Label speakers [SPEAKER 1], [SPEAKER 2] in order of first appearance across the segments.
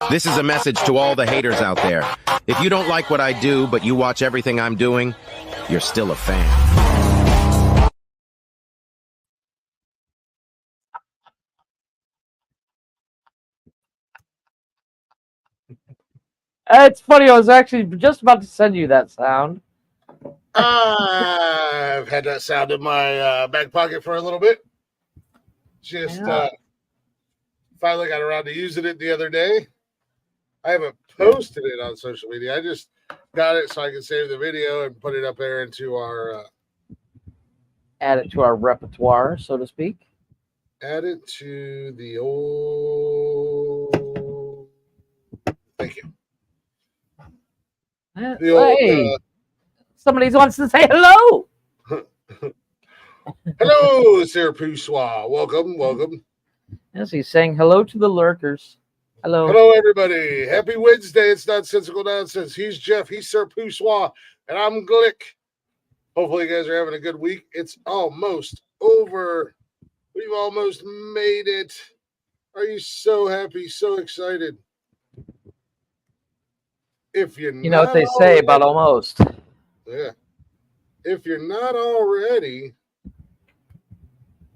[SPEAKER 1] This is a message to all the haters out there. If you don't like what I do, but you watch everything I'm doing, you're still a fan.
[SPEAKER 2] It's funny, I was actually just about to send you that sound.
[SPEAKER 3] I've had that sound in my back pocket for a little bit. Just finally got around to using it the other day. I haven't posted it on social media. I just got it so I can save the video and put it up there into our
[SPEAKER 2] add it to our repertoire, so to speak.
[SPEAKER 3] Add it to the old. Thank you.
[SPEAKER 2] The old, hey, somebody wants to say hello.
[SPEAKER 3] Hello, Sir Poussoir. Welcome.
[SPEAKER 2] Yes, he's saying hello to the lurkers.
[SPEAKER 3] Hello, everybody. Happy Wednesday. It's Nonsensical Nonsense. He's Jeff. He's Sir Poussoir. And I'm Glick. Hopefully you guys are having a good week. It's almost over. We've almost made it. Are you so happy, so excited? If you're
[SPEAKER 2] you know what they say about almost.
[SPEAKER 3] Yeah. If you're not already,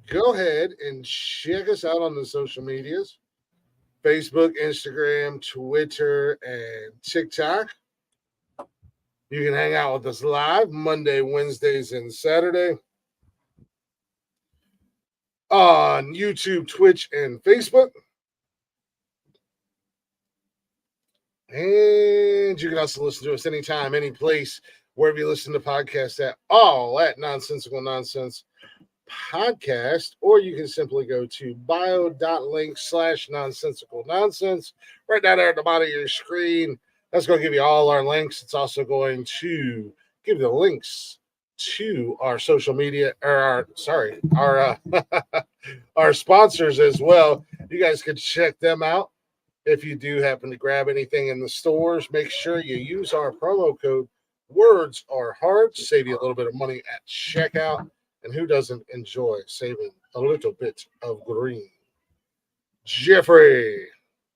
[SPEAKER 3] go ahead and check us out on the social medias. Facebook, Instagram, Twitter, and TikTok. You can hang out with us live Monday, Wednesdays, and Saturday on YouTube, Twitch, and Facebook. And you can also listen to us anytime, any place, wherever you listen to podcasts at all at Nonsensical Nonsense Podcast, or you can simply go to bio.link/nonsensical nonsense right down there at the bottom of your screen. That's going to give you all our links. It's also going to give you the links to our social media, or our our sponsors as well. You guys can check them out. If you do happen to grab anything in the stores, make sure you use our promo code. Words are hard. Save you a little bit of money at checkout. And who doesn't enjoy saving a little bit of green? Jeffrey,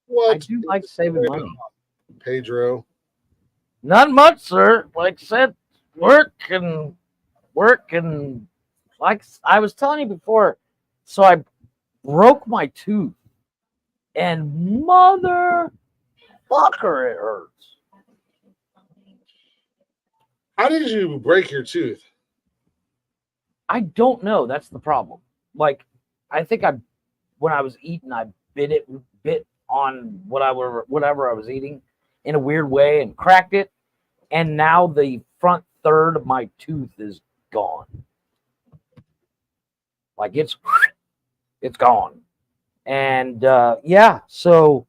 [SPEAKER 3] what?
[SPEAKER 2] I do like saving money.
[SPEAKER 3] Pedro?
[SPEAKER 2] Not much, sir. Like I said, work and like I was telling you before, so I broke my tooth. And motherfucker, it hurts.
[SPEAKER 3] How did you break your tooth?
[SPEAKER 2] I don't know. That's the problem. Like, I think when I was eating, I bit on whatever I was eating in a weird way and cracked it. And now the front third of my tooth is gone. Like it's gone. And so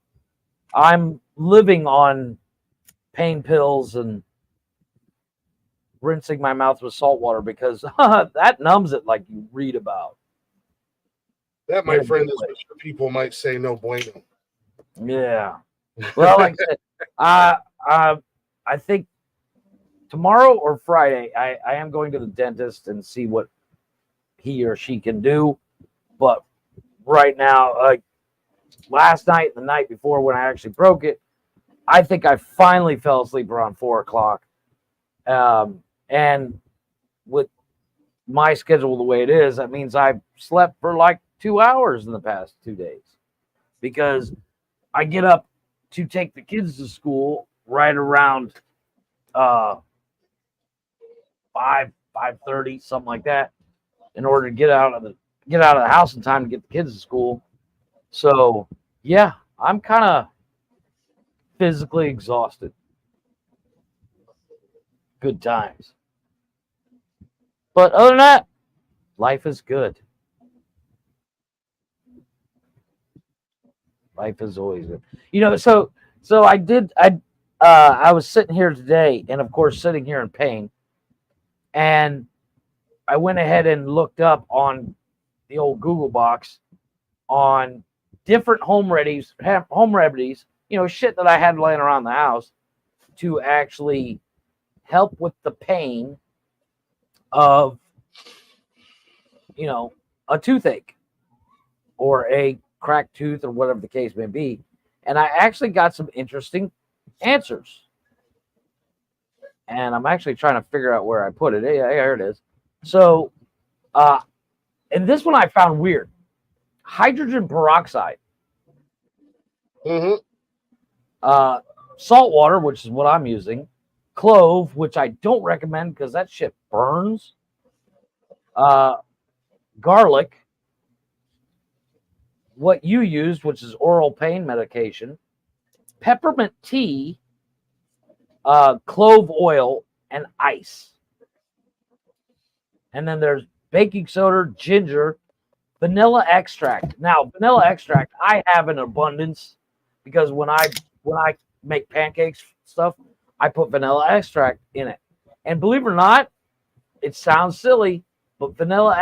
[SPEAKER 2] I'm living on pain pills and rinsing my mouth with salt water because that numbs it like you read about.
[SPEAKER 3] That, my friend, is what people might say no bueno.
[SPEAKER 2] Yeah. Well, like I said, I think tomorrow or Friday, I am going to the dentist and see what he or she can do. But right now, like last night and the night before when I actually broke it, I think I finally fell asleep around 4:00. And with my schedule the way it is, that means I've slept for like 2 hours in the past 2 days because I get up to take the kids to school right around 5:30, something like that, in order to get out of the house in time to get the kids to school. So yeah, I'm kind of physically exhausted. Good times. But other than that, life is good. Life is always good. You know, so I was sitting here today, and of course sitting here in pain, and I went ahead and looked up on the old Google box on different home remedies, you know, shit that I had laying around the house to actually help with the pain of, you know, a toothache or a cracked tooth or whatever the case may be. And I actually got some interesting answers. And I'm actually trying to figure out where I put it. Yeah, here it is. So, and this one I found weird. Hydrogen peroxide.
[SPEAKER 3] Mm-hmm.
[SPEAKER 2] Salt water, which is what I'm using. Clove, which I don't recommend because that shit burns. Garlic. What you used, which is oral pain medication. Peppermint tea. Clove oil, and ice. And then there's baking soda, ginger, vanilla extract. Now, vanilla extract I have in abundance because when I make pancakes stuff, I put vanilla extract in it. And believe it or not, it sounds silly, but vanilla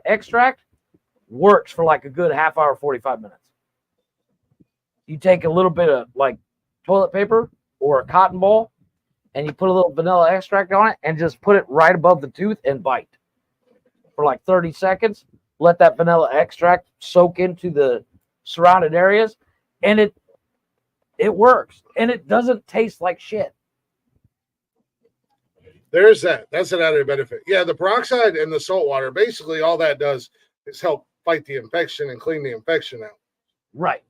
[SPEAKER 2] extract works for like a good half hour, 45 minutes. You take a little bit of like toilet paper or a cotton ball, and you put a little vanilla extract on it and just put it right above the tooth and bite for like 30 seconds. Let that vanilla extract soak into the surrounded areas, and it works. And it doesn't taste like shit.
[SPEAKER 3] There's that. That's an added benefit. Yeah, the peroxide and the salt water, basically all that does is help fight the infection and clean the infection out.
[SPEAKER 2] Right.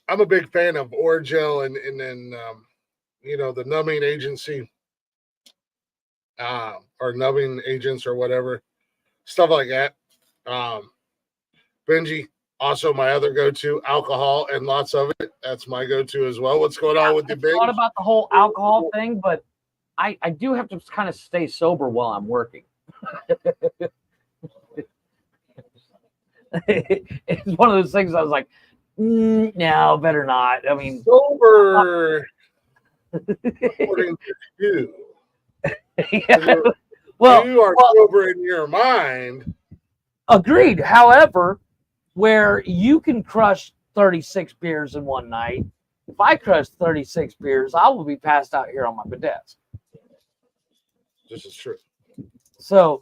[SPEAKER 3] I'm a big fan of Oragel and then the numbing agency or numbing agents or whatever, stuff like that. Benji, also my other go-to, alcohol and lots of it. That's my go-to as well. What's going on with the binge?
[SPEAKER 2] I thought about the whole alcohol thing, but I do have to kind of stay sober while I'm working. It's one of those things I was like, no, better not. I mean,
[SPEAKER 3] sober according to you.
[SPEAKER 2] Yeah. Well,
[SPEAKER 3] you are sober in your mind.
[SPEAKER 2] Agreed. However, where you can crush 36 beers in one night, if I crush 36 beers, I will be passed out here on my desk.
[SPEAKER 3] This is true.
[SPEAKER 2] So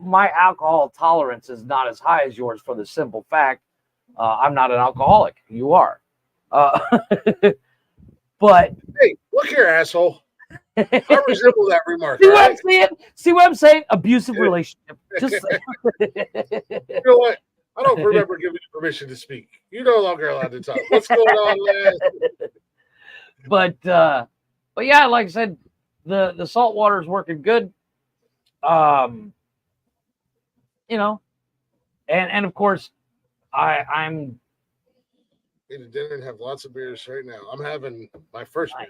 [SPEAKER 2] my alcohol tolerance is not as high as yours for the simple fact I'm not an alcoholic. You are. But
[SPEAKER 3] hey, look here, asshole. I resemble that remark.
[SPEAKER 2] See what I'm saying? See what I'm saying? Abusive relationship. Just
[SPEAKER 3] you know what? I don't remember giving you permission to speak. You're no longer allowed to talk. What's going on, man?
[SPEAKER 2] But yeah, like I said, the salt water is working good. And of course, I'm
[SPEAKER 3] eat a dinner and have lots of beers right now. I'm having my first beer.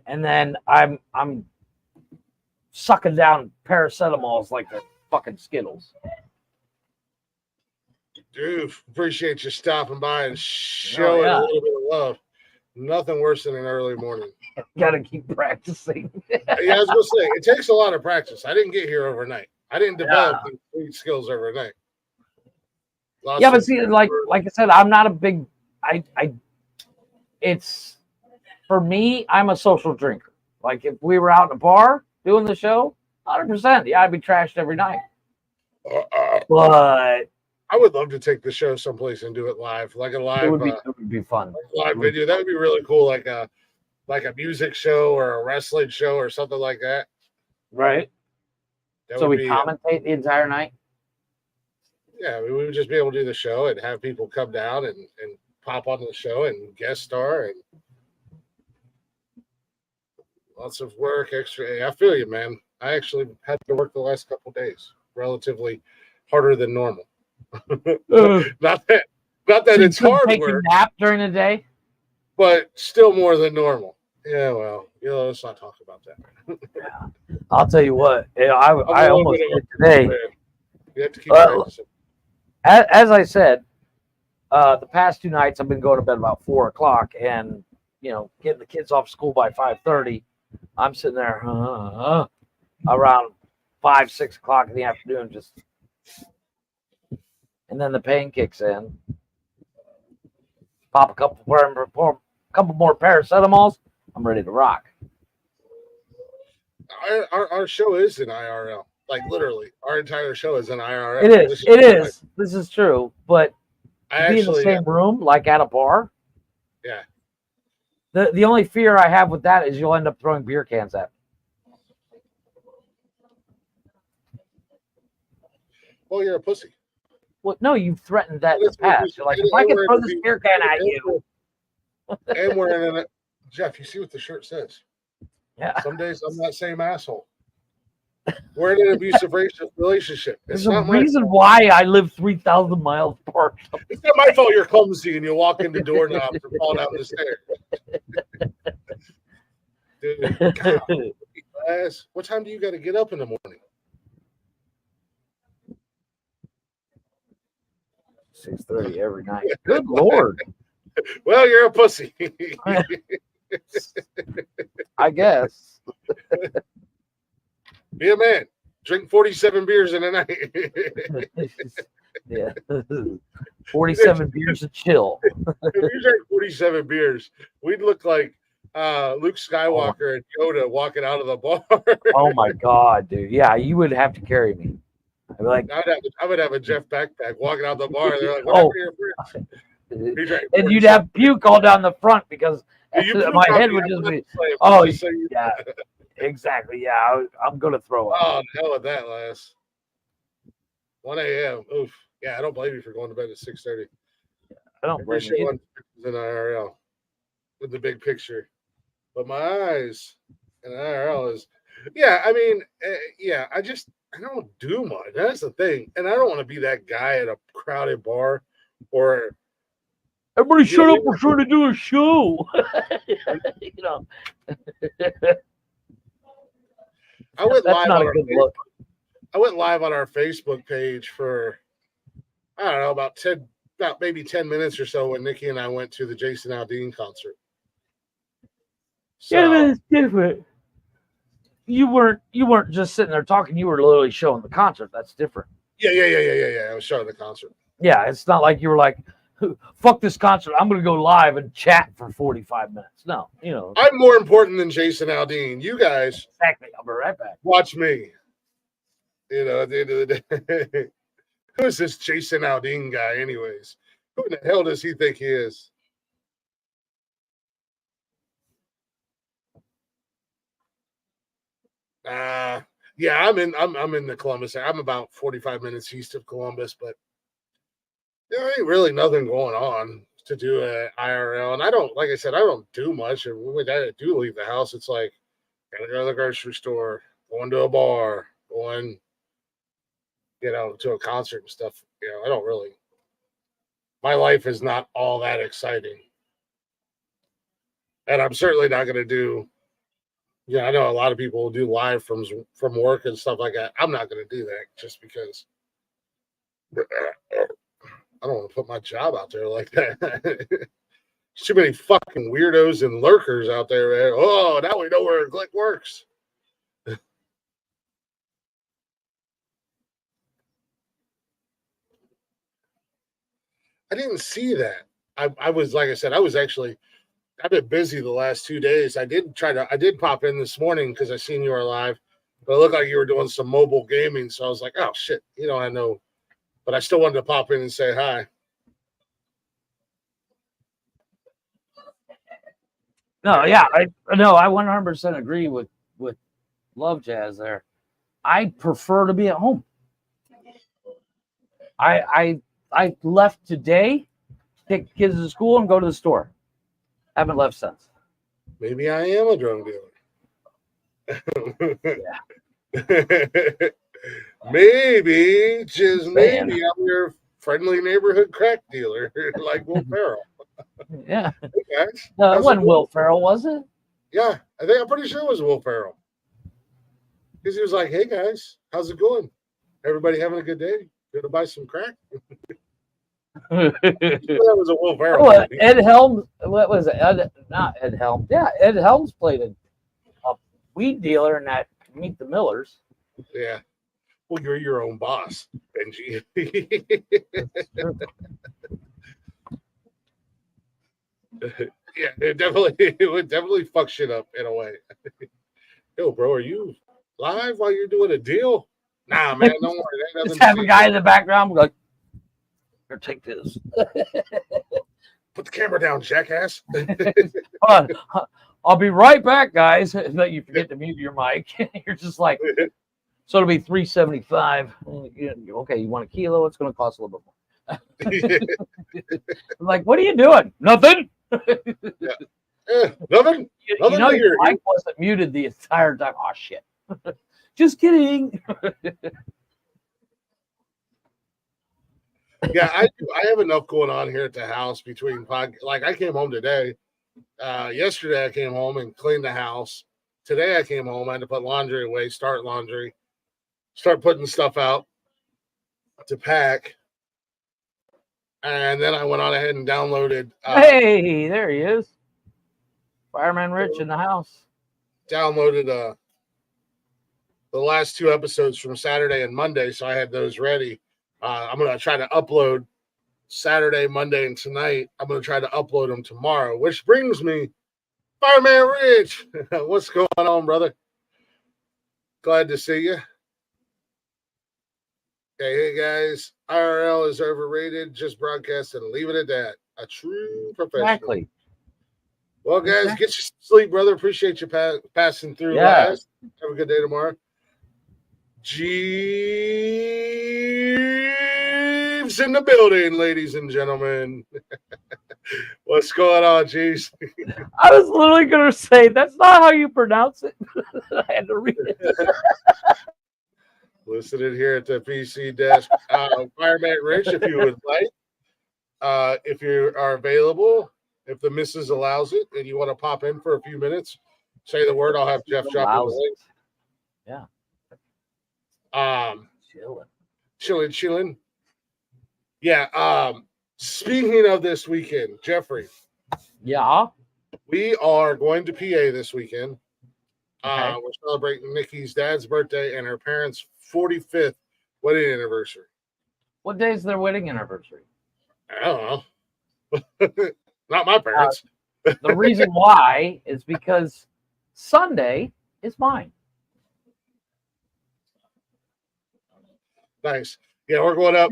[SPEAKER 2] And then I'm sucking down paracetamols like they're fucking Skittles.
[SPEAKER 3] Dude, appreciate you stopping by and showing a little bit of love. Nothing worse than an early morning.
[SPEAKER 2] Gotta keep practicing.
[SPEAKER 3] Yeah, I was gonna say it takes a lot of practice. I didn't get here overnight. I didn't develop these skills overnight.
[SPEAKER 2] But see, like I said, I'm not a big. It's for me. I'm a social drinker. Like if we were out in a bar doing the show, 100%. Yeah, I'd be trashed every night. But
[SPEAKER 3] I would love to take the show someplace and do it live, like a live.
[SPEAKER 2] It would be fun.
[SPEAKER 3] Like live video. That would be really cool, like a music show or a wrestling show or something like that.
[SPEAKER 2] Right. So we commentate the entire night.
[SPEAKER 3] Yeah, we would just be able to do the show and have people come down and pop on the show and guest star and lots of work, extra. I feel you, man. I actually had to work the last couple of days, relatively harder than normal. Not that it's hard
[SPEAKER 2] take
[SPEAKER 3] work.
[SPEAKER 2] A nap during the day,
[SPEAKER 3] but still more than normal. Yeah, well, let's not talk about that.
[SPEAKER 2] Yeah. I'll tell you what. I almost did today.
[SPEAKER 3] You have to keep practicing.
[SPEAKER 2] As I said, the past 2 nights I've been going to bed about 4 o'clock, and getting the kids off school by 5:30. I'm sitting there around 5, 6 o'clock in the afternoon, and then the pain kicks in. Pop a couple more paracetamols. I'm ready to rock.
[SPEAKER 3] Our show is in IRL. Like literally, our entire show is an IRL.
[SPEAKER 2] It is. It is. This is true. But to be in the same room, like at a bar.
[SPEAKER 3] Yeah.
[SPEAKER 2] The only fear I have with that is you'll end up throwing beer cans at me.
[SPEAKER 3] Well, you're a pussy.
[SPEAKER 2] Well, no, you've threatened that in the past. You're like, if I can throw this beer can at you.
[SPEAKER 3] And we're in a Jeff, you see what the shirt says?
[SPEAKER 2] Yeah.
[SPEAKER 3] Some days I'm that same asshole. We're in an abusive relationship.
[SPEAKER 2] There's a reason why I live 3,000 miles apart.
[SPEAKER 3] It's not my fault you're clumsy and you walk into doorknobs and fall down the stairs. Dude, God, what time do you got to get up in the morning?
[SPEAKER 2] 6:30 every night. Good Lord.
[SPEAKER 3] Well, you're a pussy.
[SPEAKER 2] I guess.
[SPEAKER 3] Be a man. Drink 47 beers in a night.
[SPEAKER 2] Yeah. 47 beers of chill.
[SPEAKER 3] If you drank 47 beers, we'd look like Luke Skywalker and Yoda walking out of the bar.
[SPEAKER 2] Oh my God, dude. Yeah, you would have to carry me. I'd be like,
[SPEAKER 3] I would have a Jeff backpack walking out the bar. They're like, whatever your friends.
[SPEAKER 2] And you'd have puke all down the front because my head would just be, oh, yeah, exactly. Yeah, I'm going to throw up.
[SPEAKER 3] Oh, the hell with that, lass. 1 a.m. Oof. Yeah, I don't blame you for going to bed at 6:30.
[SPEAKER 2] I don't blame you.
[SPEAKER 3] In IRL with the big picture. But my eyes in IRL is, yeah, I mean, yeah, I don't do much. That's the thing. And I don't want to be that guy at a crowded bar or.
[SPEAKER 2] Everybody shut up. We're trying to do a show. You know.
[SPEAKER 3] I went
[SPEAKER 2] That's
[SPEAKER 3] live
[SPEAKER 2] not
[SPEAKER 3] on
[SPEAKER 2] a good look.
[SPEAKER 3] I went live on our Facebook page for, I don't know, about maybe 10 minutes or so when Nikki and I went to the Jason Aldean concert. So,
[SPEAKER 2] yeah, but it's different. You weren't just sitting there talking. You were literally showing the concert. That's different.
[SPEAKER 3] Yeah. I was showing the concert.
[SPEAKER 2] Yeah, it's not like you were like, fuck this concert. I'm going to go live and chat for 45 minutes. No, you know.
[SPEAKER 3] I'm more important than Jason Aldean. You guys.
[SPEAKER 2] Exactly. I'll be right back.
[SPEAKER 3] Watch me. You know, at the end of the day. Who is this Jason Aldean guy, anyways? Who in the hell does he think he is? Yeah, I'm in the Columbus area. I'm about 45 minutes east of Columbus, but there ain't really nothing going on to do at IRL. And I don't, like I said, I don't do much. And when I do leave the house, it's like gotta go to the grocery store, going to a bar, going, to a concert and stuff. I don't really. My life is not all that exciting, and I'm certainly not going to do. I know a lot of people will do live from work and stuff like that. I'm not going to do that just because I don't want to put my job out there like that. Too many fucking weirdos and lurkers out there, man. Oh, now we know where Glick works. I didn't see that. I was, like I said, I've been busy the last 2 days. I did pop in this morning because I seen you were live, but it looked like you were doing some mobile gaming. So I was like, oh shit, I know, but I still wanted to pop in and say hi.
[SPEAKER 2] No, yeah, I 100% agree with Love Jazz there. I prefer to be at home. I left today, take the kids to school, and go to the store. Haven't left since.
[SPEAKER 3] Maybe I am a drug dealer.
[SPEAKER 2] Yeah.
[SPEAKER 3] Maybe, just maybe, I'm your friendly neighborhood crack dealer, like Will Ferrell.
[SPEAKER 2] Yeah.
[SPEAKER 3] Hey guys.
[SPEAKER 2] No, it wasn't Will Ferrell, was it?
[SPEAKER 3] Yeah, I'm pretty sure it was Will Ferrell. Because he was like, hey guys, how's it going? Everybody having a good day? Gonna buy some crack? That was a Will Ferrell.
[SPEAKER 2] Oh, Ed Helms. What was it? Not Ed Helms. Yeah, Ed Helms played a weed dealer in that Meet the Millers.
[SPEAKER 3] Yeah. Well, you're your own boss, Benji. Yeah, it would definitely fuck shit up in a way. Yo, bro, are you live while you're doing a deal? Nah, man, don't worry. Ain't
[SPEAKER 2] Just
[SPEAKER 3] nothing
[SPEAKER 2] have a
[SPEAKER 3] to
[SPEAKER 2] guy in the background be like, here, take this.
[SPEAKER 3] put the camera down, jackass.
[SPEAKER 2] Hold on. I'll be right back, guys. And then you forget to mute your mic. You're just like, so it'll be $3.75. Okay, you want a kilo? It's going to cost a little bit more. I'm like, what are you doing? Nothing.
[SPEAKER 3] Nothing.
[SPEAKER 2] You know your mic wasn't muted the entire time. Oh shit. Just kidding.
[SPEAKER 3] Yeah, I have enough going on here at the house between like I came home today. Yesterday I came home and cleaned the house. Today I came home, I had to put laundry away, start laundry, start putting stuff out to pack. And then I went on ahead and downloaded
[SPEAKER 2] Hey, there he is. Fireman Rich in the house.
[SPEAKER 3] Downloaded the last 2 episodes from Saturday and Monday, so I had those ready. I'm gonna try to upload Saturday, Monday, and tonight. I'm gonna try to upload them tomorrow, which brings me Fireman Rich. What's going on, brother? Glad to see you. Hey guys, IRL is overrated. Just broadcast and leave it at that. A true professional.
[SPEAKER 2] Exactly.
[SPEAKER 3] Well, guys, get your sleep, brother. Appreciate you passing through last. Have a good day tomorrow. Jeeves in the building, ladies and gentlemen. What's going on, Jeeves?
[SPEAKER 2] I was literally going to say, that's not how you pronounce it. I had to read it.
[SPEAKER 3] Listening here at the PC desk. Fireman Rich, if you would like, if you are available, if the missus allows it, and you want to pop in for a few minutes, say the word. I'll have Jeff drop in the link.
[SPEAKER 2] Yeah.
[SPEAKER 3] Chilling. Yeah. Speaking of this weekend, Jeffrey.
[SPEAKER 2] Yeah.
[SPEAKER 3] We are going to PA this weekend.
[SPEAKER 2] Okay.
[SPEAKER 3] We're celebrating Nikki's dad's birthday and her parents' 45th wedding anniversary.
[SPEAKER 2] What day is their wedding anniversary?
[SPEAKER 3] I don't know. Not my parents.
[SPEAKER 2] The reason why is because Sunday is mine.
[SPEAKER 3] Nice. Yeah, we're going up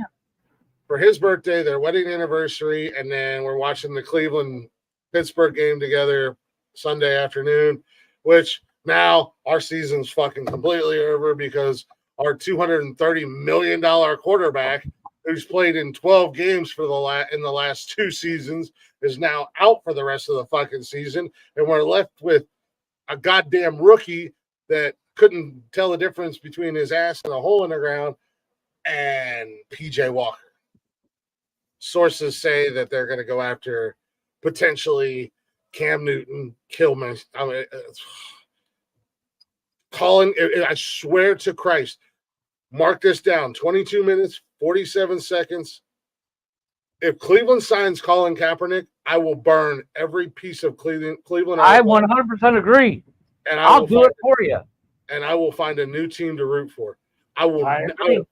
[SPEAKER 3] for his birthday, their wedding anniversary, and then we're watching the Cleveland-Pittsburgh game together Sunday afternoon, which now our season's fucking completely over because our $230 million quarterback, who's played in 12 games for in the last 2 seasons, is now out for the rest of the fucking season, and we're left with a goddamn rookie that couldn't tell the difference between his ass and a hole in the ground, and PJ Walker. Sources say that they're going to go after potentially Cam Newton, Killman. I mean, I swear to Christ, mark this down: 22 minutes, 47 seconds. If Cleveland signs Colin Kaepernick, I will burn every piece of Cleveland.
[SPEAKER 2] I 100% agree.
[SPEAKER 3] And
[SPEAKER 2] I'll do it for you.
[SPEAKER 3] And I will find a new team to root for. I will forgive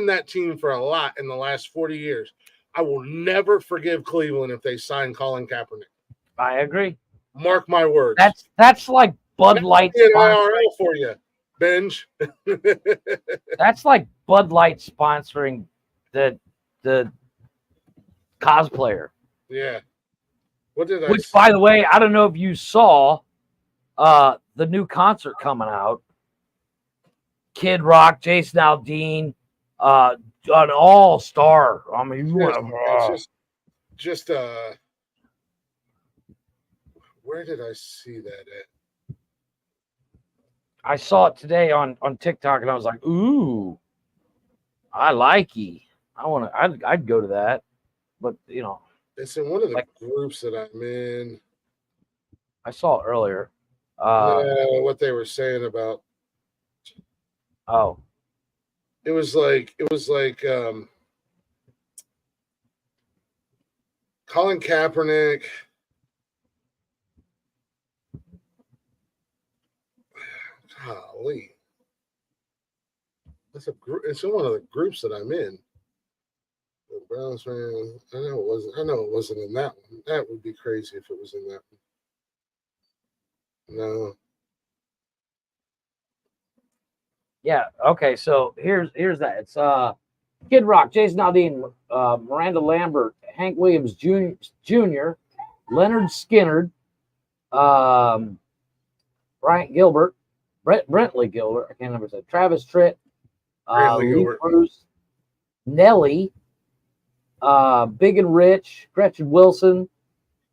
[SPEAKER 3] that team for a lot in the last 40 years. I will never forgive Cleveland if they sign Colin Kaepernick.
[SPEAKER 2] I agree.
[SPEAKER 3] Mark my words.
[SPEAKER 2] That's like Bud Light
[SPEAKER 3] IRL for you, Benj.
[SPEAKER 2] That's like Bud Light sponsoring the cosplayer.
[SPEAKER 3] Yeah. Which,
[SPEAKER 2] by the way, I don't know if you saw the new concert coming out. Kid Rock, Jason Aldean, an all-star. I mean,
[SPEAKER 3] it's just where did I see that at?
[SPEAKER 2] I saw it today on TikTok, and I was like, "Ooh, I like it. I'd go to that." But
[SPEAKER 3] it's in one of the groups that I'm in.
[SPEAKER 2] I saw it earlier.
[SPEAKER 3] What they were saying about.
[SPEAKER 2] Oh.
[SPEAKER 3] It was like Colin Kaepernick. Golly. That's a group. It's in one of the groups that I'm in. The Browns fan. I know it wasn't in that one. That would be crazy if it was in that one. No.
[SPEAKER 2] Yeah. Okay. So here's that. It's Kid Rock, Jason Aldean, Miranda Lambert, Hank Williams Jr., Leonard Skinner, um, Bryant Gilbert, Brentley Gilbert. I can't remember his name. Travis Tritt,
[SPEAKER 3] Brantley
[SPEAKER 2] Lee
[SPEAKER 3] Gilbert.
[SPEAKER 2] Bruce, Nelly, Big and Rich, Gretchen Wilson,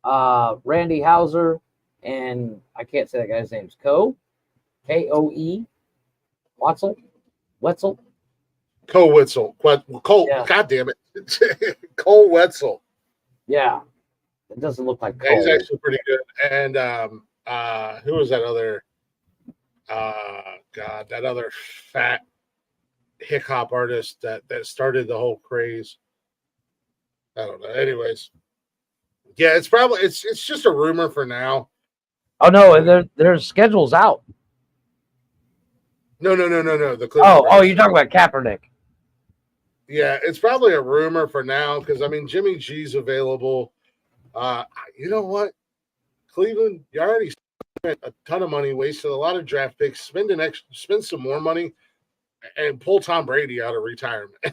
[SPEAKER 2] Randy Hauser, and I can't say that guy's name's Koe, Wetzel.
[SPEAKER 3] Cole Wetzel. Cole,
[SPEAKER 2] Yeah.
[SPEAKER 3] God damn it. Cole Wetzel.
[SPEAKER 2] Yeah, it doesn't look like
[SPEAKER 3] Yeah, he's
[SPEAKER 2] Cole.
[SPEAKER 3] actually pretty good. And who was that other that other fat hip hop artist that started the whole craze? I don't know. Anyways. Yeah, it's just a rumor for now.
[SPEAKER 2] Oh no, their schedule's out.
[SPEAKER 3] No. The
[SPEAKER 2] Oh, you're talking about Kaepernick.
[SPEAKER 3] Yeah, it's probably a rumor for now because I mean Jimmy G's available. You know what? Cleveland, you already spent a ton of money, wasted a lot of draft picks, spend some more money, and pull Tom Brady out of retirement.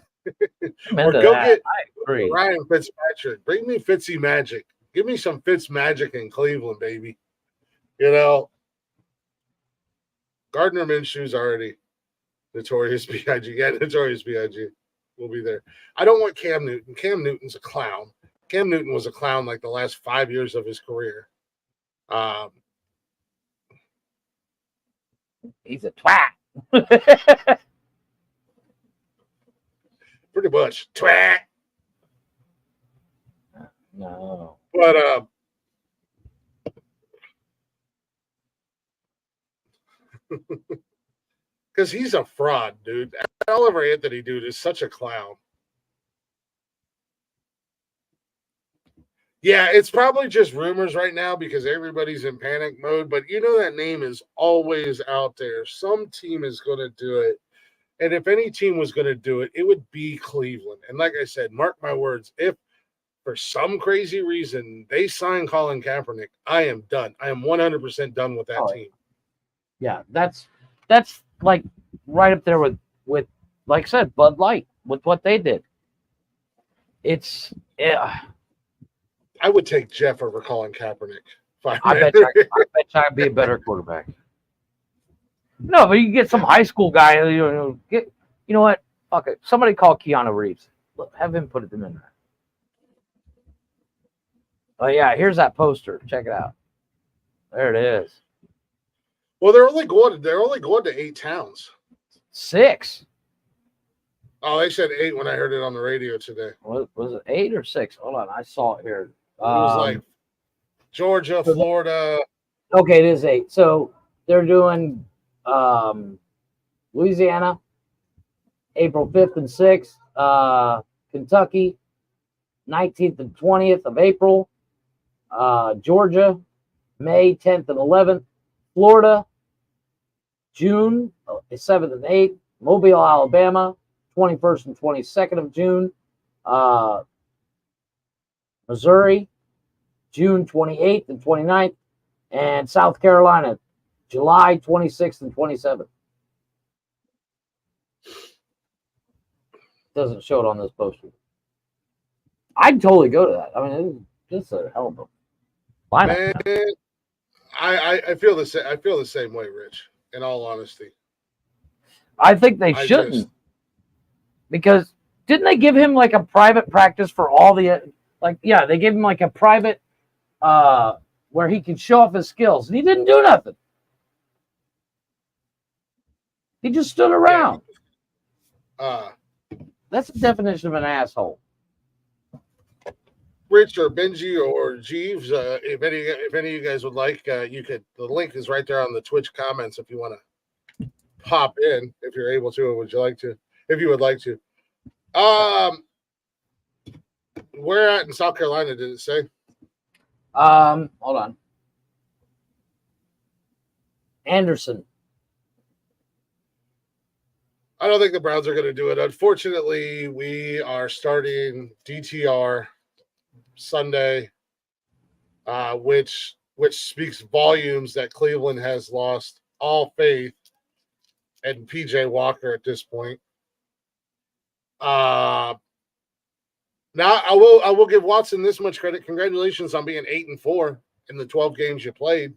[SPEAKER 3] Or go get Ryan Fitzpatrick. Bring me Fitzy Magic. Give me some Fitz Magic in Cleveland, baby. You know, Gardner Minshew's already Notorious B.I.G. Yeah, Notorious B.I.G. will be there. I don't want Cam Newton. Cam Newton's a clown. Cam Newton was a clown like the last 5 years of his career.
[SPEAKER 2] He's a twat.
[SPEAKER 3] Pretty much. Twat.
[SPEAKER 2] No.
[SPEAKER 3] But because he's a fraud, dude. Oliver Anthony, dude, is such a clown. Yeah, it's probably just rumors right now because everybody's in panic mode, but you know that name is always out there. Some team is going to do it. And if any team was going to do it, it would be Cleveland. And like I said, mark my words, if for some crazy reason they sign Colin Kaepernick, I am done. I am 100% done with that team.
[SPEAKER 2] Yeah, that's like right up there with like I said, Bud Light with what they did. It's
[SPEAKER 3] I would take Jeff over Colin Kaepernick.
[SPEAKER 2] I bet I'd be a better quarterback. No, but you get some high school guy. You know what? Fuck it. Somebody call Keanu Reeves. Have him put them in there. Oh yeah, here's that poster. Check it out. There it is.
[SPEAKER 3] Well, they're only going to 8 towns.
[SPEAKER 2] 6.
[SPEAKER 3] Oh, they said 8 when I heard it on the radio today.
[SPEAKER 2] Was it 8 or 6? Hold on, I saw it here.
[SPEAKER 3] It was like Georgia, Florida.
[SPEAKER 2] Okay, it is 8. So they're doing Louisiana, April 5th and 6th. Kentucky, 19th and 20th of April. Georgia, May 10th and 11th. Florida, June 7th and 8th. Mobile, Alabama, 21st and 22nd of June. Missouri, June 28th and 29th. And South Carolina, July 26th and 27th. Doesn't show it on this poster. I'd totally go to that. I mean, it's a hell of a lineup.
[SPEAKER 3] Man, I feel the same. I feel the same way, Rich. In all honesty,
[SPEAKER 2] I think they shouldn't, because didn't they give him like a private practice for all the they gave him like a private where he could show off his skills, and he didn't do nothing. He just stood around. That's the definition of an asshole.
[SPEAKER 3] Rich or Benji or Jeeves, if any of you guys would like, you could. The link is right there on the Twitch comments if you want to pop in, if you're able to. Would you like to? If you would like to. Where at in South Carolina did it say?
[SPEAKER 2] Hold on. Anderson.
[SPEAKER 3] I don't think the Browns are going to do it. Unfortunately, we are starting DTR Sunday, which speaks volumes that Cleveland has lost all faith and PJ Walker at this point. Now I will give Watson this much credit. Congratulations on being 8-4 in the 12 games you played.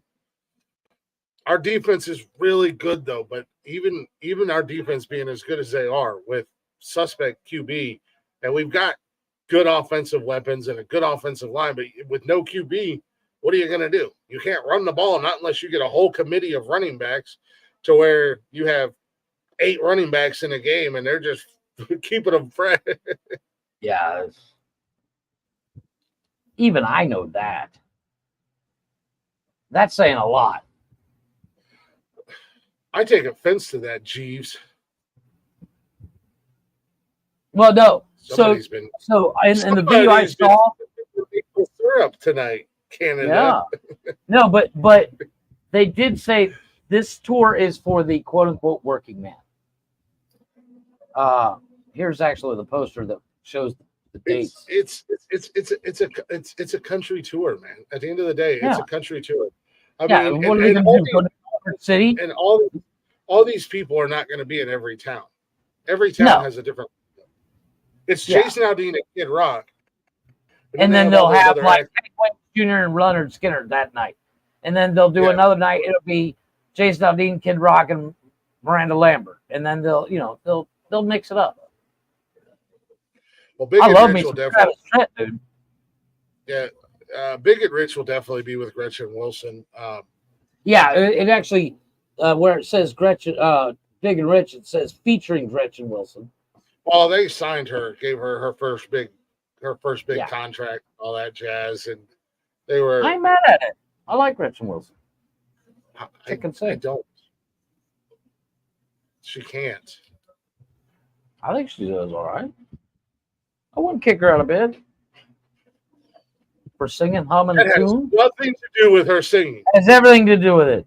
[SPEAKER 3] Our defense is really good though, but even our defense being as good as they are with suspect QB, and we've got good offensive weapons and a good offensive line, but with no QB, what are you going to do? You can't run the ball, not unless you get a whole committee of running backs to where you have 8 running backs in a game and they're just keeping them fresh.
[SPEAKER 2] Yeah. Even I know that. That's saying a lot.
[SPEAKER 3] I take offense to that, Jeeves.
[SPEAKER 2] Well, no.
[SPEAKER 3] Somebody's
[SPEAKER 2] So in the video I saw,
[SPEAKER 3] syrup tonight, Canada.
[SPEAKER 2] Yeah. No, but they did say this tour is for the quote unquote working man. Here's actually the poster that shows the dates.
[SPEAKER 3] It's a country tour, man. At the end of the day, it's a country tour. I mean,
[SPEAKER 2] what are they going to do? Go to City?
[SPEAKER 3] And all these people are not going to be in every town. Every town has a different. It's Jason Aldean and Kid Rock,
[SPEAKER 2] and then they'll have like Kenny Wayne Jr. and Leonard Skinner that night, and then they'll do another night. It'll be Jason Aldean, Kid Rock, and Miranda Lambert, and then they'll mix it up.
[SPEAKER 3] Well, Big
[SPEAKER 2] I
[SPEAKER 3] and
[SPEAKER 2] love
[SPEAKER 3] Rich
[SPEAKER 2] me
[SPEAKER 3] will
[SPEAKER 2] some
[SPEAKER 3] definitely,
[SPEAKER 2] Travis Tritt, dude.
[SPEAKER 3] Yeah, Big and Rich will definitely be with Gretchen Wilson.
[SPEAKER 2] It actually where it says Gretchen, Big and Rich, it says featuring Gretchen Wilson.
[SPEAKER 3] Well, they signed her, gave her her first big contract, all that jazz, and they were.
[SPEAKER 2] I'm mad at it. I like Gretchen Wilson. I can say.
[SPEAKER 3] I don't. She can't.
[SPEAKER 2] I think she does all right. I wouldn't kick her out of bed for singing, humming a tune.
[SPEAKER 3] Nothing to do with her singing.
[SPEAKER 2] It has everything to do with it.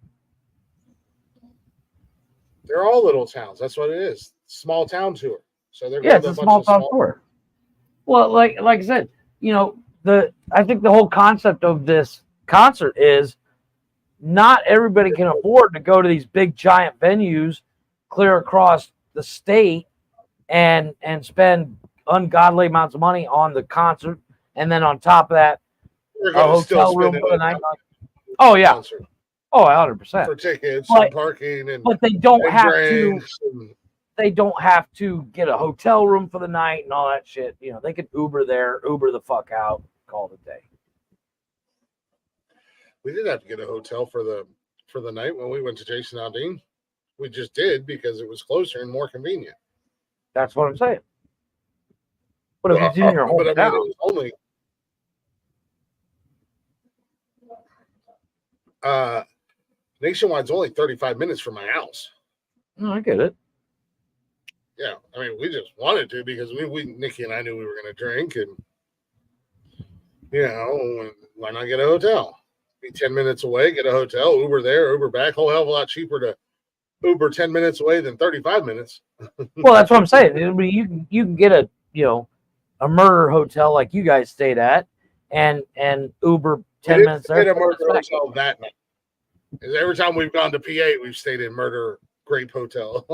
[SPEAKER 3] They're all little towns. That's what it is. Small town tour. So they're
[SPEAKER 2] it's a small town tour. Well, like I said, I think the whole concept of this concert is not everybody can afford to go to these big giant venues clear across the state and spend ungodly amounts of money on the concert, and then on top of that, a hotel room for the night. Oh yeah, concert. 100%
[SPEAKER 3] for tickets and parking,
[SPEAKER 2] but they don't have to. They don't have to get a hotel room for the night and all that shit. They could Uber there, Uber the fuck out, call it a day.
[SPEAKER 3] We did have to get a hotel for the night when we went to Jason Aldean. We just did because it was closer and more convenient.
[SPEAKER 2] That's what I'm saying. But if it's in your hometown,
[SPEAKER 3] it was only Nationwide's only 35 minutes from my house.
[SPEAKER 2] No, I get it.
[SPEAKER 3] Yeah, I mean, we just wanted to because Nikki and I knew we were going to drink, and why not get a hotel? Be 10 minutes away, get a hotel, Uber there, Uber back. Whole hell of a lot cheaper to Uber 10 minutes away than 35 minutes.
[SPEAKER 2] Well, that's what I'm saying. You can get a murder hotel like you guys stayed at, and Uber 10 minutes there.
[SPEAKER 3] A murder hotel that night. Because every time we've gone to PA, we've stayed in Murder Grape Hotel.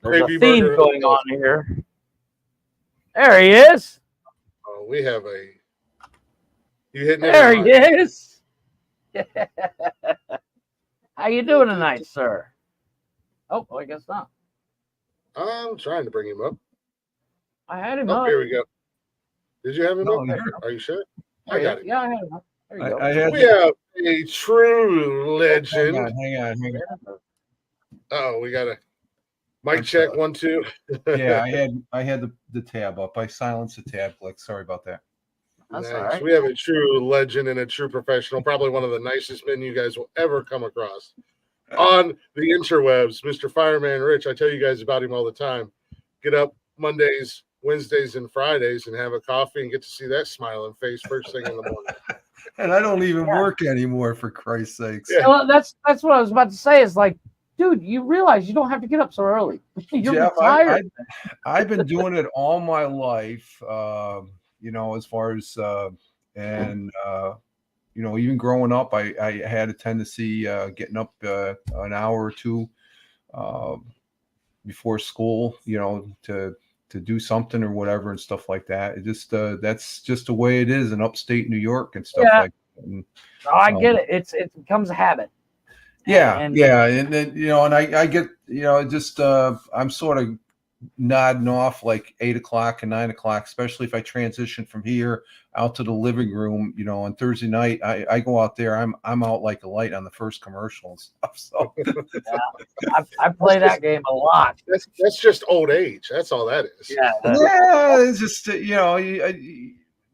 [SPEAKER 2] There's a theme going on here. There he is.
[SPEAKER 3] Oh, we have a. You hitting it?
[SPEAKER 2] There he is. How you doing tonight, sir? Oh, I guess not.
[SPEAKER 3] I'm trying to bring him up.
[SPEAKER 2] I had him up.
[SPEAKER 3] Here we go. Did you have him up? Are you sure? I got it.
[SPEAKER 2] Yeah, I had him up. There you go.
[SPEAKER 3] We have a true legend.
[SPEAKER 4] Hang on.
[SPEAKER 3] Oh, we got a mic check 1 2.
[SPEAKER 4] Yeah, I had the tab up. I silenced the tab click. Sorry about that.
[SPEAKER 2] That's all right.
[SPEAKER 3] We have a true legend and a true professional, probably one of the nicest men you guys will ever come across on the interwebs, Mr. Fireman Rich. I tell you guys about him all the time. Get up Mondays, Wednesdays, and Fridays and have a coffee and get to see that smiling face first thing in the morning.
[SPEAKER 4] And I don't even work anymore, for Christ's sakes.
[SPEAKER 2] Yeah. Well, that's what I was about to say. Is like, dude, you realize you don't have to get up so early. You're retired.
[SPEAKER 4] I've been doing it all my life. As far as even growing up, I had a tendency getting up an hour or two before school, to do something or whatever and stuff like that. It just that's just the way it is in upstate New York and stuff
[SPEAKER 2] Yeah.
[SPEAKER 4] like that. And,
[SPEAKER 2] Oh, I get it. It becomes a habit.
[SPEAKER 4] yeah,
[SPEAKER 2] And
[SPEAKER 4] and then and I get just I'm sort of nodding off like 8 o'clock and 9 o'clock, especially if I transition from here out to the living room. On Thursday night, I go out there. I'm out like a light on the first commercial and stuff. So
[SPEAKER 2] I play that game a lot.
[SPEAKER 3] That's just old age. That's all that is.
[SPEAKER 2] Yeah.
[SPEAKER 4] it's just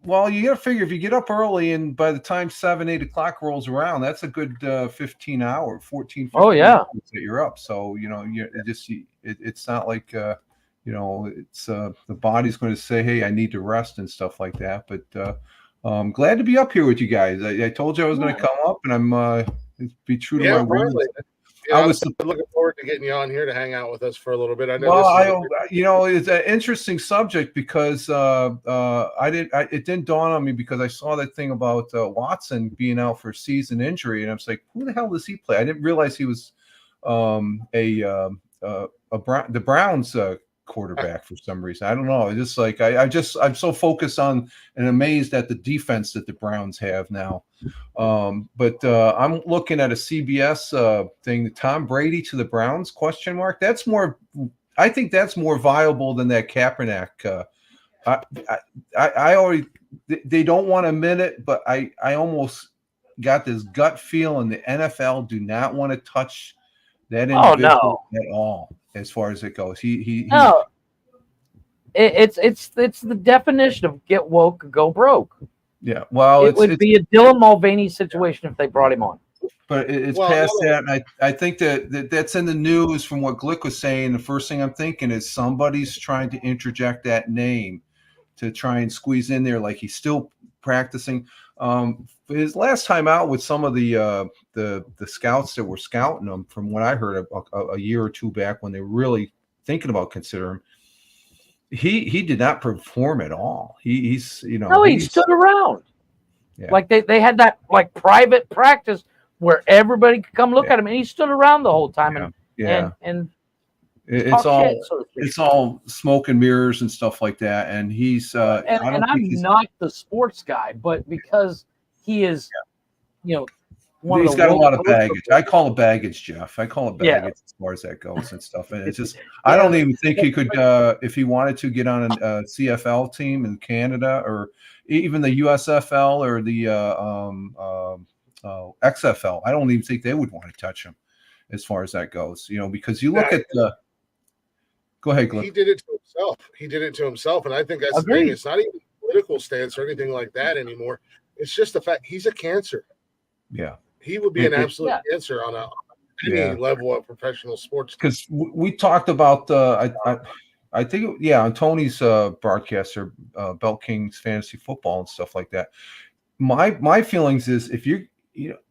[SPEAKER 4] well, you got to figure if you get up early and by the time 7-8 o'clock rolls around, that's a good 14 hours
[SPEAKER 2] Oh, yeah.
[SPEAKER 4] hours that you're up. So it's not like it's the body's going to say, hey, I need to rest and stuff like that. But I'm glad to be up here with you guys. I told you I was going to come up, and I'm be true to my word.
[SPEAKER 3] Yeah,
[SPEAKER 4] I was
[SPEAKER 3] looking forward to getting you on here to hang out with us for a little bit. I know
[SPEAKER 4] it's an interesting subject because it didn't dawn on me because I saw that thing about Watson being out for season injury, and I was like, who the hell does he play? I didn't realize he was the Browns quarterback for some reason. I don't know. It's just like I'm so focused on and amazed at the defense that the Browns have now. But I'm looking at a CBS thing, Tom Brady to the Browns question mark. That's more, I think that's more viable than that Kaepernick. I already, they don't want to admit it, but I almost got this gut feeling the NFL do not want to touch that individual at all as far as it goes.
[SPEAKER 2] No. It's the definition of get woke, go broke.
[SPEAKER 4] Yeah, well,
[SPEAKER 2] it would be a Dylan Mulvaney situation if they brought him on.
[SPEAKER 4] But it's past that, and I think that's in the news from what Glick was saying. The first thing I'm thinking is somebody's trying to interject that name to try and squeeze in there, like he's still practicing. His last time out with some of the scouts that were scouting him, from what I heard a year or two back when they were really thinking about considering him, he did not perform at all. He stood around.
[SPEAKER 2] Yeah. Like they had that like private practice where everybody could come look at him, and he stood around the whole time. And
[SPEAKER 4] it's all smoke and mirrors and stuff like that. And he's
[SPEAKER 2] I'm not the sports guy, but because he is,
[SPEAKER 4] he's got a lot of baggage. I call it baggage, Jeff. I call it baggage as far as that goes and stuff. And it's just, I don't even think he could, if he wanted to, get on a CFL team in Canada or even the USFL or the XFL. I don't even think they would want to touch him as far as that goes. Because you look at the. Go ahead, Glenn.
[SPEAKER 3] He did it to himself. And I think that's the thing. It's not even a political stance or anything like that anymore. It's just the fact he's a cancer.
[SPEAKER 4] Yeah.
[SPEAKER 3] He would be an absolute cancer on any level of professional sports.
[SPEAKER 4] Because we talked about, I think, on Tony's broadcaster, Belt Kings Fantasy Football and stuff like that. My feelings is if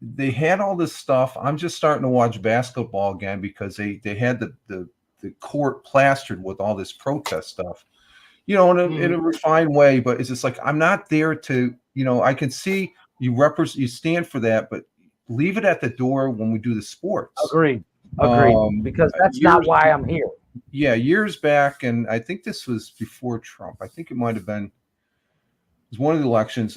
[SPEAKER 4] they had all this stuff. I'm just starting to watch basketball again because they had the court plastered with all this protest stuff, in a refined way. But it's just like, I'm not there to, I can see you stand for that, but leave it at the door when we do the sports.
[SPEAKER 2] Agreed. Because that's not why I'm here.
[SPEAKER 4] Yeah, years back, and I think this was before Trump. I think it might have been. It was one of the elections.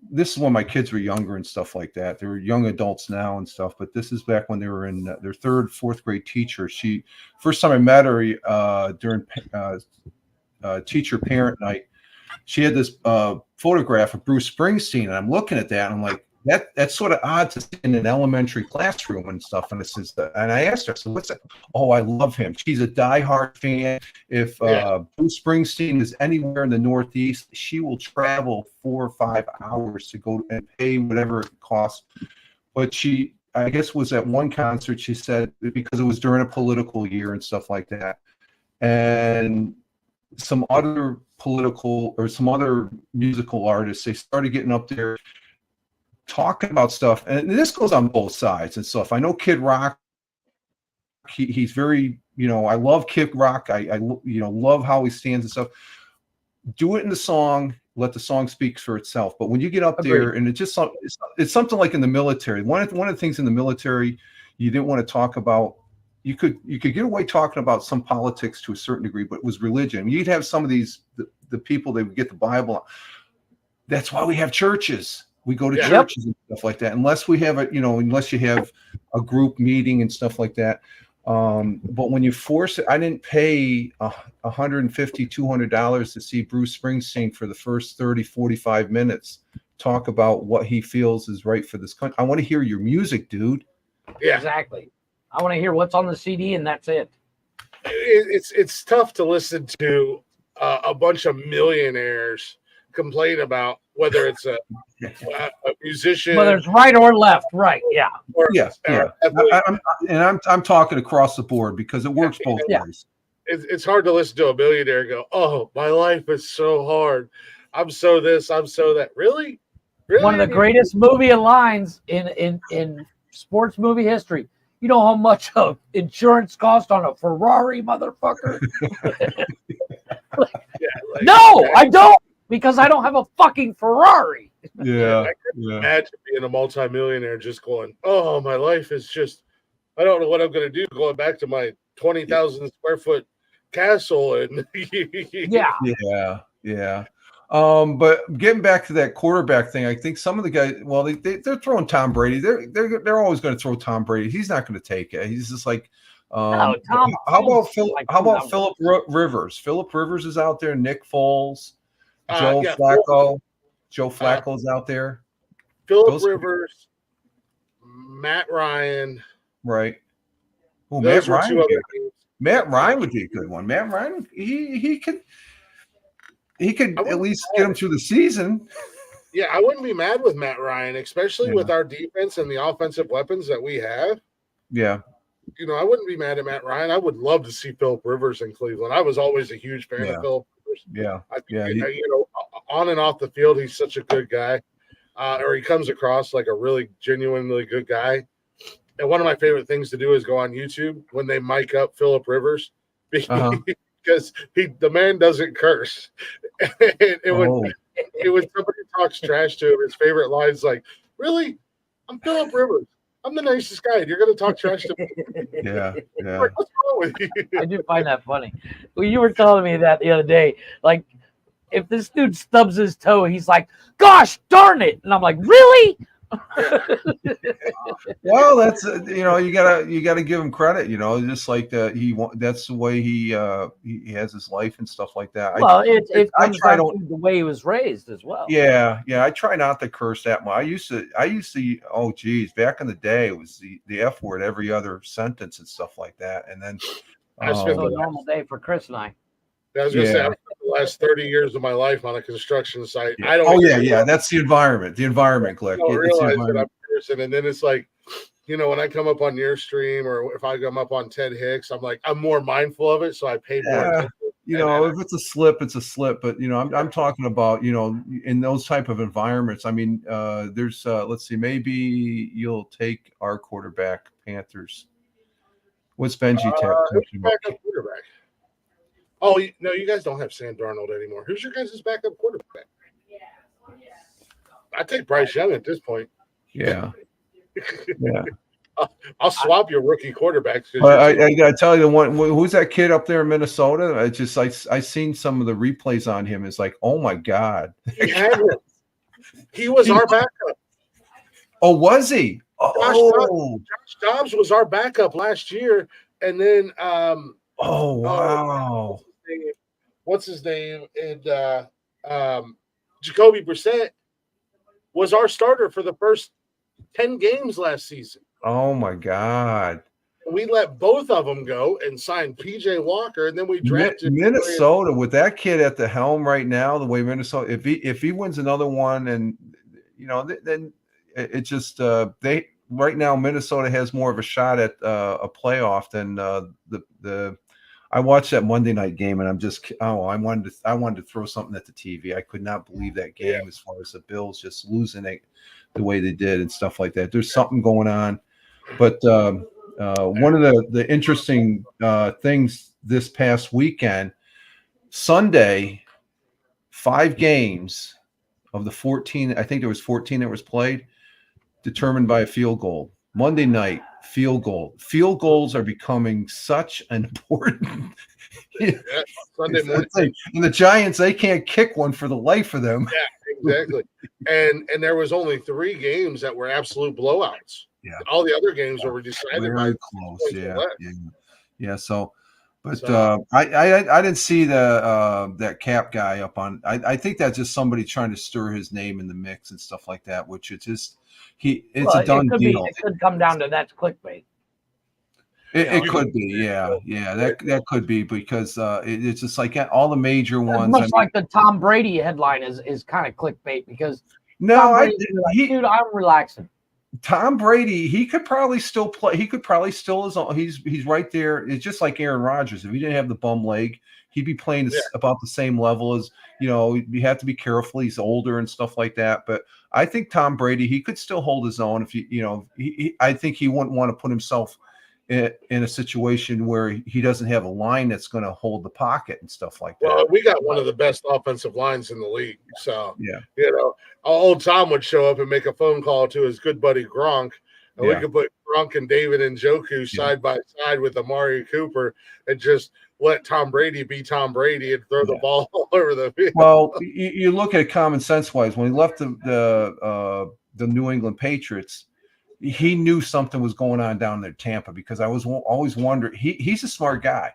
[SPEAKER 4] This is when my kids were younger and stuff like that. They were young adults now and stuff, but this is back when they were in their third, fourth grade teacher. First time I met her during teacher parent night. She had this photograph of Bruce Springsteen, and I'm looking at that, and I'm like, that's sort of odd to see in an elementary classroom and stuff. And and I asked her, so what's that? Oh, I love him. She's a diehard fan. If Bruce Springsteen is anywhere in the Northeast, she will travel 4 or 5 hours to go and pay whatever it costs. But she, I guess, was at one concert, she said, because it was during a political year and stuff like that. And some other political or some other musical artists, they started getting up there talking about stuff, and this goes on both sides and stuff. I know Kid Rock, he's very, I love Kid Rock. I love how he stands and stuff. Do it in the song let the song speak for itself. But when you get up
[SPEAKER 2] Agreed.
[SPEAKER 4] there, and it's something like in the military. One of the things in the military you didn't want to talk about. You could get away talking about some politics to a certain degree, but it was religion. You'd have some of these the people that would get the Bible. That's why we have churches. We go to churches and stuff like that. Unless we have unless you have a group meeting and stuff like that. But when you force it, I didn't pay $150, $200 to see Bruce Springsteen for the first 30, 45 minutes talk about what he feels is right for this country. I want to hear your music, dude.
[SPEAKER 3] Yeah,
[SPEAKER 2] Exactly. I want to hear what's on the CD, and that's it.
[SPEAKER 3] it's tough to listen to a bunch of millionaires complain about whether it's a musician,
[SPEAKER 2] Whether it's right or left, right? Yeah.
[SPEAKER 3] or,
[SPEAKER 4] Yeah. I'm talking across the board because it works both ways.
[SPEAKER 3] It's hard to listen to a millionaire go, "Oh, my life is so hard. I'm so this, I'm so that." Really?
[SPEAKER 2] One of the greatest movie lines in sports movie history. You know how much insurance cost on a Ferrari, motherfucker? No, I don't, because I don't have a fucking Ferrari.
[SPEAKER 4] Yeah.
[SPEAKER 3] I couldn't imagine being a multimillionaire just going, "Oh, my life is just, I don't know what I'm going to do going back to my 20,000 square foot castle." And
[SPEAKER 4] Yeah. But getting back to that quarterback thing, I think some of the guys, well, they're throwing Tom Brady. They're always going to throw Tom Brady. He's not going to take it. He's just like,
[SPEAKER 2] No, Tom.
[SPEAKER 4] how about
[SPEAKER 2] Philip?
[SPEAKER 4] Philip Rivers? Philip Rivers is out there. Nick Foles, Joe
[SPEAKER 3] yeah,
[SPEAKER 4] Flacco. Joe Flacco's out there.
[SPEAKER 3] Philip Rivers, Matt Ryan.
[SPEAKER 4] Right. Oh,
[SPEAKER 3] Those
[SPEAKER 4] Matt
[SPEAKER 3] were two
[SPEAKER 4] Ryan.
[SPEAKER 3] other names.
[SPEAKER 4] Matt Ryan would be a good one. Matt Ryan, he could at least get him through the season.
[SPEAKER 3] Yeah, I wouldn't be mad with Matt Ryan, especially with our defense and the offensive weapons that we have.
[SPEAKER 4] Yeah.
[SPEAKER 3] I wouldn't be mad at Matt Ryan. I would love to see Philip Rivers in Cleveland. I was always a huge fan of Philip Rivers.
[SPEAKER 4] Yeah.
[SPEAKER 3] I think, on and off the field, he's such a good guy. Or he comes across like a really genuinely good guy. And one of my favorite things to do is go on YouTube when they mic up Philip Rivers because the man doesn't curse. When somebody talks trash to him, his favorite line is like, "Really? I'm Philip Rivers. I'm the nicest guy. And you're going to talk trash to me?"
[SPEAKER 4] Yeah.
[SPEAKER 3] Like, what's wrong with you?
[SPEAKER 2] I do find that funny. Well, you were telling me that the other day. Like, if this dude stubs his toe, he's like, "Gosh darn it!" And I'm like, "Really?"
[SPEAKER 4] Well, that's you gotta give him credit. Just like that that's the way he has his life and stuff like that.
[SPEAKER 2] Well, it comes down to the way he was raised as well.
[SPEAKER 4] Yeah. I try not to curse that much. I used to. Oh, geez, back in the day, it was the F word every other sentence and stuff like that. And then
[SPEAKER 3] I spent
[SPEAKER 2] a normal day for Chris and I.
[SPEAKER 3] I was going to say, I've spent the last 30 years of my life on a construction site.
[SPEAKER 4] Yeah. I don't. That's the environment. The environment, Click.
[SPEAKER 3] I don't realize that I'm cursing, and then it's like, when I come up on your stream or if I come up on Ted Hicks, I'm more mindful of it, so I pay more attention.
[SPEAKER 4] If it's a slip, it's a slip. But I'm talking about in those type of environments. I mean, there's let's see, maybe you'll take our quarterback, Panthers. What's Benji talking about?
[SPEAKER 3] Backup quarterback. Oh, no, you guys don't have Sam Darnold anymore. Who's your guys' backup quarterback? I take Bryce Young at this point.
[SPEAKER 4] Yeah.
[SPEAKER 3] I'll swap your rookie quarterbacks.
[SPEAKER 4] I gotta tell you, the one who's that kid up there in Minnesota? I seen some of the replays on him. It's like, oh my god,
[SPEAKER 3] he was our backup.
[SPEAKER 4] Oh, was he?
[SPEAKER 3] Josh Dobbs was our backup last year, and then
[SPEAKER 4] oh wow.
[SPEAKER 3] What's his name? And Jacoby Brissett was our starter for the first 10 games last season.
[SPEAKER 4] Oh my God.
[SPEAKER 3] We let both of them go and signed PJ Walker, and then we drafted
[SPEAKER 4] Minnesota with that kid at the helm right now. The way Minnesota, if he wins another one, and then it just they right now Minnesota has more of a shot at a playoff than the. I watched that Monday night game, and I wanted to throw something at the TV. I could not believe that game as far as the Bills just losing it the way they did and stuff like that. There's something going on, but one of the interesting things this past weekend, Sunday, 5 games of the 14. I think there was 14 that was played, determined by a field goal. Monday night, field goal. Field goals are becoming such an important.
[SPEAKER 3] Yeah, Sunday morning.
[SPEAKER 4] And the Giants, they can't kick one for the life of them.
[SPEAKER 3] Yeah, exactly. And there was only 3 games that were absolute blowouts.
[SPEAKER 4] Yeah.
[SPEAKER 3] All the other games were decided
[SPEAKER 4] Very
[SPEAKER 3] by
[SPEAKER 4] close.
[SPEAKER 3] points
[SPEAKER 4] Yeah.
[SPEAKER 3] or less.
[SPEAKER 4] Yeah. So, but
[SPEAKER 3] So-
[SPEAKER 4] I didn't see the that Cap guy up on. I think that's just somebody trying to stir his name in the mix and stuff like that. Which it's just it's a done deal.
[SPEAKER 2] It could come down to that's clickbait.
[SPEAKER 4] It could be, yeah. That could be because it's just like all the major ones.
[SPEAKER 2] Much like the Tom Brady headline is kind of clickbait because
[SPEAKER 4] no,
[SPEAKER 2] dude, I'm relaxing.
[SPEAKER 4] Tom Brady, he could probably still play. He could probably still he's right there. It's just like Aaron Rodgers. If he didn't have the bum leg, he'd be playing about the same level as, you have to be careful. He's older and stuff like that. But I think Tom Brady, he could still hold his own if I think he wouldn't want to put himself in a situation where he doesn't have a line that's going to hold the pocket and stuff like that.
[SPEAKER 3] Well, we got one of the best offensive lines in the league. So,
[SPEAKER 4] yeah,
[SPEAKER 3] old Tom would show up and make a phone call to his good buddy Gronk. And we could put Gronk and David Njoku side by side with Amari Cooper and just let Tom Brady be Tom Brady and throw the ball all over the field.
[SPEAKER 4] Well, you look at it common sense wise. When he left the New England Patriots, he knew something was going on down there in Tampa because I was always wondering. He's a smart guy,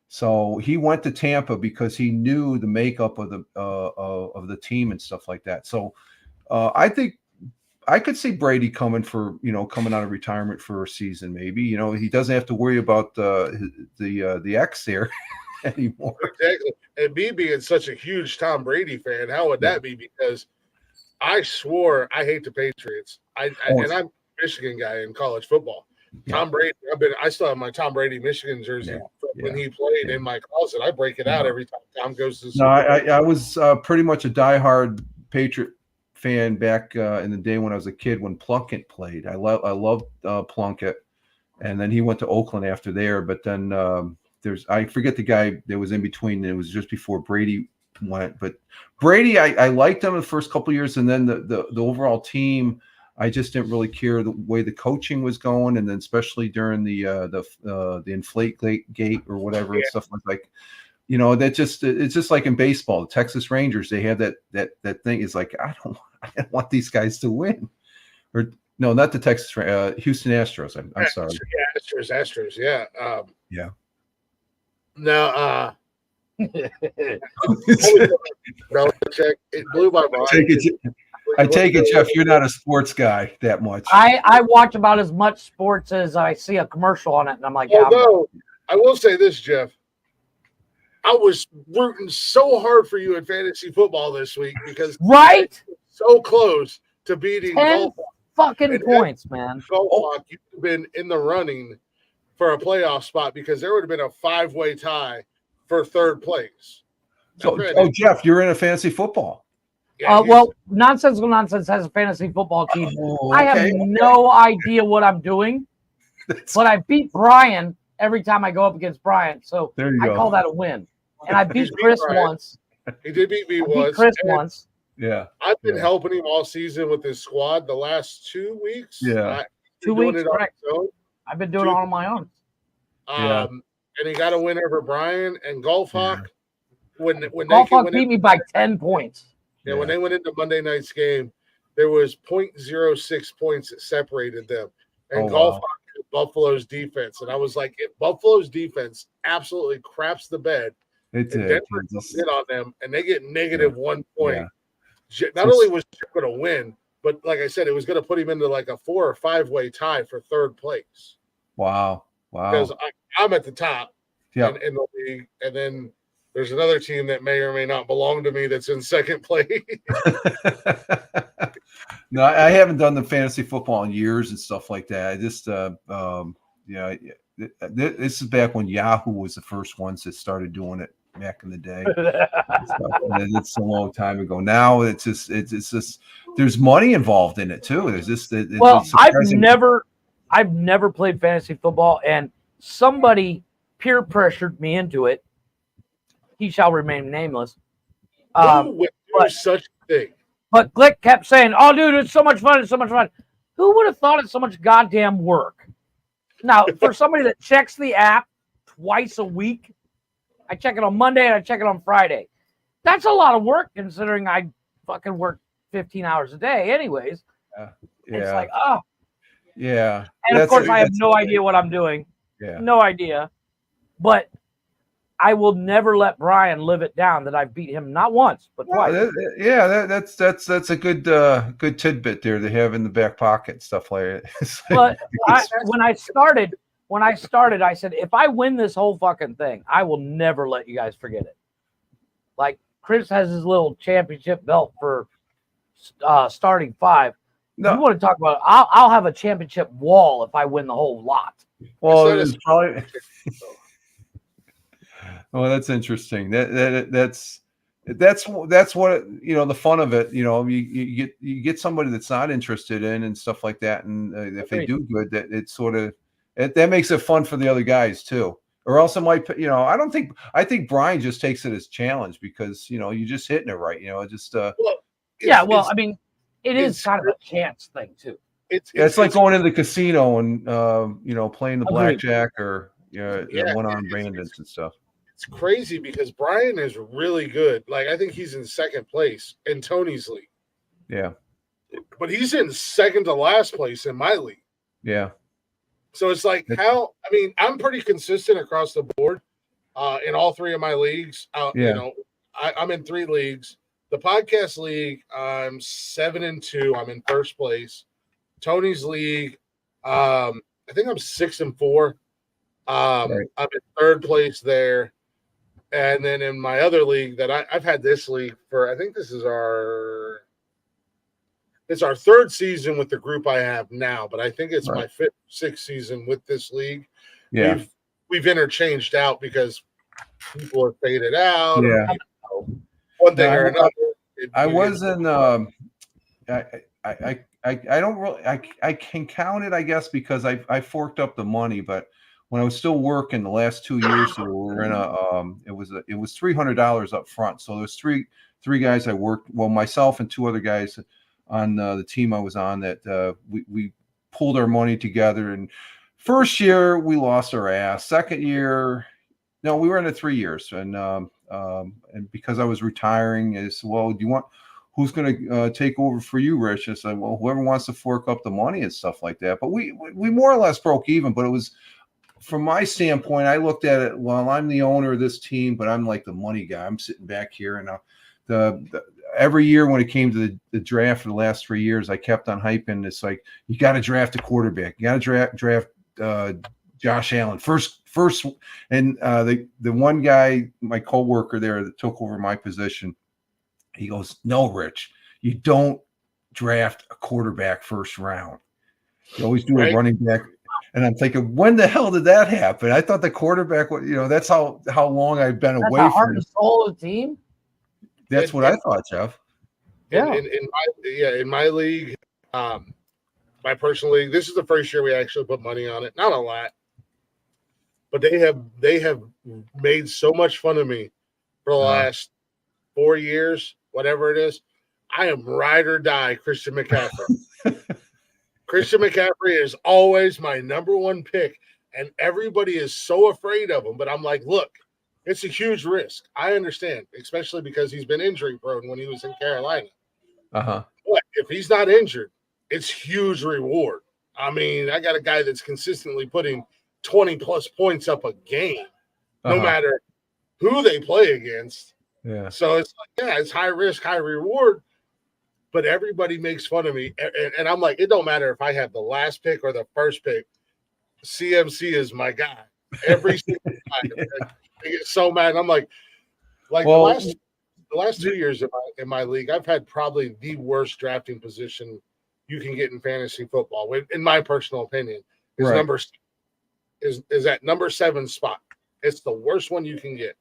[SPEAKER 4] so he went to Tampa because he knew the makeup of the team and stuff like that. So I think I could see Brady coming out of retirement for a season. Maybe he doesn't have to worry about the X there anymore.
[SPEAKER 3] Exactly, and me being such a huge Tom Brady fan, how would that be? Because I swore I hate the Patriots. And I'm Michigan guy in college football. Tom Brady. I still have my Tom Brady Michigan jersey when he played in my closet. I break it out every time Tom goes to the Super Bowl.
[SPEAKER 4] I was pretty much a diehard Patriot fan back in the day when I was a kid when Plunkett played. I loved Plunkett, and then he went to Oakland after there. But then I forget the guy that was in between. It was just before Brady went. But Brady, I liked him the first couple of years, and then the overall team. I just didn't really care the way the coaching was going, and then especially during the inflate gate or whatever and stuff like it's just like in baseball. The Texas Rangers, they have that thing. Is like I don't want these guys to win, or no, not the Texas Houston Astros. I'm sorry.
[SPEAKER 3] Astros. Yeah.
[SPEAKER 4] Yeah.
[SPEAKER 3] No. Check. It blew my mind.
[SPEAKER 4] I take it, Jeff, you're not a sports guy that much.
[SPEAKER 2] I watch about as much sports as I see a commercial on it, and I'm like,
[SPEAKER 3] although I will say this, Jeff, I was rooting so hard for you in fantasy football this week because so close to beating
[SPEAKER 2] 10 fucking points, man.
[SPEAKER 3] Golf you'd have been in the running for a playoff spot because there would have been a 5-way tie for third place.
[SPEAKER 4] So, Jeff, you're in a fantasy football.
[SPEAKER 3] Yeah,
[SPEAKER 2] Nonsensical Nonsense has a fantasy football team.
[SPEAKER 4] Okay.
[SPEAKER 2] I have no idea what I'm doing, but I beat Brian every time I go up against Brian. So I call that a win. And I beat Chris once.
[SPEAKER 3] He did beat me once.
[SPEAKER 2] Chris once.
[SPEAKER 4] Yeah.
[SPEAKER 3] I've been helping him all season with his squad the last 2 weeks.
[SPEAKER 4] Yeah.
[SPEAKER 2] 2 weeks, correct. I've been doing it all on my own.
[SPEAKER 3] And he got a win over Brian and Golf Hawk. When
[SPEAKER 2] Golf Hawk beat me by 10 points.
[SPEAKER 3] Yeah, when they went into Monday night's game, there was 0.06 points that separated them. And Golf Hawk had Buffalo's defense. And I was like, if Buffalo's defense absolutely craps the bed, Denver hit on them, and they get negative 1 point. Yeah. Not only was Jeff going to win, but like I said, it was going to put him into like a 4 or 5-way tie for third place.
[SPEAKER 4] Wow.
[SPEAKER 3] Because I'm at the top in the league, and then there's another team that may or may not belong to me that's in second place.
[SPEAKER 4] No, I haven't done the fantasy football in years and stuff like that. I just, this is back when Yahoo was the first ones that started doing it back in the day. It's a long time ago. Now it's just there's money involved in it too. There's just
[SPEAKER 2] I've never played fantasy football, and somebody peer pressured me into it. He shall remain nameless.
[SPEAKER 3] Who would do
[SPEAKER 2] but-
[SPEAKER 3] such a thing?
[SPEAKER 2] But Glick kept saying, "Oh, dude, it's so much fun! It's so much fun." Who would have thought it's so much goddamn work? Now, for somebody that checks the app twice a week, I check it on Monday and I check it on Friday. That's a lot of work considering I fucking work 15 hours a day, anyways. It's like, oh,
[SPEAKER 4] yeah.
[SPEAKER 2] and of course, I have no idea what I'm doing.
[SPEAKER 4] Yeah.
[SPEAKER 2] No idea, but I will never let Brian live it down that I've beat him not once but twice.
[SPEAKER 4] That's a good tidbit there to have in the back pocket, stuff like that.
[SPEAKER 2] But when I started, I said, if I win this whole fucking thing, I will never let you guys forget it. Like Chris has his little championship belt for starting 5.
[SPEAKER 4] No.
[SPEAKER 2] You want to talk about it? I'll have a championship wall if I win the whole lot.
[SPEAKER 4] Well, it's probably. Well, that's interesting. That's what the fun of it. You get somebody that's not interested in and stuff like that, and if they do good, that it's sort of that makes it fun for the other guys too. Or else it might, I think Brian just takes it as challenge because you're just hitting it right.
[SPEAKER 2] I mean, it is kind of a chance thing too.
[SPEAKER 4] It's like going into the casino and playing the blackjack or one-armed bandits and stuff.
[SPEAKER 3] It's crazy because Brian is really good. Like I think he's in second place in Tony's league.
[SPEAKER 4] Yeah.
[SPEAKER 3] But he's in second to last place in my league.
[SPEAKER 4] Yeah.
[SPEAKER 3] So it's like I'm pretty consistent across the board in all 3 of my leagues. I'm in 3 leagues. The podcast league, I'm 7-2. I'm in first place. Tony's league, I think I'm 6-4. I'm in third place there. And then in my other league that I've had this league for, I think this is our 3rd season with the group I have now, but I think it's my 5th, 6th season with this league.
[SPEAKER 4] Yeah.
[SPEAKER 3] We've interchanged out because people have faded out.
[SPEAKER 4] Yeah.
[SPEAKER 3] One thing or another.
[SPEAKER 4] I was in, I don't really, I can count it, I guess, because I forked up the money, but when I was still working the last 2 years, we were in it was $300 up front. So there's three guys I worked, myself and 2 other guys on the team I was on that we pulled our money together. And first year we lost our ass. Second year, no, we were in it 3 years. And because I was retiring, I said, well, do you want, who's going to take over for you, Rich? I said, well, whoever wants to fork up the money and stuff like that. But we more or less broke even, but it was, from my standpoint, I looked at it, well, I'm the owner of this team, but I'm like the money guy. I'm sitting back here, and every year when it came to the draft for the last 3 years, I kept on hyping. It's like, you got to draft a quarterback. You got to draft Josh Allen first. And the one guy, my coworker there that took over my position, he goes, no, Rich, you don't draft a quarterback first round. You always do a running back. And I'm thinking, when the hell did that happen? I thought the quarterback, that's how long I've been away from
[SPEAKER 2] heart and soul of the team.
[SPEAKER 4] That's what I thought, Jeff.
[SPEAKER 2] Yeah.
[SPEAKER 3] In my league, my personal league, this is the first year we actually put money on it. Not a lot, but they have made so much fun of me for the last 4 years, whatever it is. I am ride or die Christian McCaffrey. Christian McCaffrey is always my number 1 pick, and everybody is so afraid of him. But I'm like, look, it's a huge risk. I understand, especially because he's been injury prone when he was in Carolina. But if he's not injured, it's huge reward. I mean, I got a guy that's consistently putting 20-plus points up a game, no matter who they play against.
[SPEAKER 4] Yeah.
[SPEAKER 3] So it's like, it's high risk, high reward. But everybody makes fun of me. And I'm like, it don't matter if I have the last pick or the first pick. CMC is my guy. Every single time. I get so mad. I'm like the last 2 years in my league, I've had probably the worst drafting position you can get in fantasy football, in my personal opinion. Is that number 7 spot. It's the worst one you can get.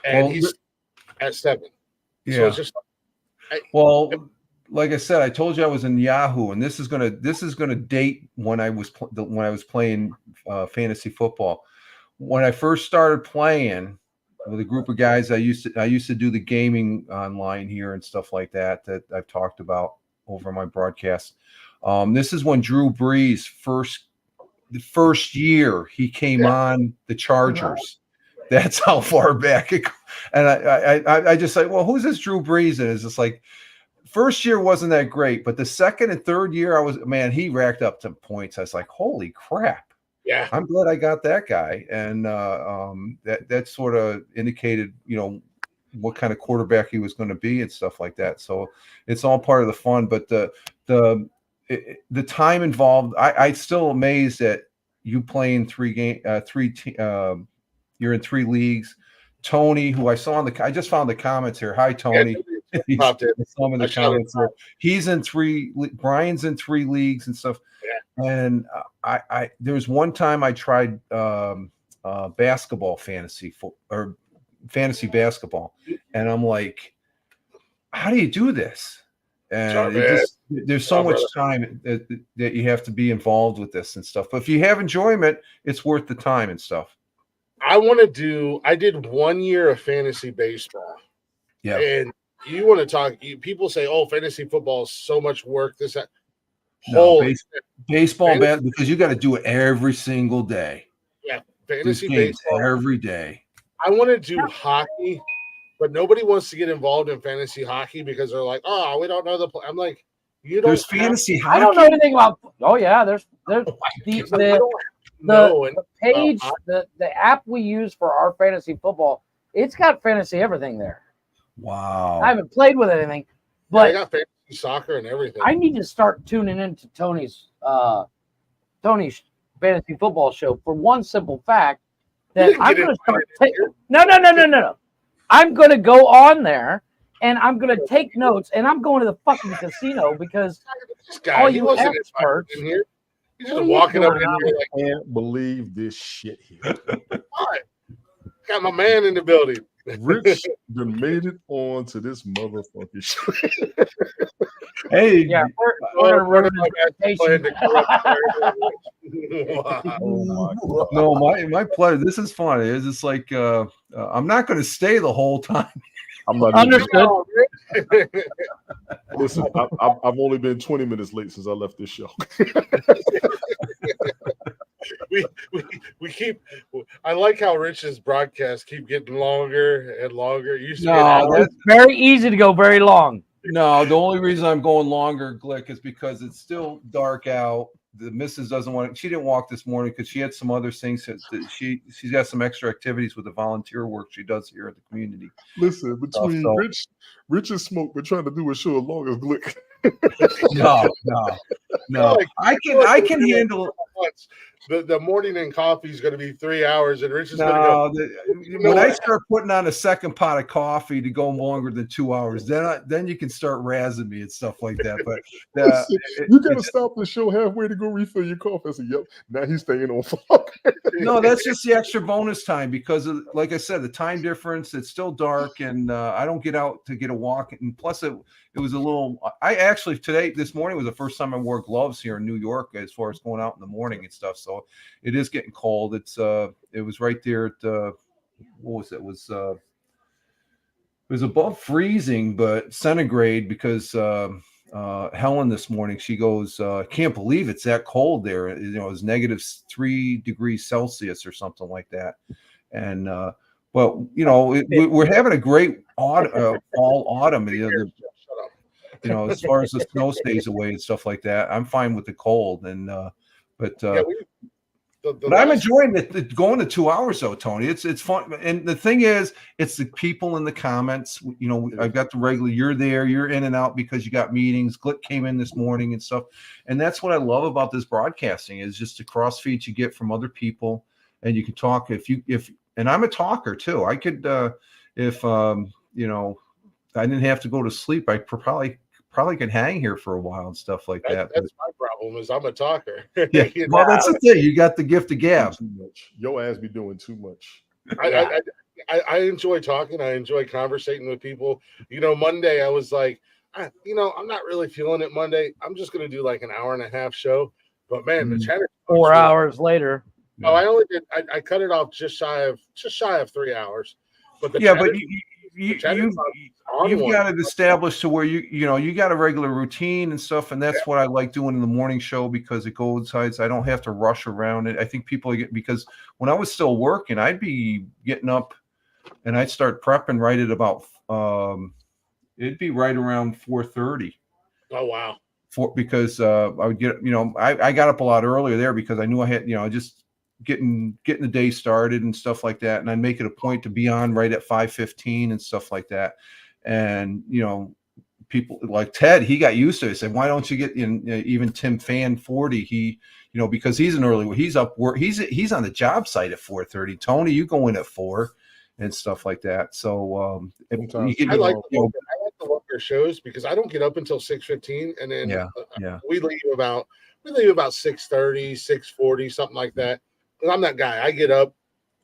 [SPEAKER 3] And he's at 7.
[SPEAKER 4] Yeah.
[SPEAKER 3] So it's just
[SPEAKER 4] like I said, I told you I was in Yahoo, and this is gonna date when I was playing fantasy football. When I first started playing, with a group of guys. I used to do the gaming online here and stuff like that I've talked about over my broadcast. This is when Drew Brees the first year he came on the Chargers. That's how far back it goes. And I just like, well, who's this Drew Brees? And it's just like, first year wasn't that great, but the second and third year, he racked up some points. I was like, holy crap.
[SPEAKER 3] Yeah.
[SPEAKER 4] I'm glad I got that guy. And that sort of indicated, what kind of quarterback he was going to be and stuff like that. So it's all part of the fun, but the time involved, I still amazed at you playing you're in 3 leagues. Tony, who I saw I just found the comments here. Hi, Tony.
[SPEAKER 3] Yeah,
[SPEAKER 4] some of the comments here. He's in 3. Brian's in 3 leagues and stuff.
[SPEAKER 3] Yeah.
[SPEAKER 4] And there was one time I tried basketball fantasy basketball, and I'm like, how do you do this? And there's so much time that you have to be involved with this and stuff. But if you have enjoyment, it's worth the time and stuff.
[SPEAKER 3] I did 1 year of fantasy baseball.
[SPEAKER 4] Yeah.
[SPEAKER 3] And you want to talk, people say, oh, fantasy football is so much work. Baseball,
[SPEAKER 4] because you got to do it every single day.
[SPEAKER 3] Yeah. Fantasy baseball
[SPEAKER 4] every day.
[SPEAKER 3] I want to do hockey, but nobody wants to get involved in fantasy hockey because they're like, oh, we don't know the play. I'm like, there's
[SPEAKER 4] fantasy hockey.
[SPEAKER 2] I don't know anything about. Oh yeah, there's the page, the app we use for our fantasy football. It's got fantasy everything there.
[SPEAKER 4] Wow.
[SPEAKER 2] I haven't played with anything, but
[SPEAKER 3] I got fantasy soccer and everything.
[SPEAKER 2] I need to start tuning into Tony's fantasy football show for one simple fact that I'm going to start No. I'm going to go on there and I'm going to take notes and I'm going to the fucking casino because all you experts
[SPEAKER 3] in here. He's just walking up in here like,
[SPEAKER 5] I can't believe this shit here.
[SPEAKER 3] What? Got my man in the building.
[SPEAKER 5] Rich done made it on to this motherfucking show.
[SPEAKER 4] Hey,
[SPEAKER 2] yeah, we're running
[SPEAKER 4] No, my pleasure. This is fun. It's just like I'm not going to stay the whole time.
[SPEAKER 5] I'm not
[SPEAKER 2] understood.
[SPEAKER 5] Listen, I've only been 20 minutes late since I left this show.
[SPEAKER 3] we keep. I like how Rich's broadcasts keep getting longer and longer.
[SPEAKER 2] It's very easy to go very long.
[SPEAKER 4] No, the only reason I'm going longer, Glick, is because it's still dark out. The missus doesn't want it. She didn't walk this morning because she had some other things. She's got some extra activities with the volunteer work she does here at the community.
[SPEAKER 5] Listen, between Rich and Smoke, been trying to do a show as long as Glick.
[SPEAKER 4] No. I can handle
[SPEAKER 3] the morning and coffee is going to be 3 hours, and Rich is going to go.
[SPEAKER 4] When I start putting on a second pot of coffee to go longer than 2 hours, then you can start razzing me and stuff like that. But
[SPEAKER 5] you got to stop the show halfway to go refill your coffee. I said, "Yep." Now he's staying on for.
[SPEAKER 4] No, that's just the extra bonus time because, like I said, the time difference. It's still dark, and I don't get out to get a walk. And plus, it was a little. I actually this morning was the first time I wore gloves here in New York as far as going out in the morning and stuff. So it is getting cold. It was right there at what was it? It was above freezing, but centigrade because Helen this morning, she goes, can't believe it's that cold there. It was -3 degrees Celsius or something like that. And but we're having a great fall autumn. As far as the snow stays away and stuff like that, I'm fine with the cold. And but I'm enjoying it going to 2 hours though, Tony. It's fun. And the thing is, it's the people in the comments. I've got the regular. You're there. You're in and out because you got meetings. Glick came in this morning and stuff. And that's what I love about this broadcasting is just the cross feeds you get from other people, and you can talk and I'm a talker too. I could if I didn't have to go to sleep, I probably could hang here for a while and stuff like that.
[SPEAKER 3] That's my problem is I'm a talker.
[SPEAKER 4] Yeah. Well, that's the thing. You got the gift of gab.
[SPEAKER 5] Too much. Your ass be doing too much.
[SPEAKER 3] I enjoy talking. I enjoy conversating with people. Monday I was like, I'm not really feeling it Monday. I'm just going to do like an hour and a half show. But man, the chat
[SPEAKER 2] 4 hours later.
[SPEAKER 3] Oh, I only did. I cut it off just shy of 3 hours. But the
[SPEAKER 4] Yeah, but
[SPEAKER 3] Chatterbox-
[SPEAKER 4] you,
[SPEAKER 3] Chatterbox on
[SPEAKER 4] you've
[SPEAKER 3] one.
[SPEAKER 4] got it established to where you got a regular routine and stuff, and that's what I like doing in the morning show because it coincides. I don't have to rush around it. I think people get because when I was still working, I'd be getting up and I'd start prepping right at about it'd be right around 4:30.
[SPEAKER 3] Oh wow.
[SPEAKER 4] Because I would get I got up a lot earlier there because I knew I had just getting the day started and stuff like that, and I'd make it a point to be on right at 5:15 and stuff like that. And people like Ted, he got used to it. He said, why don't you get in? Even Tim Fan 40, he because he's an early, he's up work, he's on the job site at 4:30. Tony, you go in at 4 and stuff like that. So
[SPEAKER 5] Sometimes
[SPEAKER 3] I like the longer shows because I don't get up until 6:15, and then we leave about 6:30, 6:40, something like that. And I'm that guy. I get up,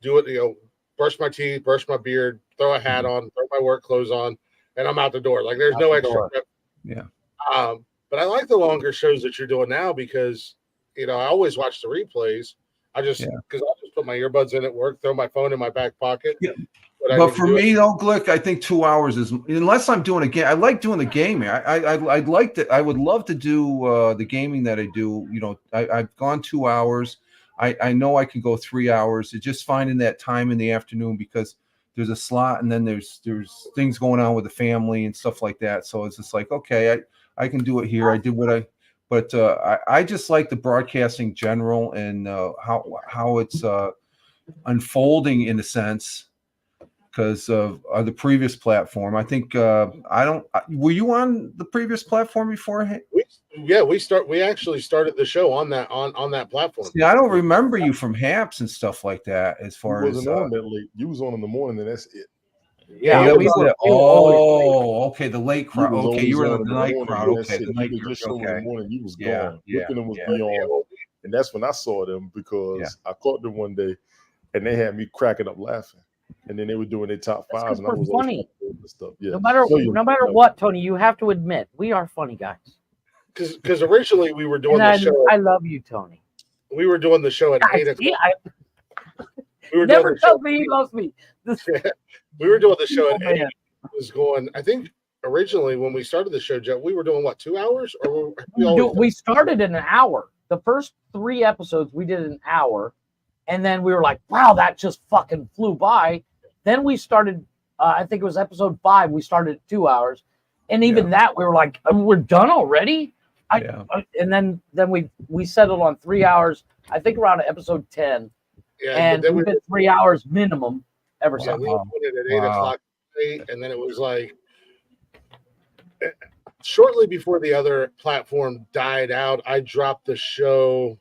[SPEAKER 3] do it, brush my teeth, brush my beard, throw a hat on, throw my work clothes on, and I'm out the door. Like there's no extra prep.
[SPEAKER 4] Yeah.
[SPEAKER 3] But I like the longer shows that you're doing now because I always watch the replays. Because I'll just put my earbuds in at work, throw my phone in my back pocket.
[SPEAKER 4] Yeah. But for me, though, Glick, I think 2 hours is unless I'm doing a game. I like doing the gaming. I'd like to. I would love to do the gaming that I do. I've gone 2 hours. I know I can go 3 hours. It's just finding that time in the afternoon because there's a slot and then there's things going on with the family and stuff like that. So it's just like, okay, I can do it here. I did what but I just like the broadcasting general and how it's unfolding in a sense. Because of the previous platform, I think were you on the previous platform before?
[SPEAKER 3] We actually started the show on that on that platform.
[SPEAKER 4] See, I don't remember you from Haps and stuff like that. As far
[SPEAKER 5] you
[SPEAKER 4] as
[SPEAKER 5] wasn't on that late, you was on in the morning, and that's it.
[SPEAKER 2] Yeah,
[SPEAKER 4] that was
[SPEAKER 2] were
[SPEAKER 4] okay, the late crowd. Okay, you were in the night crowd. Okay, the night
[SPEAKER 5] crowd. Just in the morning, you was
[SPEAKER 4] Yeah,
[SPEAKER 5] gone. Looking was beyond, and that's when I saw them because I caught them one day, and they had me cracking up laughing. And then they were doing their top five, and I was
[SPEAKER 2] funny.
[SPEAKER 5] Stuff. Yeah.
[SPEAKER 2] No matter what, Tony, you have to admit we are funny guys.
[SPEAKER 3] Because originally we were doing the show.
[SPEAKER 2] I love you, Tony.
[SPEAKER 3] We were doing the show at 8 o'clock.
[SPEAKER 2] We were never tells me he loves me.
[SPEAKER 3] We were doing the show at 8. It was going. I think originally when we started the show, Joe, we were doing what, 2 hours, or
[SPEAKER 2] we started in an hour. The first 3 episodes we did an hour. And then we were like, wow, that just fucking flew by. Then we started, I think it was episode 5. We started at 2 hours. And even that, we were like, we're done already? And then we settled on 3 hours, I think around episode 10. Yeah, and we've been 3 hours minimum ever since.
[SPEAKER 3] We put it at 8 o'clock, and then it was like, shortly before the other platform died out, I dropped the show.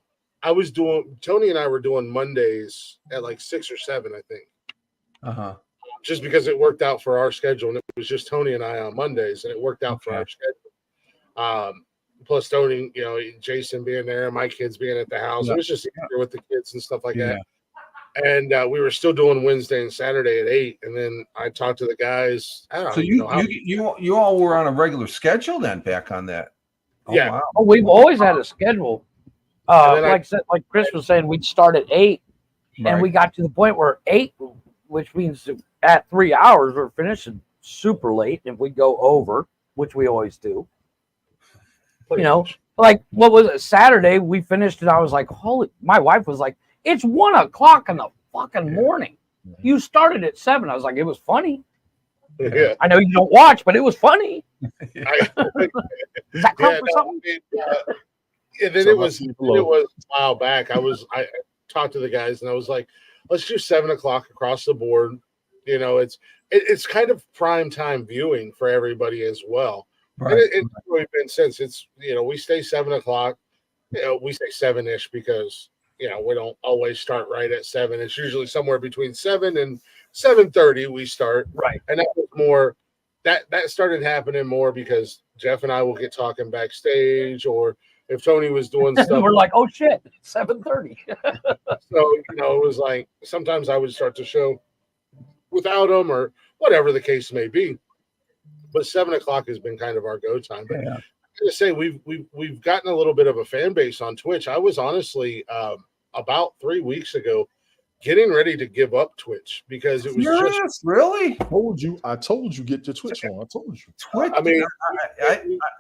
[SPEAKER 3] Tony and I were doing Mondays at like 6 or 7, I think. Just because it worked out for our schedule, and it was just Tony and I on Mondays, and it worked out for our schedule. Plus Tony, Jason being there, my kids being at the house. It was just easier with the kids and stuff like that. And we were still doing Wednesday and Saturday at 8, and then I talked to the guys.
[SPEAKER 4] So you all were on a regular schedule then back on that?
[SPEAKER 2] Wow. Oh, we've always had a schedule. Like Chris was saying, we'd start at 8, and we got to the point where 8, which means at 3 hours, we're finishing super late. If we go over, which we always do, like what was it? Saturday, we finished, and I was like, my wife was like, it's 1 o'clock in the fucking morning. You started at 7. I was like, it was funny. Yeah. I know you don't watch, but it was funny. Does that count for something?
[SPEAKER 3] And then it was a while back. I talked to the guys and I was like, let's do 7 o'clock across the board. It's kind of prime time viewing for everybody as well. Right. And it's really been since we stay 7 o'clock. We say 7-ish because we don't always start right at 7. It's usually somewhere between 7 and 7:30 we start. Right. And that was more that started happening more because Jeff and I will get talking backstage, or if Tony was doing stuff,
[SPEAKER 2] we're like, oh shit, 7:30.
[SPEAKER 3] So it was like sometimes I would start the show without him or whatever the case may be. But 7 o'clock has been kind of our go time. But I'm gonna say we've gotten a little bit of a fan base on Twitch. I was honestly about 3 weeks ago getting ready to give up Twitch because it was just
[SPEAKER 4] really.
[SPEAKER 5] I told you get your Twitch on. I told you.
[SPEAKER 4] Twitch.
[SPEAKER 3] I mean,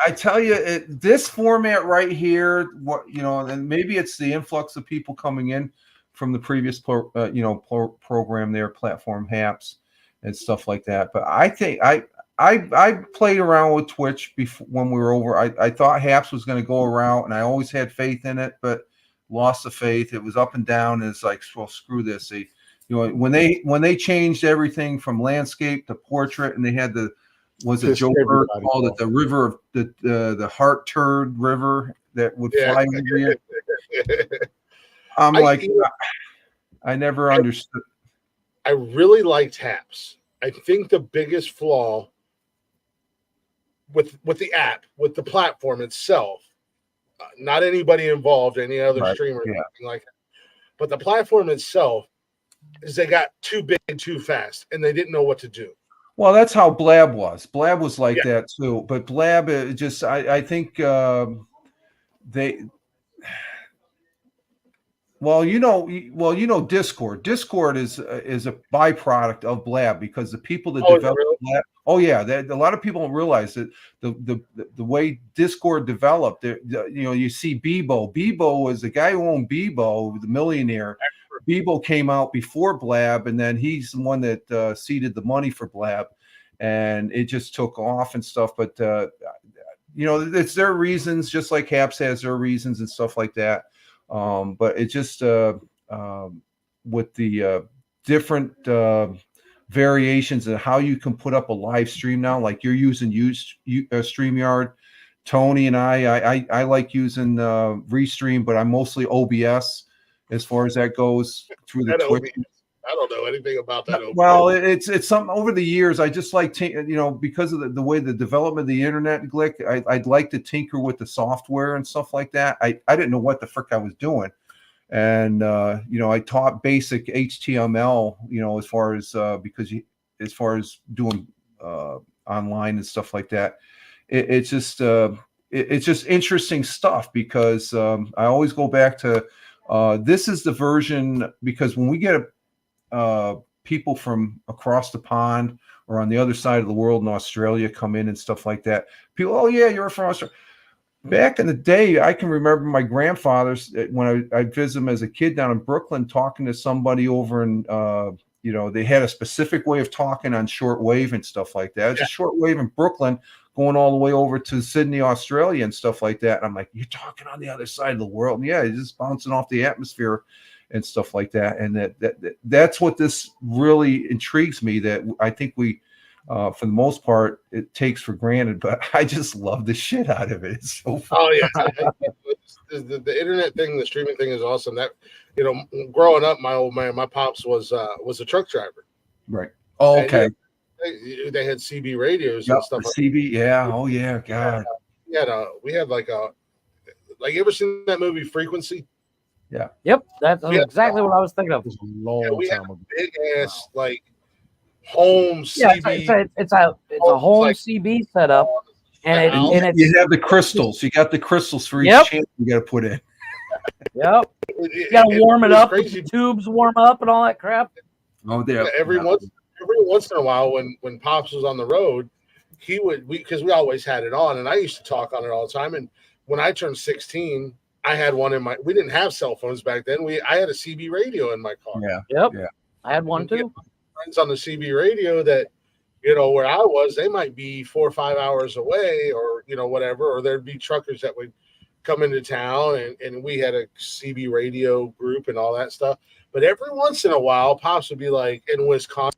[SPEAKER 4] I tell you, this format right here, and maybe it's the influx of people coming in from the previous, program there, platform Haps and stuff like that. But I think I played around with Twitch before when we were over. I thought Haps was going to go around, and I always had faith in it, but lost the faith. It was up and down, and it's like, well, screw this. When they changed everything from landscape to portrait, and they had Joe Bird called it the river of the heart turd river that would fly over you. I'm like, I never understood.
[SPEAKER 3] I really liked Haps. I think the biggest flaw with the app, with the platform itself, not anybody involved, any other streamer, anything like that, but the platform itself is they got too big too fast and they didn't know what to do.
[SPEAKER 4] Well, that's how Blab was. Blab was like that too. But Blab just, I think they. Discord. Discord is a byproduct of Blab because the people that developed Blab. Oh yeah, a lot of people don't realize that the way Discord developed. You see Bebo. Bebo was the guy who owned Bebo, the millionaire. Bebo came out before Blab, and then he's the one that seeded the money for Blab, and it just took off and stuff. But it's their reasons, just like Haps has their reasons and stuff like that. But it just with the different variations of how you can put up a live stream now, like you're using StreamYard. Tony and I like using Restream, but I'm mostly OBS as far as that goes through the Twitch.
[SPEAKER 3] I don't know anything about that.
[SPEAKER 4] Well, it's something over the years. I just like because of the way the development of the internet, Glick, I'd like to tinker with the software and stuff like that. I didn't know what the frick I was doing, and I taught basic HTML, as far as doing online and stuff like that. It's just interesting stuff because I always go back to this is the version, because when we get people from across the pond or on the other side of the world in Australia come in and stuff like that, people, oh yeah, you're from Australia. Back in the day, I can remember my grandfathers when I visit them as a kid down in Brooklyn, talking to somebody over in they had a specific way of talking on shortwave and stuff like that. It's a shortwave in Brooklyn going all the way over to Sydney, Australia and stuff like that. And I'm like, you're talking on the other side of the world. And it's just bouncing off the atmosphere and stuff like that. And that's what this really intrigues me, that I think we, for the most part, it takes for granted, but I just love the shit out of it. It's so fun.
[SPEAKER 3] Oh yeah. The internet thing, the streaming thing is awesome. That, growing up, my pops was a truck driver.
[SPEAKER 4] Right. Oh, okay.
[SPEAKER 3] They had CB radios and stuff.
[SPEAKER 4] CB, yeah. Oh yeah, God.
[SPEAKER 3] We had like you ever seen that movie Frequency?
[SPEAKER 4] Yeah.
[SPEAKER 2] Yep. That's exactly what I was thinking of.
[SPEAKER 5] It was a long time ago.
[SPEAKER 3] Big ass home CB.
[SPEAKER 2] It's a home CB setup, and
[SPEAKER 4] you have the crystals. You got the crystals for each channel you got to put in.
[SPEAKER 2] Yep. You got to warm it up. The tubes warm up and all that crap.
[SPEAKER 3] Oh, yeah. Every once in a while, when Pops was on the road, he would because we always had it on, and I used to talk on it all the time. And when I turned 16, I had one in my. We didn't have cell phones back then. I had a CB radio in my car.
[SPEAKER 4] Yeah.
[SPEAKER 2] Yep.
[SPEAKER 4] Yeah.
[SPEAKER 2] I had one too.
[SPEAKER 3] Friends on the CB radio that, where I was, they might be 4 or 5 hours away, or whatever, or there'd be truckers that would come into town, and we had a CB radio group and all that stuff. But every once in a while, Pops would be like in Wisconsin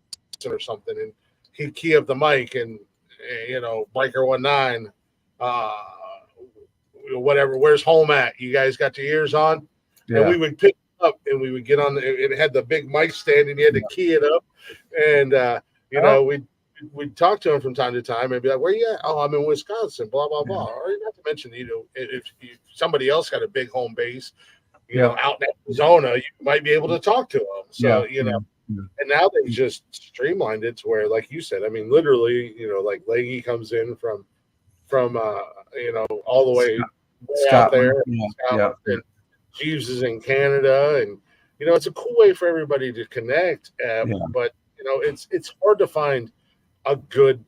[SPEAKER 3] or something, and he'd key up the mic and Breaker 19, whatever. Where's home at? You guys got your ears on? Yeah. And we would pick up and we would get on. It had the big mic stand, and you had to key it up, and we'd talk to him from time to time and be like, "Where you at?" "Oh, I'm in Wisconsin." Blah blah blah. Or not to mention, if somebody else got a big home base, out in Arizona, you might be able to talk to them. So and now they just streamlined it to where, like you said, I mean, literally, like Leggy comes in from all the way out there, and Jeeves is in Canada, and it's a cool way for everybody to connect. But it's hard to find a good,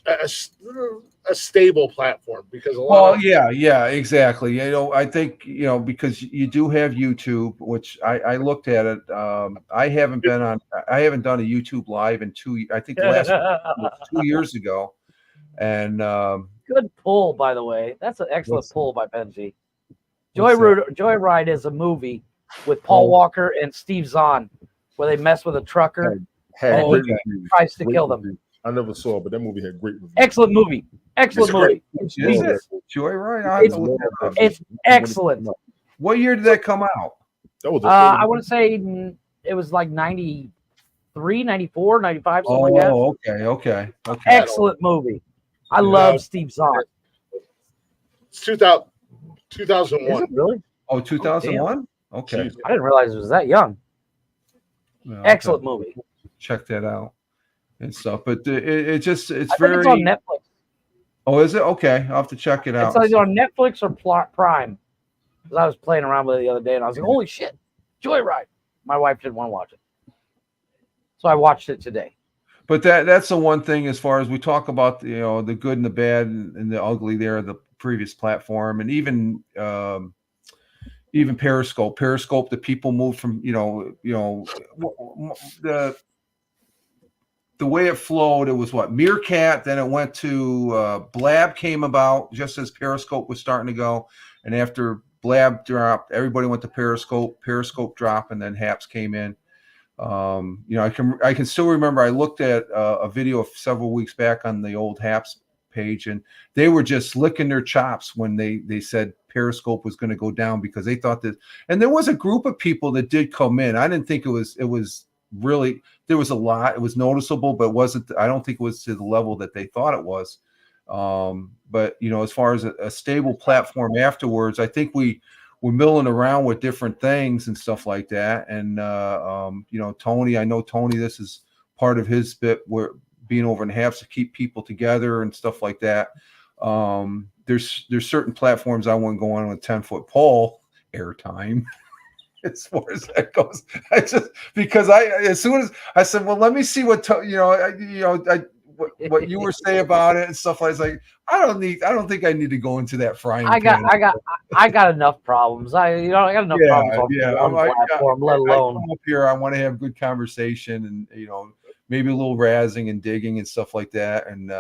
[SPEAKER 3] a, a stable platform because a lot of
[SPEAKER 4] yeah, exactly. I think because you do have YouTube, which I looked at it. I haven't done a YouTube live in I think the last was 2 years ago, and
[SPEAKER 2] Good pull, by the way. That's an excellent pull by Benji.
[SPEAKER 4] What's that?
[SPEAKER 2] Joyride is a movie with Paul Walker and Steve Zahn where they mess with a trucker
[SPEAKER 5] had
[SPEAKER 2] and
[SPEAKER 5] great
[SPEAKER 2] he
[SPEAKER 5] reviews.
[SPEAKER 2] tries to
[SPEAKER 5] Great
[SPEAKER 2] kill them.
[SPEAKER 5] reviews. I never saw it, but that movie had great reviews.
[SPEAKER 2] Excellent movie. Excellent movie.
[SPEAKER 4] Is it Joyride?
[SPEAKER 2] It's excellent.
[SPEAKER 4] What year did that come out?
[SPEAKER 5] That was
[SPEAKER 2] I want to say it was like 93, 94, 95, something like that.
[SPEAKER 4] Okay.
[SPEAKER 2] Excellent movie. I love Steve Zahn.
[SPEAKER 3] It's 2001.
[SPEAKER 2] Is it really?
[SPEAKER 4] Oh, 2001? Okay.
[SPEAKER 2] I didn't realize it was that young.
[SPEAKER 4] Well,
[SPEAKER 2] Excellent movie.
[SPEAKER 4] Check that out and stuff. But it's
[SPEAKER 2] I
[SPEAKER 4] very.
[SPEAKER 2] think it's on Netflix.
[SPEAKER 4] Oh, is it? Okay. I'll have to check it out.
[SPEAKER 2] It's either on Netflix or Prime. Because I was playing around with it the other day and I was like, holy shit, Joyride. My wife didn't want to watch it. So I watched it today.
[SPEAKER 4] But that's the one thing as far as we talk about the good and the bad and the ugly there, the previous platform, and even Periscope. Periscope, the people moved from the way it flowed. It was what Meerkat, then it went to Blab came about just as Periscope was starting to go, and after Blab dropped, everybody went to Periscope. Periscope dropped, and then Haps came in. I can still remember I looked at a video several weeks back on the old Haps page, and they were just licking their chops when they said Periscope was going to go down because they thought that, and there was a group of people that did come in. I didn't think it was really, there was a lot, it was noticeable, but I don't think it was to the level that they thought it was. But as far as a stable platform afterwards, I think we're milling around with different things and stuff like that. And, Tony, I know Tony, this is part of his bit where being over in Haps to keep people together and stuff like that. There's certain platforms I wouldn't go on with 10-foot pole airtime as far as that goes. Because as soon as I said, well, let me see what you were saying about it and stuff like that. I don't think I need to go into that frying pan.
[SPEAKER 2] I got enough problems. I got enough problems on the platform, let alone
[SPEAKER 4] up here. I want to have good conversation and maybe a little razzing and digging and stuff like that. And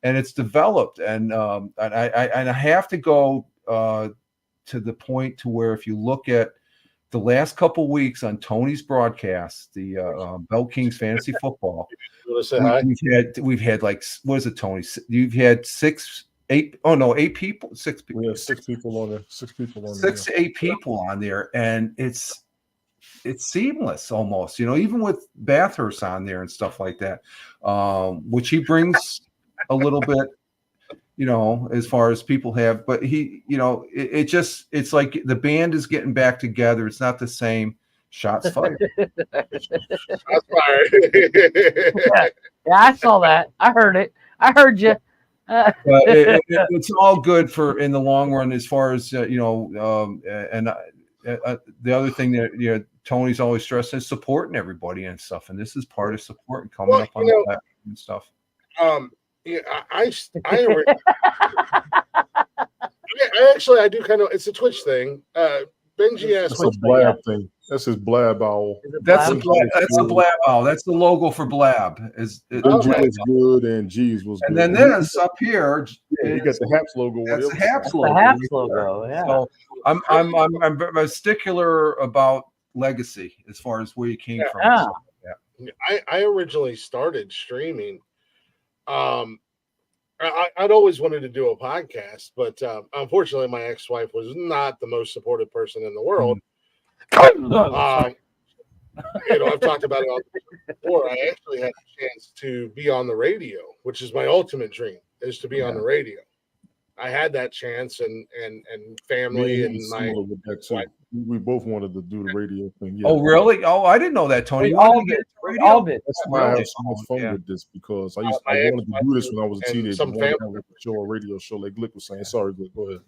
[SPEAKER 4] it's developed and I have to go to the point to where if you look at the last couple weeks on Tony's broadcast, the Bell Kings Fantasy Football, we've had like, what is it, Tony? You've had 8 people, 6 people.
[SPEAKER 5] We have 6 people on there. 6
[SPEAKER 4] to 8 people on there, and it's seamless almost. Even with Bathurst on there and stuff like that, which he brings a little bit. As far as people have, but it's like the band is getting back together. It's not the same. Shots fired.
[SPEAKER 3] Shots fired.
[SPEAKER 2] Yeah, I saw that. I heard it. I heard you.
[SPEAKER 4] It's all good for in the long run as far as and the other thing that Tony's always stressing is supporting everybody and stuff, and this is part of support and coming up on the platform and stuff.
[SPEAKER 3] Yeah, I actually I do kind of. It's a Twitch thing. Benji asked.
[SPEAKER 5] That's a Blab thing. That's his Blab owl.
[SPEAKER 4] That's a Blab owl. That's the logo for Blab.
[SPEAKER 5] Benji was good and G's was good.
[SPEAKER 4] And then this up here,
[SPEAKER 5] you got the Haps logo.
[SPEAKER 4] That's the Haps logo.
[SPEAKER 2] The Haps logo. Yeah.
[SPEAKER 4] So I'm a stickler about legacy as far as where you came from.
[SPEAKER 2] Yeah.
[SPEAKER 3] I originally started streaming. I'd always wanted to do a podcast, but unfortunately, my ex-wife was not the most supportive person in the world. I've talked about it before. I actually had a chance to be on the radio, which is my ultimate dream, is to be on the radio. I had that chance, and family and my wife.
[SPEAKER 5] We both wanted to do the radio thing. Yeah.
[SPEAKER 4] Oh, really? Oh, I didn't know that, Tony.
[SPEAKER 2] We all did.
[SPEAKER 5] That's why I have so much fun with this, because I wanted to do this when I was a teenager. Some family show, a radio show, like Glick was saying. Sorry, Glick, go ahead.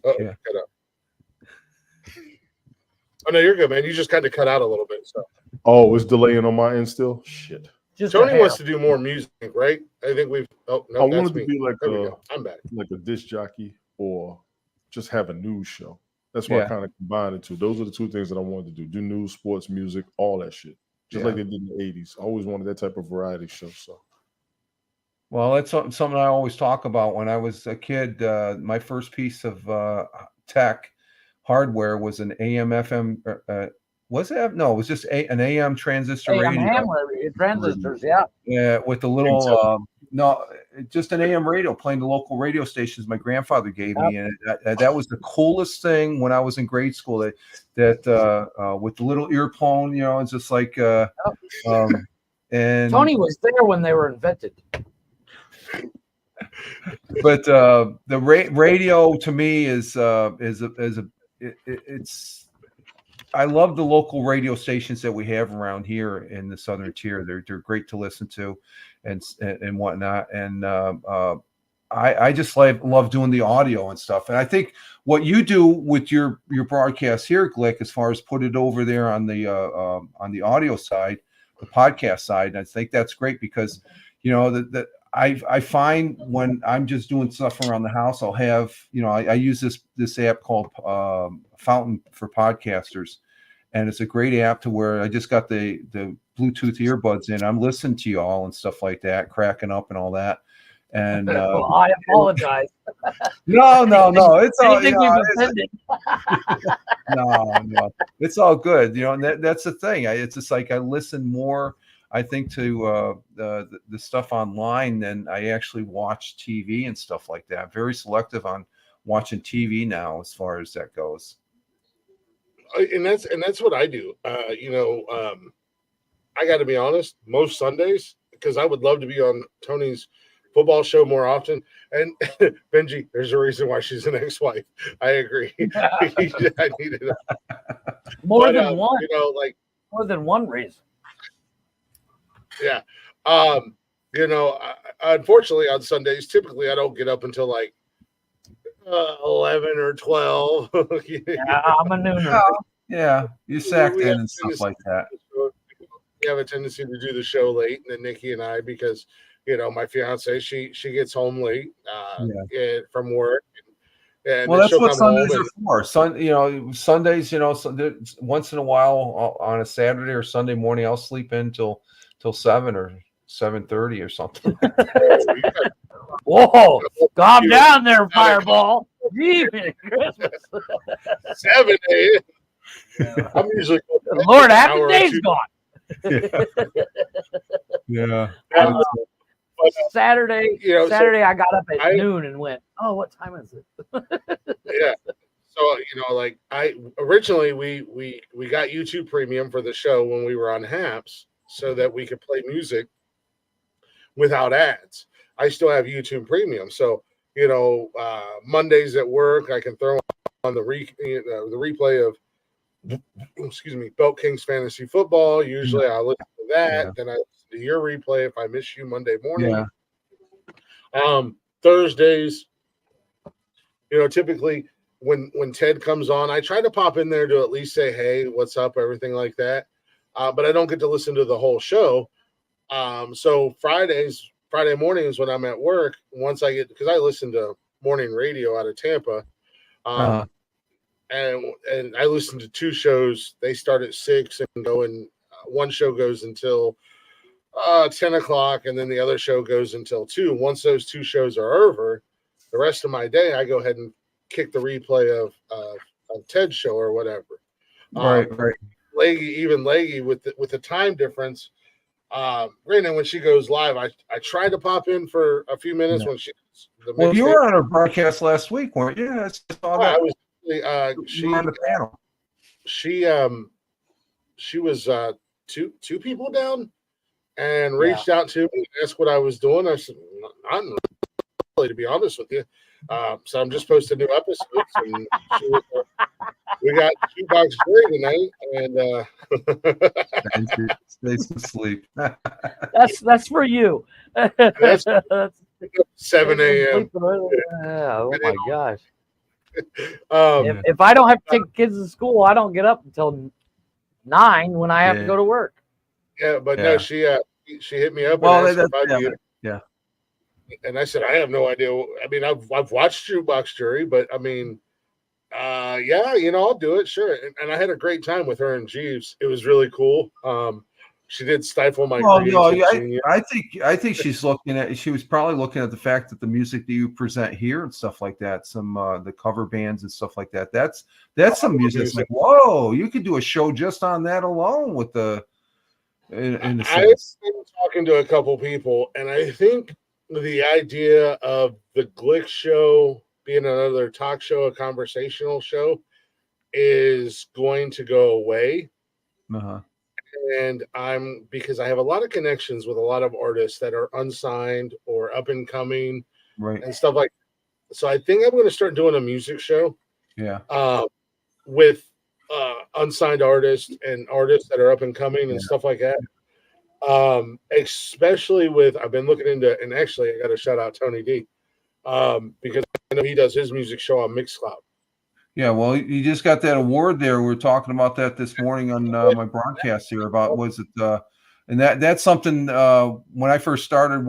[SPEAKER 3] Oh no, you're good, man. You just kind of cut out a little bit. So
[SPEAKER 5] Oh, it's delaying on my end still. Shit.
[SPEAKER 2] Just
[SPEAKER 3] Tony wants to do more music, right? I think we've. Oh no,
[SPEAKER 5] I
[SPEAKER 3] that's
[SPEAKER 5] wanted to
[SPEAKER 3] me.
[SPEAKER 5] be like
[SPEAKER 3] There we go. I'm back.
[SPEAKER 5] a disc jockey or just have a news show. That's why I kind of combined the two. Those are the two things that I wanted to do: do news, sports, music, all that shit. Just like they did in the '80s. I always wanted that type of variety show. So.
[SPEAKER 4] Well, that's something I always talk about. When I was a kid, my first piece of tech hardware was an AM FM. Was it? No, it was just an AM transistor radio.
[SPEAKER 2] AM transistors, yeah.
[SPEAKER 4] Yeah, with the little just an AM radio playing the local radio stations my grandfather gave me, and that was the coolest thing when I was in grade school. That with the little earphone, it's just like. And
[SPEAKER 2] Tony was there when they were invented.
[SPEAKER 4] But the radio to me is it's. I love the local radio stations that we have around here in the Southern Tier. They're great to listen to, and whatnot. And I just love doing the audio and stuff. And I think what you do with your broadcast here, Glick, as far as put it over there on the audio side, the podcast side, I think that's great because I find when I'm just doing stuff around the house, I'll have, I use this app called Fountain for Podcasters. And it's a great app to where I just got the Bluetooth earbuds in. I'm listening to you all and stuff like that, cracking up and all that. And
[SPEAKER 2] well, I apologize.
[SPEAKER 4] No. It's all no. It's all good. And that's the thing. It's just like I listen more, I think, to the stuff online than I actually watch TV and stuff like that. I'm very selective on watching TV now as far as that goes.
[SPEAKER 3] And that's what I do. I got to be honest. Most Sundays, because I would love to be on Tony's football show more often. And Benji, there's a reason why she's an ex-wife. I agree. I needed
[SPEAKER 2] more than one.
[SPEAKER 3] More
[SPEAKER 2] than one reason.
[SPEAKER 3] Yeah. Unfortunately, on Sundays, typically I don't get up until 11 or 12.
[SPEAKER 2] Yeah, I'm a nooner.
[SPEAKER 4] Yeah, you sacked in and stuff like that.
[SPEAKER 3] We have a tendency to do the show late, and then Nikki and I, because my fiance, she gets home late from work. And
[SPEAKER 4] well, that's what Sundays are for. Sundays, once in a while on a Saturday or Sunday morning, I'll sleep in till 7 or 7:30 or something.
[SPEAKER 2] Whoa, calm down there, Fireball. Christmas.
[SPEAKER 3] 7 a.m. I'm usually
[SPEAKER 2] Lord, half the day's gone.
[SPEAKER 4] Yeah.
[SPEAKER 2] Saturday, I got up at noon and went, oh, what time is it?
[SPEAKER 3] Yeah. So, I originally we got YouTube Premium for the show when we were on Haps so that we could play music without ads. I still have YouTube Premium. So, Mondays at work, I can throw on the replay of, Belt Kings Fantasy Football. Usually I listen to that. Yeah. Then I listen to your replay if I miss you Monday morning. Yeah. Thursdays, typically when Ted comes on, I try to pop in there to at least say, hey, what's up, everything like that. But I don't get to listen to the whole show. So Friday mornings when I'm at work, because I listen to morning radio out of Tampa, and I listen to two shows. They start at 6 and go, and one show goes until 10 o'clock, and then the other show goes until 2. Once those two shows are over, the rest of my day, I go ahead and kick the replay of Ted's show or whatever.
[SPEAKER 4] Right.
[SPEAKER 3] Leggy with the time difference. Granted, when she goes live, I try to pop in for a few minutes when she.
[SPEAKER 4] Well, you were on her broadcast last week, weren't you? That's all that.
[SPEAKER 3] I was. She
[SPEAKER 4] on the panel.
[SPEAKER 3] She was two people down, and reached out to me and asked what I was doing. I said, not really, to be honest with you. So I'm just posting new episodes, and we got 2 box free tonight, and
[SPEAKER 4] stays asleep.
[SPEAKER 2] That's for you.
[SPEAKER 3] That's 7 a.m.
[SPEAKER 2] Oh my gosh. If I don't have to take the kids to school, I don't get up until 9 when I have to go to work.
[SPEAKER 3] Yeah, but no, she hit me up
[SPEAKER 4] Well,
[SPEAKER 3] and asked if I'd be.
[SPEAKER 4] Yeah.
[SPEAKER 3] And I said, I have no idea. I mean, I've watched Jukebox Jury, but I mean, yeah, I'll do it, sure. And I had a great time with her and Jeeves. It was really cool. She did stifle my creativity.
[SPEAKER 4] I think she was probably looking at the fact that the music that you present here and stuff like that, some the cover bands and stuff like that. That's some music. It's like, whoa, you could do a show just on that alone with the. I've been
[SPEAKER 3] talking to a couple people, and I think the idea of the Glick show being another talk show, a conversational show, is going to go away. And because I have a lot of connections with a lot of artists that are unsigned or up and coming,
[SPEAKER 4] right,
[SPEAKER 3] and stuff like that. So I think I'm going to start doing a music show.
[SPEAKER 4] Yeah.
[SPEAKER 3] With unsigned artists and artists that are up and coming and stuff like that. Especially with, I've been looking into, and actually I got to shout out Tony D, because I know he does his music show on Mixcloud.
[SPEAKER 4] Yeah, well, you just got that award there. We were talking about that this morning on my broadcast here about and that's something when I first started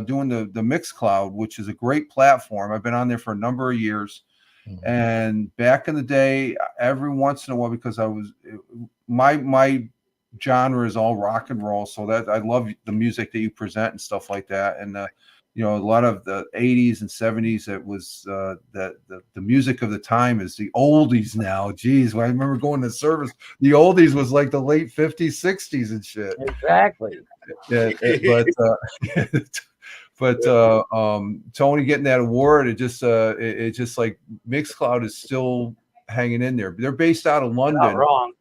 [SPEAKER 4] doing the Mixcloud, which is a great platform. I've been on there for a number of years. Mm-hmm. And back in the day, every once in a while, because my genre is all rock and roll, so that I love the music that you present and stuff like that. And a lot of the 80s and 70s, it was the music of the time is the oldies now. Geez, when I remember going to service, the oldies was like the late 50s, 60s and shit.
[SPEAKER 2] Exactly.
[SPEAKER 4] Yeah, but Tony getting that award, it just like Mixcloud is still hanging in there. They're based out of London.
[SPEAKER 2] Not wrong.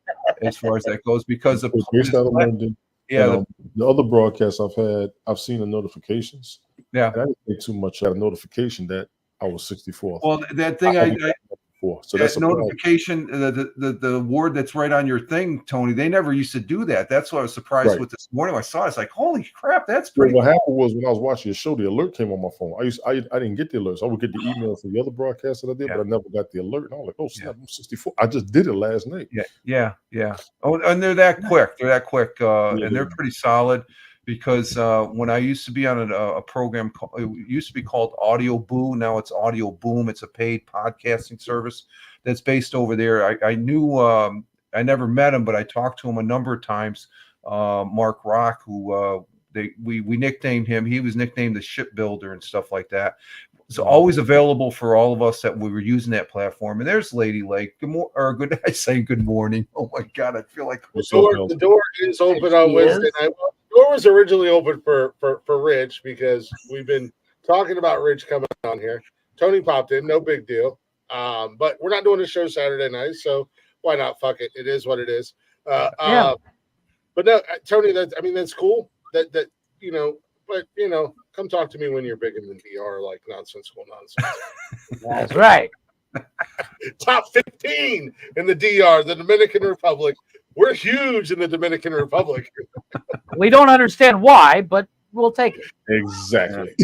[SPEAKER 4] As far as that goes, because of
[SPEAKER 5] based out of London.
[SPEAKER 4] Yeah,
[SPEAKER 5] the other broadcasts I've seen the notifications.
[SPEAKER 4] Yeah,
[SPEAKER 5] and I didn't think too much. I had a notification that I was 64.
[SPEAKER 4] Well, that thing
[SPEAKER 5] so that's a
[SPEAKER 4] notification. The award that's right on your thing, Tony. They never used to do that. That's what I was surprised with this morning. I saw it. It's like, holy crap, that's pretty.
[SPEAKER 5] What happened was when I was watching your show, the alert came on my phone. I didn't get the alerts. I would get the email from the other broadcast that I did, but I never got the alert. And I was like, oh snap, I'm 64. I just did it last night.
[SPEAKER 4] Yeah. Oh, and they're that quick. And they're pretty solid. Because when I used to be on a program, it used to be called Audio Boo. Now it's Audio Boom. It's a paid podcasting service that's based over there. I knew, I never met him, but I talked to him a number of times. Mark Rock, who we nicknamed him. He was nicknamed the Shipbuilder and stuff like that. So always available for all of us that we were using that platform. And there's Lady Lake. Good. I say good morning. Oh my God, I feel like
[SPEAKER 3] the door is open on Wednesday night. The door was originally open for Rich because we've been talking about Rich coming on here. Tony popped in, no big deal. But we're not doing a show Saturday night, so why not? Fuck it. It is what it is. But no, Tony, that's cool. That but come talk to me when you're big in the DR, like nonsensical nonsense.
[SPEAKER 2] That's right.
[SPEAKER 3] Top 15 in the DR, the Dominican Republic. We're huge in the Dominican Republic.
[SPEAKER 2] We don't understand why, but we'll take it.
[SPEAKER 5] Exactly.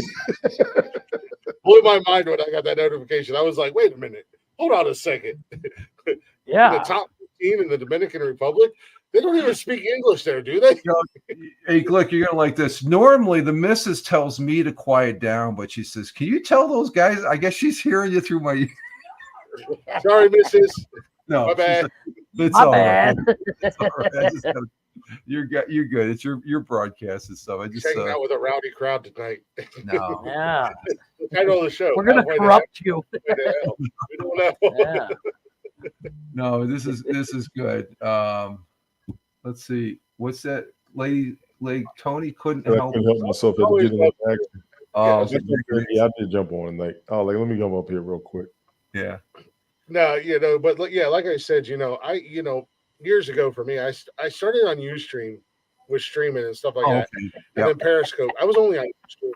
[SPEAKER 3] Blew my mind when I got that notification. I was like, wait a minute. Hold on a second.
[SPEAKER 2] Yeah.
[SPEAKER 3] The top 15 in the Dominican Republic? They don't even speak English there, do they?
[SPEAKER 4] Hey, Glick, you're going to like this. Normally, the missus tells me to quiet down, but she says, can you tell those guys? I guess she's hearing you through my...
[SPEAKER 3] Sorry, missus.
[SPEAKER 4] No,
[SPEAKER 3] my bad.
[SPEAKER 4] It's
[SPEAKER 2] my
[SPEAKER 4] all
[SPEAKER 2] bad.
[SPEAKER 4] Right. It's all right. You're good. It's your broadcast and stuff. I just
[SPEAKER 3] hanging out with a rowdy crowd tonight.
[SPEAKER 4] No.
[SPEAKER 3] Yeah. I know the show.
[SPEAKER 2] We're gonna corrupt you.
[SPEAKER 3] We don't know.
[SPEAKER 2] Yeah.
[SPEAKER 4] No, this is good. Let's see. What's that? Lady Tony couldn't help
[SPEAKER 5] myself at the beginning of the action. I did jump on tonight. Oh, let me come up here real quick.
[SPEAKER 4] Yeah.
[SPEAKER 3] No, but like I said, years ago for me, I started on Ustream with streaming and stuff like that.
[SPEAKER 4] Okay.
[SPEAKER 3] And then Periscope. I was only on Ustream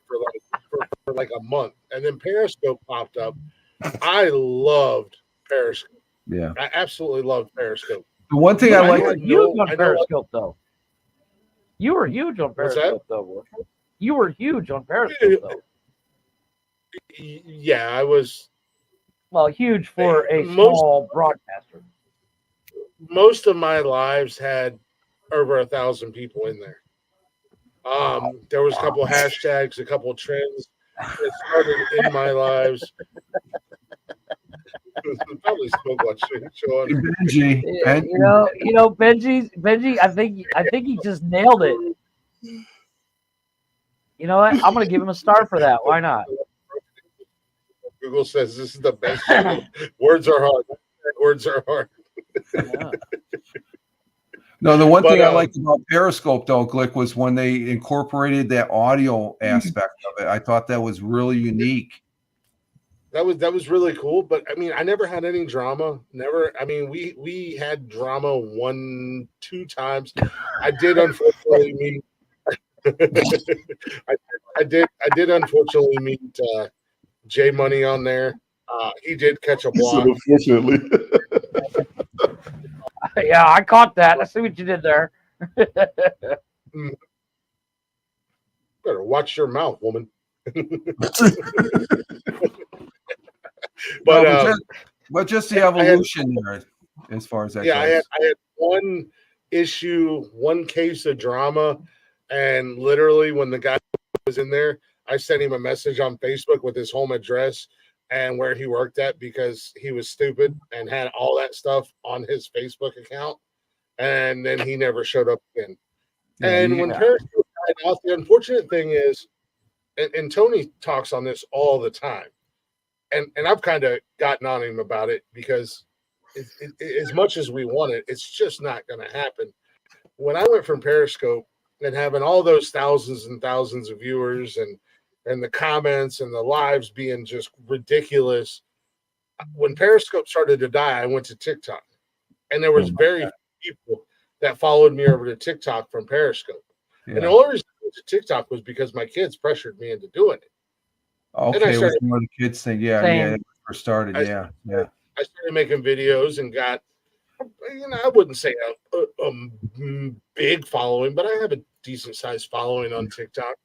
[SPEAKER 3] for like a month. And then Periscope popped up. I loved Periscope.
[SPEAKER 4] Yeah.
[SPEAKER 3] I absolutely loved Periscope.
[SPEAKER 4] The one thing I like
[SPEAKER 2] huge on Periscope though. You were huge on Periscope though. You were huge on Periscope though.
[SPEAKER 3] Yeah, I was.
[SPEAKER 2] Well, huge for a
[SPEAKER 3] Most
[SPEAKER 2] small broadcaster.
[SPEAKER 3] most of my lives had over 1,000 people in there. There was a couple of hashtags, a couple of trends that started in my lives. Probably smoke watching, Sean.
[SPEAKER 4] Benji,
[SPEAKER 2] Yeah, Benji. I think he just nailed it. You know what? I'm gonna give him a star for that. Why not?
[SPEAKER 3] Google says this is the best show. Words are hard. Words are hard.
[SPEAKER 2] Yeah.
[SPEAKER 4] No, the one
[SPEAKER 3] But,
[SPEAKER 4] thing I liked about Periscope, though, Glick, was when they incorporated that audio aspect of it. I thought that was really unique.
[SPEAKER 3] That was really cool. But I mean, I never had any drama. Never. I mean, we had drama 1-2 times. I did unfortunately meet. I did unfortunately meet J Money on there. He did catch a
[SPEAKER 5] He said,
[SPEAKER 3] block.
[SPEAKER 5] unfortunately.
[SPEAKER 2] Yeah, I caught that. I see what you did there.
[SPEAKER 3] Better watch your mouth, woman.
[SPEAKER 4] But,
[SPEAKER 3] But
[SPEAKER 4] just the evolution there, as far as that
[SPEAKER 3] yeah,
[SPEAKER 4] goes.
[SPEAKER 3] I had one issue, one case of drama, and literally when the guy was in there, I sent him a message on Facebook with his home address and where he worked at because he was stupid and had all that stuff on his Facebook account, and then he never showed up again. And when Periscope died out, the unfortunate thing is, and Tony talks on this all the time, and I've kind of gotten on him about it because as much as we want it, it's just not going to happen. When I went from Periscope and having all those thousands and thousands of viewers and the comments and the lives being just ridiculous, when Periscope started to die, I went to TikTok, and there was very few people that followed me over to TikTok from Periscope.
[SPEAKER 4] Yeah.
[SPEAKER 3] And the only reason I went to TikTok was because my kids pressured me into doing it.
[SPEAKER 4] Okay, it was one of the kids thing. Yeah,
[SPEAKER 2] Same.
[SPEAKER 4] yeah, it first started. Yeah.
[SPEAKER 3] I started making videos and got, I wouldn't say a big following, but I have a decent sized following on TikTok.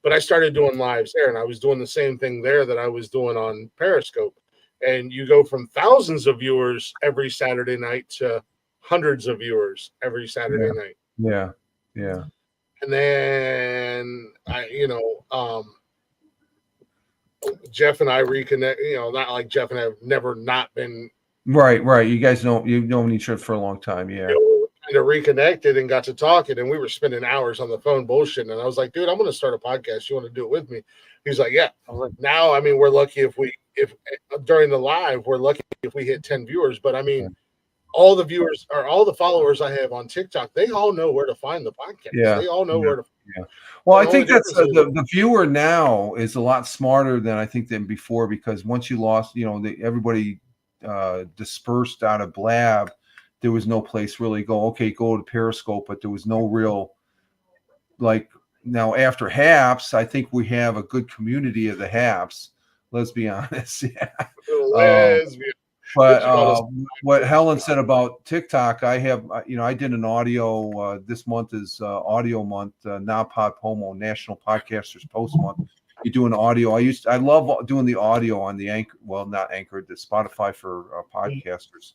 [SPEAKER 3] But I started doing lives there, and I was doing the same thing there that I was doing on Periscope. And you go from thousands of viewers every Saturday night to hundreds of viewers every Saturday night.
[SPEAKER 4] Yeah.
[SPEAKER 3] And then Jeff and I reconnect. Not like Jeff and I have never not been.
[SPEAKER 4] Right. You guys you've known each other for a long time. Yeah.
[SPEAKER 3] We kind of reconnected and got to talking, and we were spending hours on the phone bullshitting. And I was like, dude, I'm going to start a podcast. You want to do it with me? He's like, yeah. I was like, now, I mean, we're lucky if during the live, we're lucky if we hit 10 viewers. But I mean, all the viewers or all the followers I have on TikTok, they all know where to find the podcast.
[SPEAKER 4] Yeah.
[SPEAKER 3] They all know where to.
[SPEAKER 4] Yeah. Well, I think that's the viewer now is a lot smarter than I think than before, because once you lost, everybody dispersed out of Blab. There was no place really go to Periscope, but there was no real, like, now after Haps, I think we have a good community of the Haps. Let's be honest. Yeah. But what Helen said about TikTok, I did an audio. This month is audio month, NaPod Pomo, National Podcasters Post Month. You do an audio. I love doing the audio on the Anchor. Well, not Anchor, the Spotify for podcasters.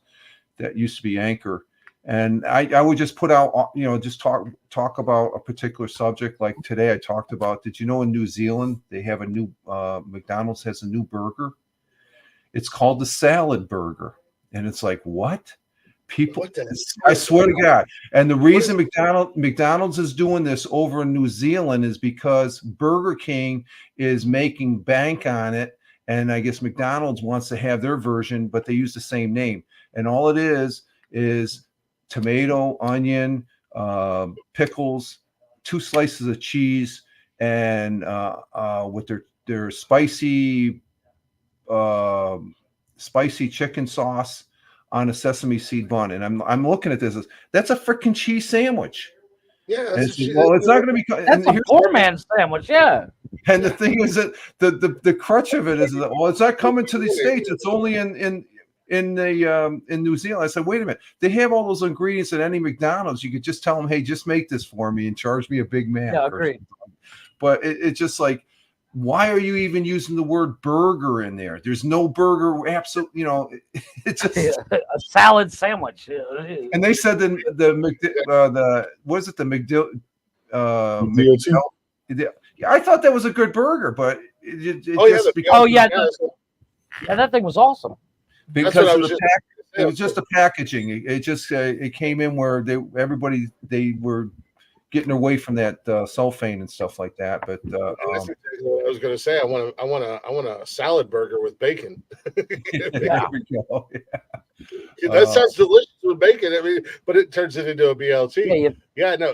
[SPEAKER 4] That used to be Anchor, and I would just put out, just talk about a particular subject. Like today, I talked about. Did you know in New Zealand they have a new McDonald's has a new burger? It's called the salad burger. And it's like, what? People, I swear to God. And the reason McDonald's is doing this over in New Zealand is because Burger King is making bank on it. And I guess McDonald's wants to have their version, but they use the same name. And all it is tomato, onion, pickles, 2 slices of cheese, and with their spicy chicken sauce on a sesame seed bun. And I'm looking at this. That's a freaking cheese sandwich.
[SPEAKER 3] Yeah.
[SPEAKER 4] It's not going to be.
[SPEAKER 2] That's a poor man's sandwich. Yeah.
[SPEAKER 4] And the thing is that the crutch of it is that, well, it's not coming to the States. It's only in New Zealand. I said, wait a minute. They have all those ingredients at any McDonald's. You could just tell them, hey, just make this for me and charge me a Big Mac.
[SPEAKER 2] Yeah, agreed.
[SPEAKER 4] But it's just like, why are you even using the word burger in there? There's no burger. Absolutely, you know, it's just
[SPEAKER 2] a salad sandwich.
[SPEAKER 4] And they said the what is it, the
[SPEAKER 5] DLT.
[SPEAKER 4] I thought that was a good burger, but it
[SPEAKER 3] Oh yeah,
[SPEAKER 4] just
[SPEAKER 2] Oh yeah, yeah, that thing was awesome.
[SPEAKER 3] That's what
[SPEAKER 4] because
[SPEAKER 3] I
[SPEAKER 4] of
[SPEAKER 3] was
[SPEAKER 4] the
[SPEAKER 3] just
[SPEAKER 4] it was just the packaging. It just it came in where they were getting away from that cellophane and stuff like that. But
[SPEAKER 3] and that's exactly what I was going to say. I want a salad burger with bacon.
[SPEAKER 4] there we go.
[SPEAKER 3] That sounds delicious with bacon. I mean, but it turns it into a BLT.
[SPEAKER 2] Yeah,
[SPEAKER 3] No.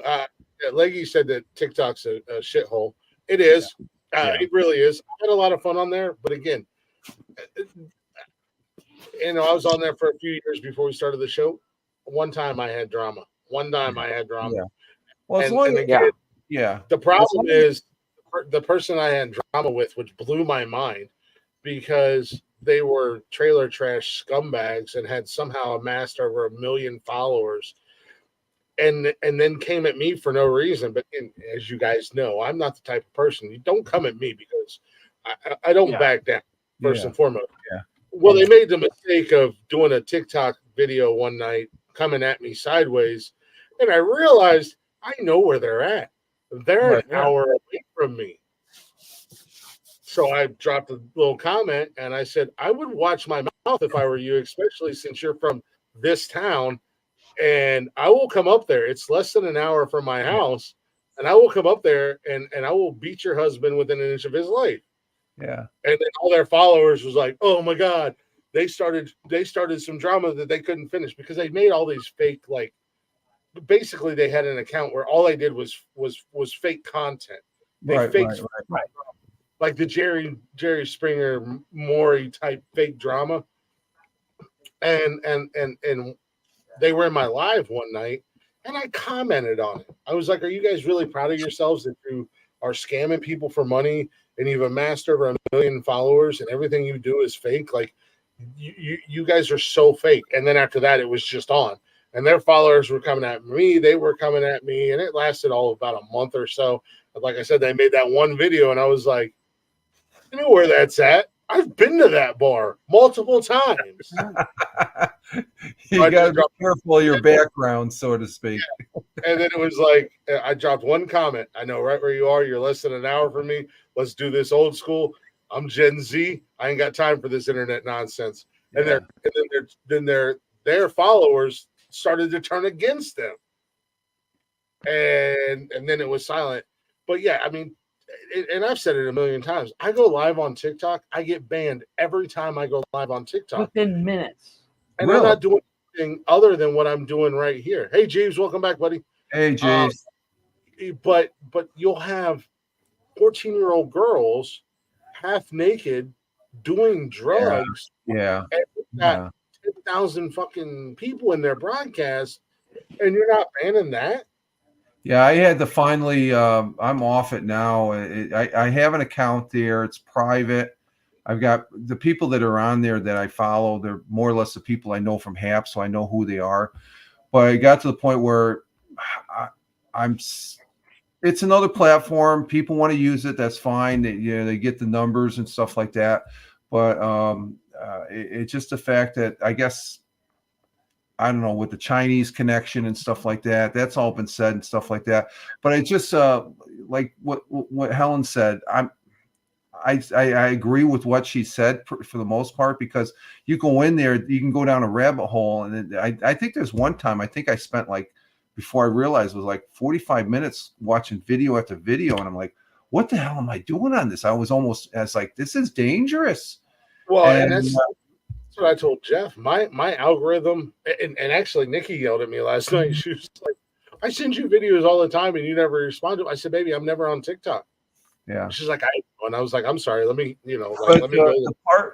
[SPEAKER 3] Leggy said that TikTok's a shithole. It is. It really is. I had a lot of fun on there, but again, I was on there for a few years before we started the show. One time I had drama.
[SPEAKER 4] Yeah. Well,
[SPEAKER 3] The problem is the person I had drama with, which blew my mind, because they were trailer trash scumbags and had somehow amassed over 1 million followers, and then came at me for no reason. But as you guys know, I'm not the type of person. You don't come at me because I don't back down. First and foremost.
[SPEAKER 4] Yeah.
[SPEAKER 3] Well, they made the mistake of doing a TikTok video one night, coming at me sideways, and I realized I know where they're at. They're an hour away from me. So I dropped a little comment and I said, I would watch my mouth if I were you, especially since you're from this town. And I will come up there. It's less than an hour from my house. And I will come up there and I will beat your husband within an inch of his life.
[SPEAKER 4] Yeah.
[SPEAKER 3] And then all their followers was like, oh my God. They started some drama that they couldn't finish because they made all these fake, like, basically they had an account where all they did was fake content. They faked like the Jerry Springer Maury type fake drama. And they were in my live one night and I commented on it. I was like, are you guys really proud of yourselves that you are scamming people for money and you've amassed over 1 million followers and everything you do is fake? Like you guys are so fake. And then after that, it was just on. And their followers were coming at me. They were coming at me. And it lasted all about a month or so. But like I said, they made that one video. And I was like, you know where that's at? I've been to that bar multiple times.
[SPEAKER 4] You got to be careful of your background, so to speak.
[SPEAKER 3] Yeah. And then it was like, I dropped one comment. I know right where you are. You're less than an hour from me. Let's do this old school. I'm Gen Z. I ain't got time for this internet nonsense.
[SPEAKER 4] Yeah.
[SPEAKER 3] And their followers started to turn against them. And then it was silent. But yeah, I mean, and I've said it a million times. I go live on TikTok. I get banned every time I go live on TikTok.
[SPEAKER 2] Within minutes.
[SPEAKER 3] And I'm not doing anything other than what I'm doing right here. Hey, Jeeves, welcome back, buddy.
[SPEAKER 4] Hey, Jeeves.
[SPEAKER 3] But you'll have 14-year-old girls half naked doing drugs.
[SPEAKER 4] Yeah.
[SPEAKER 3] And we've got 10,000 fucking people in their broadcast, and you're not banning that.
[SPEAKER 4] Yeah, I had to finally. I'm off it now. I have an account there. It's private. I've got the people that are on there that I follow. They're more or less the people I know from HAP, so I know who they are. But I got to the point where it's another platform. People want to use it. That's fine. They get the numbers and stuff like that. But it's just the fact that I guess, I don't know, with the Chinese connection and stuff like that, that's all been said and stuff like that. But I just like what Helen said. I agree with what she said for the most part, because you go in there, you can go down a rabbit hole. And I think there's one time I think I spent, like, before I realized, it was like 45 minutes watching video after video. And I'm like, what the hell am I doing on this? I was like, this is dangerous.
[SPEAKER 3] Well, and that's what I told Jeff. My algorithm, and actually Nikki yelled at me last night. She was like, I send you videos all the time and you never respond to them. I said, baby, I'm never on TikTok.
[SPEAKER 4] Yeah.
[SPEAKER 3] She's like, and I was like, I'm sorry. Let me go.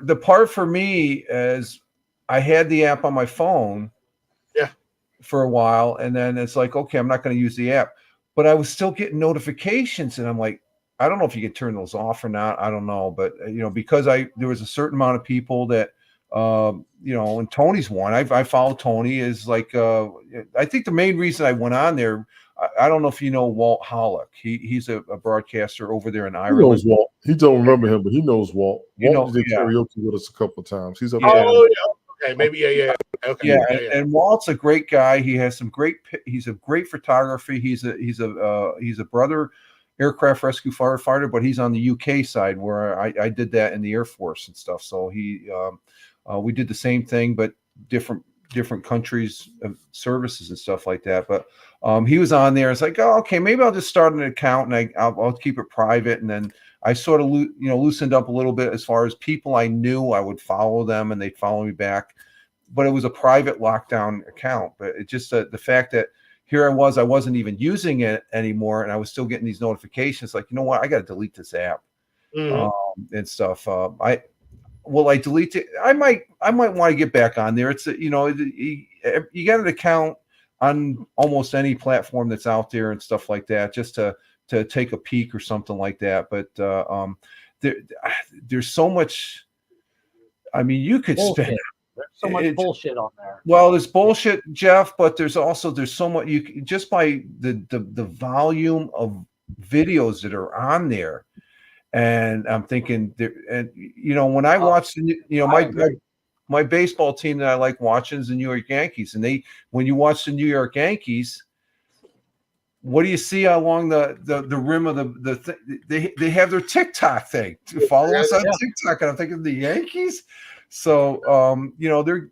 [SPEAKER 4] The part for me is I had the app on my phone for a while, and then it's like, okay, I'm not going to use the app, but I was still getting notifications, and I'm like, I don't know if you can turn those off or not. I don't know, but because there was a certain amount of people that and Tony's one. I follow Tony is like, I think the main reason I went on there I don't know if you know Walt Hollick. He's a broadcaster over there in
[SPEAKER 5] He
[SPEAKER 4] Ireland.
[SPEAKER 5] knows Walt. He don't remember him, but he knows Walt.
[SPEAKER 4] You
[SPEAKER 5] Walt
[SPEAKER 4] know,
[SPEAKER 5] did
[SPEAKER 4] yeah.
[SPEAKER 5] karaoke with us a couple of times. He's up
[SPEAKER 4] Yeah.
[SPEAKER 5] there.
[SPEAKER 3] Oh yeah. Okay. Maybe. Yeah. Okay.
[SPEAKER 4] Yeah, and Walt's a great guy. He has some great. He's a great photography. He's a brother aircraft rescue firefighter, but he's on the UK side where I did that in the Air Force and stuff. So we did the same thing, but different countries of services and stuff like that. But he was on there. It's like, oh, okay, maybe I'll just start an account and I'll keep it private. And then I sort of loosened up a little bit as far as people I knew. I would follow them and they'd follow me back. But it was a private lockdown account. But it just the fact that here I wasn't even using it anymore, and I was still getting these notifications. Like, you know what? I got to delete this app and stuff. Will I delete it? I might want to get back on there. It's you got an account on almost any platform that's out there and stuff like that, just to take a peek or something like that. But there's so much. I mean, you could
[SPEAKER 2] Bullshit.
[SPEAKER 4] spend.
[SPEAKER 2] There's so much bullshit on there.
[SPEAKER 4] Well, there's bullshit, Jeff, but there's so much just by the volume of videos that are on there. And I'm thinking, and when I watch, my baseball team that I like watching is the New York Yankees, and when you watch the New York Yankees, what do you see along the rim of the thing? They have their TikTok thing to follow us on TikTok, and I'm thinking the Yankees. So they're,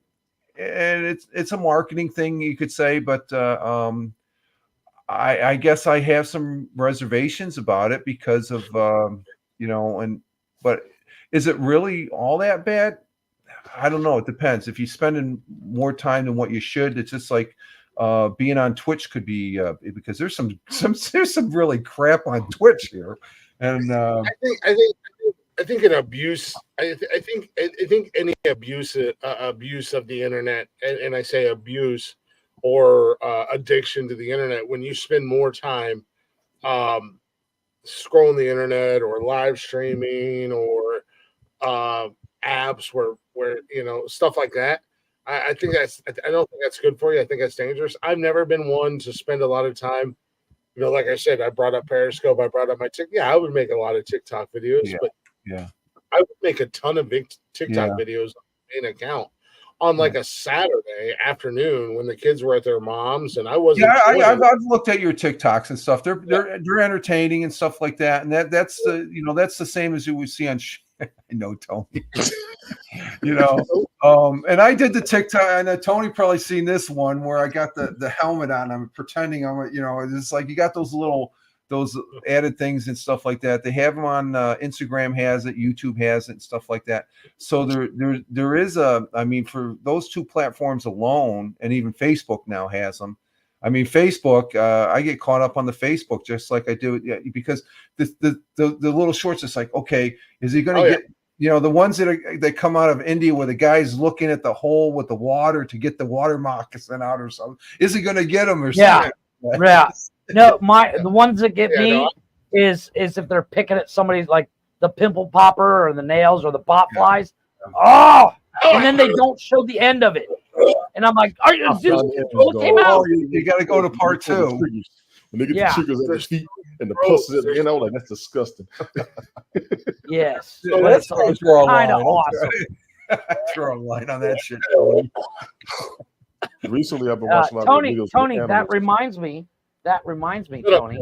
[SPEAKER 4] and it's a marketing thing, you could say, but I guess I have some reservations about it because of but is it really all that bad? I don't know. It depends. If you're spending more time than what you should, it's just like being on Twitch could be because there's some really crap on Twitch here, and
[SPEAKER 3] I think an abuse. I think any abuse of the internet, and I say abuse or addiction to the internet, when you spend more time scrolling the internet or live streaming or apps where stuff like that. I think I don't think that's good for you. I think that's dangerous. I've never been one to spend a lot of time. Like I said, I brought up Periscope. I brought up my TikTok. Yeah, I would make a lot of TikTok videos, but I would make a ton of big TikTok videos on an account on like a Saturday afternoon when the kids were at their mom's and I wasn't.
[SPEAKER 4] Yeah, I've looked at your TikToks and stuff. They're entertaining and stuff like that, and that's that's the same as you would see on. I know, Tony. And I did the TikTok, and Tony probably seen this one where I got the helmet on. I'm pretending I'm it's like you got those added things and stuff like that. They have them on Instagram has it, YouTube has it, and stuff like that. So there is for those two platforms alone, and even Facebook now has them. I mean, Facebook, I get caught up on the Facebook just like I do because the little shorts. It's like, okay, is he going to get the ones that come out of India where the guy's looking at the hole with the water to get the water moccasin out or something? Is he going to get them or something?
[SPEAKER 2] Yeah. No, the ones that get me is if they're picking at somebody's like the pimple popper or the nails or the bot flies. Oh, and then they don't show the end of it. And I'm like, are you just it came out?
[SPEAKER 4] Oh, you got to go to part 2.
[SPEAKER 5] When they get the triggers at their feet and the pluses at the end, I'm like, that's disgusting.
[SPEAKER 2] Yes.
[SPEAKER 4] So that's
[SPEAKER 2] kind of awesome.
[SPEAKER 4] Draw a line on that shit.
[SPEAKER 5] Recently, I've been watching a lot of videos.
[SPEAKER 2] Tony, that reminds me, Tony.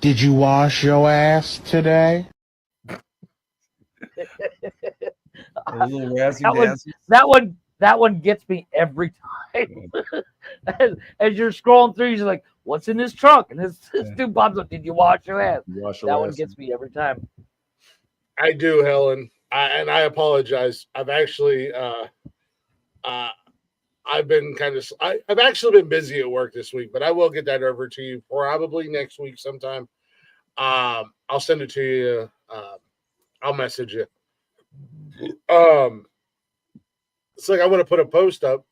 [SPEAKER 6] Did you wash your ass today?
[SPEAKER 2] That one gets me every time. as you're scrolling through, you're like, "What's in this trunk?" And this dude pops up. Did you wash your ass? One gets me every time.
[SPEAKER 3] I do, Helen, and I apologize. I've actually, I've actually been busy at work this week, but I will get that over to you probably next week sometime. I'll send it to you. I'll message you. It's like I want to put a post up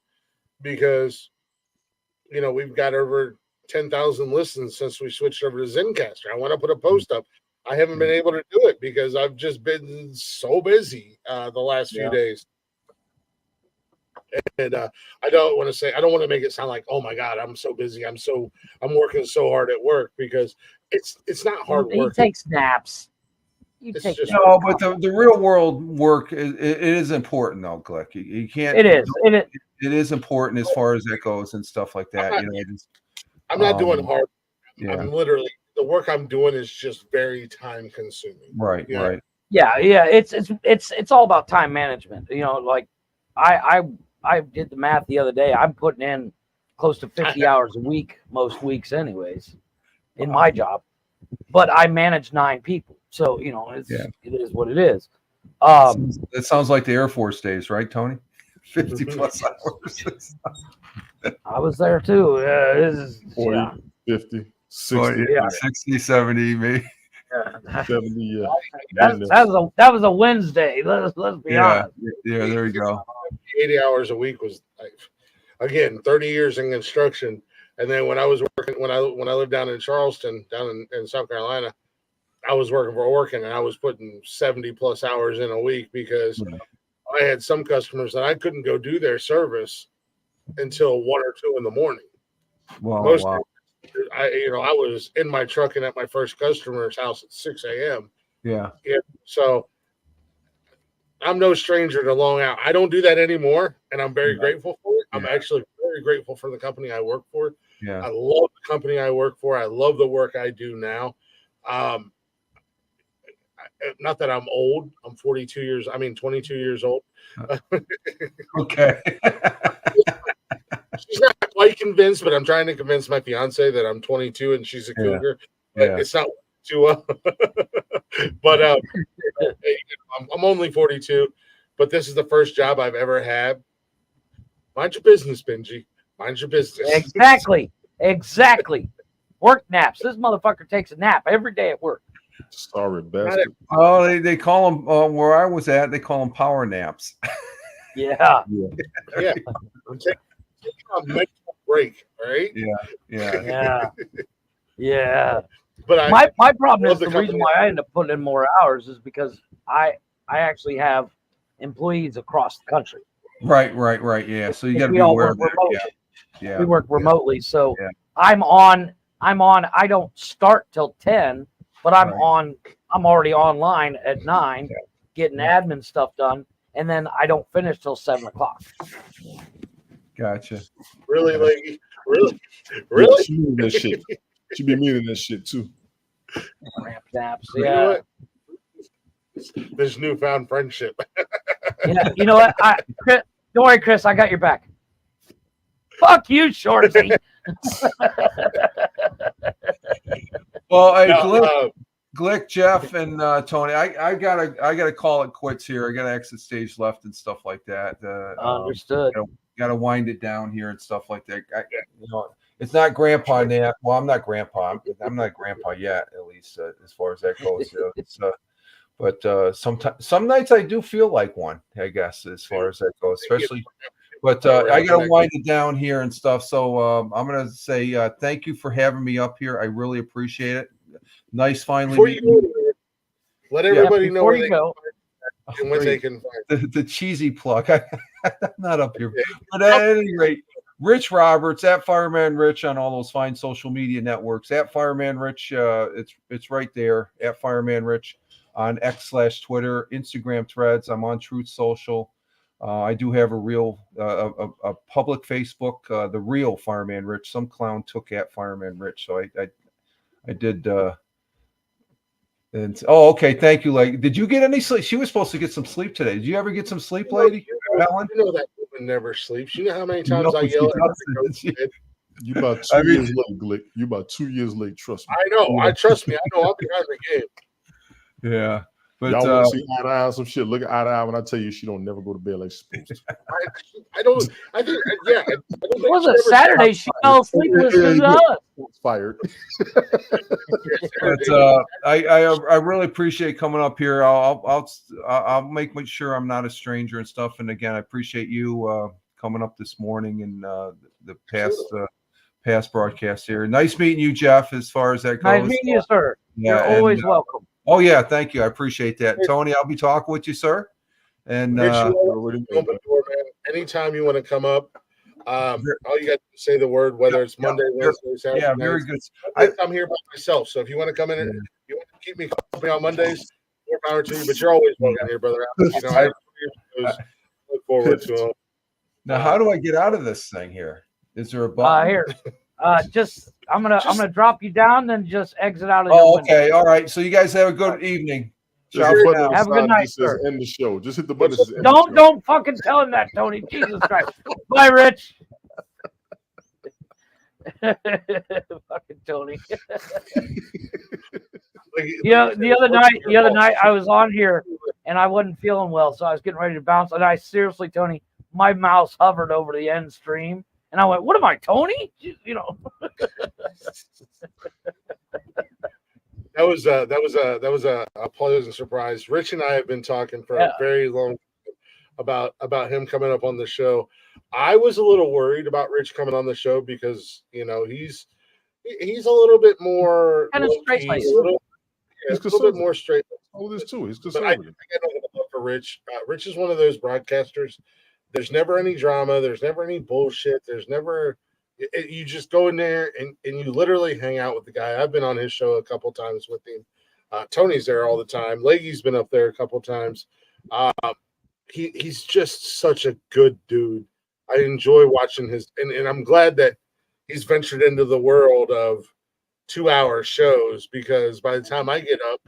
[SPEAKER 3] because we've got over 10,000 listens since we switched over to Zencaster. I want to put a post up. I haven't been able to do it because I've just been so busy the last few days. And I don't want to make it sound like, oh my God, I'm so busy. I'm working so hard at work, because it's not hard
[SPEAKER 2] He
[SPEAKER 3] work.
[SPEAKER 2] takes naps. You
[SPEAKER 3] It's
[SPEAKER 2] take
[SPEAKER 3] just-
[SPEAKER 2] naps.
[SPEAKER 4] No, but the real world work it is important though, Glick. You can't.
[SPEAKER 2] It is.
[SPEAKER 4] It is important as far as that goes and stuff like that.
[SPEAKER 3] I'm not doing hard.
[SPEAKER 4] Yeah.
[SPEAKER 3] I'm literally, the work I'm doing is just very time consuming.
[SPEAKER 4] Right.
[SPEAKER 3] You know?
[SPEAKER 4] Right.
[SPEAKER 2] Yeah. It's all about time management. Like I did the math the other day. I'm putting in close to 50 hours a week most weeks, anyways, in my job. But I manage 9 people, so it is what it is.
[SPEAKER 4] That sounds like the Air Force days, right, Tony? 50 plus hours.
[SPEAKER 2] I was there too. This is
[SPEAKER 5] 40, 50, 60,
[SPEAKER 4] 60, 70, maybe.
[SPEAKER 5] 70. Yeah.
[SPEAKER 2] That was a Wednesday. Let's be honest.
[SPEAKER 4] Yeah, there you go.
[SPEAKER 3] 80 hours a week was, again, 30 years in construction. And then when I was working, when I lived down in Charleston, down in South Carolina, I was working and I was putting 70 plus hours in a week, because I had some customers that I couldn't go do their service until 1 or 2 in the morning.
[SPEAKER 4] Wow.
[SPEAKER 3] I was in my truck and at my first customer's house at 6 a.m.
[SPEAKER 4] Yeah.
[SPEAKER 3] So I'm no stranger to long out. I don't do that anymore, and I'm very grateful for it. I'm actually very grateful for the company I work for.
[SPEAKER 4] Yeah.
[SPEAKER 3] I love the company I work for. I love the work I do now. Not that I'm old. I'm 22 years old.
[SPEAKER 4] Okay.
[SPEAKER 3] She's not quite convinced, but I'm trying to convince my fiance that I'm 22 and she's a cougar. But it's not too but I'm only 42, but this is the first job I've ever had. Mind your business, Benji. Mind your business.
[SPEAKER 2] Exactly. Work naps. This motherfucker takes a nap every day at work.
[SPEAKER 5] Sorry, bastard.
[SPEAKER 4] Oh, they call them where I was at. They call them power naps.
[SPEAKER 3] Yeah. I'm taking a mental break, right?
[SPEAKER 2] Yeah.
[SPEAKER 3] But
[SPEAKER 2] my problem is the reason why I end up putting in more hours is because I actually have employees across the country.
[SPEAKER 4] Right. Yeah. So you got to be aware of that. Yeah.
[SPEAKER 2] We work remotely, so I'm on. I don't start till 10, but I'm already online at 9, getting admin stuff done, and then I don't finish till 7 o'clock.
[SPEAKER 4] Gotcha.
[SPEAKER 3] Really, lady? Really?
[SPEAKER 5] She mean that shit. She be meaning that shit too.
[SPEAKER 2] Ramp naps.
[SPEAKER 3] You know what? This newfound friendship.
[SPEAKER 2] You know what? Chris, don't worry, Chris. I got your back. Fuck you, Shorty.
[SPEAKER 4] Well, hey, Glick, Jeff, and Tony, I gotta call it quits here. I gotta exit stage left and stuff like that.
[SPEAKER 2] Understood.
[SPEAKER 4] Gotta wind it down here and stuff like that. It's not Grandpa now. Well, I'm not Grandpa. I'm not Grandpa yet, at least as far as that goes. But some nights I do feel like one, I guess, as far as that goes, especially. But I got to wind it down here and stuff. So I'm going to say thank you for having me up here. I really appreciate it. Nice finally meeting you.
[SPEAKER 3] Let everybody know where
[SPEAKER 2] you go.
[SPEAKER 3] And when they can find
[SPEAKER 4] the cheesy plug. I'm not up here. But at any rate, Rich Roberts at Fireman Rich on all those fine social media networks. At Fireman Rich, it's right there. At Fireman Rich on X/Twitter, Instagram Threads. I'm on Truth Social. I do have a real, a public Facebook, the real Fireman Rich. Some clown took at Fireman Rich, so I did. And okay, thank you. Like, did you get any sleep? She was supposed to get some sleep today. Did you ever get some sleep, lady?
[SPEAKER 3] Helen? You know that woman never sleeps. You know how many times I yell at her?
[SPEAKER 5] You about 2 years late, Glick. You about 2 years late. Trust me.
[SPEAKER 3] I know. I trust me. I know. I'm behind the game.
[SPEAKER 4] Yeah. But
[SPEAKER 5] y'all want to see eye to eye on some shit? Look at eye to eye when I tell you she don't never go to bed like she's supposed to.
[SPEAKER 3] I don't. I think. Yeah. I don't think
[SPEAKER 2] was it Saturday? She fell asleep listening to us.
[SPEAKER 5] Fired.
[SPEAKER 4] But I really appreciate coming up here. I'll make sure I'm not a stranger and stuff. And again, I appreciate you coming up this morning and the past broadcast here. Nice meeting you, Jeff. As far as that goes.
[SPEAKER 2] Nice meeting you, sir. You're always welcome.
[SPEAKER 4] Oh, yeah. Thank you. I appreciate that. Tony, I'll be talking with you, sir. And
[SPEAKER 3] Rich, you
[SPEAKER 5] already know.
[SPEAKER 3] open door, man. Anytime you want to come up, all you got to say the word, whether it's Monday, Wednesday, Saturday.
[SPEAKER 4] yeah,
[SPEAKER 3] nights.
[SPEAKER 4] very good.
[SPEAKER 3] I'm here by myself, so if you want to come in, and you want to keep me company on Mondays, more power to you. But you're always welcome here, brother. You know, I look forward to them.
[SPEAKER 4] Now, how do I get out of this thing here? Is there a button?
[SPEAKER 2] Here. Just I'm gonna drop you down, then just exit out of
[SPEAKER 4] Oh,
[SPEAKER 2] your window.
[SPEAKER 4] okay. All right. So you guys have a good evening.
[SPEAKER 5] There's
[SPEAKER 4] Ciao
[SPEAKER 5] a
[SPEAKER 4] for
[SPEAKER 5] button on
[SPEAKER 4] now.
[SPEAKER 5] the
[SPEAKER 2] Have a good
[SPEAKER 5] side that
[SPEAKER 2] night,
[SPEAKER 5] just says
[SPEAKER 2] sir.
[SPEAKER 5] end the show. Just hit the button that says end the show.
[SPEAKER 2] Don't fucking tell him that, Tony. Jesus Christ. Bye, Rich. Fucking Tony. The other night I was on here and I wasn't feeling well, so I was getting ready to bounce. And I seriously, Tony, my mouse hovered over the end stream, and I went, "What am I, Tony?" You know.
[SPEAKER 3] That was a pleasant surprise. Rich and I have been talking for a very long time about him coming up on the show. I was a little worried about Rich coming on the show because he's a little bit more
[SPEAKER 2] Kind of straight laced.
[SPEAKER 3] a little bit more straight.
[SPEAKER 5] Oh, this too. He's
[SPEAKER 3] But I got nothing but love for Rich. Rich is one of those broadcasters. There's never any drama. There's never any bullshit. There's never you just go in there and you literally hang out with the guy. I've been on his show a couple times with him. Tony's there all the time. Leggy's been up there a couple times. He's just such a good dude. I enjoy watching his, and I'm glad that he's ventured into the world of 2-hour shows, because by the time I get up,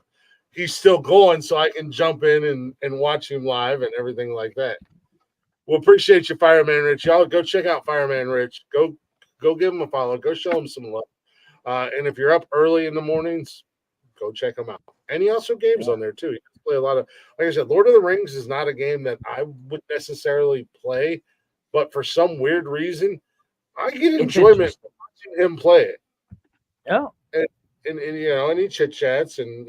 [SPEAKER 3] he's still going, so I can jump in and watch him live and everything like that. Well, appreciate you, Fireman Rich. Y'all go check out Fireman Rich. Go give him a follow. Go show him some love. And if you're up early in the mornings, go check him out. And he also games on there too. He play a lot of, like I said, Lord of the Rings is not a game that I would necessarily play, but for some weird reason, I get enjoyment from watching him play it.
[SPEAKER 2] Yeah.
[SPEAKER 3] And he chit chats, and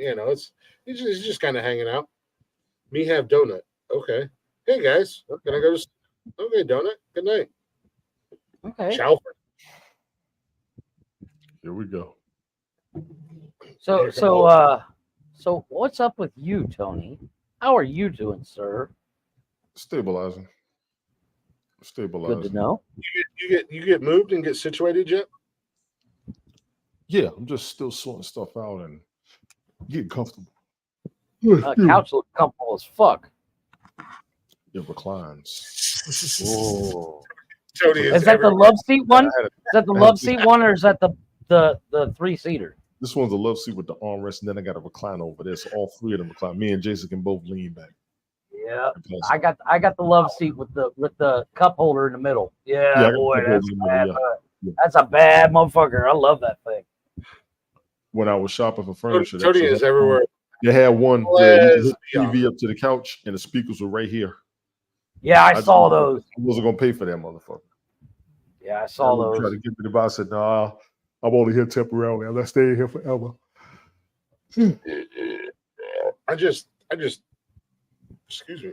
[SPEAKER 3] he's just kind of hanging out. Me have donut. Okay. Hey guys, can I go to? Okay, donut. Good night.
[SPEAKER 2] Okay.
[SPEAKER 3] Ciao.
[SPEAKER 5] Here we go.
[SPEAKER 2] So what's up with you, Tony? How are you doing, sir?
[SPEAKER 5] Stabilizing.
[SPEAKER 2] Good to know.
[SPEAKER 3] You get moved and get situated yet?
[SPEAKER 5] Yeah, I'm just still sorting stuff out and getting comfortable.
[SPEAKER 2] Couch looks comfortable as fuck.
[SPEAKER 5] It reclines.
[SPEAKER 2] Oh.
[SPEAKER 3] Tony
[SPEAKER 2] Is that the love seat one? Is that the love seat one, or is that the 3-seater?
[SPEAKER 5] This one's a love seat with the armrest, and then I got a recline over there, so all three of them recline. Me and Jason can both lean back.
[SPEAKER 2] Yeah, I got the love seat with the cup holder in the middle. Yeah, boy, that's a bad motherfucker. I love that thing.
[SPEAKER 5] When I was shopping for furniture,
[SPEAKER 3] Tony is everywhere.
[SPEAKER 5] You had one where you could hook TV up to the couch, and the speakers were right here.
[SPEAKER 2] Yeah, I saw those.
[SPEAKER 5] I wasn't gonna pay for that motherfucker.
[SPEAKER 2] Yeah, I saw those.
[SPEAKER 5] Tried to get me the box. I said, "No, I'm only here temporarily. I'm not staying here forever."
[SPEAKER 3] I just, excuse me.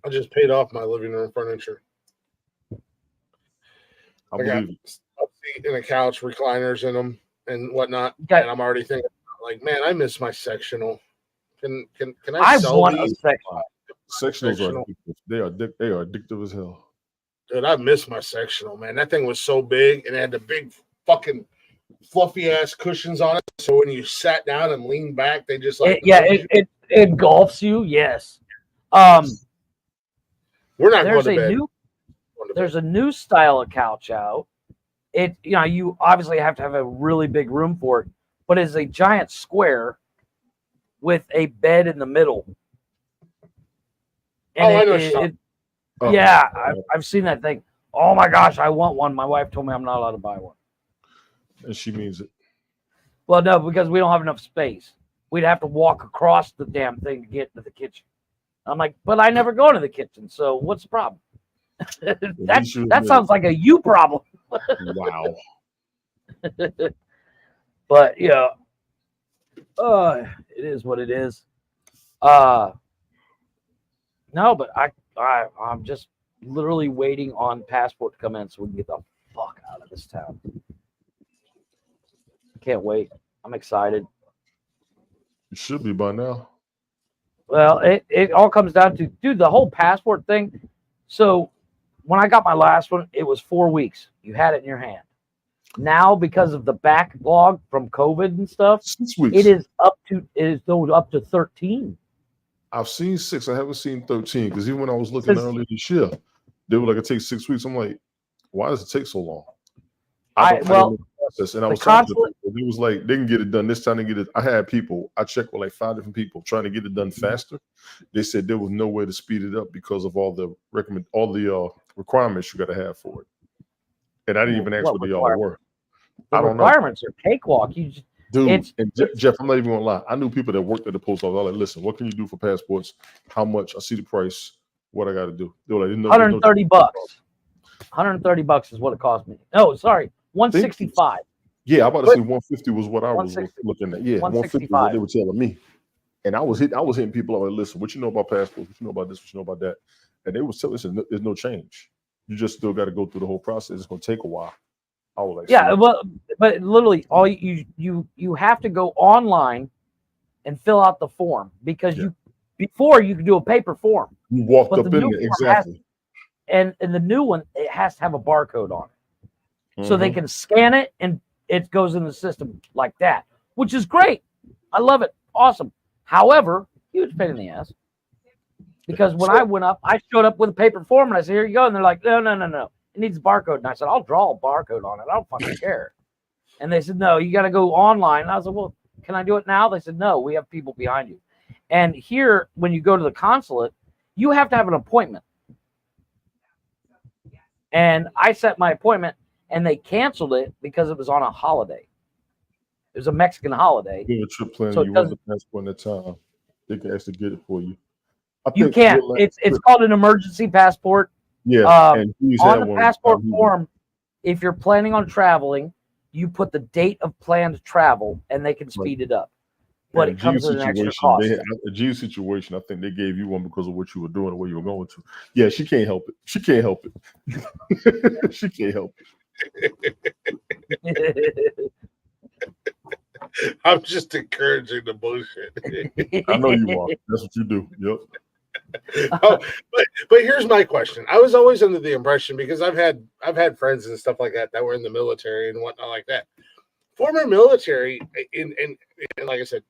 [SPEAKER 3] I just paid off my living room furniture.
[SPEAKER 5] I believe it.
[SPEAKER 3] A seat and a couch, recliners in them, and whatnot.
[SPEAKER 2] Okay.
[SPEAKER 3] And I'm already thinking, like, man, I miss my sectional. Can I sell these?
[SPEAKER 5] Sectionals are addictive. They are addictive as hell.
[SPEAKER 3] Dude, I miss my sectional, man. That thing was so big, and it had the big fucking fluffy ass cushions on it. So when you sat down and leaned back, they just like
[SPEAKER 2] it engulfs you. Yes.
[SPEAKER 3] We're not
[SPEAKER 2] there's
[SPEAKER 3] going to bed.
[SPEAKER 2] There's a new style of couch out. You obviously have to have a really big room for it, but it's a giant square with a bed in the middle. And
[SPEAKER 3] I know.
[SPEAKER 2] Yeah, I've seen that thing. Oh my gosh, I want one. My wife told me I'm not allowed to buy one.
[SPEAKER 5] And she means it.
[SPEAKER 2] Well, no, because we don't have enough space. We'd have to walk across the damn thing to get to the kitchen. I'm like, but I never go to the kitchen, so what's the problem? that sounds like a you problem.
[SPEAKER 5] Wow.
[SPEAKER 2] But yeah, it is what it is. No, but I'm just literally waiting on passport to come in so we can get the fuck out of this town. I can't wait. I'm excited.
[SPEAKER 5] You should be by now.
[SPEAKER 2] Well, it all comes down to, dude, the whole passport thing. So when I got my last one, it was 4 weeks. You had it in your hand. Now, because of the backlog from COVID and stuff,
[SPEAKER 5] 6 weeks.
[SPEAKER 2] it is up to 13.
[SPEAKER 5] I've seen 6. I haven't seen 13 because even when I was looking earlier this year, they were like, it takes 6 weeks. I'm like, why does it take so long? I don't know the process. And I was talking to people. It was like, they can get it done this time. They get it. I had people, I checked with like 5 different people trying to get it done faster. They said there was no way to speed it up because of all the requirements you got to have for it. And I didn't even ask what they all were.
[SPEAKER 2] The requirements are cakewalk.
[SPEAKER 5] Dude, and Jeff, I'm not even gonna lie. I knew people that worked at the post office. I was like, listen, what can you do for passports? How much? I see the price. What I got to do? They were like,
[SPEAKER 2] $130. $130 is what it cost me. No, sorry, 165.
[SPEAKER 5] Yeah, I'm about to say 150 was what I was looking at. Yeah, 150 was what they were telling me. And I was hitting people. I was like, listen, what you know about passports? What you know about this? What you know about that? And they was telling us there's no change. You just still got to go through the whole process. It's gonna take a while. I was like,
[SPEAKER 2] yeah, well, but literally, all you have to go online and fill out the form because before you could do a paper form.
[SPEAKER 5] You walked up in there, exactly.
[SPEAKER 2] And the new one, it has to have a barcode on it, so they can scan it and it goes in the system like that, which is great. I love it, awesome. However, huge pain in the ass because when I went up, I showed up with a paper form and I said, "Here you go," and they're like, "No. It needs a barcode." And I said, "I'll draw a barcode on it. I don't fucking care." And they said, "No, you got to go online." And I was like, "Well, can I do it now?" They said, "No, we have people behind you." And here, when you go to the consulate, you have to have an appointment. And I set my appointment, and they canceled it because it was on a holiday. It was a Mexican holiday.
[SPEAKER 5] You're a trip planner. So you want the passport at the time. They can actually get it for you.
[SPEAKER 2] You can't. It's called an emergency passport.
[SPEAKER 5] Yeah,
[SPEAKER 2] and on the passport form, if you're planning on traveling, you put the date of planned travel, and they can speed it up. But it comes with an extra cost.
[SPEAKER 5] A G situation, I think they gave you one because of what you were doing and where you were going to. Yeah, she can't help it. She can't help it. She can't help it.
[SPEAKER 3] I'm just encouraging the bullshit.
[SPEAKER 5] I know you are. That's what you do. Yep.
[SPEAKER 3] But here's my question. I was always under the impression, because I've had friends and stuff like that were in the military and whatnot like that. Former military, and like I said,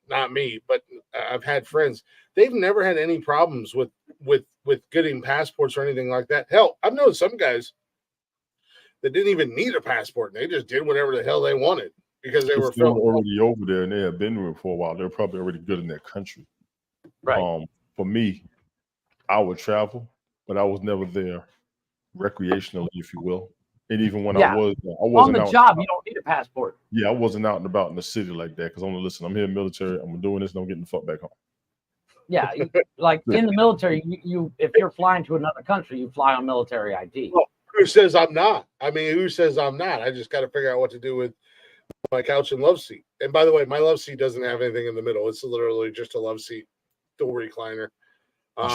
[SPEAKER 3] not me, but I've had friends. They've never had any problems with getting passports or anything like that. Hell, I've known some guys that didn't even need a passport, and they just did whatever the hell they wanted because they were
[SPEAKER 5] already over there and they had been there for a while. They're probably already good in their country.
[SPEAKER 2] Right.
[SPEAKER 5] For me, I would travel, but I was never there recreationally, if you will. And even when I wasn't
[SPEAKER 2] on the job, you don't need a passport.
[SPEAKER 5] Yeah, I wasn't out and about in the city like that because I'm gonna listen. I'm here in the military. I'm doing this, and I'm getting the fuck back home.
[SPEAKER 2] Yeah, like in the military, you if you're flying to another country, you fly on military ID.
[SPEAKER 3] Well, who says I'm not? I mean, who says I'm not? I just got to figure out what to do with my couch and love seat. And by the way, my love seat doesn't have anything in the middle. It's literally just a love seat, door recliner.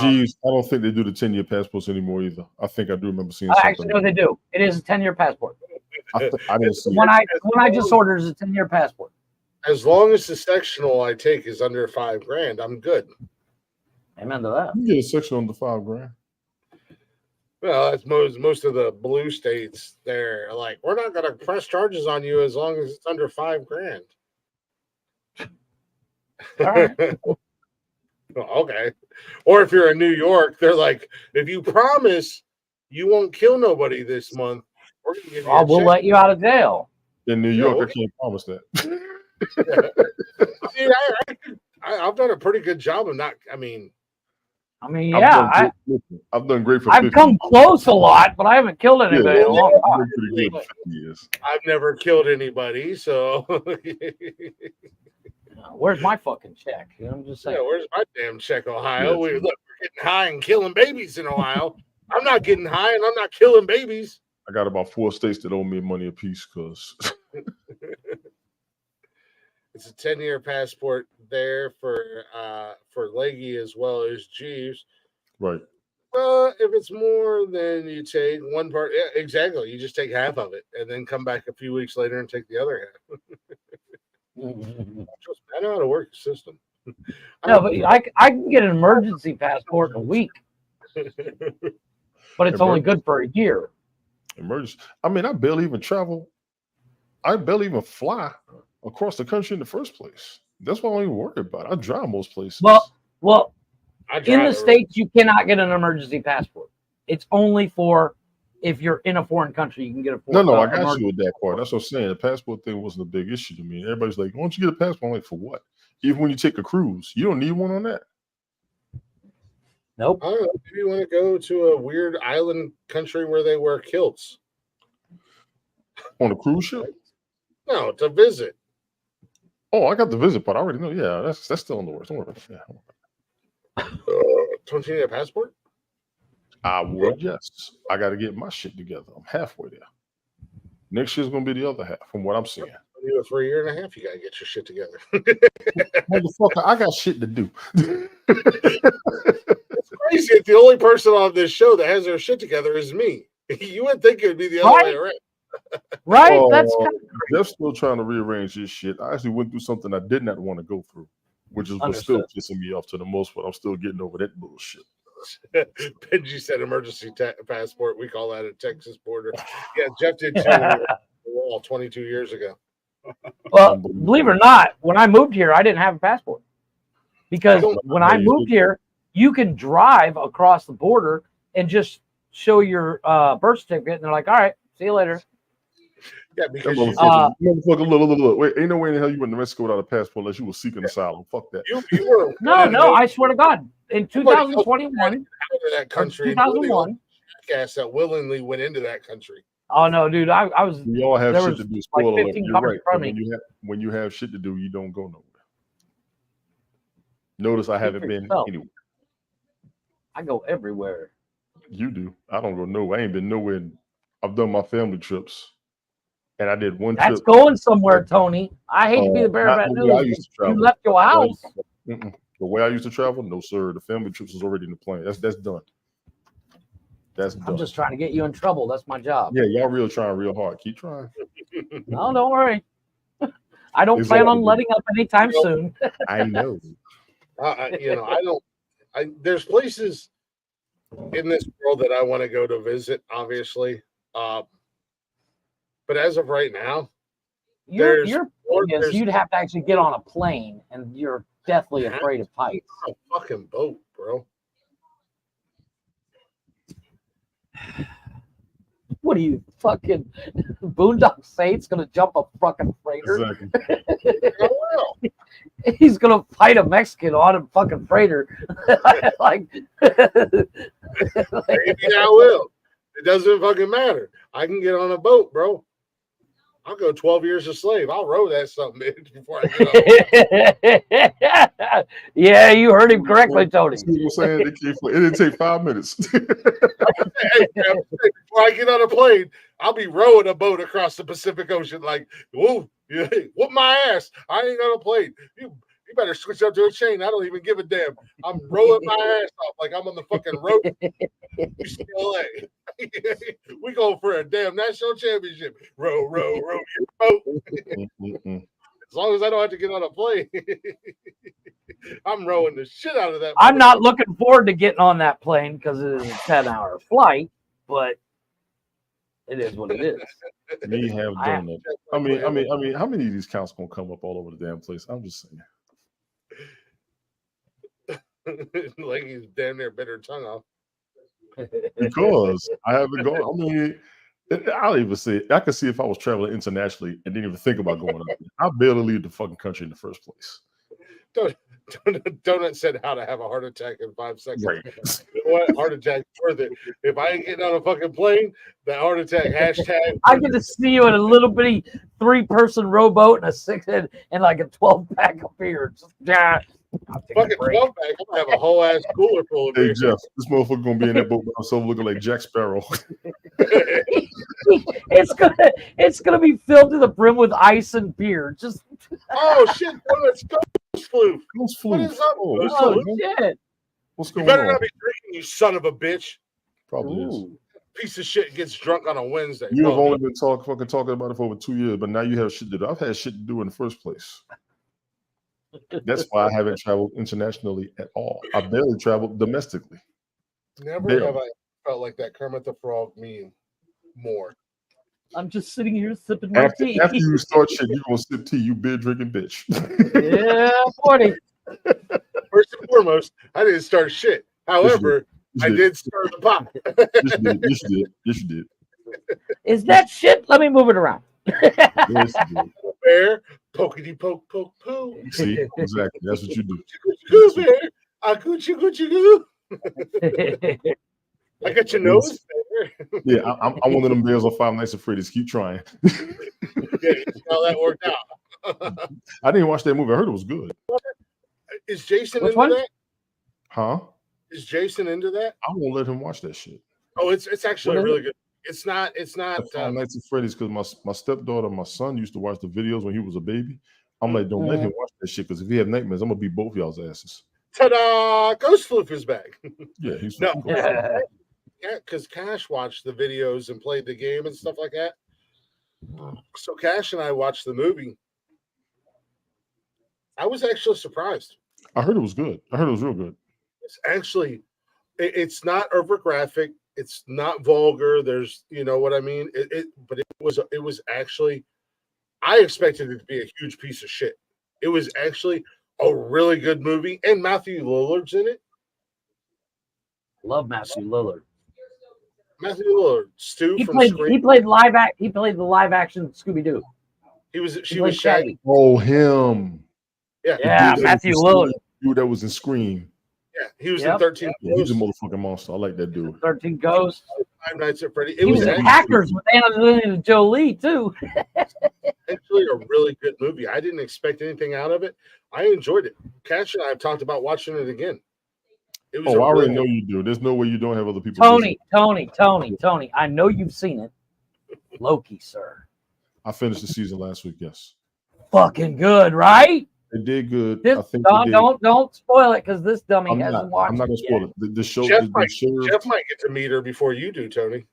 [SPEAKER 5] Geez, I don't think they do the 10-year passports anymore either. I think I do remember seeing something.
[SPEAKER 2] Actually, no, they do. It is a 10-year passport.
[SPEAKER 5] I didn't see
[SPEAKER 2] when I just ordered is a 10-year passport.
[SPEAKER 3] As long as the sectional I take is under $5,000, I'm good.
[SPEAKER 2] Amen to that.
[SPEAKER 5] You get a sectional under $5,000.
[SPEAKER 3] Well, that's most of the blue states. They're like, we're not going to press charges on you as long as it's under $5,000.
[SPEAKER 2] All right.
[SPEAKER 3] Okay. Or if you're in New York, they're like, if you promise you won't kill nobody this month, we're going to give you
[SPEAKER 2] we'll let you out of jail.
[SPEAKER 5] In New York, I can't promise that.
[SPEAKER 3] See, I've done a pretty good job of not. I mean,
[SPEAKER 2] yeah,
[SPEAKER 5] I've done great for.
[SPEAKER 2] I've come close a lot, but I haven't killed anybody in a long time.
[SPEAKER 5] Pretty good for 50 years.
[SPEAKER 3] I've never killed anybody, so.
[SPEAKER 2] Where's my fucking check? You know, I'm just saying.
[SPEAKER 3] Yeah, where's my damn check, Ohio? We're getting high and killing babies in Ohio. I'm not getting high and I'm not killing babies.
[SPEAKER 5] I got about 4 states that owe me money apiece because
[SPEAKER 3] it's a 10-year passport there for Leggy as well as Jeeves.
[SPEAKER 5] Right.
[SPEAKER 3] If it's more, then you take one part. Yeah, exactly. You just take half of it and then come back a few weeks later and take the other half. I know how to work the system.
[SPEAKER 2] No, but I can get an emergency passport in a week, but it's only good for a year.
[SPEAKER 5] Emergency. I mean, I barely even travel. I barely even fly across the country in the first place. That's why I don't even worry about it. I drive most places.
[SPEAKER 2] Well,
[SPEAKER 3] I
[SPEAKER 2] in
[SPEAKER 3] drive
[SPEAKER 2] the
[SPEAKER 3] it.
[SPEAKER 2] States, you cannot get an emergency passport. It's only for if you're in a foreign country, you can get a
[SPEAKER 5] No, I got
[SPEAKER 2] emergency
[SPEAKER 5] you with that part. That's what I'm saying. The passport thing wasn't a big issue to me. Everybody's like, why don't you get a passport? I'm like, for what? Even when you take a cruise, you don't need one on that.
[SPEAKER 2] Nope.
[SPEAKER 3] I don't know. Maybe you want to go to a weird island country where they wear kilts.
[SPEAKER 5] On a cruise ship?
[SPEAKER 3] No, to visit.
[SPEAKER 5] Oh, I got the visit part. I already know. Yeah, that's still in the works. Don't worry. Yeah.
[SPEAKER 3] Don't you need a passport?
[SPEAKER 5] I would, yes. I got to get my shit together. I'm halfway there. Next year's going to be the other half, from what I'm seeing.
[SPEAKER 3] For a year and a half, you got to get your shit together.
[SPEAKER 5] Motherfucker, I got shit to do.
[SPEAKER 3] It's crazy. If the only person on this show that has their shit together is me. You would think it would be the other way around.
[SPEAKER 2] Right? That's kind of
[SPEAKER 5] Jeff's still trying to rearrange his shit. I actually went through something I did not want to go through, which is what's still pissing me off to the most, but I'm still getting over that bullshit.
[SPEAKER 3] Benji said emergency passport. We call that a Texas border. Yeah, Jeff did too when we were on the wall 22 years ago.
[SPEAKER 2] Well, believe it or not, when I moved here, I didn't have a passport because when I moved here, you can drive across the border and just show your birth certificate, and they're like, "All right, see you later."
[SPEAKER 3] Yeah, because
[SPEAKER 5] motherfucker, look. Wait, ain't no way in the hell you went to Mexico without a passport unless you were seeking asylum. Fuck that.
[SPEAKER 3] you were
[SPEAKER 2] No, I swear to God, in 2021,
[SPEAKER 3] out of that country,
[SPEAKER 2] 2001,
[SPEAKER 3] jackass that willingly went into that country.
[SPEAKER 2] Oh no, dude, I was.
[SPEAKER 5] We all have shit to do. Spoiler
[SPEAKER 2] like
[SPEAKER 5] alert.
[SPEAKER 2] 15
[SPEAKER 5] You're right.
[SPEAKER 2] from me.
[SPEAKER 5] When you have shit to do, you don't go nowhere. Notice I haven't been anywhere.
[SPEAKER 2] I go everywhere.
[SPEAKER 5] You do. I don't go nowhere. I ain't been nowhere. I've done my family trips, and I did one trip.
[SPEAKER 2] That's going somewhere, Tony. I hate to be the bearer of bad news. You left your house.
[SPEAKER 5] The way I used to travel, no sir. The family trips was already in the plan. That's done. That's done.
[SPEAKER 2] I'm just trying to get you in trouble. That's my job.
[SPEAKER 5] Yeah, y'all trying real hard. Keep trying.
[SPEAKER 2] No, don't worry. I don't plan on letting up anytime soon.
[SPEAKER 5] I know.
[SPEAKER 3] I don't. There's places in this world that I want to go to visit, obviously. But as of right now,
[SPEAKER 2] your point is you'd have to actually get on a plane, and you're deathly afraid of heights.
[SPEAKER 3] A fucking boat, bro.
[SPEAKER 2] What are you fucking Boondock Saints gonna jump a fucking freighter?
[SPEAKER 5] Exactly.
[SPEAKER 2] He's gonna fight a Mexican on a fucking freighter. like
[SPEAKER 3] maybe I will. It doesn't fucking matter. I can get on a boat, bro. I'll go 12 years a slave. I'll row that something before I get on.
[SPEAKER 2] Yeah, you heard him correctly, Tony.
[SPEAKER 5] People saying it didn't take 5 minutes.
[SPEAKER 3] Hey, before I get on a plane, I'll be rowing a boat across the Pacific Ocean. Like, whoa, whoop my ass. I ain't on a plane. You better switch up to a chain. I don't even give a damn. I'm rowing my ass off like I'm on the fucking road. UCLA. We going for a damn national championship. Row your boat. As long as I don't have to get on a plane, I'm rowing the shit out of that.
[SPEAKER 2] I'm not looking forward to getting on that plane because it is a 10-hour flight, but it is what it is.
[SPEAKER 5] Me have done it. I mean, how many of these counts gonna come up all over the damn place? I'm just saying.
[SPEAKER 3] Like he's damn near bit her tongue off.
[SPEAKER 5] Because I haven't gone. I mean, I'll even say I could see if I was traveling internationally and didn't even think about going up. I barely leave the fucking country in the first place.
[SPEAKER 3] Donut said how to have a heart attack in 5 seconds.
[SPEAKER 5] Right.
[SPEAKER 3] You know what? Heart attack worth it. If I ain't getting on a fucking plane, that heart attack hashtag.
[SPEAKER 2] I get to see you in a little bitty 3-person rowboat and a 6-head and like a 12-pack of beer.
[SPEAKER 3] Fucking 12-pack. I'm gonna have a whole ass cooler full of beer.
[SPEAKER 5] Hey Jeff, this motherfucker gonna be in that boat by himself looking like Jack Sparrow.
[SPEAKER 2] It's gonna be filled to the brim with ice and beer. Just
[SPEAKER 3] shit, Donut's ghost floof.
[SPEAKER 5] Ghost
[SPEAKER 3] What
[SPEAKER 5] floof.
[SPEAKER 3] is up?
[SPEAKER 2] oh shit.
[SPEAKER 5] What's
[SPEAKER 3] You
[SPEAKER 5] going
[SPEAKER 3] better
[SPEAKER 5] on?
[SPEAKER 3] not be drinking, you son of a bitch.
[SPEAKER 5] Probably is.
[SPEAKER 3] Piece of shit gets drunk on a Wednesday.
[SPEAKER 5] You have only been talking about it for over 2 years, but now you have shit to do. I've had shit to do in the first place. That's why I haven't traveled internationally at all. I barely traveled domestically.
[SPEAKER 3] Never
[SPEAKER 5] Barely.
[SPEAKER 3] have I felt like that Kermit the Frog meme more.
[SPEAKER 2] I'm just sitting here sipping my
[SPEAKER 5] After
[SPEAKER 2] tea.
[SPEAKER 5] you start shit, you're gonna sip tea, you beer drinking bitch.
[SPEAKER 2] Yeah, 40.
[SPEAKER 3] First and foremost, I didn't start shit. However, I did start the pot.
[SPEAKER 5] Yes, you did. Yes, you did. Yes, you did.
[SPEAKER 2] Is that shit? Let me move it around.
[SPEAKER 5] Yes, you did.
[SPEAKER 3] Bear, pokety poke poke poo.
[SPEAKER 5] See, exactly. That's what you do.
[SPEAKER 3] Goo bear, I goochie goochie goo. I got your nose, bear.
[SPEAKER 5] Yeah, I'm one of them bears on Five Nights at Freddy's. Keep trying.
[SPEAKER 3] Yeah, you see how that worked out.
[SPEAKER 5] I didn't watch that movie. I heard it was good.
[SPEAKER 3] Is Jason
[SPEAKER 2] Which
[SPEAKER 3] into
[SPEAKER 2] one?
[SPEAKER 3] that?
[SPEAKER 5] Huh?
[SPEAKER 3] Is Jason into that?
[SPEAKER 5] I won't let him watch that shit.
[SPEAKER 3] Oh, it's actually
[SPEAKER 2] What is
[SPEAKER 3] really good. It's not.
[SPEAKER 5] Five Nights at Freddy's, because my stepdaughter, my son used to watch the videos when he was a baby. I'm like, don't let him watch that shit, because if he have nightmares, I'm gonna beat both y'all's asses.
[SPEAKER 3] Ta-da! Ghost Flip is back.
[SPEAKER 5] Yeah, he's
[SPEAKER 3] No.
[SPEAKER 5] cool.
[SPEAKER 2] Yeah.
[SPEAKER 3] Yeah, because Cash watched the videos and played the game and stuff like that. So Cash and I watched the movie. I was actually surprised.
[SPEAKER 5] I heard it was good. I heard it was real good.
[SPEAKER 3] It's actually, it's not over graphic. It's not vulgar. There's, you know what I mean. But it was actually. I expected it to be a huge piece of shit. It was actually a really good movie, and Matthew Lillard's in it.
[SPEAKER 2] Love Matthew Lillard.
[SPEAKER 3] Matthew Lillard, Stu
[SPEAKER 2] He
[SPEAKER 3] from
[SPEAKER 2] played.
[SPEAKER 3] Scream.
[SPEAKER 2] He played He played the live action Scooby Doo.
[SPEAKER 3] She was
[SPEAKER 2] played
[SPEAKER 3] Shaggy.
[SPEAKER 5] Oh, him.
[SPEAKER 3] Yeah,
[SPEAKER 2] Yeah,
[SPEAKER 5] Dude,
[SPEAKER 2] Matthew
[SPEAKER 5] that was in
[SPEAKER 2] Lillard.
[SPEAKER 5] Scream. Dude, that was in Scream.
[SPEAKER 3] yeah. He was
[SPEAKER 2] Yep.
[SPEAKER 3] in 13
[SPEAKER 5] Yeah, he's a
[SPEAKER 3] Ghosts,
[SPEAKER 5] motherfucking monster. I like that dude.
[SPEAKER 2] 13 Ghosts.
[SPEAKER 3] Five Nights at Freddy. It
[SPEAKER 2] He was
[SPEAKER 3] was
[SPEAKER 2] in
[SPEAKER 3] actually,
[SPEAKER 2] Hackers with Angelina Jolie too.
[SPEAKER 3] actually a really good movie. I didn't expect anything out of it. I enjoyed it. Cash and I have talked about watching it again. It was
[SPEAKER 5] Oh, I already
[SPEAKER 3] really
[SPEAKER 5] know you do. There's no way you don't have other people.
[SPEAKER 2] Tony. I know you've seen it. Loki, sir.
[SPEAKER 5] I finished the season last week. Yes,
[SPEAKER 2] Fucking good, right?
[SPEAKER 5] they did good.
[SPEAKER 2] This,
[SPEAKER 5] I think they did.
[SPEAKER 2] don't spoil it because this dummy
[SPEAKER 5] I'm
[SPEAKER 2] hasn't
[SPEAKER 5] not.
[SPEAKER 2] watched
[SPEAKER 5] I'm not gonna
[SPEAKER 2] it
[SPEAKER 5] spoil
[SPEAKER 2] yet.
[SPEAKER 5] it. The show.
[SPEAKER 3] Jeff
[SPEAKER 5] The
[SPEAKER 3] might
[SPEAKER 5] sheriff
[SPEAKER 3] get to meet her before you do, Tony.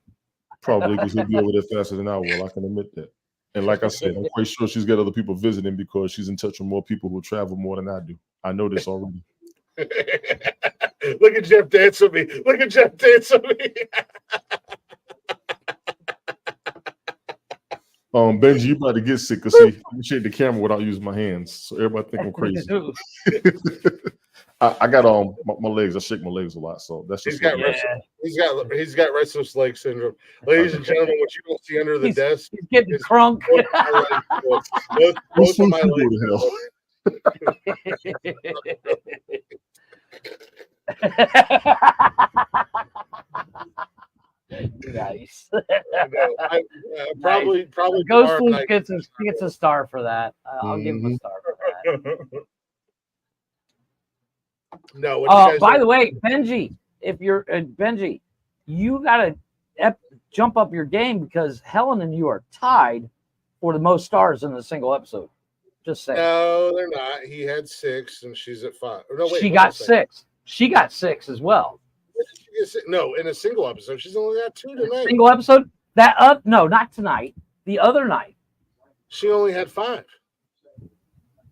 [SPEAKER 5] probably, because he'll be over there faster than I will. I can admit that. And like I said, I'm quite sure she's got other people visiting because she's in touch with more people who travel more than I do. I know this already.
[SPEAKER 3] Look at Jeff dance with me. Look at Jeff dance with me.
[SPEAKER 5] Benji, you about to get sick because see, I can shake the camera without using my hands, so everybody think I'm crazy. I got my legs. I shake my legs a lot, so that's just.
[SPEAKER 3] He's got restless leg syndrome. Ladies and gentlemen, what you don't see under the desk,
[SPEAKER 2] He's getting
[SPEAKER 3] is
[SPEAKER 2] crunk.
[SPEAKER 3] both of my
[SPEAKER 5] Go
[SPEAKER 3] legs.
[SPEAKER 5] to hell.
[SPEAKER 2] Nice.
[SPEAKER 3] Probably
[SPEAKER 2] Ghost
[SPEAKER 3] tomorrow
[SPEAKER 2] Flute
[SPEAKER 3] night.
[SPEAKER 2] gets a star for that. I'll give him a star for that.
[SPEAKER 3] No. What you guys
[SPEAKER 2] By
[SPEAKER 3] do-
[SPEAKER 2] the way, Benji, if you're Benji, you gotta jump up your game because Helen and you are tied for the most stars in a single episode. Just saying.
[SPEAKER 3] No, they're not. He had 6, and she's at 5. No, wait,
[SPEAKER 2] She
[SPEAKER 3] hold on
[SPEAKER 2] got
[SPEAKER 3] a second.
[SPEAKER 2] 6. She got 6 as well.
[SPEAKER 3] No, in a single episode, she's only got 2 tonight.
[SPEAKER 2] Single episode. No, not tonight. The other night.
[SPEAKER 3] She only had 5.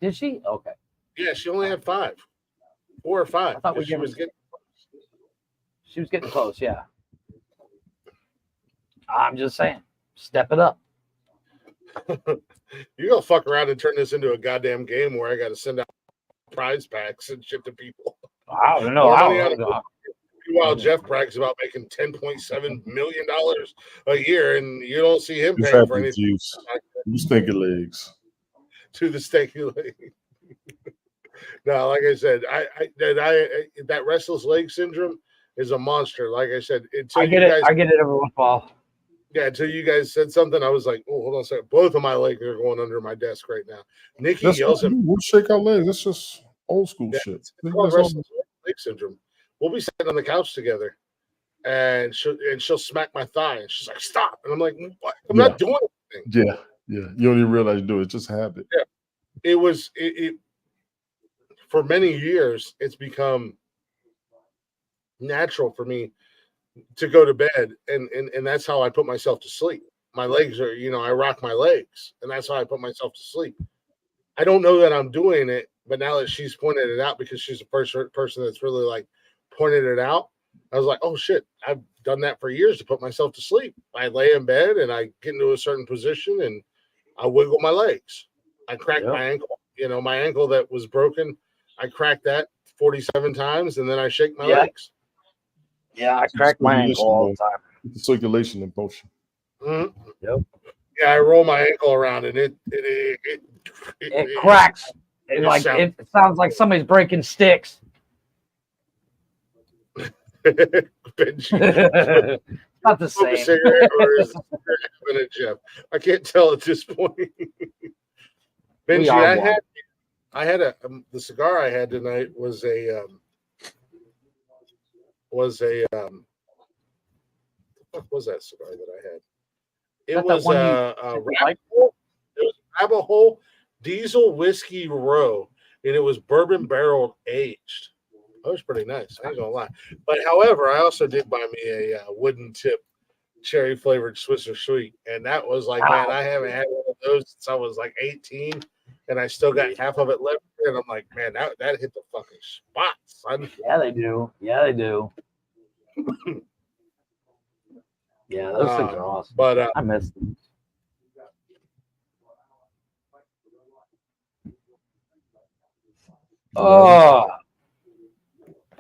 [SPEAKER 2] Did she? Okay.
[SPEAKER 3] Yeah, she only had 5, 4 or 5.
[SPEAKER 2] I thought
[SPEAKER 3] She was getting.
[SPEAKER 2] She was getting close. Yeah. I'm just saying, step it up.
[SPEAKER 3] You're gonna fuck around and turn this into a goddamn game where I got to send out prize packs and shit to people.
[SPEAKER 2] I don't know.
[SPEAKER 3] More
[SPEAKER 2] I
[SPEAKER 3] money
[SPEAKER 2] don't
[SPEAKER 3] out of
[SPEAKER 2] know.
[SPEAKER 3] While Jeff brags about making $10.7 million a year, and you don't see him
[SPEAKER 5] You
[SPEAKER 3] paying for
[SPEAKER 5] happy,
[SPEAKER 3] anything
[SPEAKER 5] Jeeves. You stinking legs.
[SPEAKER 3] to the steak leg. No, like I said, that restless leg syndrome is a monster. Like I said,
[SPEAKER 2] I get it. I get it every once in a while.
[SPEAKER 3] Yeah, until you guys said something, I was like, "Oh, hold on a second." Both of my legs are going under my desk right now. Nikki
[SPEAKER 5] That's
[SPEAKER 3] yells
[SPEAKER 5] what
[SPEAKER 3] at me.
[SPEAKER 5] we'll shake our legs. That's just old school
[SPEAKER 3] Yeah,
[SPEAKER 5] shit.
[SPEAKER 3] It's called restless leg syndrome. We'll be sitting on the couch together, and she'll smack my thigh, and she's like, "Stop!" And I'm like, "What? I'm not doing anything."
[SPEAKER 5] Yeah. You don't even realize you do it. It's just a habit.
[SPEAKER 3] Yeah. It was for many years. It's become natural for me to go to bed, and that's how I put myself to sleep. My legs are, I rock my legs, and that's how I put myself to sleep. I don't know that I'm doing it but now that she's pointed it out, because she's the first person that's really like pointed it out, I was like, oh shit, I've done that for years to put myself to sleep. I lay in bed and I get into a certain position and I wiggle my legs. I cracked my ankle. My ankle that was broken, I cracked that 47 times and then I shake my legs.
[SPEAKER 2] Yeah, I crack my ankle all the time.
[SPEAKER 5] Circulation in motion.
[SPEAKER 3] Mm-hmm.
[SPEAKER 2] Yep.
[SPEAKER 3] Yeah, I roll my ankle around and it
[SPEAKER 2] cracks. It sounds like somebody's breaking sticks.
[SPEAKER 3] Benji,
[SPEAKER 2] not the same.
[SPEAKER 3] A cigarette or is it having a Jeff? I can't tell at this point. Benji, I had the cigar I had tonight was a what was that cigar that I had? It was Rabbit Diesel Whiskey Row, and it was bourbon barrel aged. That was pretty nice. I ain't gonna lie. But however, I also did buy me a wooden tip cherry flavored Swisser Sweet, and that was like, man, I haven't had one of those since I was like 18, and I still got half of it left. And I'm like, man, that hit the fucking spot, son.
[SPEAKER 2] Yeah, they do. Yeah, those things are awesome.
[SPEAKER 3] But
[SPEAKER 2] I miss them. Oh,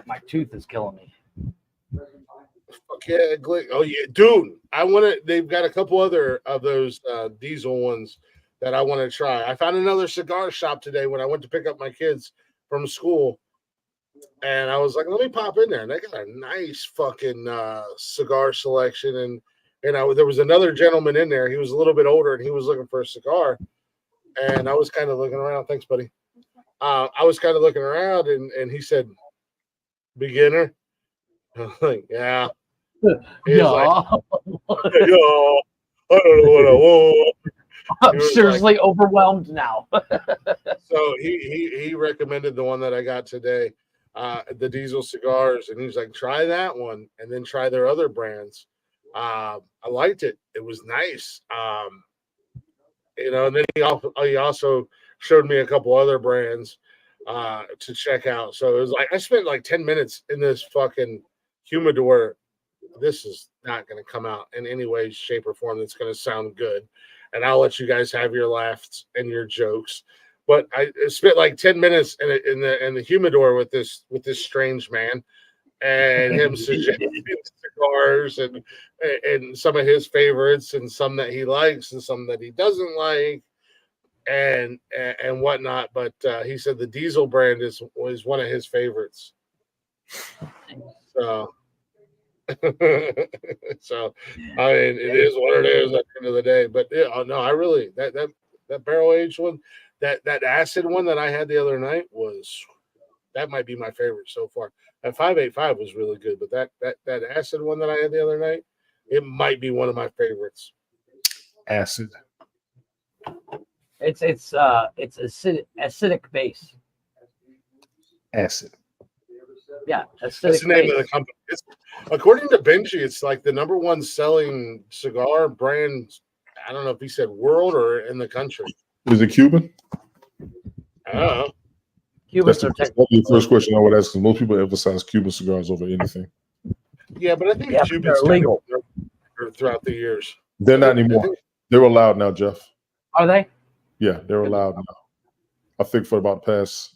[SPEAKER 2] my tooth is killing me.
[SPEAKER 3] Fuck yeah, oh yeah, dude! They've got a couple other of those diesel ones that I want to try. I found another cigar shop today when I went to pick up my kids from school, and I was like, let me pop in there, and they got a nice fucking cigar selection. And there was another gentleman in there. He was a little bit older, and he was looking for a cigar, and I was kind of looking around. Thanks, buddy. I was kind of looking around, and he said, "Beginner." I was like, yeah.
[SPEAKER 2] Yeah.
[SPEAKER 3] Like, I don't know what I want.
[SPEAKER 2] I'm seriously overwhelmed now.
[SPEAKER 3] So he recommended the one that I got today, the Diesel cigars, and he's like, try that one and then try their other brands. I liked it. It was nice. And then he also showed me a couple other brands to check out. So it was like I spent like 10 minutes in this fucking humidor. This is not going to come out in any way, shape, or form that's going to sound good. And I'll let you guys have your laughs and your jokes. But I spent like 10 minutes in the humidor with this strange man, and him suggesting cigars and some of his favorites and some that he likes and some that he doesn't like and whatnot. But he said the Diesel brand was one of his favorites. So so I mean, it is what it is at the end of the day. But yeah, no, I really that barrel aged one, that acid one that I had the other night that might be my favorite so far. That 585 was really good, but that acid one that I had the other night, it might be one of my favorites.
[SPEAKER 5] Acid.
[SPEAKER 2] It's acidic base.
[SPEAKER 5] Acid.
[SPEAKER 2] Yeah,
[SPEAKER 3] that's the name of the company. According to Benji, it's like the number one selling cigar brand. I don't know if he said world or in the country.
[SPEAKER 5] Is it Cuban?
[SPEAKER 3] I don't know.
[SPEAKER 5] That's the first question I would ask, because most people emphasize Cuban cigars over anything.
[SPEAKER 3] Yeah, but I think Cubans
[SPEAKER 2] are legal
[SPEAKER 3] throughout the years.
[SPEAKER 5] They're not anymore. They're allowed now, Jeff.
[SPEAKER 2] Are they?
[SPEAKER 5] Yeah, they're allowed now. I think for about the past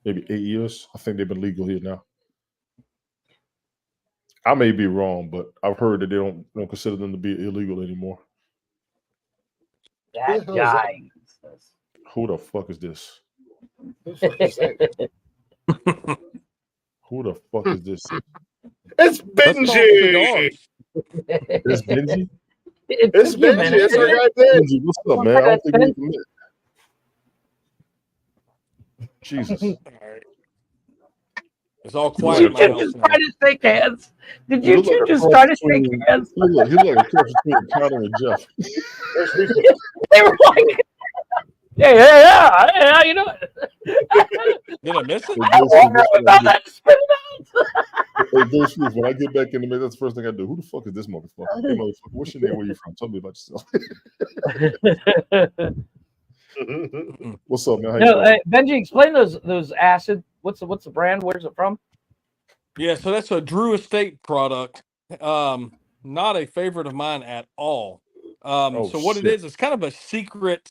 [SPEAKER 5] maybe 8 years, I think they've been legal here now. I may be wrong, but I've heard that they don't consider them to be illegal anymore.
[SPEAKER 2] That guy.
[SPEAKER 5] Who the fuck is this?
[SPEAKER 3] Who the
[SPEAKER 5] fuck is this?
[SPEAKER 3] It's Benji.
[SPEAKER 5] It's Benji?
[SPEAKER 3] It's Benji. That's our guy
[SPEAKER 5] Benji. What's up, man? I don't think we can admit. Jesus.
[SPEAKER 7] It's all quiet.
[SPEAKER 2] Did you just try to shake hands? Did you two just try to shake hands?
[SPEAKER 5] He look like a cross between Connor and Jeff.
[SPEAKER 2] They were like, yeah, you know.
[SPEAKER 7] Did I miss it?
[SPEAKER 2] I wonder about that. Spit it out.
[SPEAKER 5] Hey, Bruce, when I get back in the minute, that's the first thing I do. Who the fuck is this motherfucker? Hey, motherfucker, what's your name? Where you from? Tell me about yourself. What's up, man? How you
[SPEAKER 2] No,
[SPEAKER 5] doing?
[SPEAKER 2] Benji, explain those acid. What's the brand? Where's it from?
[SPEAKER 7] Yeah, so that's a Drew Estate product. Not a favorite of mine at all.
[SPEAKER 5] Oh
[SPEAKER 7] So what it
[SPEAKER 5] shit!
[SPEAKER 7] is, it's kind of a secret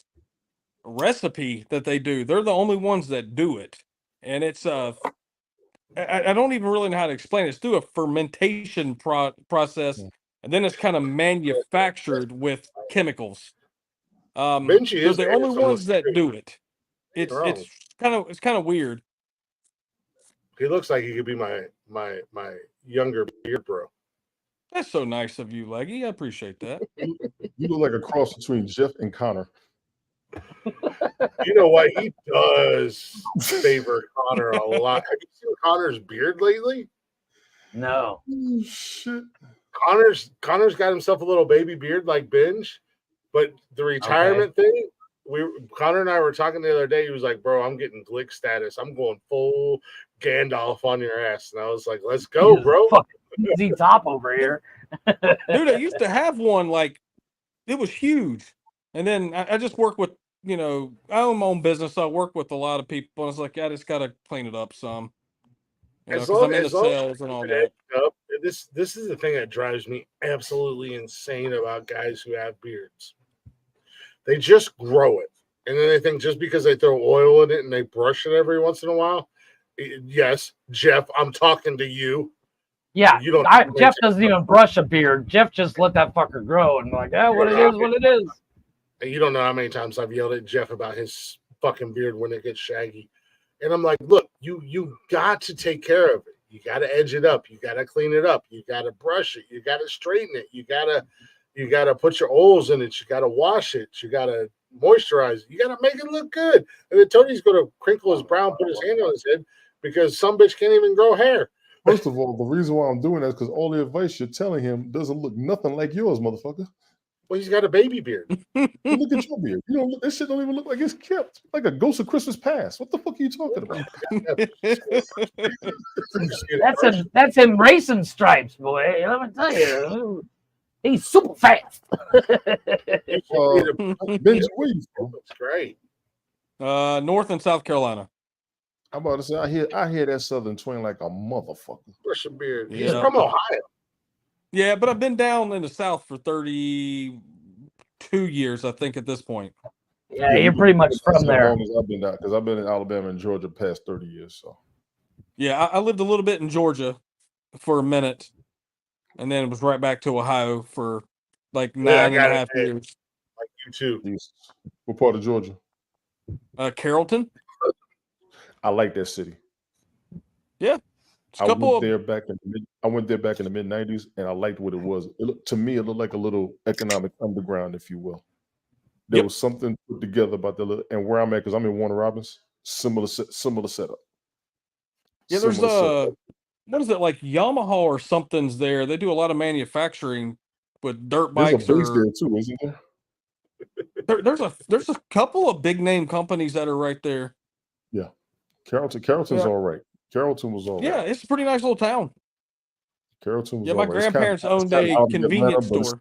[SPEAKER 7] recipe that they do. They're the only ones that do it, and it's I don't even really know how to explain it. It's through a fermentation process, and then it's kind of manufactured with chemicals.
[SPEAKER 3] Benji
[SPEAKER 7] They're
[SPEAKER 3] is
[SPEAKER 7] the only
[SPEAKER 3] handsome.
[SPEAKER 7] ones that do it.
[SPEAKER 3] Ain't wrong.
[SPEAKER 7] It's kind of weird.
[SPEAKER 3] He looks like he could be my younger beard bro.
[SPEAKER 7] That's so nice of you, Leggy. I appreciate that.
[SPEAKER 5] You look like a cross between Jeff and Connor.
[SPEAKER 3] You know what? He does favor Connor a lot. Have you seen Connor's beard lately?
[SPEAKER 2] No.
[SPEAKER 5] Oh shit!
[SPEAKER 3] Connor's got himself a little baby beard like Binge, but the retirement thing. Connor and I were talking the other day. He was like, "Bro, I'm getting Glick status. I'm going full Gandalf on your ass." And I was like, "Let's go, bro."
[SPEAKER 2] Easy top over here.
[SPEAKER 7] Dude, I used to have one, like, it was huge. And then I just work with, I own my own business, so I work with a lot of people. And it's like, I just got to clean it up some. Because I'm into sales and all that.
[SPEAKER 3] Up, this is the thing that drives me absolutely insane about guys who have beards. They just grow it. And then they think just because they throw oil in it and they brush it every once in a while. Yes, Jeff, I'm talking to you.
[SPEAKER 2] Yeah, Jeff doesn't even brush a beard. Jeff just let that fucker grow and like, what it is, what it is.
[SPEAKER 3] And you don't know how many times I've yelled at Jeff about his fucking beard when it gets shaggy. And I'm like, look, you got to take care of it. You got to edge it up. You got to clean it up. You got to brush it. You got to straighten it. You got to put your oils in it. You got to wash it. You got to moisturize it. You got to make it look good. And then Tony's going to crinkle his brow and put his hand on his head because some bitch can't even grow hair.
[SPEAKER 5] First of all, the reason why I'm doing that is because all the advice you're telling him doesn't look nothing like yours, motherfucker.
[SPEAKER 3] Well, he's got a baby beard.
[SPEAKER 5] Look at your beard. You don't look, that shit don't even look like it's kept. Like a ghost of Christmas past. What the fuck are you talking about?
[SPEAKER 2] That's him racing stripes, boy. Let me tell you. He's super fast.
[SPEAKER 5] Benji, where you from?
[SPEAKER 3] That's great.
[SPEAKER 7] North and South Carolina.
[SPEAKER 5] I'm about to say, I hear that southern twang like a motherfucker.
[SPEAKER 3] Brush a beard. He's from Ohio.
[SPEAKER 7] Yeah, but I've been down in the South for 32 years, I think, at this point.
[SPEAKER 2] Yeah, you're pretty much from there.
[SPEAKER 5] As long as I've been out, because I've been in Alabama and Georgia past 30 years. So
[SPEAKER 7] yeah, I lived a little bit in Georgia for a minute, and then it was right back to Ohio for like 9.5 years.
[SPEAKER 3] Like you too.
[SPEAKER 5] Jesus. What part of Georgia?
[SPEAKER 7] Carrollton.
[SPEAKER 5] I like that city.
[SPEAKER 7] Yeah.
[SPEAKER 5] I went there back in the mid 90s, and I liked what it was. To me, it looked like a little economic underground, if you will. There was something put together about and where I'm at, because I'm in Warner Robins, similar setup.
[SPEAKER 7] Yeah, there's what is it, like Yamaha or something's there? They do a lot of manufacturing with dirt bikes.
[SPEAKER 5] There's a base there too, isn't there?
[SPEAKER 7] There's a couple of big name companies that are right there.
[SPEAKER 5] Yeah. Carrollton's all right. Carrollton was all right.
[SPEAKER 7] Yeah, it's a pretty nice little town.
[SPEAKER 5] Carrollton was
[SPEAKER 7] all right. Yeah, my grandparents owned a convenience store.
[SPEAKER 5] It's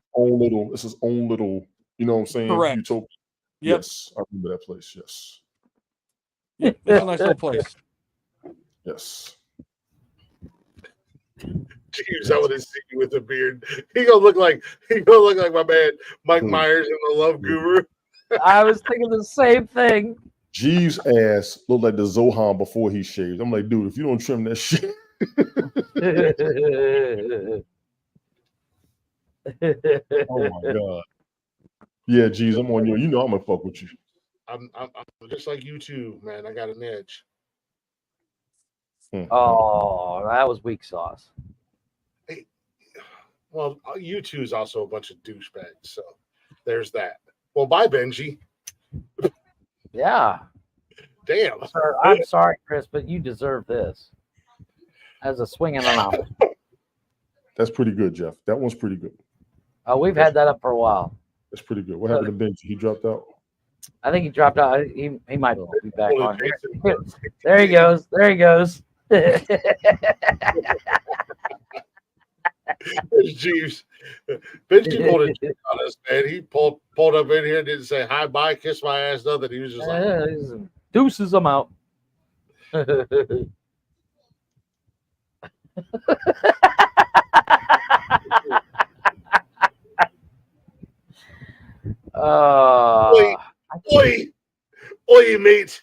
[SPEAKER 5] his own little, you know what I'm saying?
[SPEAKER 7] Correct.
[SPEAKER 5] Utopia.
[SPEAKER 7] Yep.
[SPEAKER 5] Yes, I remember that place. Yes.
[SPEAKER 7] Yeah, it's a nice little place.
[SPEAKER 5] Yes.
[SPEAKER 3] Jeez, I want to see you with a beard. He gonna look like my man Mike Myers in The Love Guru.
[SPEAKER 2] I was thinking the same thing.
[SPEAKER 5] Jeeves' ass looked like the Zohan before he shaved. I'm like, dude, if you don't trim that shit. Oh my god. Yeah, Jeeves, I'm on you. You know I'm gonna fuck with you.
[SPEAKER 3] I'm just like you too, man. I got an edge.
[SPEAKER 2] Oh, that was weak sauce.
[SPEAKER 3] Hey, well, you two is also a bunch of douchebags, so there's that. Well, bye, Benji.
[SPEAKER 2] Yeah.
[SPEAKER 3] Damn.
[SPEAKER 2] Sir, I'm sorry, Chris, but you deserve this. As a swing and a mouth.
[SPEAKER 5] That's pretty good, Jeff. That one's pretty good.
[SPEAKER 2] Oh, we've had that up for a while.
[SPEAKER 5] That's pretty good. What happened to Benji? He dropped out?
[SPEAKER 2] I think he dropped out. He might be back on. There he goes. There he goes.
[SPEAKER 3] It's Jeeves. Benji pulled a Jeeves on us, man. He pulled up in here and didn't say hi, bye, kiss my ass, nothing. He was just like,
[SPEAKER 2] deuces, I'm out.
[SPEAKER 3] oi, mate.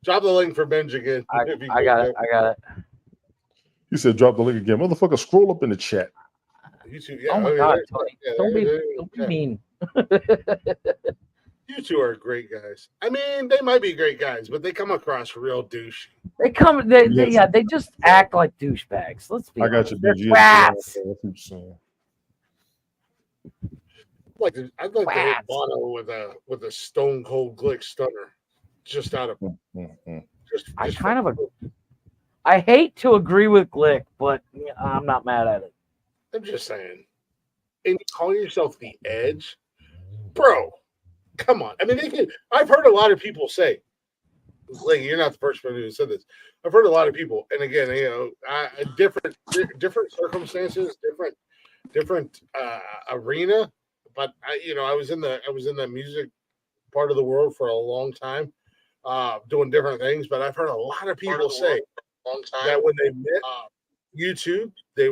[SPEAKER 3] Drop the link for Benji again.
[SPEAKER 2] I got it. I got it.
[SPEAKER 5] You said drop the link again. Motherfucker, scroll up in the chat.
[SPEAKER 3] YouTube,
[SPEAKER 2] oh my God, Tony. Don't be mean.
[SPEAKER 3] You two are great guys. I mean, they might be great guys, but they come across real douche.
[SPEAKER 2] They just act like douchebags. Let's be honest.
[SPEAKER 5] They're
[SPEAKER 2] twats.
[SPEAKER 3] I'd like to hit Bono with a stone cold Glick stunner, just out of just
[SPEAKER 2] I hate to agree with Glick, but I'm not mad at it.
[SPEAKER 3] I'm just saying. And you call yourself the Edge, bro? Come on. I mean, I've heard a lot of people say, like, you're not the first person who said this. I've heard a lot of people, and again, different circumstances, different arena. But I was in the music part of the world for a long time, doing different things. But I've heard a lot of people say that when they met YouTube, they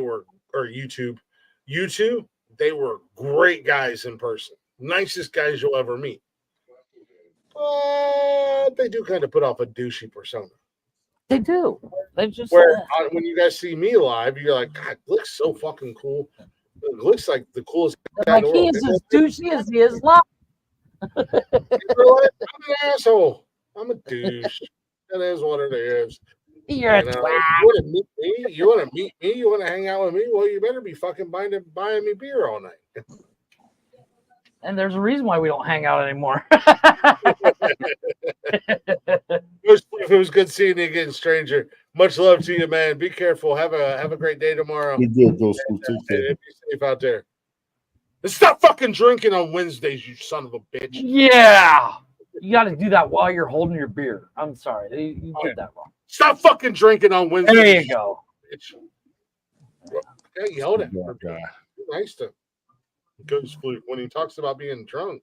[SPEAKER 3] were great guys in person, nicest guys you'll ever meet. But they do kind of put off a douchey persona.
[SPEAKER 2] They do. They just
[SPEAKER 3] when you guys see me live, you're like, God, Glick's so fucking cool. Glick's like the coolest guy in the world.
[SPEAKER 2] He is as douchey as he is live.
[SPEAKER 3] I'm an asshole. I'm a douche. That is what it is.
[SPEAKER 2] You're a twat.
[SPEAKER 3] You want to meet me? You want to meet me? You want to hang out with me? Well, you better be fucking buying me beer all night.
[SPEAKER 2] And there's a reason why we don't hang out anymore.
[SPEAKER 3] It was good seeing you again, stranger. Much love to you, man. Be careful. Have a great day tomorrow.
[SPEAKER 5] You did go school.
[SPEAKER 3] Be safe out there. And stop fucking drinking on Wednesdays, you son of a bitch.
[SPEAKER 2] Yeah. You got to do that while you're holding your beer. I'm sorry. You did that wrong.
[SPEAKER 3] Stop fucking drinking on Wednesdays.
[SPEAKER 2] There you go.
[SPEAKER 3] Bitch. Yeah, you held it. Nice to Ghost Flute when he talks about being drunk.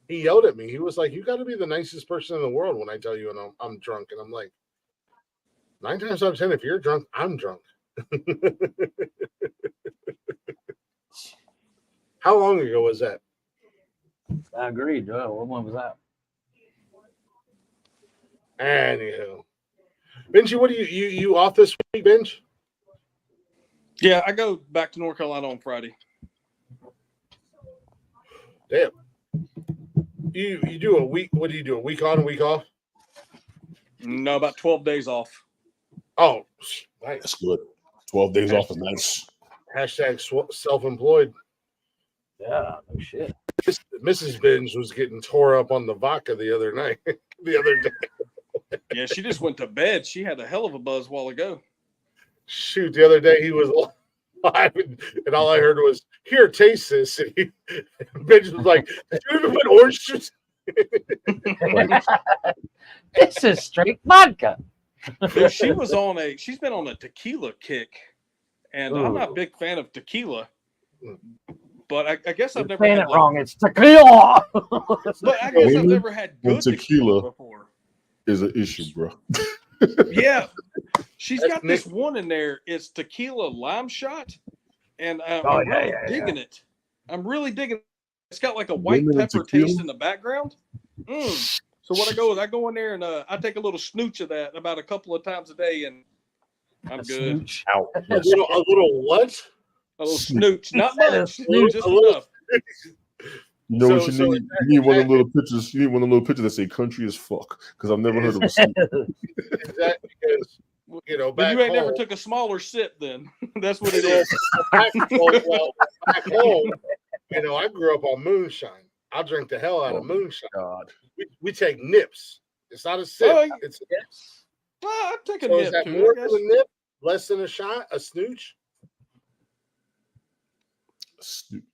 [SPEAKER 3] He yelled at me. He was like, "You got to be the nicest person in the world when I tell you and I'm drunk." And I'm like, 9 times out of 10, if you're drunk, I'm drunk. How long ago was that?
[SPEAKER 2] I agreed. What one was that?
[SPEAKER 3] Anyhow, Benji, what do you off this week, Benj?
[SPEAKER 7] Yeah, I go back to North Carolina on Friday.
[SPEAKER 3] Damn. You do a week. What do you do? A week on, a week off?
[SPEAKER 7] No, about 12 days off.
[SPEAKER 3] Oh, nice.
[SPEAKER 5] That's good. 12 days off is nice.
[SPEAKER 3] Hashtag self-employed.
[SPEAKER 2] Yeah, no shit.
[SPEAKER 3] Mrs. Benj was getting tore up on the vodka the other night. The other day.
[SPEAKER 7] Yeah, she just went to bed. She had a hell of a buzz a while ago.
[SPEAKER 3] Shoot, the other day he was live, and all I heard was, "Here, taste this." And Benj was like, "Did you even put orange juice?"
[SPEAKER 2] This is straight vodka.
[SPEAKER 7] Dude, she's been on a tequila kick, and I'm not a big fan of tequila. But I guess I've never had
[SPEAKER 2] it wrong. It's tequila.
[SPEAKER 7] But I guess I've never had good tequila before.
[SPEAKER 5] Is an issue, bro.
[SPEAKER 7] Yeah, she's got this one in there. It's tequila lime shot, and I'm really digging it. I'm really digging it. It's got like a white pepper taste in the background. So what I go in there and I take a little snooch of that about a couple of times a day, and I'm good.
[SPEAKER 5] Out.
[SPEAKER 3] A little what?
[SPEAKER 7] A little snooch, not much, just enough.
[SPEAKER 5] You know what you need? You need one of the little pictures. You need one of the little pictures that say "country as fuck" because I've never heard of a snooch.
[SPEAKER 3] Is that because
[SPEAKER 7] but you ain't never took a smaller sip? Then that's what it is.
[SPEAKER 3] Back home, I grew up on moonshine. I drink the hell out of moonshine.
[SPEAKER 5] God.
[SPEAKER 3] We take nips. It's not a sip. It's a nip.
[SPEAKER 7] I'd take a
[SPEAKER 3] So
[SPEAKER 7] nip
[SPEAKER 3] is that
[SPEAKER 7] too.
[SPEAKER 3] more than a nip? Less than a shot? A snooch?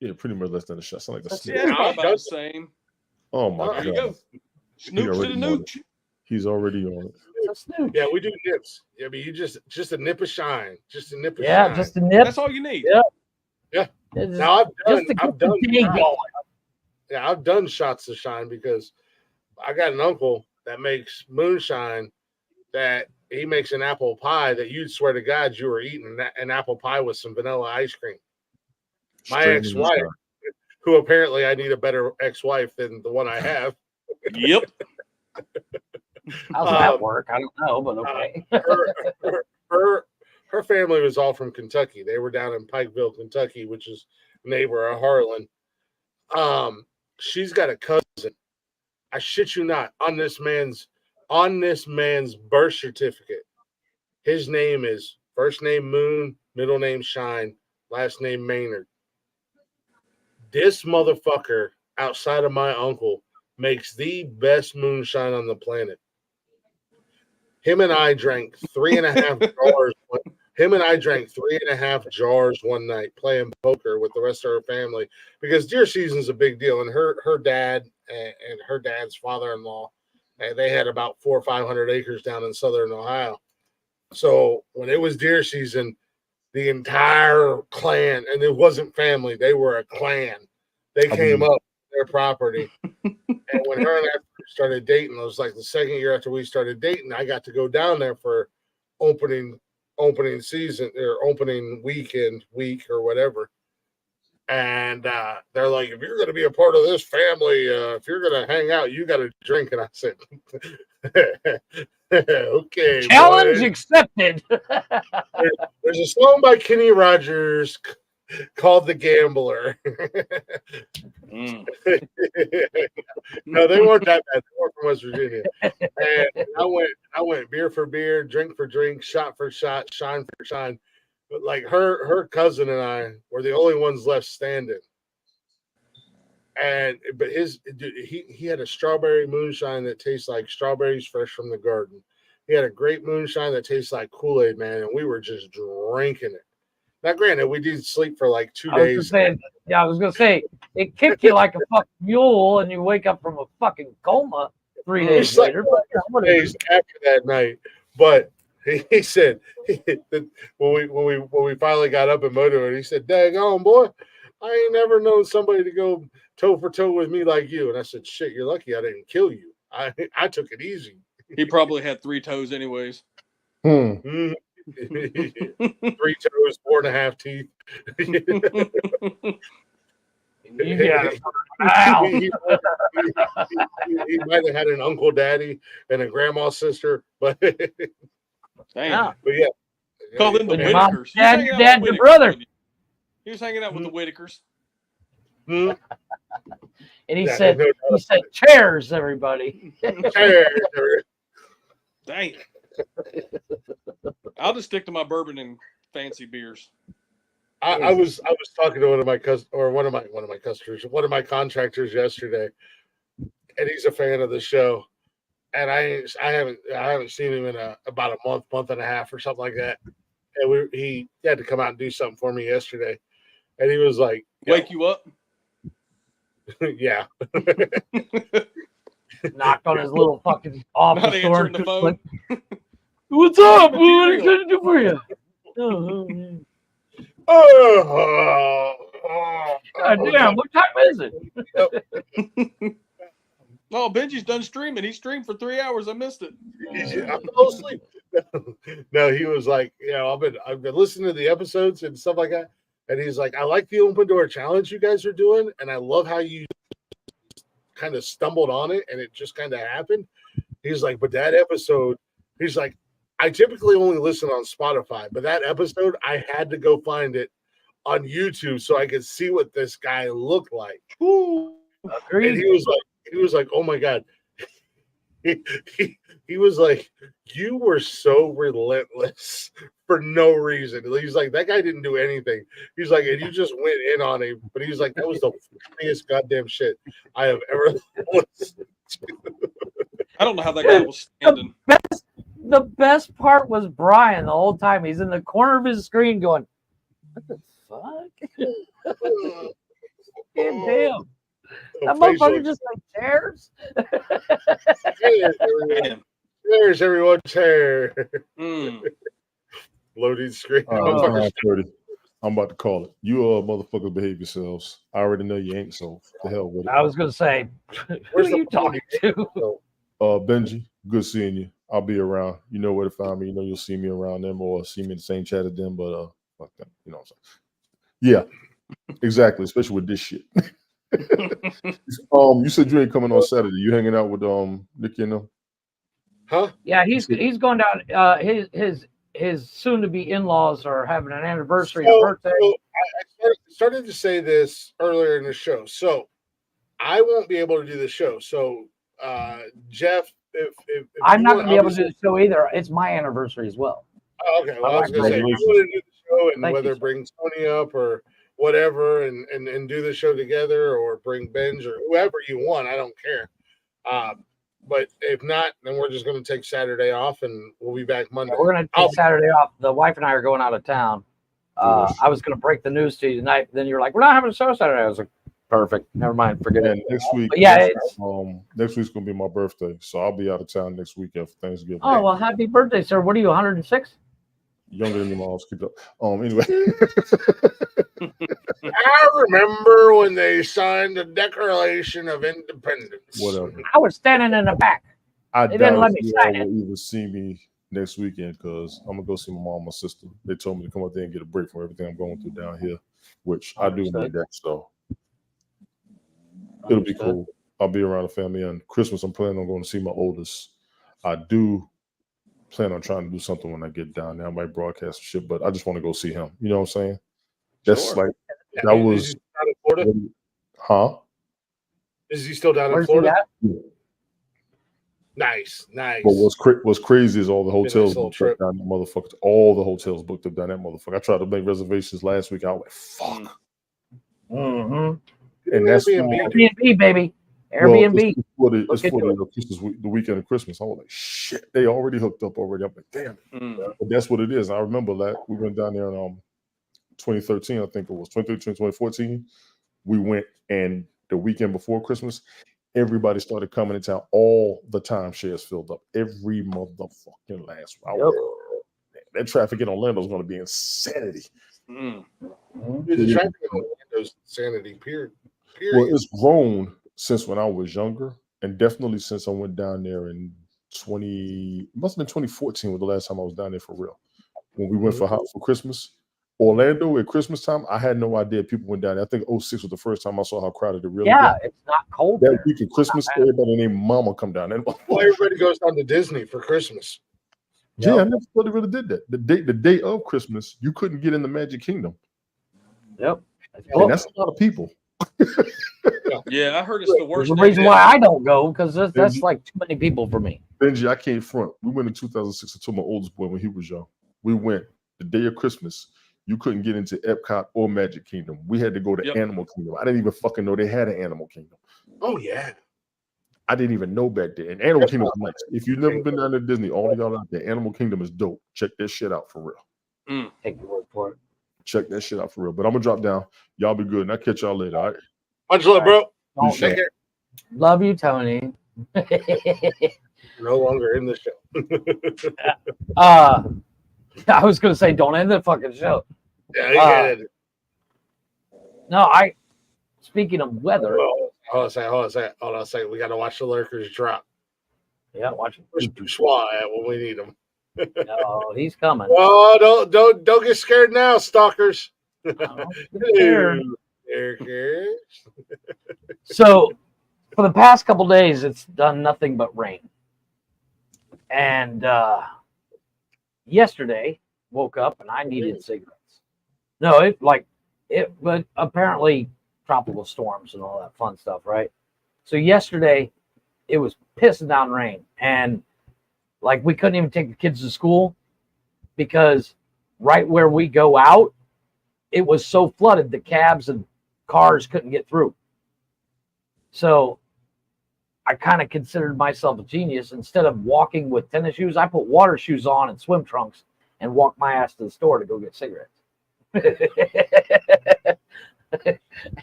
[SPEAKER 5] Yeah, pretty much less than a shot. Sound like a
[SPEAKER 7] Yeah,
[SPEAKER 5] snooch.
[SPEAKER 7] about the same.
[SPEAKER 5] Oh my
[SPEAKER 7] There you
[SPEAKER 5] God.
[SPEAKER 7] go. Snooch to the nooch.
[SPEAKER 5] He's already on it.
[SPEAKER 2] It's a snooch.
[SPEAKER 3] Yeah, we do nips. Yeah, but you just a nip of shine. Just a nip of
[SPEAKER 2] Yeah,
[SPEAKER 3] shine.
[SPEAKER 2] just a nip.
[SPEAKER 7] That's all you need.
[SPEAKER 2] Yeah.
[SPEAKER 3] Yeah.
[SPEAKER 2] It's
[SPEAKER 3] Now
[SPEAKER 2] just to keep the day
[SPEAKER 3] shots.
[SPEAKER 2] going.
[SPEAKER 3] Yeah, I've done shots of shine because I got an uncle that makes moonshine that he makes an apple pie that you'd swear to God you were eating an apple pie with some vanilla ice cream. My
[SPEAKER 5] Straight in the
[SPEAKER 3] ex-wife,
[SPEAKER 5] sky.
[SPEAKER 3] who apparently I need a better ex-wife than the one I have.
[SPEAKER 7] Yep.
[SPEAKER 2] How's that work? I don't know, but okay.
[SPEAKER 3] Her family was all from Kentucky. They were down in Pikeville, Kentucky, which is neighbor of Harlan. She's got a cousin. I shit you not, on this man's birth certificate. His name is first name Moon, middle name Shine, last name Maynard. This motherfucker, outside of my uncle, makes the best moonshine on the planet. Him and I drank 3.5 jars. Him and I drank 3.5 jars one night playing poker with the rest of her family because deer season's a big deal. And her dad and her dad's father-in-law, they had about 400 or 500 acres down in southern Ohio. So when it was deer season, the entire clan, and it wasn't family, they were a clan. They came up their property. And when her and I started dating, it was like the second year after we started dating, I got to go down there for opening season or opening week or whatever. And they're like, if you're going to be a part of this family, if you're going to hang out, you got to drink. And I said, okay.
[SPEAKER 2] Challenge
[SPEAKER 3] boy.
[SPEAKER 2] accepted.
[SPEAKER 3] There's a song by Kenny Rogers called The Gambler. No, they weren't that bad. They weren't from West Virginia. And I went beer for beer, drink for drink, shot for shot, shine for shine. But like her cousin and I were the only ones left standing. But he had a strawberry moonshine that tastes like strawberries fresh from the garden. He had a great moonshine that tastes like Kool-Aid, man, and we were just drinking it. Now, granted, we did sleep for like 2 days.
[SPEAKER 2] I was gonna say it kicked you like a fucking mule, and you wake up from a fucking coma 3 days later.
[SPEAKER 3] But 2 days after that night, but he said when we finally got up and motivated, he said, "Daggone boy, I ain't never known somebody to go toe for toe with me like you." And I said, "Shit, you're lucky I didn't kill you. I took it easy."
[SPEAKER 7] He probably had 3 toes, anyways.
[SPEAKER 3] 3 toes, 4.5 teeth. He might have had an uncle daddy and a grandma sister, but
[SPEAKER 7] Damn.
[SPEAKER 3] But yeah.
[SPEAKER 7] Call them the
[SPEAKER 2] Your mom,
[SPEAKER 7] Whitakers.
[SPEAKER 2] dad, your dad, your brother.
[SPEAKER 7] He was hanging out with the Whitakers.
[SPEAKER 2] And he said, chairs, everybody.
[SPEAKER 3] Chairs.
[SPEAKER 7] Dang. I'll just stick to my bourbon and fancy beers.
[SPEAKER 3] I was talking to one of my contractors yesterday, and he's a fan of the show. And I haven't seen him in about a month and a half or something like that. And he had to come out and do something for me yesterday. And he was like,
[SPEAKER 7] wake you up?
[SPEAKER 3] Yeah.
[SPEAKER 2] Knocked on his little fucking office
[SPEAKER 7] Not
[SPEAKER 2] door.
[SPEAKER 7] answering the phone.
[SPEAKER 2] What's up, bud? What can I do for you? God damn, what time is it?
[SPEAKER 7] No, Benji's done streaming. He streamed for 3 hours. I missed it.
[SPEAKER 3] I fell asleep. No, he was like, I've been listening to the episodes and stuff like that. And he's like, I like the open door challenge you guys are doing, and I love how you kind of stumbled on it and it just kind of happened. He's like, but that episode, he's like, I typically only listen on Spotify, but that episode I had to go find it on YouTube so I could see what this guy looked like.
[SPEAKER 2] Ooh, agreed.
[SPEAKER 3] And he was like, oh my God. He was like, you were so relentless for no reason. He's like, that guy didn't do anything. He's like, and you just went in on him. But he's like, that was the funniest goddamn shit I have ever listened to.
[SPEAKER 7] I don't know how that guy was standing.
[SPEAKER 2] The best part was Brian the whole time. He's in the corner of his screen going, what the fuck? Damn. That motherfucker just like chairs.
[SPEAKER 7] Man.
[SPEAKER 3] There's everyone's hair.
[SPEAKER 7] Mm.
[SPEAKER 3] Loading screen.
[SPEAKER 5] It's 9:30. I'm about to call it. You motherfuckers behave yourselves. I already know you ain't, so the hell with it.
[SPEAKER 2] I was going to say, who are you talking to?
[SPEAKER 5] Benji, good seeing you. I'll be around. You know where to find me. You know you'll see me around them or see me in the same chat as them, but fuck them. You know what I'm saying? Yeah, exactly, especially with this shit. You said you ain't coming on Saturday. You hanging out with Nicky and them?
[SPEAKER 3] Huh?
[SPEAKER 2] Yeah, he's going down. His soon-to-be in-laws are having an anniversary birthday.
[SPEAKER 3] So I started to say this earlier in the show. So I won't be able to do the show. So Jeff, if
[SPEAKER 2] I'm
[SPEAKER 3] you
[SPEAKER 2] not
[SPEAKER 3] want-
[SPEAKER 2] going to be able to do the show either. It's my anniversary as well.
[SPEAKER 3] Oh, okay, well, I was going to say, if you want to do the show and
[SPEAKER 2] Thank
[SPEAKER 3] whether
[SPEAKER 2] you,
[SPEAKER 3] bring Tony up or whatever and do the show together or bring Benj or whoever you want, I don't care. But if not, then we're just going to take Saturday off and we'll be back Monday.
[SPEAKER 2] Yeah, we're going to take Saturday off. The wife and I are going out of town. I was going to break the news to you tonight. Then you're like, we're not having a show Saturday. I was like, perfect. Never mind. Forget it.
[SPEAKER 5] Next week.
[SPEAKER 2] But yeah,
[SPEAKER 5] next week's gonna be my birthday, so I'll be out of town next weekend for Thanksgiving.
[SPEAKER 2] Oh well, happy birthday, sir. What are you, 106?
[SPEAKER 5] Younger than your mom's. Keep up. Anyway.
[SPEAKER 3] I remember when they signed the Declaration of Independence.
[SPEAKER 5] Whatever.
[SPEAKER 2] I was standing in the back.
[SPEAKER 5] They
[SPEAKER 2] didn't let me
[SPEAKER 5] you
[SPEAKER 2] sign
[SPEAKER 5] all
[SPEAKER 2] it.
[SPEAKER 5] will even see me next weekend because I'm gonna go see my mom and my sister. They told me to come up there and get a break from everything I'm going through down here, which I do need that. So it'll be cool. I'll be around the family. And Christmas, I'm planning on going to see my oldest. I do plan on trying to do something when I get down there. I might broadcast shit, but I just want to go see him. You know what I'm saying? That's
[SPEAKER 3] Sure.
[SPEAKER 5] like that was.
[SPEAKER 3] Is he down in Florida?
[SPEAKER 5] Huh?
[SPEAKER 3] Is he still down
[SPEAKER 2] Where's
[SPEAKER 3] in Florida?
[SPEAKER 2] he at?
[SPEAKER 3] Nice.
[SPEAKER 5] But what's crazy is all the hotels booked up down that motherfucker. All the hotels booked up down that motherfucker. I tried to make reservations last week. I was like, fuck.
[SPEAKER 2] Mm-hmm.
[SPEAKER 5] And that's
[SPEAKER 2] Airbnb, baby. Airbnb.
[SPEAKER 5] Well, it's for the weekend of Christmas. I was like, shit, they already hooked up already. I'm like, damn. But that's what it is. I remember that we went down there in 2013, I think it was 2013, 2014. We went, and the weekend before Christmas, everybody started coming in town. All the timeshares filled up. Every motherfucking last one.
[SPEAKER 2] Yep.
[SPEAKER 5] That traffic in Orlando is going to be insanity.
[SPEAKER 3] Dude, the traffic in Orlando is insanity, period.
[SPEAKER 5] Well, it's grown since when I was younger, and definitely since I went down there in it must have been 2014 was the last time I was down there for real. When we went for Christmas. Orlando at Christmas time, I had no idea people went down there. I think 2006 was the first time I saw how crowded it really was.
[SPEAKER 2] It's not cold
[SPEAKER 5] that
[SPEAKER 2] there.
[SPEAKER 5] week of Christmas, everybody named Mama come down there.
[SPEAKER 3] Well, everybody goes down to Disney for Christmas.
[SPEAKER 5] Yeah, I never thought they really did that. The day of Christmas, you couldn't get in the Magic Kingdom.
[SPEAKER 2] Yep.
[SPEAKER 5] And that's a lot of people.
[SPEAKER 7] Yeah, I heard it's the worst.
[SPEAKER 2] There's a reason why I don't go, because that's like too many people for me.
[SPEAKER 5] Benji, I can't front. We went in 2006. I told my oldest boy when he was young. We went the day of Christmas. You couldn't get into Epcot or Magic Kingdom. We had to go to Animal Kingdom. I didn't even fucking know they had an Animal Kingdom.
[SPEAKER 3] Oh, yeah.
[SPEAKER 5] I didn't even know back then. And Animal Kingdom is nice. If you've never been down to Disney, all of y'all out there, Animal Kingdom is dope. Check that shit out for real.
[SPEAKER 2] Take your word for it.
[SPEAKER 5] Check that shit out for real. But I'm going to drop down. Y'all be good. And I'll catch y'all later. All right?
[SPEAKER 3] Much love, bro.
[SPEAKER 2] Take
[SPEAKER 3] care.
[SPEAKER 2] Love you, Tony.
[SPEAKER 3] No longer in the show.
[SPEAKER 2] I was going to say, don't end the fucking show.
[SPEAKER 3] Yeah, you got it.
[SPEAKER 2] No, speaking of weather.
[SPEAKER 3] Hold on a second. We got to watch the lurkers drop.
[SPEAKER 2] Yeah, watch it.
[SPEAKER 3] Where's Bourgeois at when we need him?
[SPEAKER 2] No, he's coming.
[SPEAKER 3] Oh, don't get scared now, stalkers.
[SPEAKER 2] So, for the past couple days, it's done nothing but rain. And yesterday, woke up and I needed cigarettes. No, but apparently tropical storms and all that fun stuff, right? So yesterday, it was pissing down rain, and like we couldn't even take the kids to school because right where we go out, it was so flooded the cabs and cars couldn't get through. So I kind of considered myself a genius. Instead of walking with tennis shoes, I put water shoes on and swim trunks and walked my ass to the store to go get cigarettes.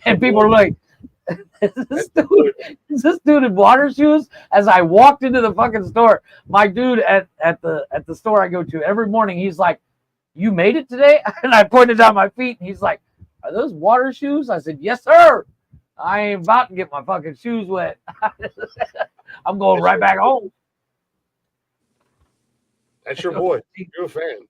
[SPEAKER 2] And people are like, this dude in water shoes. As I walked into the fucking store, my dude at the store I go to every morning, he's like, "You made it today?" And I pointed down my feet, and he's like, "Are those water shoes?" I said, "Yes, sir. I ain't about to get my fucking shoes wet. I'm going right back home."
[SPEAKER 3] That's your boy. You're a fan.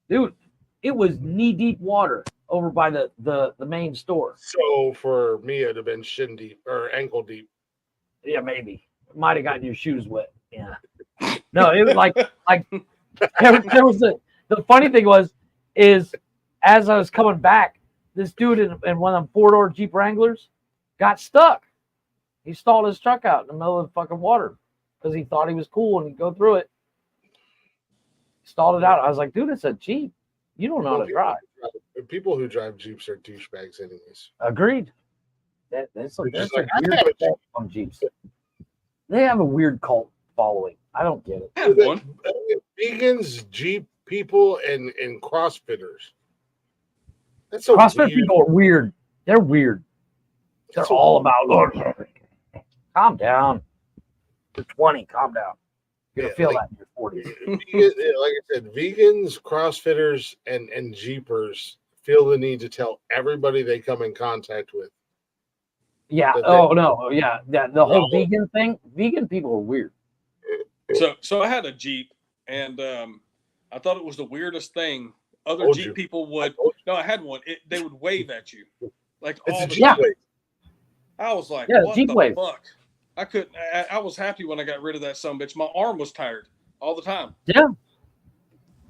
[SPEAKER 2] Dude, it was knee-deep water over by the main store.
[SPEAKER 3] So for me, it'd have been shin deep or ankle deep.
[SPEAKER 2] Yeah, maybe. Might have gotten your shoes wet. Yeah. No, it was like there was the funny thing is as I was coming back, this dude in one of them 4-door Jeep Wranglers got stuck. He stalled his truck out in the middle of the fucking water because he thought he was cool and he'd go through it. Stalled it out. I was like, dude, it's a Jeep. You don't know how to drive.
[SPEAKER 3] People who drive Jeeps are douchebags, anyways.
[SPEAKER 2] Agreed. There's a
[SPEAKER 3] like,
[SPEAKER 2] weird
[SPEAKER 3] I have a
[SPEAKER 2] cult on Jeeps. They have a weird cult following. I don't get it.
[SPEAKER 7] I have one.
[SPEAKER 3] Vegans, Jeep people, and CrossFitters. That's a
[SPEAKER 2] CrossFit
[SPEAKER 3] weird,
[SPEAKER 2] people are weird. They're weird. They're
[SPEAKER 3] That's
[SPEAKER 2] all about, calm down. You're 20, calm down. You're going to feel that in your 40s.
[SPEAKER 3] like I said, vegans, CrossFitters, and Jeepers feel the need to tell everybody they come in contact with.
[SPEAKER 2] Yeah.
[SPEAKER 3] But
[SPEAKER 2] Oh, no. Yeah. The whole vegan thing, vegan people are weird.
[SPEAKER 7] So I had a Jeep, and I thought it was the weirdest thing. Other
[SPEAKER 3] Told
[SPEAKER 7] Jeep
[SPEAKER 3] you.
[SPEAKER 7] people would. No, I had one. They would wave at you, like
[SPEAKER 3] It's
[SPEAKER 7] all
[SPEAKER 3] a
[SPEAKER 7] the
[SPEAKER 3] Jeep
[SPEAKER 7] time.
[SPEAKER 3] wave.
[SPEAKER 7] I was like,
[SPEAKER 2] Yeah,
[SPEAKER 7] what
[SPEAKER 2] Jeep
[SPEAKER 7] the
[SPEAKER 2] wave.
[SPEAKER 7] fuck? I couldn't. I was happy when I got rid of that sumbitch. My arm was tired all the time.
[SPEAKER 2] Yeah.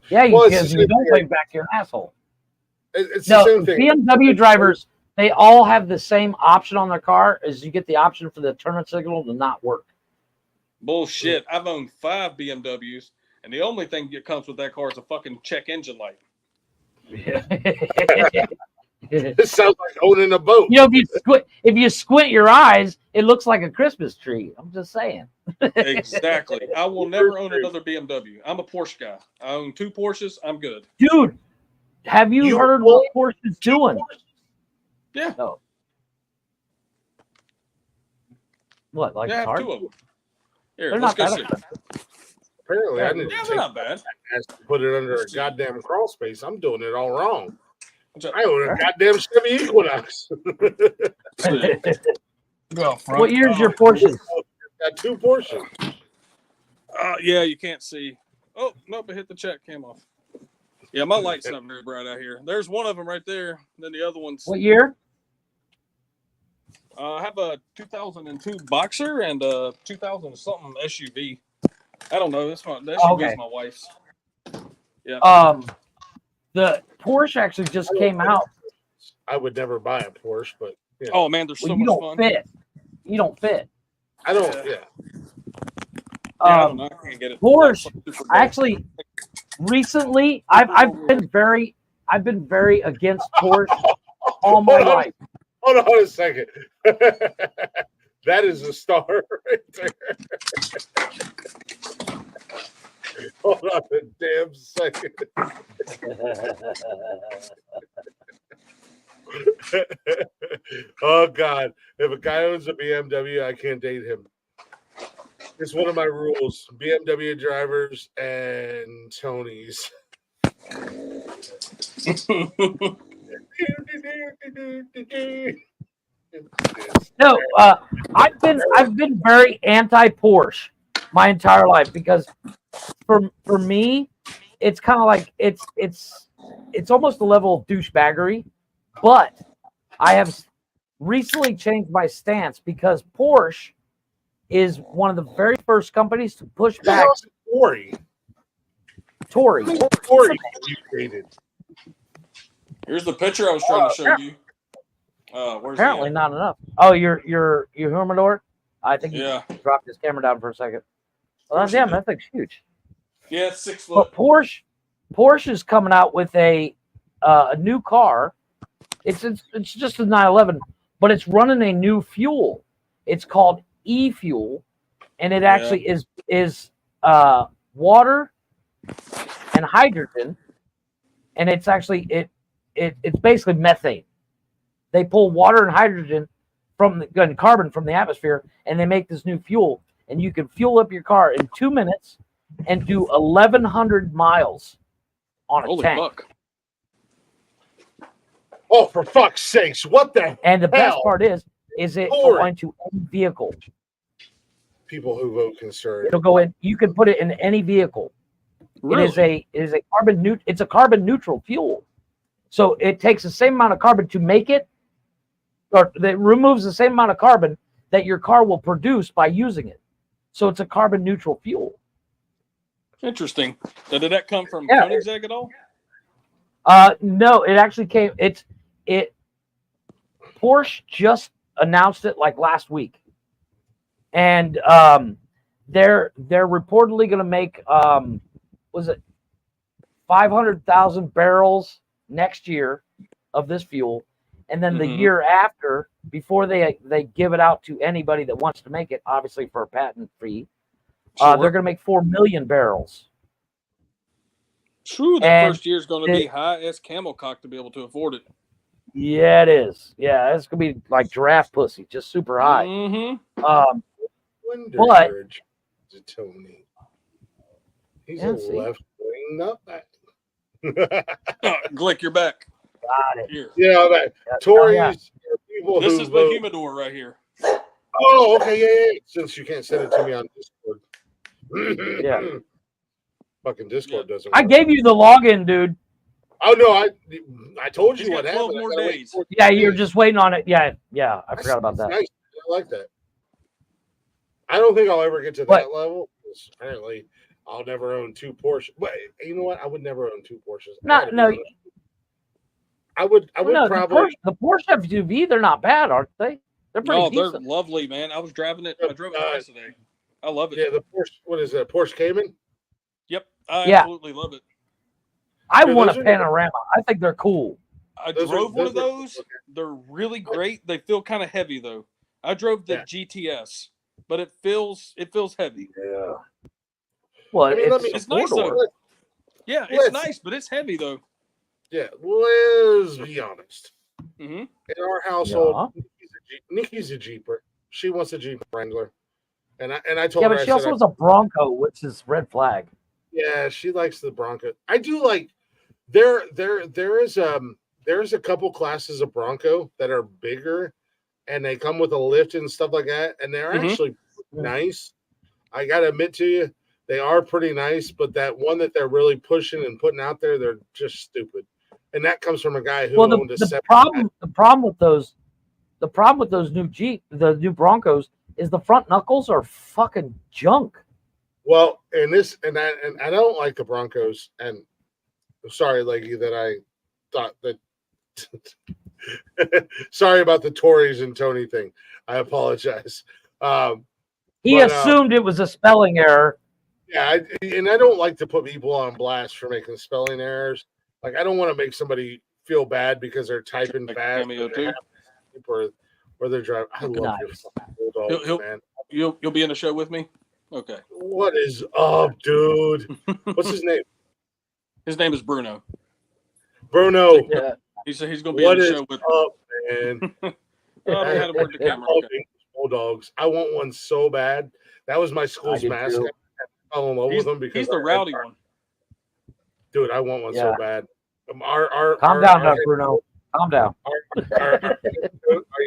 [SPEAKER 2] Yeah,
[SPEAKER 3] Well, it's
[SPEAKER 2] because
[SPEAKER 3] the
[SPEAKER 2] you
[SPEAKER 3] same
[SPEAKER 2] don't
[SPEAKER 3] thing.
[SPEAKER 2] wave back to your asshole.
[SPEAKER 3] It's
[SPEAKER 2] No,
[SPEAKER 3] the same thing.
[SPEAKER 2] BMW drivers, they all have the same option on their car as you get the option for the turn signal to not work.
[SPEAKER 7] Bullshit. I've owned 5 BMWs, and the only thing that comes with that car is a fucking check engine light.
[SPEAKER 3] This sounds like owning a boat.
[SPEAKER 2] You know, if you squint your eyes, it looks like a Christmas tree. I'm just saying.
[SPEAKER 7] Exactly. I will never own another BMW. I'm a Porsche guy. I own 2 Porsches. I'm good.
[SPEAKER 2] Dude, have you heard what Porsche's doing?
[SPEAKER 7] Yeah.
[SPEAKER 2] No. What, like
[SPEAKER 7] Yeah, I have
[SPEAKER 2] hard?
[SPEAKER 7] 2 of them. Here,
[SPEAKER 2] They're
[SPEAKER 7] let's
[SPEAKER 2] not
[SPEAKER 7] go
[SPEAKER 2] that
[SPEAKER 7] see.
[SPEAKER 2] expensive.
[SPEAKER 3] Apparently, I need
[SPEAKER 7] Yeah,
[SPEAKER 3] to
[SPEAKER 7] they're
[SPEAKER 3] take
[SPEAKER 7] not bad.
[SPEAKER 3] ass to put it under a goddamn crawl space. I'm doing it all wrong.
[SPEAKER 7] What's up?
[SPEAKER 3] I own a goddamn Chevy Equinox.
[SPEAKER 2] What year's your Porsche?
[SPEAKER 3] Got 2 Porsches.
[SPEAKER 7] Yeah, you can't see. Oh, nope, it hit the check, came off. Yeah, my light's not very bright out here. There's one of them right there. Then the other one's.
[SPEAKER 2] What year?
[SPEAKER 7] I have a 2002 Boxer and a 2000 something SUV. I don't know. The SUV is my wife's. Yeah.
[SPEAKER 2] The Porsche actually just came out.
[SPEAKER 3] I would never buy a Porsche, but yeah.
[SPEAKER 7] Oh man, there's so
[SPEAKER 2] you
[SPEAKER 7] much
[SPEAKER 2] don't
[SPEAKER 7] fun.
[SPEAKER 2] fit. You don't fit.
[SPEAKER 3] I don't.
[SPEAKER 7] Yeah.
[SPEAKER 3] Yeah.
[SPEAKER 7] I don't know. I can't get it.
[SPEAKER 2] Porsche. Actually, recently, I've been very against Porsche all my life.
[SPEAKER 3] Hold on a second. That is a star right there. Hold on a damn second. Oh God! If a guy owns a BMW, I can't date him. It's one of my rules: BMW drivers and Tonys.
[SPEAKER 2] No, I've been very anti-Porsche my entire life because for me, it's kind of like it's almost a level of douchebaggery, but I have recently changed my stance because Porsche is one of the very first companies to push back
[SPEAKER 3] Tory.
[SPEAKER 2] Tory.
[SPEAKER 3] You created.
[SPEAKER 7] Here's the picture I was trying to show you. Where's
[SPEAKER 2] Apparently
[SPEAKER 7] he
[SPEAKER 2] not enough. Oh, your humidor? I think he
[SPEAKER 7] Yeah.
[SPEAKER 2] dropped his camera down for a second. Well, damn, that thing's huge.
[SPEAKER 7] Yeah, it's 6 foot.
[SPEAKER 2] But Porsche is coming out with a new car. It's just a 911, but it's running a new fuel. It's called e-fuel, and it actually is water and hydrogen, and it's actually it's basically methane. They pull water and hydrogen and carbon from the atmosphere, and they make this new fuel, and you can fuel up your car in 2 minutes and do 1,100 miles on a
[SPEAKER 7] Holy
[SPEAKER 2] tank.
[SPEAKER 7] fuck.
[SPEAKER 3] Oh, for fuck's sakes! What the
[SPEAKER 2] And the best
[SPEAKER 3] hell?
[SPEAKER 2] part is it
[SPEAKER 3] Lord.
[SPEAKER 2] go into any vehicle.
[SPEAKER 3] People who vote conservative.
[SPEAKER 2] It'll go in. You can put it in any vehicle.
[SPEAKER 7] Really?
[SPEAKER 2] It is a carbon neutral fuel. So it takes the same amount of carbon to make it, or it removes the same amount of carbon that your car will produce by using it. So it's a carbon neutral fuel.
[SPEAKER 7] Interesting. Now, did that come from
[SPEAKER 2] Yeah.
[SPEAKER 7] Koenigsegg at all?
[SPEAKER 2] No, it actually came. Porsche just announced it like last week, and they're reportedly going to make was it 500,000 barrels next year of this fuel, and then the year after, before they give it out to anybody that wants to make it, obviously for a patent fee,
[SPEAKER 7] Sure.
[SPEAKER 2] they're going to make 4 million barrels.
[SPEAKER 7] True, that
[SPEAKER 2] And
[SPEAKER 7] first year is going to be high as camel cock to be able to afford it.
[SPEAKER 2] Yeah, it is. Yeah, it's going to be like giraffe pussy, just super high.
[SPEAKER 7] Mm-hmm.
[SPEAKER 3] Wonder
[SPEAKER 2] But-
[SPEAKER 3] you're a Tony. He's
[SPEAKER 2] Yeah,
[SPEAKER 3] a
[SPEAKER 2] see?
[SPEAKER 3] left wing nutbag.
[SPEAKER 7] Glick, you're back.
[SPEAKER 2] Got it.
[SPEAKER 7] Here.
[SPEAKER 3] Yeah, that Tories are people
[SPEAKER 7] This
[SPEAKER 3] who
[SPEAKER 7] is
[SPEAKER 3] vote.
[SPEAKER 7] the humidor right here.
[SPEAKER 3] Oh, okay, yeah. Since you can't send it to me on Discord.
[SPEAKER 2] Yeah.
[SPEAKER 3] Fucking Discord doesn't
[SPEAKER 2] I
[SPEAKER 3] work.
[SPEAKER 2] gave you the login, dude.
[SPEAKER 3] Oh no, I told
[SPEAKER 7] He's
[SPEAKER 3] you
[SPEAKER 7] got
[SPEAKER 3] what
[SPEAKER 7] 12
[SPEAKER 3] happened.
[SPEAKER 7] more
[SPEAKER 3] I gotta wait
[SPEAKER 7] days.
[SPEAKER 3] 14
[SPEAKER 2] Yeah, you're
[SPEAKER 3] days.
[SPEAKER 2] just waiting on it. Yeah, I
[SPEAKER 3] That's-
[SPEAKER 2] forgot about
[SPEAKER 3] that's
[SPEAKER 2] that.
[SPEAKER 3] Nice. I like that. I don't think I'll ever get to
[SPEAKER 2] What?
[SPEAKER 3] that level. 'Cause apparently, I'll never own 2 Porsches. But you know what? I would never own 2 Porsches.
[SPEAKER 2] No,
[SPEAKER 3] I would
[SPEAKER 2] no,
[SPEAKER 3] probably.
[SPEAKER 2] the Porsche SUV, they're not bad, aren't they? They're pretty
[SPEAKER 7] Oh, they're
[SPEAKER 2] decent.
[SPEAKER 7] lovely, man. I was driving it. I drove it twice today. I love it.
[SPEAKER 3] Yeah, the Porsche. What is that? Porsche Cayman.
[SPEAKER 7] Yep. I
[SPEAKER 2] Yeah.
[SPEAKER 7] absolutely love it.
[SPEAKER 2] I
[SPEAKER 3] Dude,
[SPEAKER 2] want a
[SPEAKER 3] those are-
[SPEAKER 2] Panorama. I think they're cool.
[SPEAKER 7] I
[SPEAKER 3] Those are-
[SPEAKER 7] drove one of
[SPEAKER 3] those are-
[SPEAKER 7] those. They're really great. They feel kind of heavy though. I drove the
[SPEAKER 3] Yeah.
[SPEAKER 7] GTS, but it feels heavy.
[SPEAKER 2] Yeah. Well,
[SPEAKER 3] I mean, let
[SPEAKER 2] it's
[SPEAKER 3] me-
[SPEAKER 2] a
[SPEAKER 7] It's nice,
[SPEAKER 2] four-door.
[SPEAKER 7] though. Yeah, it's
[SPEAKER 3] Let's-
[SPEAKER 7] nice, but it's heavy though.
[SPEAKER 3] Yeah, let's be honest.
[SPEAKER 7] Mm-hmm.
[SPEAKER 3] In our household, Nikki's a Jeeper. She wants a Jeep Wrangler, and I told
[SPEAKER 2] Yeah,
[SPEAKER 3] her.
[SPEAKER 2] but
[SPEAKER 3] I
[SPEAKER 2] she
[SPEAKER 3] said,
[SPEAKER 2] also has a Bronco, which is red flag.
[SPEAKER 3] yeah, she likes the Bronco. I do like. There's a couple classes of Bronco that are bigger, and they come with a lift and stuff like that, and they're
[SPEAKER 7] Mhm.
[SPEAKER 3] actually nice. I gotta admit to you, they are pretty nice. But that one that they're really pushing and putting out there, they're just stupid. And that comes from a guy who
[SPEAKER 2] Well,
[SPEAKER 3] owned a
[SPEAKER 2] the problem with those the new Broncos is the front knuckles are fucking junk.
[SPEAKER 3] Well, and I don't like the Broncos, and I'm sorry, Leggy, that I thought that. Sorry about the Tories and Tony thing. I apologize.
[SPEAKER 2] He
[SPEAKER 3] But,
[SPEAKER 2] assumed it was a spelling error.
[SPEAKER 3] Yeah, and I don't like to put people on blast for making spelling errors. Like, I don't want to make somebody feel bad because they're typing
[SPEAKER 7] Like
[SPEAKER 3] fast
[SPEAKER 7] Cameo
[SPEAKER 3] or,
[SPEAKER 7] too.
[SPEAKER 3] or they're driving. I love your
[SPEAKER 2] Nice.
[SPEAKER 3] fucking Bulldogs,
[SPEAKER 7] He'll-
[SPEAKER 3] man.
[SPEAKER 7] You'll be in the show with me. Okay.
[SPEAKER 3] What is up, dude? What's his name?
[SPEAKER 7] His name is Bruno.
[SPEAKER 3] Bruno.
[SPEAKER 2] Yeah.
[SPEAKER 7] He said he's going to be
[SPEAKER 3] What
[SPEAKER 7] in the
[SPEAKER 3] is
[SPEAKER 7] show with me.
[SPEAKER 3] up, man?
[SPEAKER 7] Oh, we had to work the
[SPEAKER 3] I
[SPEAKER 7] camera.
[SPEAKER 3] love
[SPEAKER 7] Okay.
[SPEAKER 3] English Bulldogs. I want one so bad. That was my school's
[SPEAKER 2] do
[SPEAKER 3] mascot.
[SPEAKER 2] too.
[SPEAKER 3] I fell in love with him because
[SPEAKER 7] He's the
[SPEAKER 3] our head-
[SPEAKER 7] rowdy one.
[SPEAKER 3] Dude, I want one
[SPEAKER 2] Yeah.
[SPEAKER 3] so bad.
[SPEAKER 2] Calm down, now, Bruno. Calm down.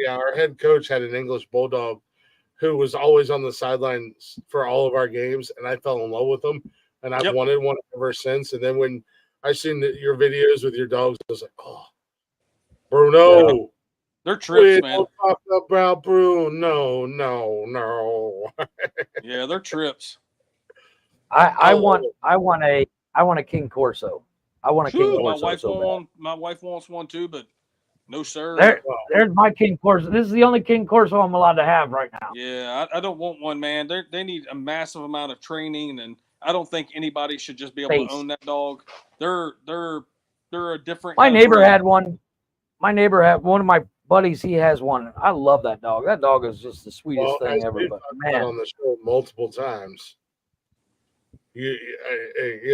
[SPEAKER 3] Our head coach had an English Bulldog who was always on the sidelines for all of our games, and I fell in love with him, and I've
[SPEAKER 7] Yep.
[SPEAKER 3] wanted one ever since. And then when I seen your videos with your dogs, I was like, oh, Bruno.
[SPEAKER 7] They're trips, man.
[SPEAKER 3] Don't talk about Bruno. No.
[SPEAKER 7] Yeah, they're trips.
[SPEAKER 2] I
[SPEAKER 3] Oh.
[SPEAKER 2] want a King Corso. I want a King
[SPEAKER 7] Sure,
[SPEAKER 2] Corso.
[SPEAKER 7] my wife wants one too, but no sir.
[SPEAKER 2] There's my King Corso. This is the only King Corso I'm allowed to have right now.
[SPEAKER 7] Yeah, I don't want one, man. They need a massive amount of training, and I don't think anybody should just be able
[SPEAKER 2] Space.
[SPEAKER 7] to own that dog. They're a different.
[SPEAKER 2] My
[SPEAKER 7] kind of
[SPEAKER 2] neighbor
[SPEAKER 7] breed.
[SPEAKER 2] had one. My neighbor had one of my buddies. He has one. I love that dog. That dog is just the sweetest
[SPEAKER 3] Well,
[SPEAKER 2] thing
[SPEAKER 3] as
[SPEAKER 2] ever.
[SPEAKER 3] we've
[SPEAKER 2] But
[SPEAKER 3] talked about
[SPEAKER 2] man,
[SPEAKER 3] on the show multiple times. You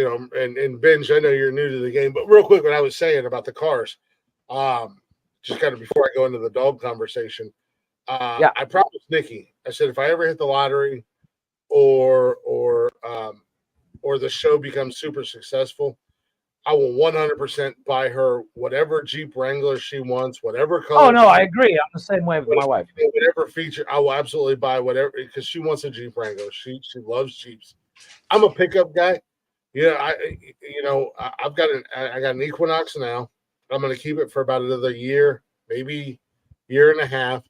[SPEAKER 3] know, and Benj, I know you're new to the game, but real quick, what I was saying about the cars, just kind of before I go into the dog conversation,
[SPEAKER 2] Yeah.
[SPEAKER 3] I promised Nikki. I said if I ever hit the lottery, or the show becomes super successful, I will 100% buy her whatever Jeep Wrangler she wants, whatever color.
[SPEAKER 2] Oh no, I agree. I'm the same way with my wife.
[SPEAKER 3] Whatever feature, I will absolutely buy whatever because she wants a Jeep Wrangler. She loves Jeeps. I'm a pickup guy. Yeah, I've got an Equinox now. I'm going to keep it for about another year, maybe year and a half.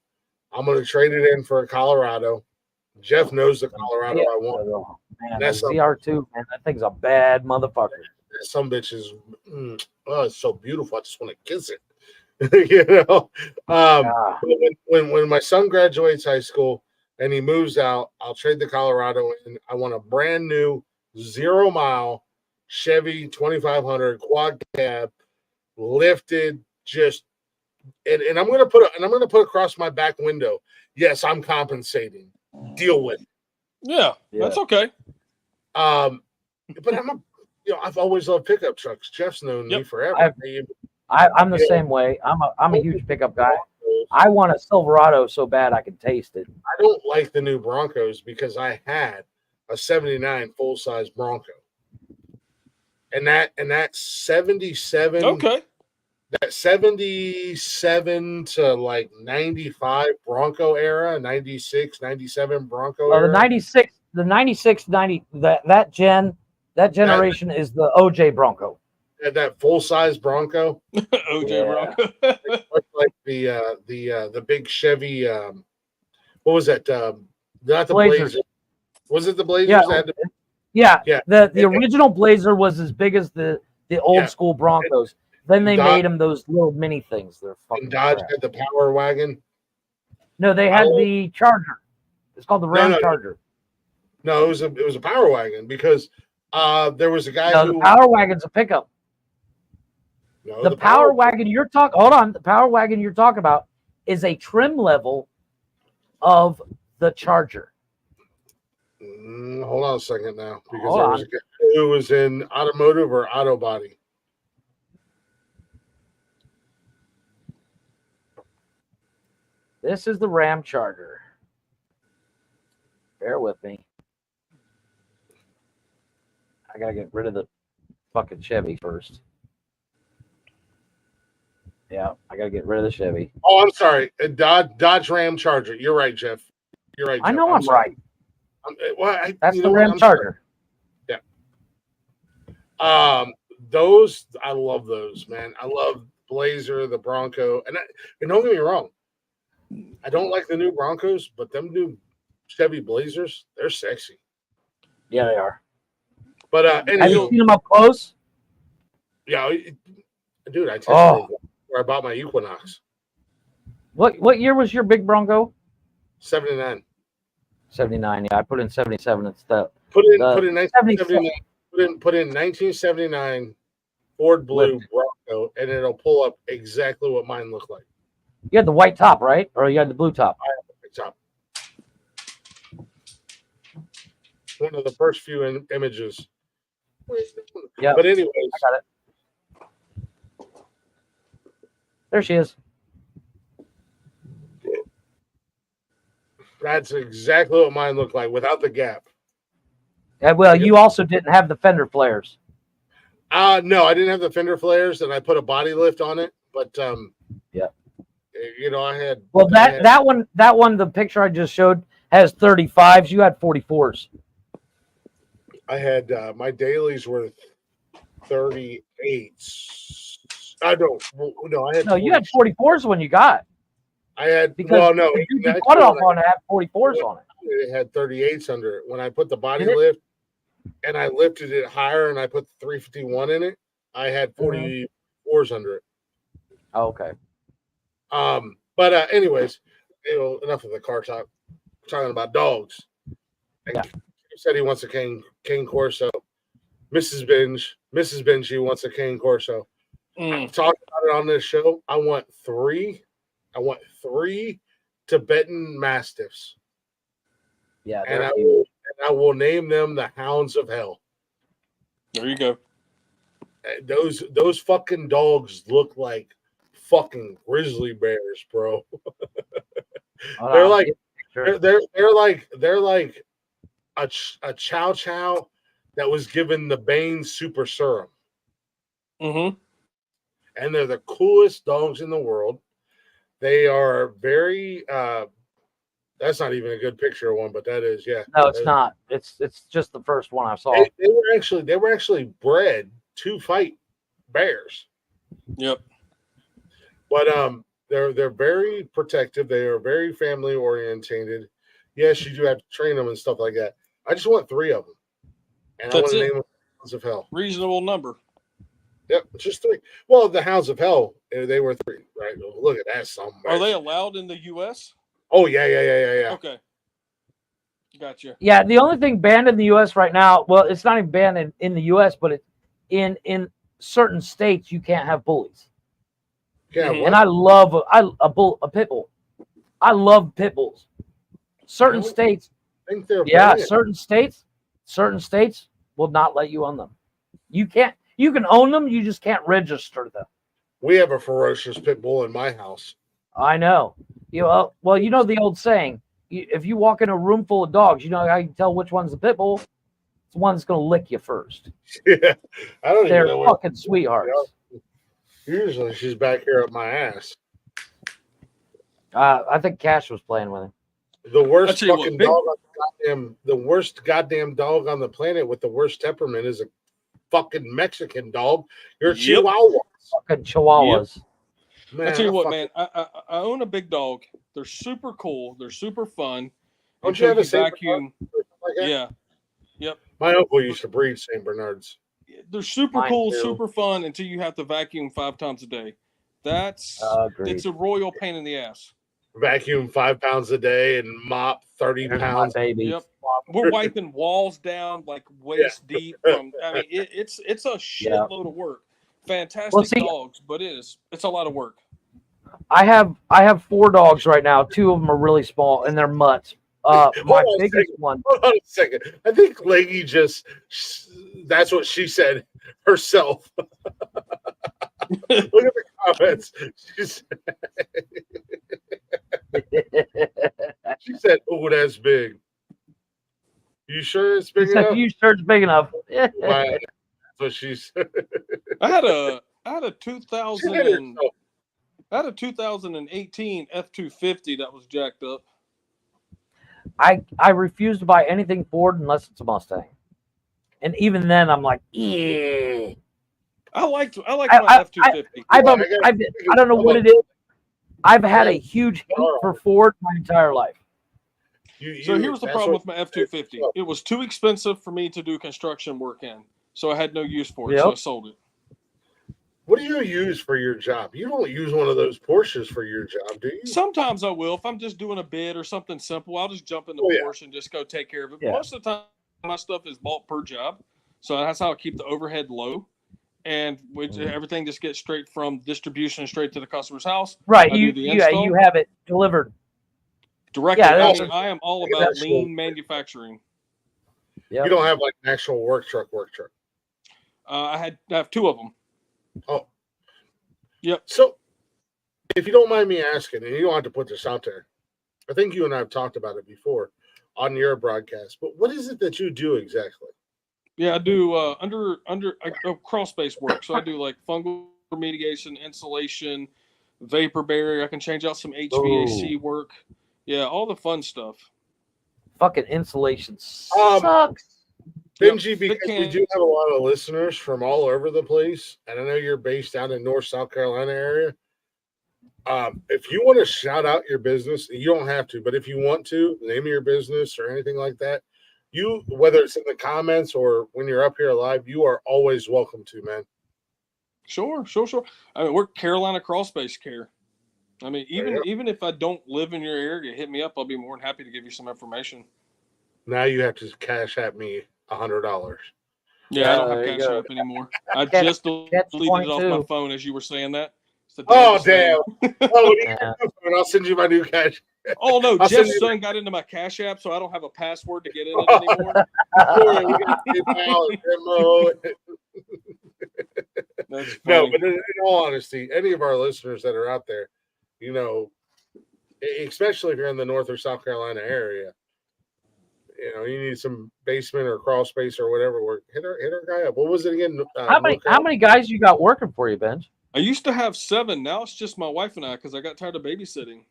[SPEAKER 3] I'm going to trade it in for a Colorado. Jeff knows the Colorado I want.
[SPEAKER 2] Oh, man,
[SPEAKER 3] That's
[SPEAKER 2] the ZR2, man, that thing's a bad motherfucker.
[SPEAKER 3] Some bitches, it's so beautiful. I just want to kiss it. You know. When my son graduates high school and he moves out, I'll trade the Colorado and I want a brand new 0 mile Chevy 2500 quad cab, lifted, just and I'm gonna put across my back window. Yes, I'm compensating. Deal with it.
[SPEAKER 7] Yeah, that's okay.
[SPEAKER 3] But I've always loved pickup trucks. Jeff's known me forever.
[SPEAKER 2] I'm the same way. I'm a huge pickup guy. I want a Silverado so bad I can taste it.
[SPEAKER 3] I don't like the new Broncos because I had a 79 full size Bronco. And that 77 that 77 to like 95 Bronco era, 96, 97 Bronco era.
[SPEAKER 2] The 96 90 that generation is the OJ Bronco.
[SPEAKER 3] That full size Bronco.
[SPEAKER 7] OJ Bronco.
[SPEAKER 3] Like the big Chevy what was that? Not the
[SPEAKER 2] Blazers.
[SPEAKER 3] Blazer. Was it the Blazers?
[SPEAKER 2] Yeah. The original Blazer was as big as the old school Broncos. Then they made them those little mini things. They're fucking
[SPEAKER 3] Dodge
[SPEAKER 2] crap.
[SPEAKER 3] had the Power Wagon.
[SPEAKER 2] No, they had the Charger. It's called the Ram Charger.
[SPEAKER 3] No, it was a Power Wagon because there was a guy
[SPEAKER 2] who the Power Wagon's a pickup. No, the Power Wagon you're talking. Hold on, the Power Wagon you're talking about is a trim level of the Charger.
[SPEAKER 3] Hold on a second now, because there was a guy who was in automotive or auto body.
[SPEAKER 2] This is the Ram Charger. Bear with me. I gotta get rid of the fucking Chevy first. Yeah, I gotta get rid of the Chevy.
[SPEAKER 3] Oh, I'm sorry. Dodge Ram Charger. You're right, Jeff. You're right, Jeff.
[SPEAKER 2] I know I'm right. That's the
[SPEAKER 3] Ram
[SPEAKER 2] Charger.
[SPEAKER 3] Yeah. Those, I love those, man. I love Blazer, the Bronco, and don't get me wrong, I don't like the new Broncos, but them new Chevy Blazers, they're sexy.
[SPEAKER 2] Yeah, they are.
[SPEAKER 3] But
[SPEAKER 2] have you seen them up close?
[SPEAKER 3] Yeah, dude, I tested it where I bought my Equinox.
[SPEAKER 2] What year was your big Bronco?
[SPEAKER 3] 79.
[SPEAKER 2] 79. Yeah, I put in 77 instead.
[SPEAKER 3] Put in 1979. Put in 1979 Ford Blue Bronco, and it'll pull up exactly what mine looked like.
[SPEAKER 2] You had the white top, right? Or you had the blue top?
[SPEAKER 3] I had the white top. One of the first few images.
[SPEAKER 2] Yeah.
[SPEAKER 3] But anyways,
[SPEAKER 2] I got it. There she is.
[SPEAKER 3] That's exactly what mine looked like without the gap.
[SPEAKER 2] Yeah, well, you also didn't have the fender flares.
[SPEAKER 3] No, I didn't have the fender flares, and I put a body lift on it. But
[SPEAKER 2] yeah,
[SPEAKER 3] I had.
[SPEAKER 2] Well, that one, the picture I just showed has 35s. You had 44s.
[SPEAKER 3] I had my dailies were 38s. I don't. No, I had.
[SPEAKER 2] No, 40s. You had 44s when you got.
[SPEAKER 3] I had
[SPEAKER 2] because you put it off on it, had 44s on it.
[SPEAKER 3] It had 38s under it. When I put the body lift and I lifted it higher and I put the 351 in it, I had 44s under it.
[SPEAKER 2] Oh, okay.
[SPEAKER 3] But anyways, enough of the car talk. We're talking about dogs. And he said he wants a cane Corso. Mrs. Benji wants a cane Corso. I've talked about it on this show. I want three Tibetan Mastiffs.
[SPEAKER 2] Yeah,
[SPEAKER 3] and I will name them the Hounds of Hell.
[SPEAKER 7] There you go.
[SPEAKER 3] Those fucking dogs look like fucking grizzly bears, bro.
[SPEAKER 2] Hold
[SPEAKER 3] They're
[SPEAKER 2] on,
[SPEAKER 3] like
[SPEAKER 2] get a picture.
[SPEAKER 3] they're like a chow chow that was given the Bane super serum,
[SPEAKER 7] Mm-hmm.
[SPEAKER 3] and they're the coolest dogs in the world. They are very. That's not even a good picture of one, but that is, yeah.
[SPEAKER 2] No, it's not. It's just the first one I saw.
[SPEAKER 3] They were actually bred to fight bears,
[SPEAKER 7] Yep.
[SPEAKER 3] but they're very protective. They are very family orientated. Yes, you do have to train them and stuff like that. I just want 3 of them, and I want
[SPEAKER 7] That's
[SPEAKER 3] to
[SPEAKER 7] it.
[SPEAKER 3] name them Hounds of Hell.
[SPEAKER 7] Reasonable number.
[SPEAKER 3] Yep, just 3. Well, the Hounds of Hell, they were 3, right? Look at that,
[SPEAKER 7] Are they allowed in the U.S.?
[SPEAKER 3] Oh yeah.
[SPEAKER 7] Okay. Gotcha.
[SPEAKER 2] Yeah, the only thing banned in the U.S. right now, well, it's not even banned in the U.S., but it, in certain states you can't have bullies.
[SPEAKER 3] Yeah,
[SPEAKER 7] Mhm.
[SPEAKER 3] what?
[SPEAKER 2] And I love a pit bull. I love pit bulls. Certain
[SPEAKER 3] Really?
[SPEAKER 2] states,
[SPEAKER 3] I think they're
[SPEAKER 2] yeah,
[SPEAKER 3] banned.
[SPEAKER 2] certain states will not let you own them. You can't. You can own them, you just can't register them.
[SPEAKER 3] We have a ferocious pit bull in my house.
[SPEAKER 2] I know. Well, you know the old saying: if you walk in a room full of dogs, you know how you can tell which one's a pit bull. It's the one that's going to lick you first.
[SPEAKER 3] Yeah, I don't
[SPEAKER 2] They're
[SPEAKER 3] even know where.
[SPEAKER 2] fucking sweethearts.
[SPEAKER 3] Usually, she's back here up my ass.
[SPEAKER 2] I think Cash was playing with him.
[SPEAKER 3] The
[SPEAKER 7] I
[SPEAKER 3] worst
[SPEAKER 7] tell you
[SPEAKER 3] fucking
[SPEAKER 7] what, big-
[SPEAKER 3] dog on the worst goddamn dog on the planet with the worst temperament is a fucking Mexican dog. You're a
[SPEAKER 7] Yep.
[SPEAKER 3] Chihuahua.
[SPEAKER 2] Fucking Chihuahuas.
[SPEAKER 3] Man,
[SPEAKER 7] I tell you what,
[SPEAKER 3] fucking-
[SPEAKER 7] man. I own a big dog. They're super cool. They're super fun.
[SPEAKER 3] Don't you
[SPEAKER 7] Until
[SPEAKER 3] have a
[SPEAKER 7] you
[SPEAKER 3] Saint
[SPEAKER 7] vacuum.
[SPEAKER 3] like that?
[SPEAKER 7] Yeah. Yep.
[SPEAKER 3] My uncle used to breed Saint Bernards.
[SPEAKER 7] They're super
[SPEAKER 2] Mine
[SPEAKER 7] cool,
[SPEAKER 2] too.
[SPEAKER 7] super fun until you have to vacuum 5 times a day.
[SPEAKER 2] Agreed.
[SPEAKER 7] It's a royal pain in the ass.
[SPEAKER 3] Vacuum 5 pounds a day and mop 30
[SPEAKER 2] There's my
[SPEAKER 3] pounds.
[SPEAKER 2] baby.
[SPEAKER 7] Yep. We're wiping walls down like waist deep from it's a shitload of work. Fantastic
[SPEAKER 2] Well, see-
[SPEAKER 7] dogs, but it's a lot of work.
[SPEAKER 2] I have 4 dogs right now. 2 of them are really small and they're mutts. My
[SPEAKER 3] Hold on a
[SPEAKER 2] biggest
[SPEAKER 3] second.
[SPEAKER 2] one.
[SPEAKER 3] Hold on a second. I think Leggy that's what she said herself. Look at the comments. She said, "Oh, that's big." You sure it's big enough?
[SPEAKER 2] You sure it's big enough?
[SPEAKER 3] Wow. That's what she said.
[SPEAKER 7] I had a
[SPEAKER 3] She hit
[SPEAKER 7] 2000
[SPEAKER 3] herself.
[SPEAKER 7] I had a 2018 F-250 that was jacked up.
[SPEAKER 2] I refuse to buy anything Ford unless it's a Mustang, and even then I'm like, yeah.
[SPEAKER 7] I like my
[SPEAKER 2] I-
[SPEAKER 7] F-250.
[SPEAKER 2] I
[SPEAKER 3] Well, I
[SPEAKER 2] don't know what it is. I've had a huge hate for Ford my entire life.
[SPEAKER 7] So here's the problem with my F-250. It was too expensive for me to do construction work in, so I had no use for it.
[SPEAKER 2] Yep.
[SPEAKER 7] So I sold it.
[SPEAKER 3] What do you use for your job? You don't use one of those Porsches for your job, do you?
[SPEAKER 7] Sometimes I will. If I'm just doing a bid or something simple, I'll just jump in the Porsche and just go take care of it.
[SPEAKER 2] Yeah.
[SPEAKER 7] Most of the time, my stuff is bought per job, so that's how I keep the overhead low, and everything just gets straight from distribution straight to the customer's house.
[SPEAKER 2] Right,
[SPEAKER 7] I do the
[SPEAKER 2] you
[SPEAKER 7] install
[SPEAKER 2] have it delivered.
[SPEAKER 7] directly.
[SPEAKER 2] Yeah,
[SPEAKER 7] I am all about lean manufacturing.
[SPEAKER 2] Yep.
[SPEAKER 3] You don't have like an actual work truck.
[SPEAKER 7] I have 2 of them.
[SPEAKER 3] Oh.
[SPEAKER 7] Yep.
[SPEAKER 3] So, if you don't mind me asking, and you don't have to put this out there, I think you and I have talked about it before on your broadcast, but what is it that you do exactly?
[SPEAKER 7] Yeah, I do under crawl space work. So I do like fungal remediation, insulation, vapor barrier. I can change out some HVAC work. Yeah, all the fun stuff.
[SPEAKER 2] Fucking insulation sucks.
[SPEAKER 3] Benji, because we do have a lot of listeners from all over the place, and I know you're based out in North South Carolina area. If you want to shout out your business, you don't have to, but if you want to, name your business or anything like that, you, whether it's in the comments or when you're up here live, you are always welcome to, man.
[SPEAKER 7] Sure. I mean, we're Carolina Crawl Space Care. I mean, even if I don't live in your area, hit me up. I'll be more than happy to give you some information.
[SPEAKER 3] Now you have to cash at me $100.
[SPEAKER 7] Yeah, I don't have Cash App anymore. I just deleted it off my phone as you were saying that.
[SPEAKER 3] Oh, damn. I'll send you my new cash.
[SPEAKER 7] Oh, no. Jeff's son got into my Cash App, so I don't have a password to get in it anymore.
[SPEAKER 3] No, but in all honesty, any of our listeners that are out there, you know, especially if you're in the North or South Carolina area. You know, you need some basement or crawl space or whatever. Hit our guy up. What was it again?
[SPEAKER 2] How many guys you got working for you, Benj?
[SPEAKER 7] I used to have 7. Now it's just my wife and I because I got tired of babysitting.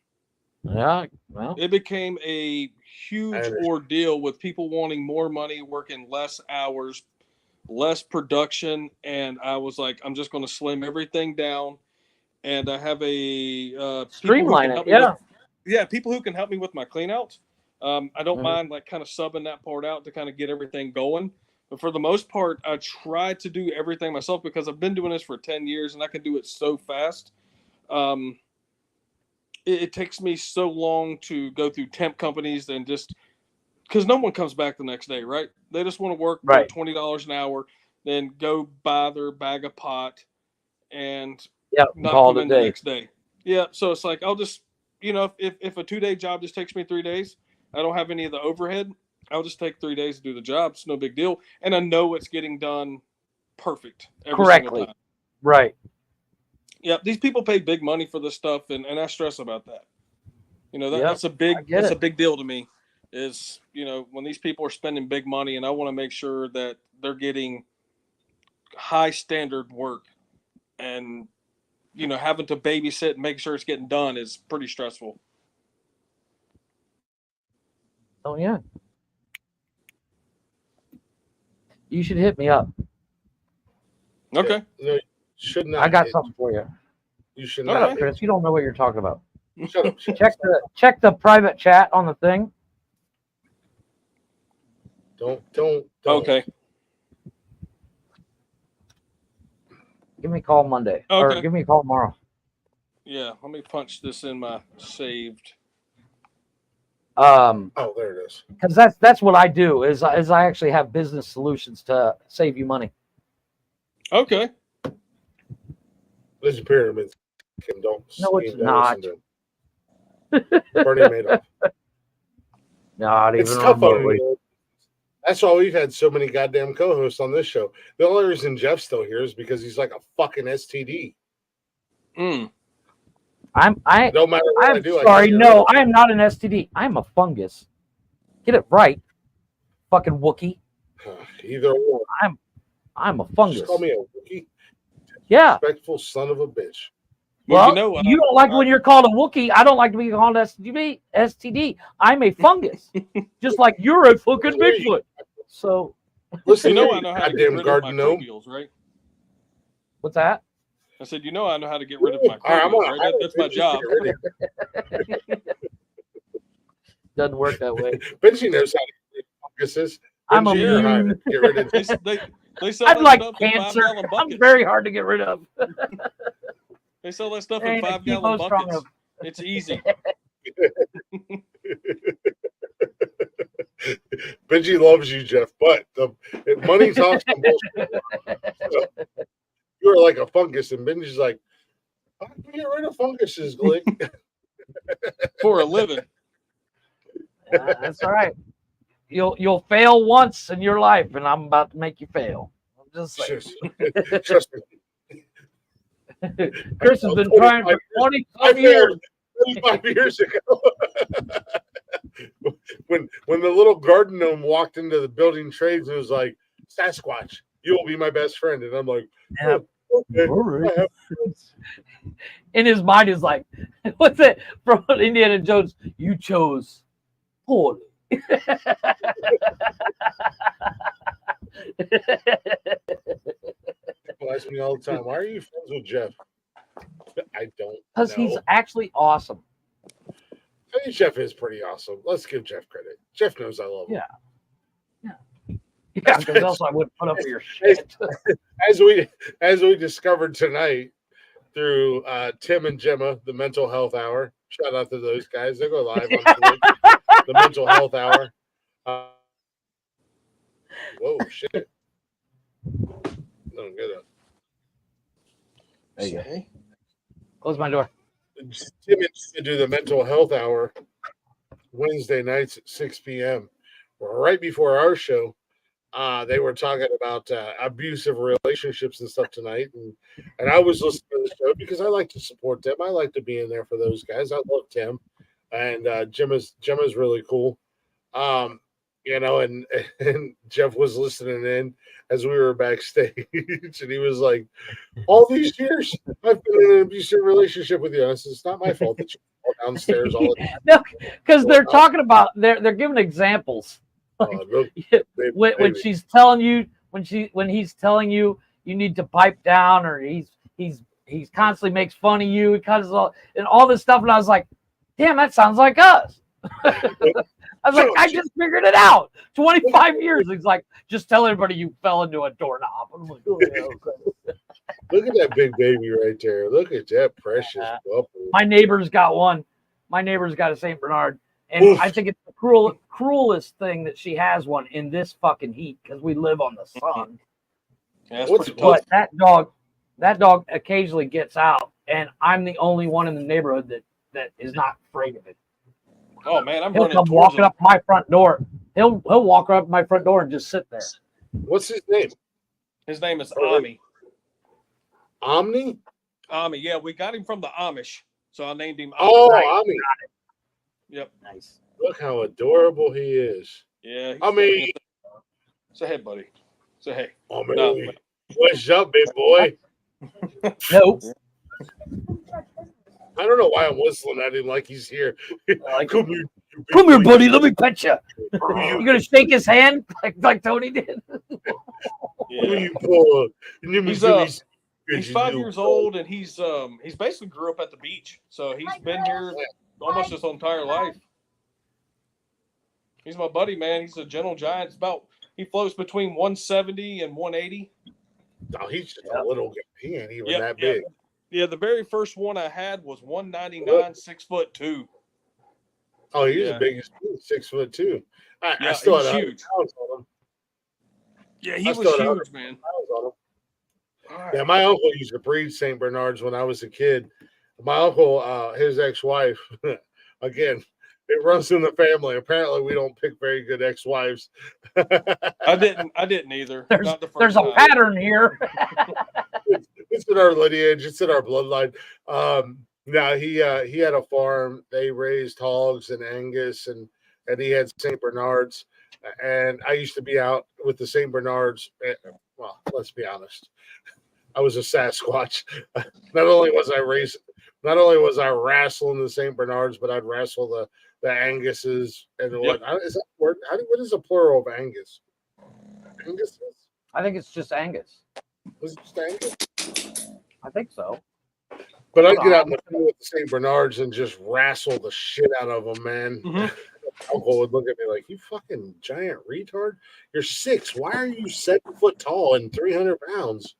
[SPEAKER 2] Yeah, well,
[SPEAKER 7] It became a huge ordeal with people wanting more money, working less hours, less production, and I was like, I'm just going to slim everything down. And I have a
[SPEAKER 2] streamline it. Yeah,
[SPEAKER 7] people who can help me with my clean outs. I don't mind like kind of subbing that part out to kind of get everything going. But for the most part, I try to do everything myself because I've been doing this for 10 years and I can do it so fast. It takes me so long to go through temp companies and just because no one comes back the next day, right? They just want to work for $20 an hour, then go buy their bag of pot and not come in the next day. Yeah, so it's like I'll just, you know, if a 2-day job just takes me 3 days, I don't have any of the overhead. I'll just take 3 days to do the job. It's no big deal, and I know it's getting done perfect
[SPEAKER 2] correctly.
[SPEAKER 7] Time.
[SPEAKER 2] Right.
[SPEAKER 7] Yeah, these people pay big money for this stuff, and I stress about that. You know, that's a big deal to me. Is, you know, when these people are spending big money, and I want to make sure that they're getting high standard work, and you know, having to babysit and make sure it's getting done is pretty stressful.
[SPEAKER 2] Oh yeah. You should hit me up.
[SPEAKER 7] Okay.
[SPEAKER 3] No, you should not.
[SPEAKER 2] I got something for you.
[SPEAKER 3] You should
[SPEAKER 2] Shut
[SPEAKER 3] not.
[SPEAKER 2] up, Chris. You don't know what you're talking about.
[SPEAKER 3] Shut up.
[SPEAKER 2] Check the private chat on the thing.
[SPEAKER 3] Don't.
[SPEAKER 7] Okay.
[SPEAKER 2] Give me a call Monday.
[SPEAKER 7] Okay.
[SPEAKER 2] Or give me a call tomorrow.
[SPEAKER 7] Yeah, let me punch this in my saved.
[SPEAKER 3] Oh, there it is.
[SPEAKER 2] Because that's what I do is I actually have business solutions to save you money.
[SPEAKER 7] Okay.
[SPEAKER 3] This is pyramid. Don't.
[SPEAKER 2] No, it's not.
[SPEAKER 3] Bernie Madoff.
[SPEAKER 2] Not even
[SPEAKER 3] It's tough on
[SPEAKER 2] remotely.
[SPEAKER 3] me. That's why we've had so many goddamn co-hosts on this show. The only reason Jeff's still here is because he's like a fucking STD.
[SPEAKER 7] Mm.
[SPEAKER 2] No matter what I do. Sorry, no, I am not an STD. I'm a fungus. Get it right, fucking Wookie.
[SPEAKER 3] Either or.
[SPEAKER 2] I'm a fungus.
[SPEAKER 3] Just call me a Wookie.
[SPEAKER 2] Yeah.
[SPEAKER 3] Respectful son of a bitch.
[SPEAKER 2] Well, you don't like when you're called a Wookie. I don't like to be called STD. I'm a fungus, just like you're a fucking Bigfoot. So,
[SPEAKER 3] listen,
[SPEAKER 7] I know how to get rid of my microbials, right?
[SPEAKER 2] What's that?
[SPEAKER 7] I said, I know how to get rid of my microbials, right? That's my job.
[SPEAKER 2] Doesn't work that way.
[SPEAKER 3] Benji knows how to get rid of funguses.
[SPEAKER 2] I'm a
[SPEAKER 3] get rid of
[SPEAKER 7] they sell
[SPEAKER 2] I'm like
[SPEAKER 7] stuff
[SPEAKER 2] cancer.
[SPEAKER 7] in 5-gallon buckets.
[SPEAKER 2] I'm very hard to get rid of.
[SPEAKER 7] They sell that stuff in 5-gallon buckets. It's easy.
[SPEAKER 3] Benji loves you, Jeff, but the money talks. You are like a fungus, and Benji's like, "How can you get rid of funguses, Glick?"
[SPEAKER 7] For a living.
[SPEAKER 2] That's all right. You'll fail once in your life, and I'm about to make you fail. I'm just saying.
[SPEAKER 3] Trust me.
[SPEAKER 2] Chris has been trying for 20 years.
[SPEAKER 3] 25 years ago. when the little garden gnome walked into the building trades and was like, "Sasquatch, you will be my best friend," and I'm like,
[SPEAKER 2] yeah.
[SPEAKER 3] Okay.
[SPEAKER 2] All right. In his mind is like, what's it from Indiana Jones? You chose poorly.
[SPEAKER 3] People ask me all the time, "Why are you friends with Jeff?" I don't know.
[SPEAKER 2] Because he's actually awesome.
[SPEAKER 3] I think Jeff is pretty awesome. Let's give Jeff credit. Jeff knows I love him.
[SPEAKER 2] Yeah, because else I wouldn't put up with your shit.
[SPEAKER 3] As we discovered tonight through Tim and Gemma, the Mental Health Hour. Shout out to those guys. They go live on the Mental Health Hour. Whoa, shit. No, get up.
[SPEAKER 2] There you go. Close my door.
[SPEAKER 3] Tim used to do the Mental Health Hour Wednesday nights at 6 p.m. Right before our show. They were talking about abusive relationships and stuff tonight, and I was listening to the show because I like to support them. I like to be in there for those guys. I love Tim. and Gemma's really cool. And Jeff was listening in as we were backstage, and he was like, "All these years, I've been in an abusive relationship with you." And I said, "It's not my fault that you fall downstairs all the time."
[SPEAKER 2] No, because they're talking about they're giving examples.
[SPEAKER 3] Look,
[SPEAKER 2] when she's telling you when he's telling you you need to pipe down, or he's constantly makes fun of you, and all this stuff, and I was like, damn, that sounds like us. I was like, I just figured it out. 25 years. He's like, just tell everybody you fell into a doorknob. I'm like, oh, yeah, okay.
[SPEAKER 3] Look at that big baby right there. Look at that precious puppy.
[SPEAKER 2] My neighbor's got one. My neighbor's got a Saint Bernard. And oof. I think it's the cruelest thing that she has one in this fucking heat, because we live on the sun.
[SPEAKER 7] Yeah,
[SPEAKER 2] but that dog occasionally gets out, and I'm the only one in the neighborhood that is not afraid of it.
[SPEAKER 7] Oh man,
[SPEAKER 2] he'll come walking up my front door. He'll walk up my front door and just sit there.
[SPEAKER 3] What's his name?
[SPEAKER 7] His name is Ami.
[SPEAKER 3] Omni?
[SPEAKER 7] Ami, yeah, we got him from the Amish, so I named him Ami.
[SPEAKER 3] Oh, Ami.
[SPEAKER 7] Yep.
[SPEAKER 2] Nice.
[SPEAKER 3] Look how adorable he is.
[SPEAKER 7] Yeah.
[SPEAKER 3] Ami.
[SPEAKER 7] Say hey, buddy. Say hey.
[SPEAKER 3] Ami. No. What's up, big boy?
[SPEAKER 2] No.
[SPEAKER 3] I don't know why I'm whistling at him like he's here.
[SPEAKER 2] Come here, buddy. Let me pet you. You gonna shake his hand like Tony did?
[SPEAKER 7] Yeah. He's 5 years old, and he's basically grew up at the beach, so he's been here almost his entire life. He's my buddy, man. He's a gentle giant. He floats between 170 and 180.
[SPEAKER 3] Oh, he's just a little guy. He ain't even that big.
[SPEAKER 7] Yeah, the very first one I had was 199, 6'2".
[SPEAKER 3] Oh, he's as big as 6'2". I
[SPEAKER 7] still had
[SPEAKER 3] huge. On him.
[SPEAKER 7] Yeah, he was huge, man.
[SPEAKER 3] Right. Yeah, my uncle used to breed Saint Bernards when I was a kid. My uncle, his ex-wife, again, it runs in the family. Apparently, we don't pick very good ex-wives.
[SPEAKER 7] I didn't either.
[SPEAKER 2] There's a pattern here.
[SPEAKER 3] It's in our lineage. It's in our bloodline. Now he had a farm. They raised hogs and Angus, and he had Saint Bernards. And I used to be out with the Saint Bernards. Well, let's be honest. I was a Sasquatch. Not only was I wrestling the Saint Bernards, but I'd wrestle the Anguses and what is that word? What is the plural of Angus? Anguses?
[SPEAKER 2] I think it's just Angus.
[SPEAKER 3] Was it just Angus?
[SPEAKER 2] I think so.
[SPEAKER 3] But I'd get out in the field with the Saint Bernards and just wrestle the shit out of them, man.
[SPEAKER 7] Mm-hmm.
[SPEAKER 3] Uncle would look at me like, "You fucking giant retard! You're 6. Why are you 7 foot tall and 300 pounds?"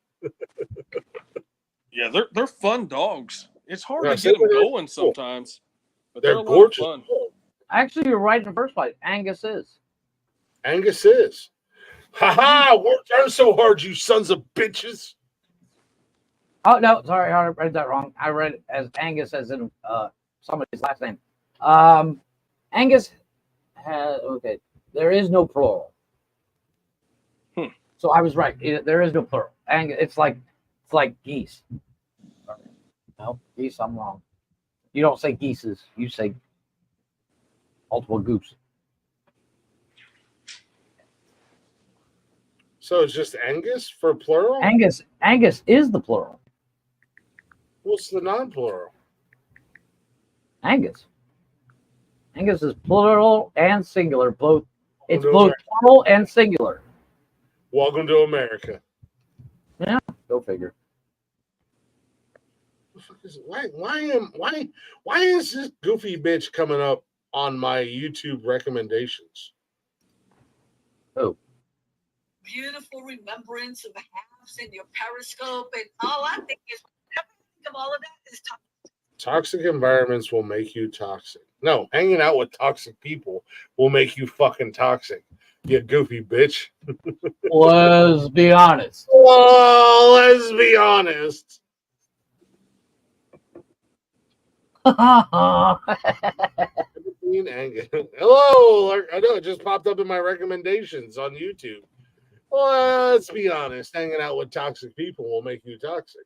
[SPEAKER 7] Yeah, they're fun dogs. It's hard to get them going sometimes, but they're
[SPEAKER 3] gorgeous.
[SPEAKER 7] Fun.
[SPEAKER 2] Actually, you're right in the first place. Angus is.
[SPEAKER 3] Angus is. Ha ha! Worked on so hard, you sons of bitches.
[SPEAKER 2] Oh no, sorry, I read that wrong. I read it as Angus, as in somebody's last name. Angus has there is no plural. So I was right. There is no plural. Angus, it's like geese. No, geese, I'm wrong. You don't say geeses. You say multiple goose.
[SPEAKER 3] So it's just Angus for plural?
[SPEAKER 2] Angus is the plural.
[SPEAKER 3] What's the non-plural?
[SPEAKER 2] Angus. Angus is plural and singular. Both. It's both plural and singular.
[SPEAKER 3] Welcome to America.
[SPEAKER 2] Yeah, go figure.
[SPEAKER 3] Why is this goofy bitch coming up on my YouTube recommendations?
[SPEAKER 2] Oh.
[SPEAKER 8] Beautiful remembrance of halves in your Periscope, and all I think is everything of all of that is toxic.
[SPEAKER 3] Toxic environments will make you toxic. No, hanging out with toxic people will make you fucking toxic. You goofy bitch.
[SPEAKER 2] Let's be honest.
[SPEAKER 3] Well, let's be honest.
[SPEAKER 2] Hello.
[SPEAKER 3] I know it just popped up in my recommendations on YouTube. Well, let's be honest. Hanging out with toxic people will make you toxic.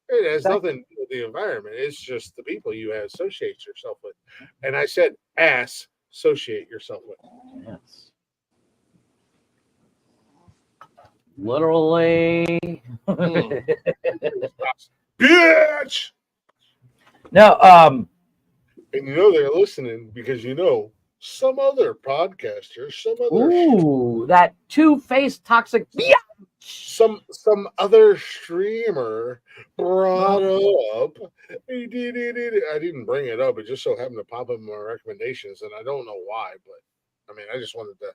[SPEAKER 3] It has nothing to do with the environment. It's just the people you associate yourself with. And I said, associate yourself with.
[SPEAKER 2] Yes. Literally.
[SPEAKER 3] Bitch!
[SPEAKER 2] No,
[SPEAKER 3] And you know they're listening because you know some other podcaster, some other
[SPEAKER 2] that two-faced toxic. Yeah.
[SPEAKER 3] some other streamer brought up. I didn't bring it up. It just so happened to pop up in my recommendations, and I don't know why, but I mean, I just wanted to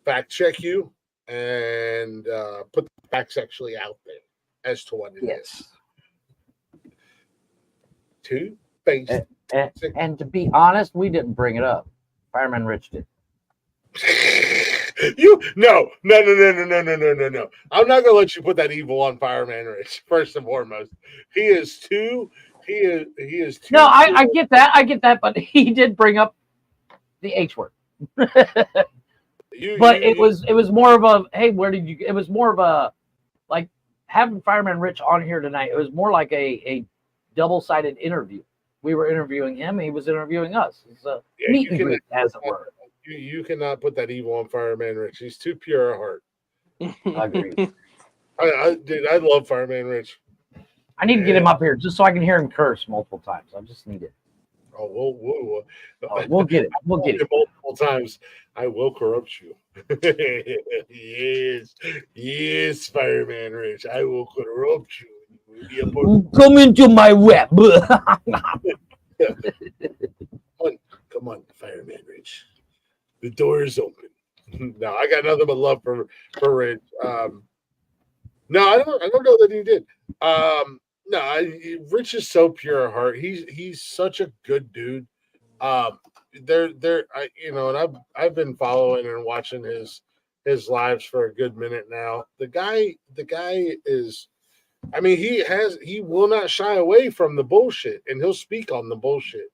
[SPEAKER 3] fact check you and put the facts actually out there as to what it is. Two-faced.
[SPEAKER 2] And to be honest, we didn't bring it up. Fireman Rich did.
[SPEAKER 3] No. I'm not gonna let you put that evil on Fireman Rich. First and foremost, he is too.
[SPEAKER 2] No, I get that, but he did bring up the H word. It was more of a hey, where did you? It was more of a like having Fireman Rich on here tonight. It was more like a double-sided interview. We were interviewing him, he was interviewing us. It's a meet and greet, as it were.
[SPEAKER 3] You cannot put that evil on Fireman Rich. He's too pure at heart.
[SPEAKER 2] I agree.
[SPEAKER 3] Dude, I love Fireman Rich.
[SPEAKER 2] I need to get him up here just so I can hear him curse multiple times. I just need it.
[SPEAKER 3] Oh,
[SPEAKER 2] we'll get it. We'll get it
[SPEAKER 3] multiple times. I will corrupt you. yes, Fireman Rich. I will corrupt you.
[SPEAKER 2] Come into my web.
[SPEAKER 3] Come on, Fireman Rich. The door is open. No, I got nothing but love for Rich. No, I don't know that he did. Rich is so pure at heart. He's such a good dude. And I've been following and watching his lives for a good minute now. The guy is. I mean, he will not shy away from the bullshit, and he'll speak on the bullshit.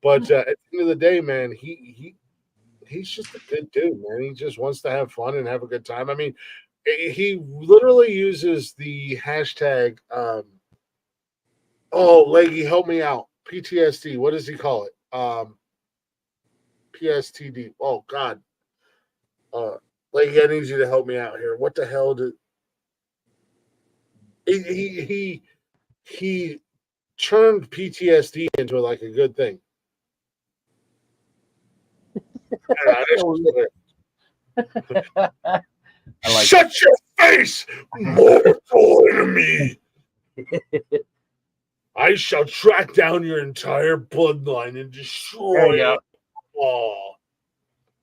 [SPEAKER 3] But at the end of the day, man, he's just a good dude, man. He just wants to have fun and have a good time. I mean, he literally uses the hashtag. Leggy, help me out. PTSD. What does he call it? PSTD. Oh God. Leggy, I need you to help me out here. What the hell did? He turned PTSD into like a good thing. Shut your face, mortal enemy! I shall track down your entire bloodline and destroy it all.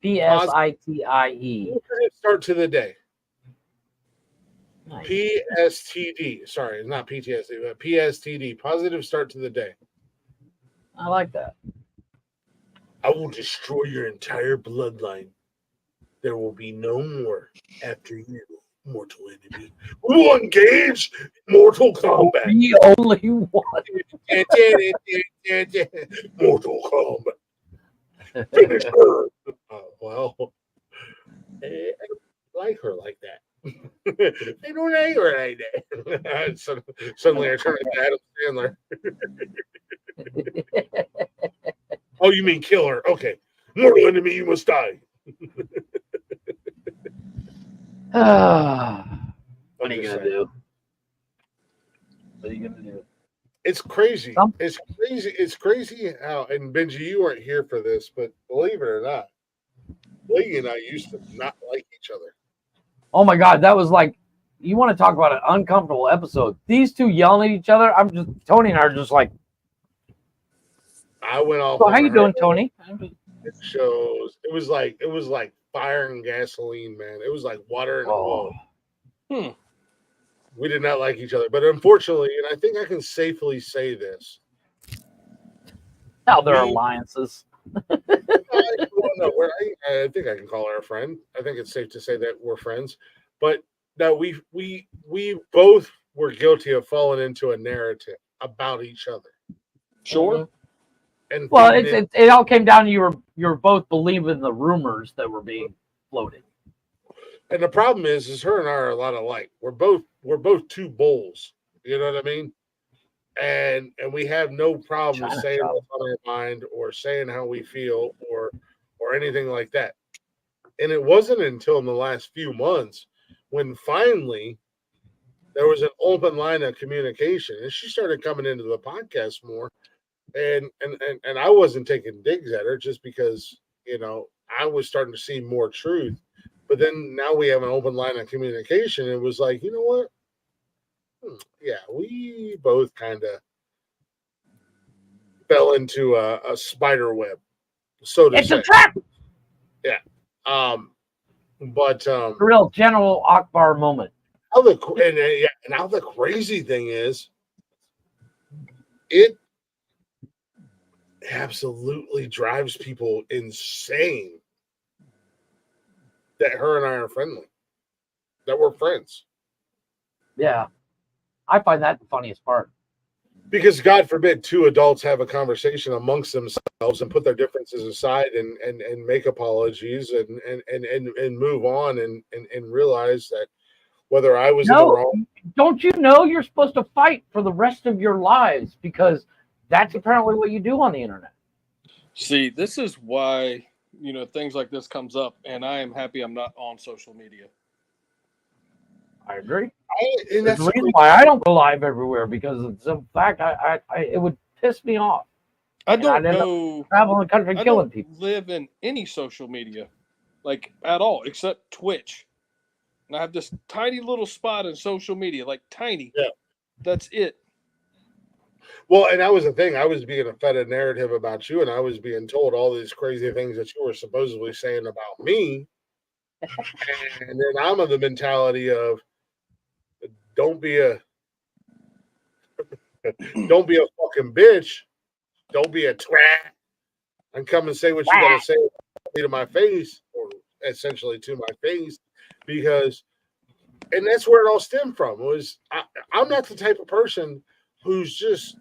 [SPEAKER 2] PSITIE.
[SPEAKER 3] Start to the day.
[SPEAKER 2] Nice.
[SPEAKER 3] PSTD. Sorry, not PTSD, but PSTD. Positive start to the day.
[SPEAKER 2] I like that.
[SPEAKER 3] I will destroy your entire bloodline. There will be no more after you, mortal enemy. We will engage Mortal Kombat.
[SPEAKER 2] The only one.
[SPEAKER 3] Mortal Kombat. Finish her. I like her like that. They don't like her like that. Suddenly I turn into Adam Sandler. Oh, you mean kill her? Okay. Mortal enemy, you must die.
[SPEAKER 2] What are you gonna do? What are you gonna do?
[SPEAKER 3] It's crazy. It's crazy. It's crazy how, and Benji, you weren't here for this, but believe it or not, Lee and I used to not like each other.
[SPEAKER 2] Oh my God, that was like, you want to talk about an uncomfortable episode. These two yelling at each other. Tony and I are just like.
[SPEAKER 3] I went off.
[SPEAKER 2] So how you doing, Tony?
[SPEAKER 3] It shows. It was like fire and gasoline, man. It was like water and oil. We did not like each other, but unfortunately, and I think I can safely say this.
[SPEAKER 2] Now there are alliances.
[SPEAKER 3] I think I can call her a friend. I think it's safe to say that we're friends. But no, we both were guilty of falling into a narrative about each other.
[SPEAKER 7] Sure.
[SPEAKER 3] And
[SPEAKER 2] well, it all came down to you were both believing the rumors that were being floated.
[SPEAKER 3] And the problem is her and I are a lot alike. We're both two bulls. You know what I mean? and we have no problem
[SPEAKER 2] China
[SPEAKER 3] saying
[SPEAKER 2] shop.
[SPEAKER 3] what's on our mind or saying how we feel or anything like that. And it wasn't until in the last few months when finally there was an open line of communication, and she started coming into the podcast more. And I wasn't taking digs at her just because I was starting to see more truth. But then now we have an open line of communication. It was like, you know what? Yeah, we both kind of fell into a spider web, so to
[SPEAKER 2] It's
[SPEAKER 3] say.
[SPEAKER 2] a trap.
[SPEAKER 3] Yeah. But
[SPEAKER 2] A real General Akbar moment.
[SPEAKER 3] now the crazy thing is, it absolutely drives people insane that her and I are friendly, that we're friends.
[SPEAKER 2] Yeah, I find that the funniest part.
[SPEAKER 3] Because God forbid two adults have a conversation amongst themselves and put their differences aside and make apologies and move on and realize that whether I was in the wrong.
[SPEAKER 2] Don't you know you're supposed to fight for the rest of your lives, because that's apparently what you do on the internet.
[SPEAKER 7] See, this is why, things like this comes up, and I am happy I'm not on social media.
[SPEAKER 2] I agree.
[SPEAKER 3] And
[SPEAKER 2] That's the reason why I don't go live everywhere, because of the fact it would piss me off.
[SPEAKER 7] I don't go
[SPEAKER 2] traveling the country killing people.
[SPEAKER 7] Live in any social media, like at all, except Twitch. And I have this tiny little spot in social media, like tiny.
[SPEAKER 3] Yeah.
[SPEAKER 7] That's it.
[SPEAKER 3] Well, and that was the thing. I was being fed a narrative about you, and I was being told all these crazy things that you were supposedly saying about me. And then I'm of the mentality of don't be a fucking bitch. Don't be a twat. And come and say what you gotta say to my face, or essentially to my face, because, and that's where it all stemmed from. Was I'm not the type of person who's just,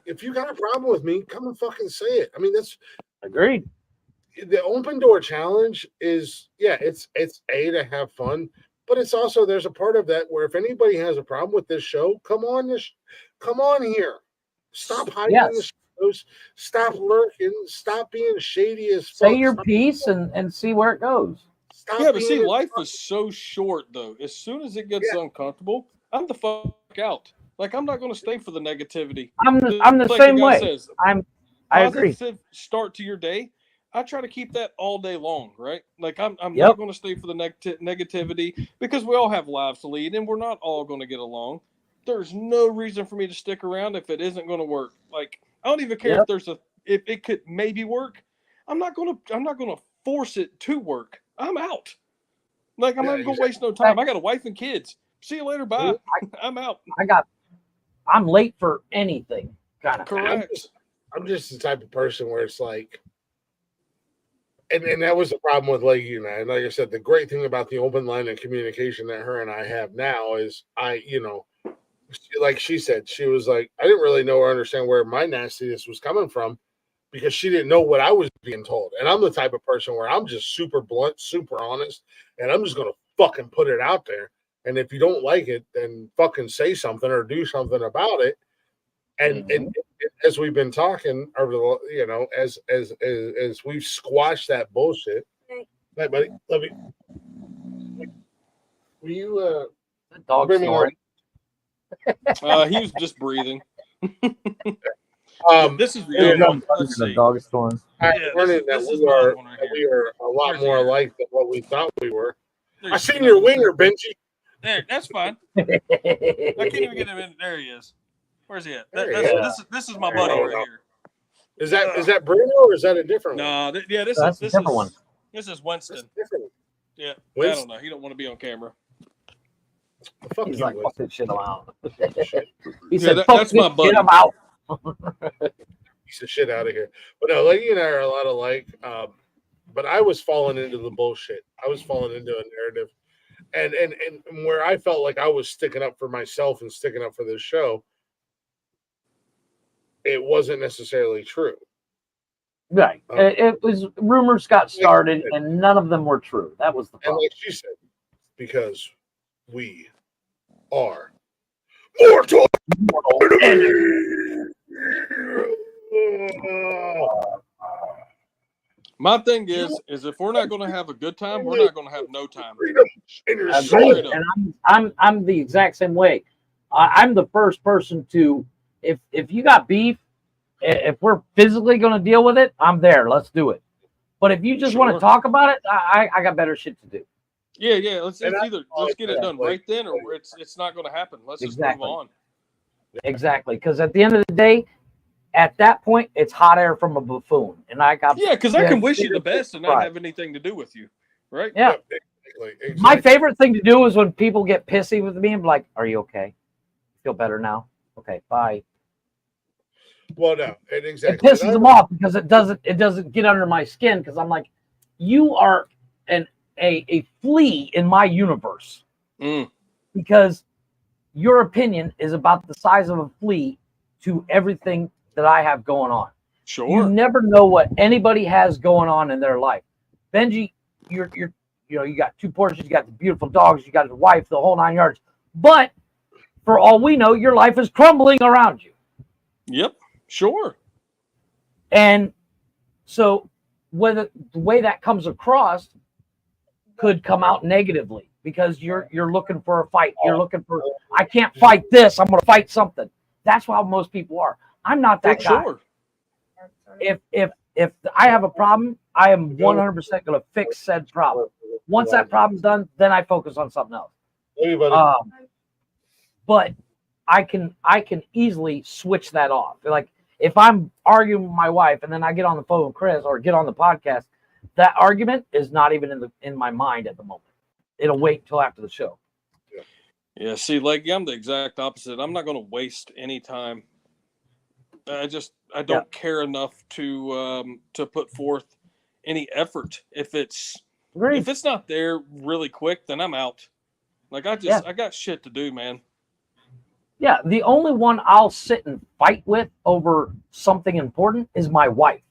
[SPEAKER 3] if you got a problem with me, come and fucking say it. I mean, that's
[SPEAKER 2] agreed.
[SPEAKER 3] The open door challenge is, it's A, to have fun, but it's also, there's a part of that where if anybody has a problem with this show, come on here. Stop hiding in the shadows. Stop lurking. Stop being shady as fuck.
[SPEAKER 2] Say your piece and see where it goes.
[SPEAKER 7] But see, life is so short, though. As soon as it gets uncomfortable, I'm the fuck out. Like, I'm not going to stay for the negativity.
[SPEAKER 2] I'm the same way.
[SPEAKER 7] Says,
[SPEAKER 2] I agree.
[SPEAKER 7] Positive start to your day. I try to keep that all day long, right? Like, I'm not going to stay for the negativity, because we all have lives to lead, and we're not all going to get along. There's no reason for me to stick around if it isn't going to work. Like, I don't even care if it could maybe work. I'm not going to force it to work. I'm out. Like, I'm not going to waste no time. I got a wife and kids. See you later. Bye. I'm out.
[SPEAKER 2] I'm late for anything. Kind of.
[SPEAKER 7] Correct.
[SPEAKER 3] I'm just the type of person where it's like, and that was the problem with Leggy and I. And like I said, the great thing about the open line of communication that her and I have now is like she said, she was like, I didn't really know or understand where my nastiness was coming from, because she didn't know what I was being told. And I'm the type of person where I'm just super blunt, super honest, and I'm just going to fucking put it out there. And if you don't like it, then fucking say something or do something about it. And as we've been talking over the, as we've squashed that bullshit. Hey, buddy, love you. Were you
[SPEAKER 2] the dog snoring?
[SPEAKER 7] He was just breathing.
[SPEAKER 3] This is
[SPEAKER 2] the dog snoring.
[SPEAKER 3] Learning that we are a lot more alike than what we thought we were. I seen your winger, Benji.
[SPEAKER 7] There, that's fine. I can't even get him in. There he is. Where's he at? This is my buddy right here.
[SPEAKER 3] Is that Bruno, or is that a different one?
[SPEAKER 7] No, this is a different one. This is Winston. Yeah, Winston? I don't know. He don't want to be on camera.
[SPEAKER 2] He's like, fuck this shit out.
[SPEAKER 3] He
[SPEAKER 2] said,
[SPEAKER 3] that's my buddy.
[SPEAKER 2] Get him out.
[SPEAKER 3] Piece of shit out of here. But no, Leggy and I are a lot alike. But I was falling into the bullshit. I was falling into a narrative. And where I felt like I was sticking up for myself and sticking up for this show, it wasn't necessarily true.
[SPEAKER 2] Right. It was, rumors got started, and none of them were true. That was the problem.
[SPEAKER 3] And like she said, because we are Mortal
[SPEAKER 7] My thing is if we're not going to have a good time, we're not going to have no time.
[SPEAKER 3] freedom in your
[SPEAKER 2] Agreed.
[SPEAKER 3] soul.
[SPEAKER 7] Straight up.
[SPEAKER 2] And I'm the exact same way. I'm the first person to, if you got beef, if we're physically going to deal with it, I'm there. Let's do it. But if you just want to
[SPEAKER 7] Sure.
[SPEAKER 2] talk about it, I got better shit to do.
[SPEAKER 7] Yeah. Let's
[SPEAKER 3] And I
[SPEAKER 7] either let's get it done
[SPEAKER 3] like-
[SPEAKER 7] right then, or it's not going to happen. Let's
[SPEAKER 2] Exactly.
[SPEAKER 7] just move on.
[SPEAKER 2] Exactly. Because at the end of the day, at that point, it's hot air from a buffoon. And I got
[SPEAKER 7] Yeah, because I can wish you the best and not
[SPEAKER 2] Right.
[SPEAKER 7] have anything to do with you, right?
[SPEAKER 2] Yeah.
[SPEAKER 3] Exactly.
[SPEAKER 2] My favorite thing to do is when people get pissy with me and be like, "Are you okay? Feel better now? Okay, bye."
[SPEAKER 3] Well, no, and
[SPEAKER 2] It
[SPEAKER 3] exactly.
[SPEAKER 2] pisses them off because it doesn't get under my skin because I'm like, you are a flea in my universe
[SPEAKER 7] Mm.
[SPEAKER 2] because your opinion is about the size of a flea to everything that I have going on.
[SPEAKER 7] Sure.
[SPEAKER 2] You never know what anybody has going on in their life. Benji, you're you got 2 Porsches, you got the beautiful dogs, you got his wife, the whole 9 yards. But for all we know, your life is crumbling around you.
[SPEAKER 7] Yep. Sure.
[SPEAKER 2] And so whether the way that comes across could come out negatively because you're looking for a fight. You're looking for, I can't fight this, I'm going to fight something. That's how most people are. I'm not that guy.
[SPEAKER 7] Sure.
[SPEAKER 2] If I have a problem, I am 100% going to fix said problem. Once that problem's done, then I focus on something else.
[SPEAKER 3] Hey, buddy.
[SPEAKER 2] But I can easily switch that off. Like if I'm arguing with my wife and then I get on the phone with Chris or get on the podcast, that argument is not even in my mind at the moment. It'll wait till after the show.
[SPEAKER 7] Yeah. See, like I'm the exact opposite. I'm not going to waste any time. I don't care enough to put forth any effort. If it's not there really quick, then I'm out. Like I got shit to do, man.
[SPEAKER 2] Yeah, the only one I'll sit and fight with over something important is my wife.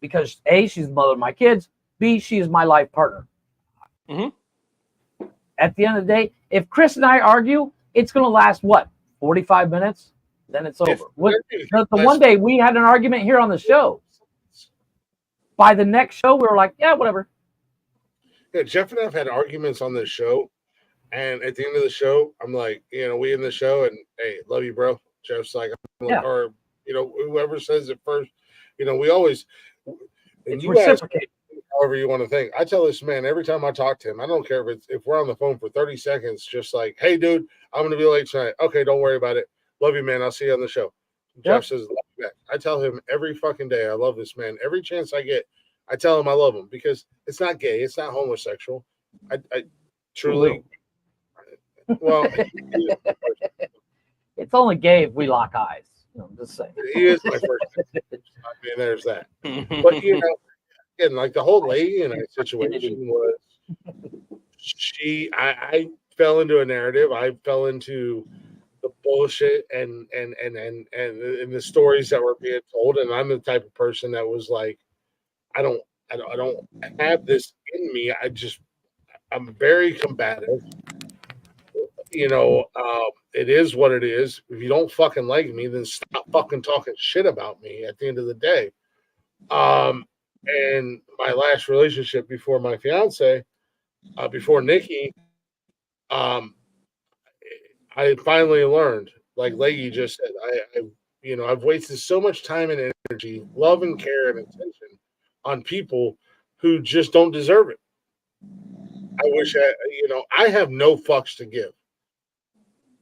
[SPEAKER 2] Because A, she's the mother of my kids. B, she is my life partner.
[SPEAKER 7] Mm-hmm.
[SPEAKER 2] At the end of the day, if Chris and I argue, it's going to last, 45 minutes? Then it's over. The one day we had an argument here on the show. By the next show, we were like, yeah, whatever.
[SPEAKER 3] Yeah, Jeff and I have had arguments on this show. And at the end of the show, I'm like, we in the show and hey, love you, bro. Jeff's like, or whoever says it first, we always, and you guys, however you want to think. I tell this man every time I talk to him, I don't care if we're on the phone for 30 seconds, just like, hey, dude, I'm going to be late tonight. Okay, don't worry about it. Love you, man. I'll see you on the show. Jeff says, love you back. I tell him every fucking day, I love this man. Every chance I get, I tell him I love him because it's not gay. It's not homosexual. I truly. Well,
[SPEAKER 2] it's only gay if we lock eyes. I'm just saying.
[SPEAKER 3] He is my first. I mean, there's that. But again, like the whole lady in that situation was, I fell into a narrative. I fell into the bullshit and the stories that were being told, and I'm the type of person that was like, I don't have this in me. I'm very combative. It is what it is. If you don't fucking like me, then stop fucking talking shit about me at the end of the day. And my last relationship before my fiance, before Nikki, I finally learned, like Leggy just said, I've wasted so much time and energy, love and care and attention on people who just don't deserve it. I wish I have no fucks to give.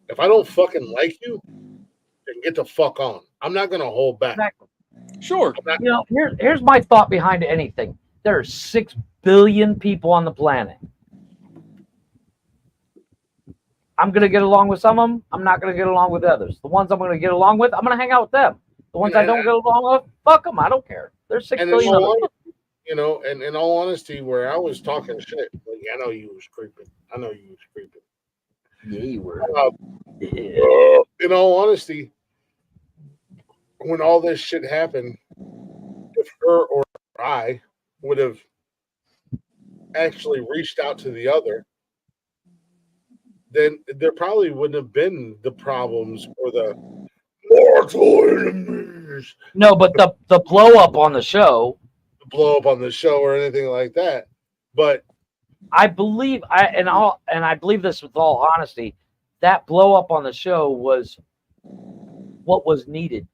[SPEAKER 3] If I don't fucking like you, then get the fuck on. I'm not going to hold back.
[SPEAKER 2] Exactly.
[SPEAKER 7] Sure.
[SPEAKER 2] Here's my thought behind anything. There are 6 billion people on the planet. I'm going to get along with some of them. I'm not going to get along with others. The ones I'm going to get along with, I'm going to hang out with them. The ones I don't get along with, fuck them. I don't care. There's 6 billion of them.
[SPEAKER 3] And in all honesty, where I was talking shit, like, I know you was creeping.
[SPEAKER 2] Yeah, you were.
[SPEAKER 3] In all honesty, when all this shit happened, if her or I would have actually reached out to the other, then there probably wouldn't have been the problems or the mortal enemies
[SPEAKER 2] No, but the blow up on the show,
[SPEAKER 3] to blow up on the show or anything like that. But
[SPEAKER 2] I believe I believe this with all honesty, that blow up on the show was what was needed.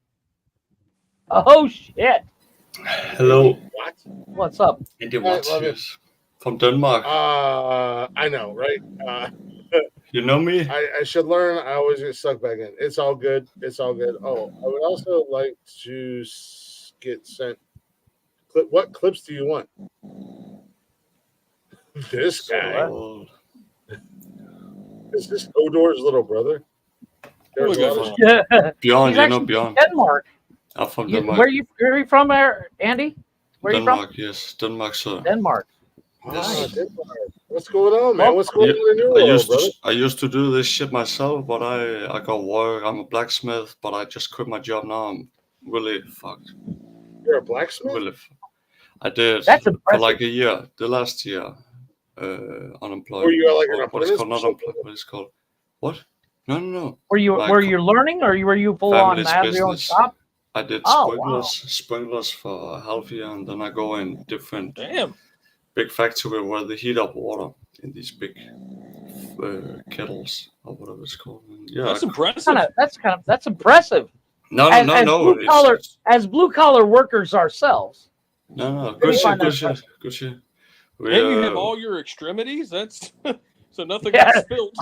[SPEAKER 2] Oh shit!
[SPEAKER 9] Hello,
[SPEAKER 3] what?
[SPEAKER 2] What's up?
[SPEAKER 9] Andy
[SPEAKER 3] I love it.
[SPEAKER 9] Watches from Denmark.
[SPEAKER 3] I know, right?
[SPEAKER 9] You know me?
[SPEAKER 3] I should learn. I always get stuck back in. It's all good. It's all good. Oh, I would also like to get sent. What clips do you want? This guy.
[SPEAKER 9] Oh,
[SPEAKER 3] Is this Odor's little brother? There's a lot of
[SPEAKER 2] Yeah.
[SPEAKER 9] Bjorn,
[SPEAKER 2] He's
[SPEAKER 9] you know
[SPEAKER 2] actually
[SPEAKER 9] Bjorn?
[SPEAKER 2] from Denmark.
[SPEAKER 9] I'm from
[SPEAKER 2] You,
[SPEAKER 9] Denmark.
[SPEAKER 2] where you from there, Andy? Where
[SPEAKER 9] Denmark,
[SPEAKER 2] you
[SPEAKER 9] yes. Denmark, sir.
[SPEAKER 2] from? Denmark.
[SPEAKER 9] Yes.
[SPEAKER 3] Denmark. What's going on, man? What's going
[SPEAKER 9] Yeah,
[SPEAKER 3] on in your
[SPEAKER 9] I
[SPEAKER 3] world, brother?
[SPEAKER 9] used to do this shit myself, but I got work. I'm a blacksmith, but I just quit my job now. I'm really fucked.
[SPEAKER 3] You're a blacksmith?
[SPEAKER 9] Really I did
[SPEAKER 2] That's
[SPEAKER 9] for
[SPEAKER 2] impressive.
[SPEAKER 9] like a year, the last year, unemployed.
[SPEAKER 3] Were you like an
[SPEAKER 9] Or what is
[SPEAKER 3] apprentice
[SPEAKER 9] called,
[SPEAKER 3] or
[SPEAKER 9] not
[SPEAKER 3] something?
[SPEAKER 9] unemployed, what is called? What? No.
[SPEAKER 2] Were you learning, or were you full on
[SPEAKER 9] Family's
[SPEAKER 2] have your own
[SPEAKER 9] business.
[SPEAKER 2] shop?
[SPEAKER 9] I did
[SPEAKER 2] Oh, wow.
[SPEAKER 9] sprinklers for half a year, and then I go in different
[SPEAKER 7] Damn.
[SPEAKER 9] big factory where they heat up water in these big kettles or whatever it's called. And yeah,
[SPEAKER 7] That's impressive.
[SPEAKER 2] That's impressive.
[SPEAKER 9] no,
[SPEAKER 2] As blue collar workers ourselves.
[SPEAKER 9] no,
[SPEAKER 2] me
[SPEAKER 9] good shit,
[SPEAKER 2] find that
[SPEAKER 9] good shit, good shit. We,
[SPEAKER 7] And you have all your extremities. That's so nothing
[SPEAKER 2] Yeah.
[SPEAKER 7] got spilled.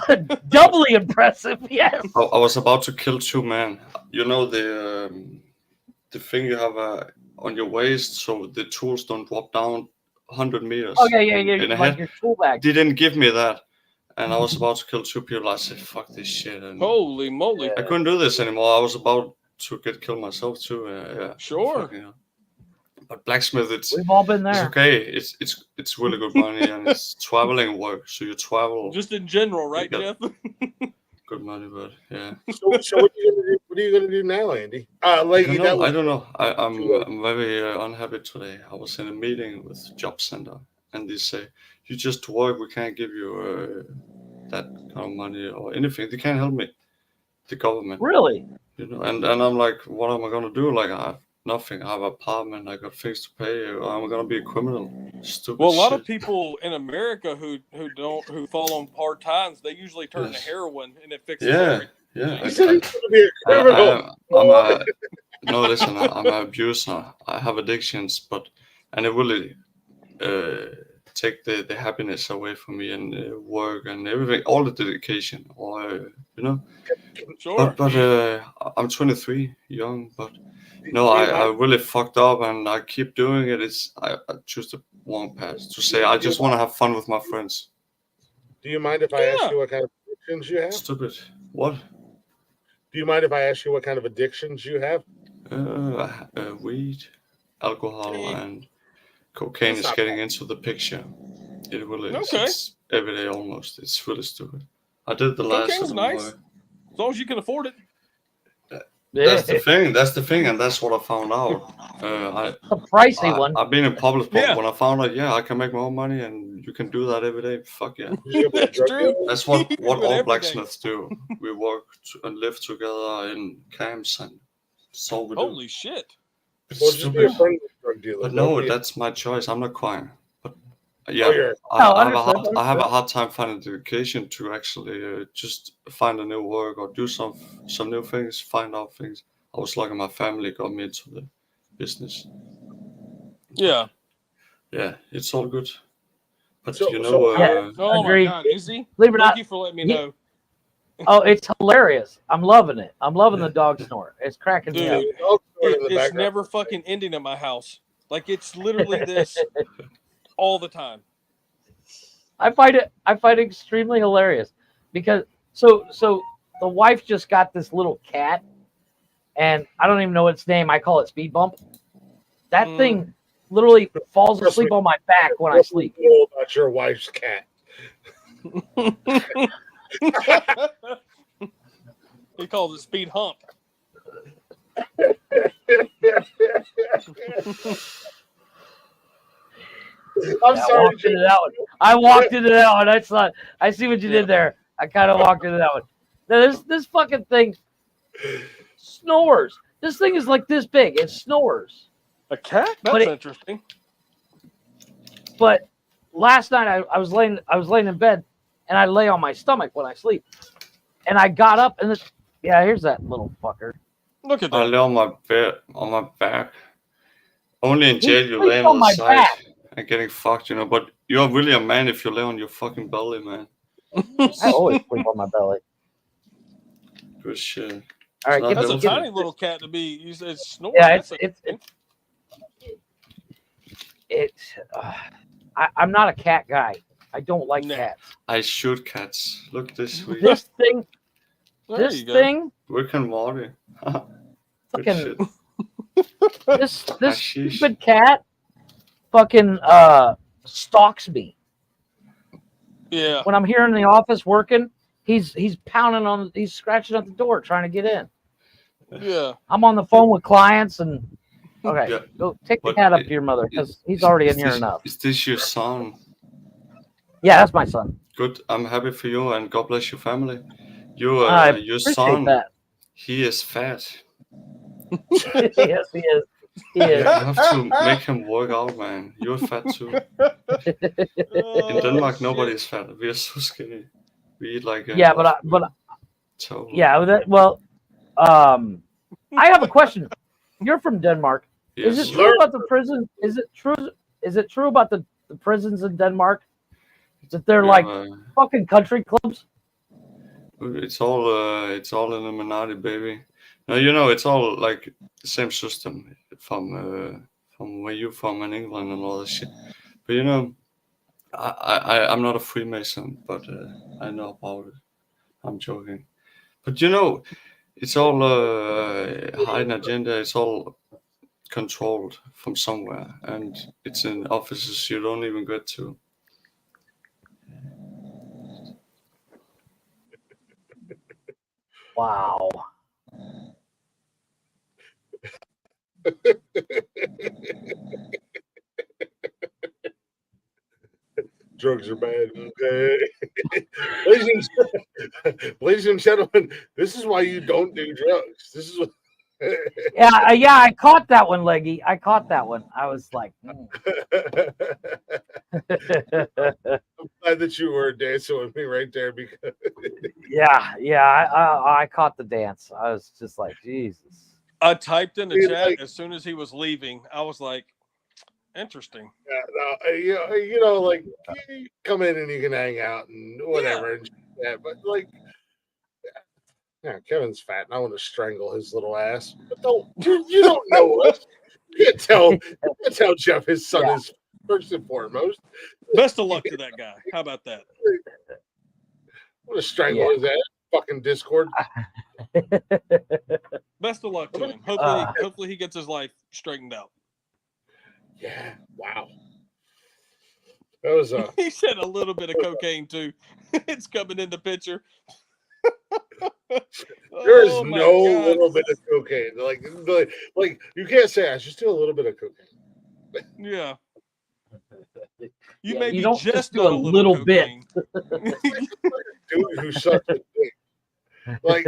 [SPEAKER 2] Doubly impressive. Yes.
[SPEAKER 9] I was about to kill two men. You know the thing you have on your waist so the tools don't drop down 100 meters.
[SPEAKER 2] Oh yeah.
[SPEAKER 9] in a
[SPEAKER 2] Like
[SPEAKER 9] head.
[SPEAKER 2] your tool bag.
[SPEAKER 9] They didn't give me that, and I was about to kill two people. I said, "Fuck this shit," and
[SPEAKER 7] Holy moly!
[SPEAKER 9] I couldn't do this anymore. I was about to get killed myself too. Yeah,
[SPEAKER 7] Sure.
[SPEAKER 9] fucking hell. But blacksmith, it's
[SPEAKER 2] We've all been
[SPEAKER 9] it's
[SPEAKER 2] there.
[SPEAKER 9] okay. It's really good money and it's traveling work. So you travel,
[SPEAKER 7] Just in general, right,
[SPEAKER 9] You
[SPEAKER 7] Jeff?
[SPEAKER 9] good money, but yeah.
[SPEAKER 3] So what are you gonna do? What are you gonna do now, Andy?
[SPEAKER 9] I
[SPEAKER 3] Lady,
[SPEAKER 9] don't
[SPEAKER 3] that
[SPEAKER 9] know. I
[SPEAKER 3] was
[SPEAKER 9] don't know. I'm very unhappy today. I was in a meeting with job center, and they say you just work. We can't give you that kind of money or anything. They can't help me. The government,
[SPEAKER 2] Really?
[SPEAKER 9] you know. And I'm like, what am I gonna do? Like I have nothing. I have an apartment. I got things to pay. I'm gonna be a criminal. Stupid.
[SPEAKER 7] Well, a lot
[SPEAKER 9] shit.
[SPEAKER 7] of people in America who fall on hard times, they usually turn to
[SPEAKER 9] Yes.
[SPEAKER 7] heroin, and it fixes
[SPEAKER 9] Yeah,
[SPEAKER 7] everything.
[SPEAKER 9] yeah.
[SPEAKER 3] you said he's gonna be a criminal.
[SPEAKER 9] No, listen, I'm an abuser. I have addictions, and it really take the happiness away from me and work and everything, all the dedication, or you know.
[SPEAKER 7] Sure.
[SPEAKER 9] But I'm 23, young, but no, I really fucked up, and I keep doing it. I choose the wrong path to say I just want to have fun with my friends.
[SPEAKER 3] Do you mind if I ask you what kind of addictions you have?
[SPEAKER 9] Stupid. What?
[SPEAKER 3] Do you mind if I ask you what kind of addictions you have?
[SPEAKER 9] Weed, alcohol, and cocaine is getting into the picture. It really is.
[SPEAKER 7] Okay.
[SPEAKER 9] It's every day almost. It's really stupid. I did the last
[SPEAKER 7] Cocaine's
[SPEAKER 9] of them.
[SPEAKER 7] nice. As long as you can afford it.
[SPEAKER 9] That's the thing. That's the thing, and that's what I found out.
[SPEAKER 2] A pricey one.
[SPEAKER 9] I've been in public, but
[SPEAKER 7] Yeah.
[SPEAKER 9] when I found out, I can make my own money, and you can do that every day. Fuck yeah.
[SPEAKER 7] That's true.
[SPEAKER 9] That's what
[SPEAKER 7] Do it
[SPEAKER 9] all
[SPEAKER 7] every day.
[SPEAKER 9] blacksmiths do. We work and live together in camps, and that's all we do.
[SPEAKER 7] Holy shit.
[SPEAKER 9] It's
[SPEAKER 3] Well, just be a
[SPEAKER 9] stupid.
[SPEAKER 3] friendly drug dealer.
[SPEAKER 9] But
[SPEAKER 3] Don't
[SPEAKER 9] no,
[SPEAKER 3] be-
[SPEAKER 9] that's my choice. I'm not crying. But
[SPEAKER 3] Oh,
[SPEAKER 9] yeah,
[SPEAKER 3] you're-
[SPEAKER 9] I have a hard time finding dedication to actually just find a new work or do some new things, find out things. I was lucky my family got me into the business.
[SPEAKER 7] Yeah.
[SPEAKER 9] Yeah, it's all good. But
[SPEAKER 3] So-
[SPEAKER 9] you know,
[SPEAKER 3] so
[SPEAKER 2] Yeah.
[SPEAKER 7] Oh
[SPEAKER 2] Agreed.
[SPEAKER 7] my God, is he?
[SPEAKER 2] Believe it or
[SPEAKER 7] Thank
[SPEAKER 2] not.
[SPEAKER 7] you for letting me
[SPEAKER 2] He-
[SPEAKER 7] know.
[SPEAKER 2] Oh, it's hilarious. I'm loving it. I'm loving the dog snort. It's cracking me up.
[SPEAKER 7] Dude,
[SPEAKER 3] Dog snort in the
[SPEAKER 7] it's
[SPEAKER 3] background.
[SPEAKER 7] never fucking ending in my house. Like it's literally this all the time.
[SPEAKER 2] I find it extremely hilarious because so the wife just got this little cat, and I don't even know its name. I call it Speed Bump. That thing literally falls asleep on my back when I
[SPEAKER 3] What's
[SPEAKER 2] sleep.
[SPEAKER 3] cool about your wife's cat?
[SPEAKER 7] He calls it speed hump.
[SPEAKER 3] I'm
[SPEAKER 2] I
[SPEAKER 3] sorry,
[SPEAKER 2] walked into that one. I walked into that one. I see what you did there. I kind of walked into that one. Now, this fucking thing snores. This thing is like this big. It snores.
[SPEAKER 7] A cat?
[SPEAKER 2] But
[SPEAKER 7] That's
[SPEAKER 2] it-
[SPEAKER 7] interesting.
[SPEAKER 2] But last night I was laying in bed, and I lay on my stomach when I sleep, and I got up and here's that little fucker.
[SPEAKER 7] Look at
[SPEAKER 9] I
[SPEAKER 7] that.
[SPEAKER 9] lay on my bed, on my back. Only in jail you
[SPEAKER 2] sleeps
[SPEAKER 9] lay
[SPEAKER 2] on
[SPEAKER 9] on the
[SPEAKER 2] my
[SPEAKER 9] side
[SPEAKER 2] back.
[SPEAKER 9] and getting fucked, you know. But you're really a man if you lay on your fucking belly, man.
[SPEAKER 2] I always sleep on my belly.
[SPEAKER 9] Good shit.
[SPEAKER 2] All right,
[SPEAKER 9] It's not
[SPEAKER 2] get
[SPEAKER 7] That's a
[SPEAKER 9] healthy.
[SPEAKER 7] tiny little cat to be. You said snoring.
[SPEAKER 2] Yeah,
[SPEAKER 7] That's
[SPEAKER 2] I'm not a cat guy. I don't like
[SPEAKER 7] Nah.
[SPEAKER 2] cats.
[SPEAKER 9] I shoot cats. Look this week.
[SPEAKER 2] This thing,
[SPEAKER 7] There you go.
[SPEAKER 9] Rick and Morty. Good
[SPEAKER 2] fucking
[SPEAKER 9] shit.
[SPEAKER 2] this
[SPEAKER 9] Hashish.
[SPEAKER 2] stupid cat, fucking stalks me
[SPEAKER 7] Yeah.
[SPEAKER 2] when I'm here in the office working. He's pounding on. He's scratching at the door trying to get in.
[SPEAKER 7] Yeah.
[SPEAKER 2] I'm on the phone with clients and okay,
[SPEAKER 9] Yeah.
[SPEAKER 2] go take the
[SPEAKER 9] But
[SPEAKER 2] cat up to your mother because he's already in here enough.
[SPEAKER 9] Is this your son?
[SPEAKER 2] Yeah, that's my son.
[SPEAKER 9] Good. I'm happy for you, and God bless your family. Your
[SPEAKER 2] Appreciate
[SPEAKER 9] son,
[SPEAKER 2] that.
[SPEAKER 9] he is fat.
[SPEAKER 2] Yes, he is. He
[SPEAKER 9] You
[SPEAKER 2] is.
[SPEAKER 9] have to make him work out, man. You're fat too. In Denmark, nobody's fat. We are so skinny. We eat like
[SPEAKER 2] Yeah, but
[SPEAKER 9] toe.
[SPEAKER 2] yeah. I have a question. You're from Denmark.
[SPEAKER 9] Yes.
[SPEAKER 2] Is it true about the prison? Is it true about the prisons in Denmark that they're like fucking country clubs?
[SPEAKER 9] It's all Illuminati, baby. No, you know, it's all like the same system from where you're from in England and all that shit. But you know, I'm not a Freemason, but I know about it. I'm joking. But you know, it's all hidden agenda. It's all controlled from somewhere, and it's in offices you don't even get to.
[SPEAKER 2] Wow.
[SPEAKER 3] Drugs are bad. Okay. Ladies and gentlemen, this is why you don't do drugs. This is what.
[SPEAKER 2] Yeah, I caught that one, Leggy. I caught that one. I was like,
[SPEAKER 3] I'm glad that you were dancing with me right there because
[SPEAKER 2] I caught the dance. I was just like, Jesus.
[SPEAKER 7] I typed in the
[SPEAKER 3] Dude,
[SPEAKER 7] chat
[SPEAKER 3] like-
[SPEAKER 7] as soon as he was leaving. I was like, interesting.
[SPEAKER 3] you know, like you come in and you can hang out and whatever and that, but like, yeah, Kevin's fat and I want to strangle his little ass. But you don't know us. You can't tell Jeff his son is first and foremost.
[SPEAKER 7] Best of luck to that guy. How about that?
[SPEAKER 3] I want to strangle his ass. Fucking Discord.
[SPEAKER 7] Best of luck to him. Hopefully he gets his life straightened out.
[SPEAKER 3] Yeah. Wow. That was
[SPEAKER 7] He said a little bit of cocaine too. It's coming in the picture.
[SPEAKER 3] There's
[SPEAKER 7] Oh, my
[SPEAKER 3] no
[SPEAKER 7] God.
[SPEAKER 3] little bit of cocaine. Like you can't say I just do a little bit of cocaine.
[SPEAKER 7] Yeah. You
[SPEAKER 2] Yeah,
[SPEAKER 7] maybe
[SPEAKER 2] you don't
[SPEAKER 7] just
[SPEAKER 2] just do
[SPEAKER 7] done
[SPEAKER 2] a little bit.
[SPEAKER 7] cocaine.
[SPEAKER 3] Dude who sucks a dick. Like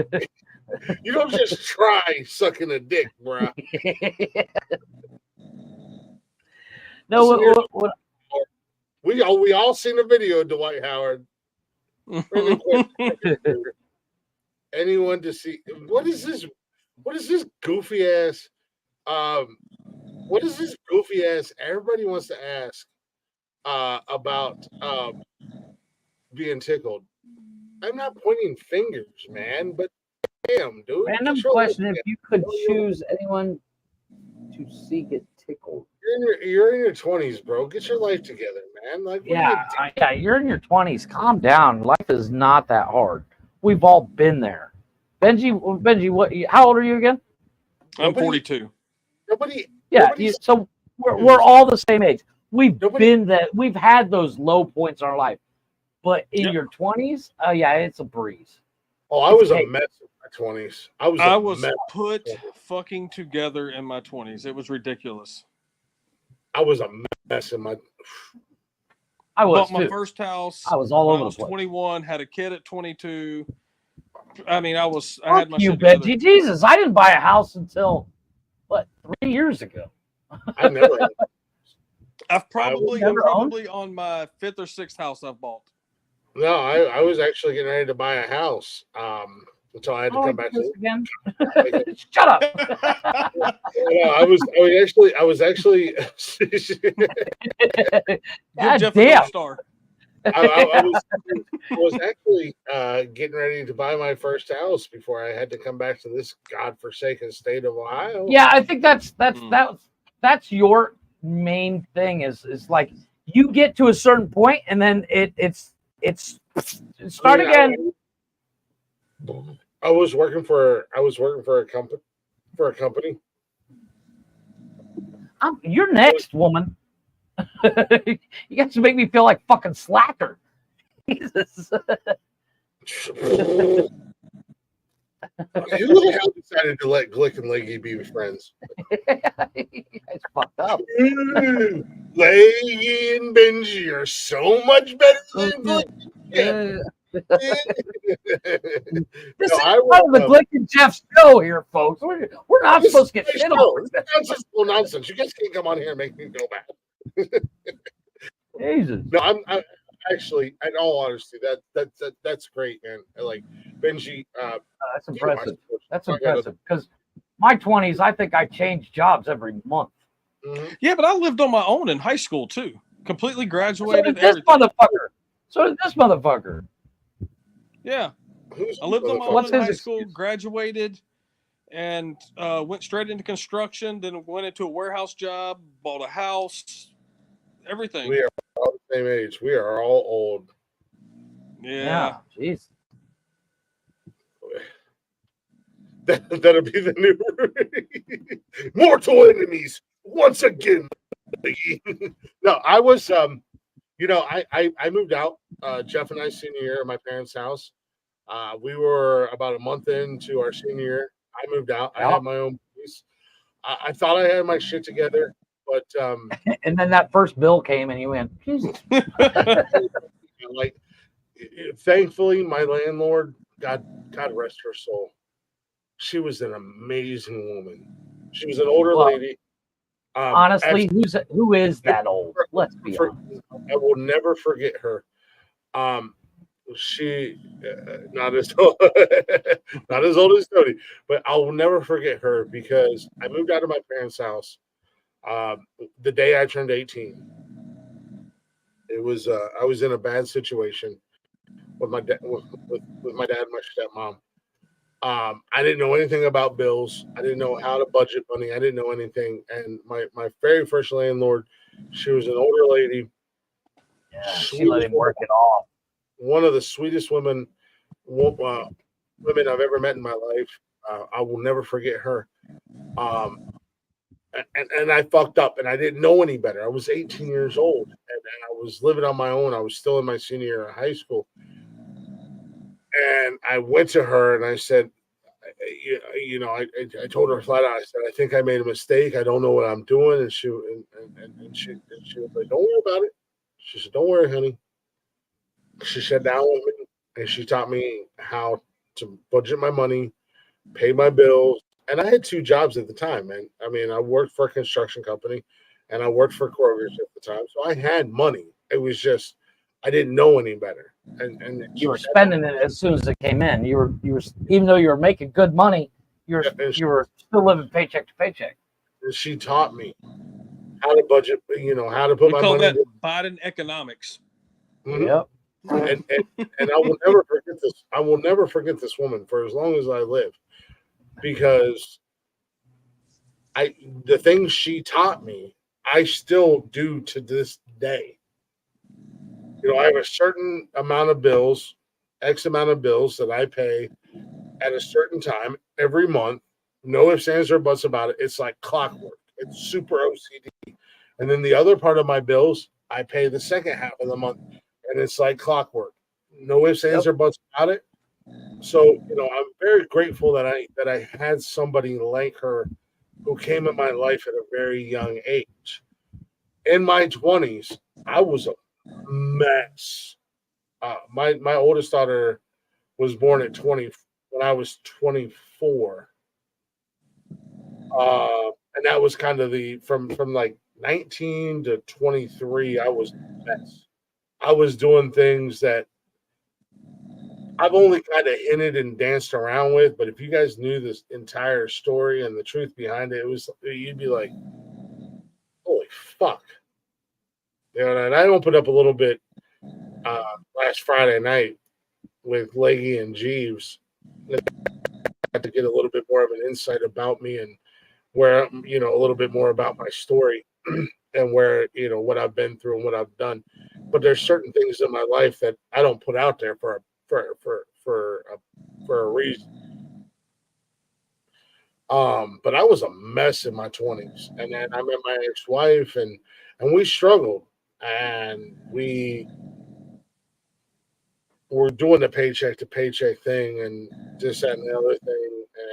[SPEAKER 3] you don't just try sucking a dick, bro.
[SPEAKER 2] No, what
[SPEAKER 3] We all seen the video of Dwight Howard. Really quick. Anyone to see what is this goofy ass what is this goofy ass everybody wants to ask about being tickled. I'm not pointing fingers, man, but damn, dude.
[SPEAKER 2] random question: if you could choose anyone to see get tickled,
[SPEAKER 3] You're in your 20s, bro. Get your life together, man. Like,
[SPEAKER 2] you're in your 20s. Calm down. Life is not that hard. We've all been there. Benji, what? How old are you again?
[SPEAKER 7] I'm 42.
[SPEAKER 2] So we're all the same age. We've been that. We've had those low points in our life, but in your 20s, it's a breeze.
[SPEAKER 3] Oh, I was a mess in my 20s.
[SPEAKER 7] I was put fucking together in my 20s. It was ridiculous.
[SPEAKER 3] I was a mess in my.
[SPEAKER 2] I was
[SPEAKER 7] bought my
[SPEAKER 2] too.
[SPEAKER 7] first house.
[SPEAKER 2] I was all
[SPEAKER 7] when
[SPEAKER 2] over
[SPEAKER 7] I
[SPEAKER 2] the
[SPEAKER 7] was
[SPEAKER 2] place.
[SPEAKER 7] 21. Had a kid at 22. I mean, I
[SPEAKER 2] Fuck
[SPEAKER 7] had my
[SPEAKER 2] you,
[SPEAKER 7] shit together.
[SPEAKER 2] Benji. Jesus, I didn't buy a house until what 3 years ago.
[SPEAKER 3] I never had.
[SPEAKER 7] I'm
[SPEAKER 2] never
[SPEAKER 7] probably on my 5th or 6th house I've bought.
[SPEAKER 3] No, I was actually getting ready to buy a house. Until I had to come back to
[SPEAKER 2] again. Shut up.
[SPEAKER 3] Yeah, I was actually
[SPEAKER 7] Give Jeff a
[SPEAKER 2] damn.
[SPEAKER 7] gold star.
[SPEAKER 3] I was actually getting ready to buy my first house before I had to come back to this godforsaken state of Ohio.
[SPEAKER 2] Yeah, I think that's your main thing is like you get to a certain point and then it's start again.
[SPEAKER 3] I was working for a company.
[SPEAKER 2] You're next, woman. You guys make me feel like fucking slacker. Jesus.
[SPEAKER 3] Who the hell decided to let Glick and Leggy be friends?
[SPEAKER 2] It's fucked up.
[SPEAKER 3] Leggy and Benji are so much better than Glick.
[SPEAKER 2] This is part of the Glick and Jeff show here, folks. We're not supposed to get shit on.
[SPEAKER 3] Nonsensical nonsense. You guys can't come on here and make me go back.
[SPEAKER 2] Jesus.
[SPEAKER 3] No, I'm actually, in all honesty, that's great, man. Like Benji.
[SPEAKER 2] That's impressive. That's impressive because my 20s, I think I changed jobs every month.
[SPEAKER 3] Mm-hmm.
[SPEAKER 7] Yeah, but I lived on my own in high school too. Completely graduated.
[SPEAKER 2] So did this motherfucker.
[SPEAKER 7] Yeah, I lived on my own in high school, graduated, and went straight into construction. Then went into a warehouse job, bought a house, everything.
[SPEAKER 3] We are all the same age. We are all old.
[SPEAKER 7] Yeah.
[SPEAKER 2] Jeez.
[SPEAKER 3] That'll be the new mortal enemies once again. No, I was I moved out. Jeff and I senior year at my parents' house. We were about a month into our senior year. I moved out. I had my own place. I thought I had my shit together, but
[SPEAKER 2] and then that first bill came, and you went, Jesus.
[SPEAKER 3] Like, thankfully, my landlord, God rest her soul, she was an amazing woman. She was an older lady.
[SPEAKER 2] Honestly, who is that old? Let's be honest.
[SPEAKER 3] I will never forget her. She not as old, not as old as Tony, but I will never forget her because I moved out of my parents' house the day I turned 18. It was I was in a bad situation with my dad, with my dad and my stepmom. I didn't know anything about bills. I didn't know how to budget money. I didn't know anything. And my very first landlord, she was an older lady.
[SPEAKER 2] Yeah, she let him work it off.
[SPEAKER 3] One of the sweetest women I've ever met in my life. I will never forget her. And I fucked up, and I didn't know any better. I was 18 years old, and I was living on my own. I was still in my senior year of high school. And I went to her and I said, I told her flat out. I said, I think I made a mistake. I don't know what I'm doing. And she was like, don't worry about it. She said, don't worry, honey. She sat down with me and she taught me how to budget my money, pay my bills. And I had 2 jobs at the time, man. I mean, I worked for a construction company and I worked for Kroger's at the time. So I had money. It was just, I didn't know any better. And
[SPEAKER 2] you were spending it as soon as it came in. You were even though you were making good money, you were still living paycheck to paycheck.
[SPEAKER 3] She taught me how to budget, how to put my money.
[SPEAKER 7] That Biden economics.
[SPEAKER 3] Mm-hmm. Yep. And I will never forget this. I will never forget this woman for as long as I live, because the things she taught me, I still do to this day. I have a certain amount of bills, X amount of bills that I pay at a certain time every month. No ifs, ands, or buts about it. It's like clockwork. It's super OCD. And then the other part of my bills, I pay the second half of the month, and it's like clockwork. No ifs, ands, or buts about it. So, I'm very grateful that I had somebody like her who came in my life at a very young age. In my 20s, I was a mess. My oldest daughter was born at 20 when I was 24. And that was kind of the from like 19 to 23, I was a mess. I was doing things that I've only kind of hinted and danced around with, but if you guys knew this entire story and the truth behind it, you'd be like, holy fuck. You know, and I opened up a little bit last Friday night with Leggy and Jeeves. I had to get a little bit more of an insight about me and where, you know, a little bit more about my story and where, you know, what I've been through and what I've done. But there's certain things in my life that I don't put out there for a reason. But I was a mess in my 20s, and then I met my ex-wife, and we struggled, and we were doing the paycheck to paycheck thing, and this, that, and the other thing.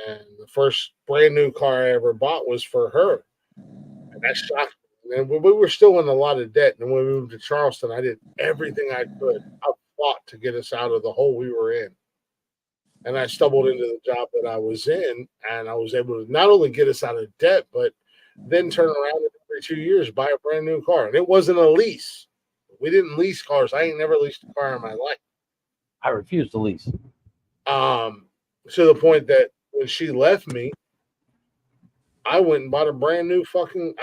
[SPEAKER 3] And the first brand new car I ever bought was for her, and that shocked me. And we were still in a lot of debt. And when we moved to Charleston, I did everything I could. I fought to get us out of the hole we were in. And I stumbled into the job that I was in, and I was able to not only get us out of debt, but then turn around and every 2 years buy a brand new car. And it wasn't a lease. We didn't lease cars. I ain't never leased a car in my life.
[SPEAKER 2] I refuse to lease.
[SPEAKER 3] To the point that when she left me, I went and bought a brand new fucking,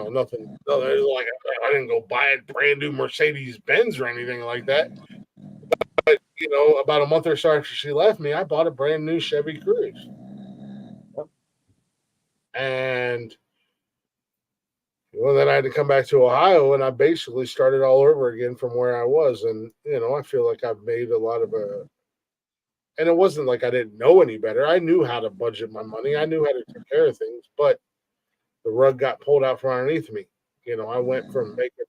[SPEAKER 3] nothing. Like I didn't go buy a brand new Mercedes Benz or anything like that. But, you know, about a month or so after she left me, I bought a brand new Chevy Cruze. And well, then I had to come back to Ohio, and I basically started all over again from where I was. And, you know, I feel like I've made a lot of and it wasn't like I didn't know any better. I knew how to budget my money. I knew how to take care of things, but the rug got pulled out from underneath me. You know, I went from making,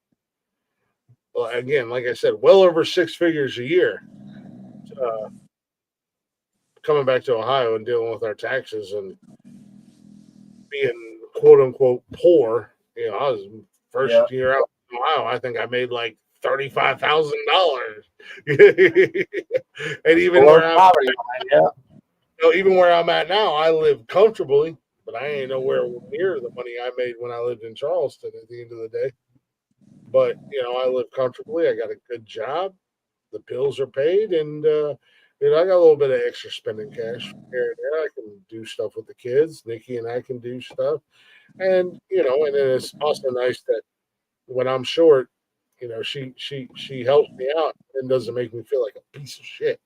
[SPEAKER 3] again, like I said, well over 6 figures a year, coming back to Ohio and dealing with our taxes and being quote unquote poor. You know, I was first year out in Ohio. I think I made like $35,000. And even where I'm even where I'm at now, I live comfortably, but I ain't nowhere near the money I made when I lived in Charleston at the end of the day. But, you know, I live comfortably. I got a good job. The bills are paid, and you know, I got a little bit of extra spending cash here and there. I can do stuff with the kids. Nikki and I can do stuff. And, you know, and then it's also nice that when I'm short, you know, she helps me out and doesn't make me feel like a piece of shit.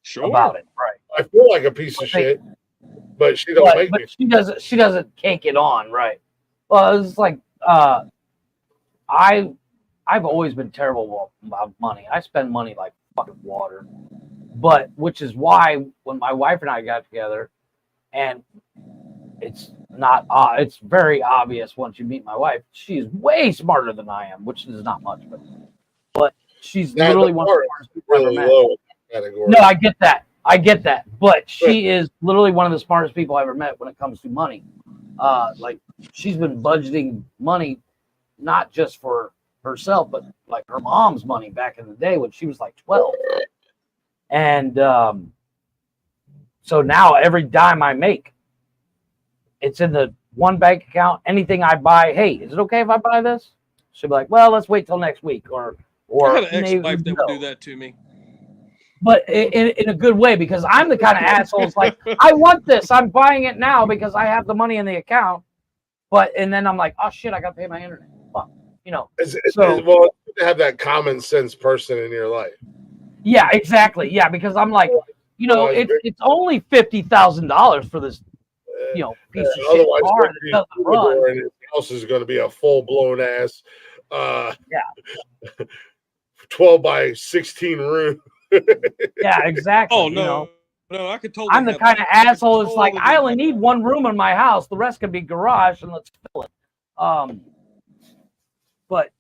[SPEAKER 7] Sure.
[SPEAKER 2] About it, right?
[SPEAKER 3] I feel like a piece of shit, but she don't make me.
[SPEAKER 2] She doesn't cake it on, right? Well, it's like I've always been terrible about money. I spend money like fucking water, but which is why when my wife and I got together, and it's it's very obvious once you meet my wife, she's way smarter than I am, which is not much, but she's literally one of the smartest people I've ever met. No, I get that, but she is literally one of the smartest people I ever met when it comes to money. Like she's been budgeting money, not just for herself, but like her mom's money back in the day when she was like 12. And so now every dime I make, it's in the one bank account. Anything I buy, hey, is it okay if I buy this? She'll be like, well, let's wait till next week. Or
[SPEAKER 7] I had an ex-wife that would do that to me.
[SPEAKER 2] But in a good way, because I'm the kind of asshole. It's like, I want this. I'm buying it now because I have the money in the account. And then I'm like, oh shit, I got to pay my internet. Fuck. You know.
[SPEAKER 3] Well, to have that common sense person in your life.
[SPEAKER 2] Yeah, exactly. Yeah, because I'm like, you know, it's only $50,000 for this, you know, piece of shit car that doesn't run.
[SPEAKER 3] And his house is going to be a full blown ass, 12 by 16 room.
[SPEAKER 2] Yeah, exactly.
[SPEAKER 7] Oh no,
[SPEAKER 2] you know?
[SPEAKER 7] No, I could totally.
[SPEAKER 2] I'm the kind of asshole that's like, I only need one room in my house. The rest can be garage, and let's fill it. But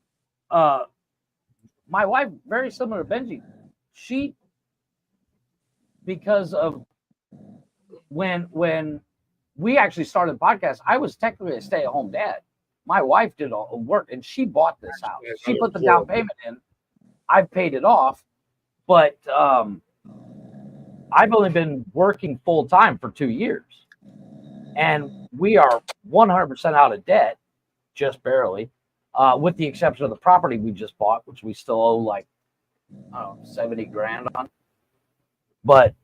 [SPEAKER 2] my wife, very similar to Benji, she, because of when we actually started the podcast, I was technically a stay-at-home dad. My wife did all the work, and she bought this house. She put the down payment in, I've paid it off, but I've only been working full time for 2 years, and we are 100% out of debt, just barely, with the exception of the property we just bought, which we still owe like, I don't know, 70 grand on. But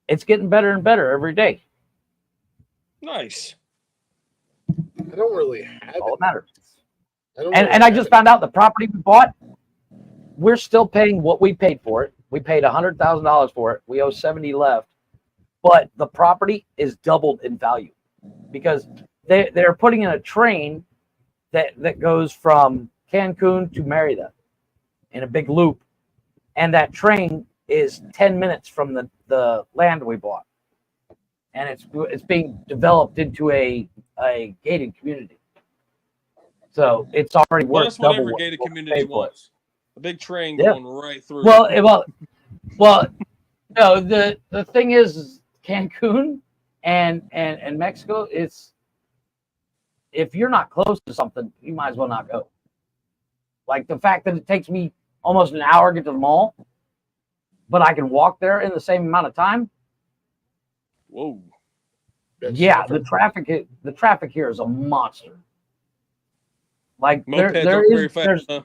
[SPEAKER 2] it's getting better and better every day.
[SPEAKER 7] Nice.
[SPEAKER 3] I don't really have
[SPEAKER 2] All
[SPEAKER 3] it.
[SPEAKER 2] that matters.
[SPEAKER 3] And
[SPEAKER 2] I just found out the property we bought, we're still paying what we paid for it. We paid $100,000 for it. We owe 70 left, but the property is doubled in value because they're putting in a train that goes from Cancun to Merida in a big loop, and that train is 10 minutes from the land we bought, and it's being developed into a gated community. So it's already
[SPEAKER 7] Well,
[SPEAKER 2] worth
[SPEAKER 7] that's what
[SPEAKER 2] double
[SPEAKER 7] every
[SPEAKER 2] what
[SPEAKER 7] gated
[SPEAKER 2] we
[SPEAKER 7] community
[SPEAKER 2] paid for it.
[SPEAKER 7] wants. A big train
[SPEAKER 2] Yeah.
[SPEAKER 7] going right through.
[SPEAKER 2] Well, no. The thing is Cancun and Mexico. It's if you're not close to something, you might as well not go. Like the fact that it takes me almost an hour to get to the mall, but I can walk there in the same amount of time.
[SPEAKER 7] Whoa.
[SPEAKER 2] Yeah, the traffic here is a monster. Like
[SPEAKER 7] Mopeds
[SPEAKER 2] there
[SPEAKER 7] are very
[SPEAKER 2] is
[SPEAKER 7] fast,
[SPEAKER 2] there's
[SPEAKER 7] huh?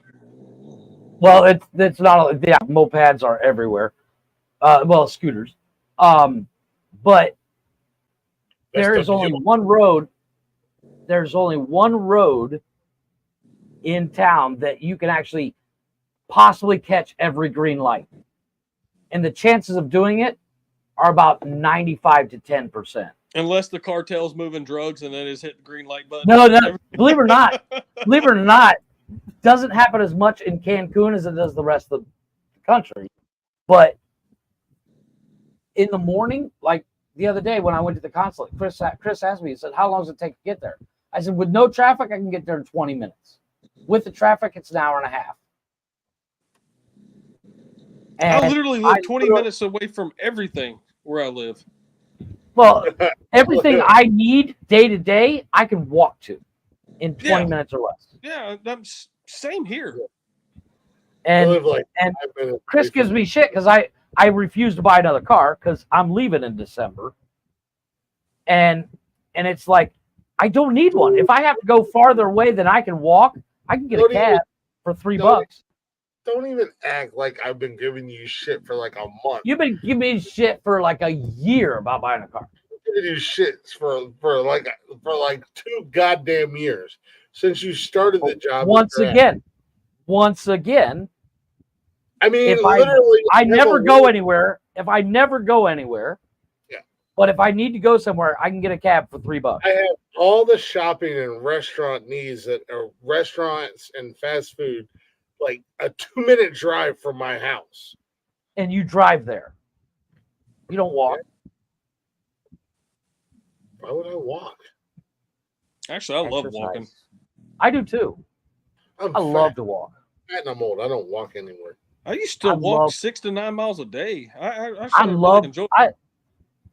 [SPEAKER 2] well it's not yeah, mopeds are everywhere. Well, scooters. But there is only one road. There's only one road in town that you can actually possibly catch every green light. And the chances of doing it are about 95 to 10%.
[SPEAKER 7] Unless the cartel's moving drugs and then is hit the green light button.
[SPEAKER 2] No, believe it or not, doesn't happen as much in Cancun as it does the rest of the country. But in the morning, like the other day when I went to the consulate, Chris asked me, he said, how long does it take to get there? I said, with no traffic, I can get there in 20 minutes. With the traffic, it's an hour and a half. And
[SPEAKER 7] I literally live 20 minutes away from everything where I live.
[SPEAKER 2] Well, everything I need day to day, I can walk to in 20 minutes or less.
[SPEAKER 7] Yeah, that's same here.
[SPEAKER 2] And Chris gives me shit because I refuse to buy another car because I'm leaving in December. And it's like, I don't need one. If I have to go farther away than I can walk, I can get a cab for $3.
[SPEAKER 3] Don't even act like I've been giving you shit for like a month.
[SPEAKER 2] You've been giving me shit for like a year about buying a car.
[SPEAKER 3] I've been giving you shit for like 2 goddamn years since you started the job.
[SPEAKER 2] Once again,
[SPEAKER 3] I mean,
[SPEAKER 2] if
[SPEAKER 3] literally,
[SPEAKER 2] I never go anywhere. If I never go anywhere,
[SPEAKER 3] yeah.
[SPEAKER 2] But if I need to go somewhere, I can get a cab for $3.
[SPEAKER 3] I have all the shopping and restaurant needs that are restaurants and fast food, like a 2-minute drive from my house.
[SPEAKER 2] And you drive there. You don't walk.
[SPEAKER 3] Why would I walk?
[SPEAKER 7] Actually, I love walking.
[SPEAKER 2] I do too. I love to walk.
[SPEAKER 3] And I'm old. I don't walk anywhere.
[SPEAKER 7] I used to walk 6 to 9 miles a day.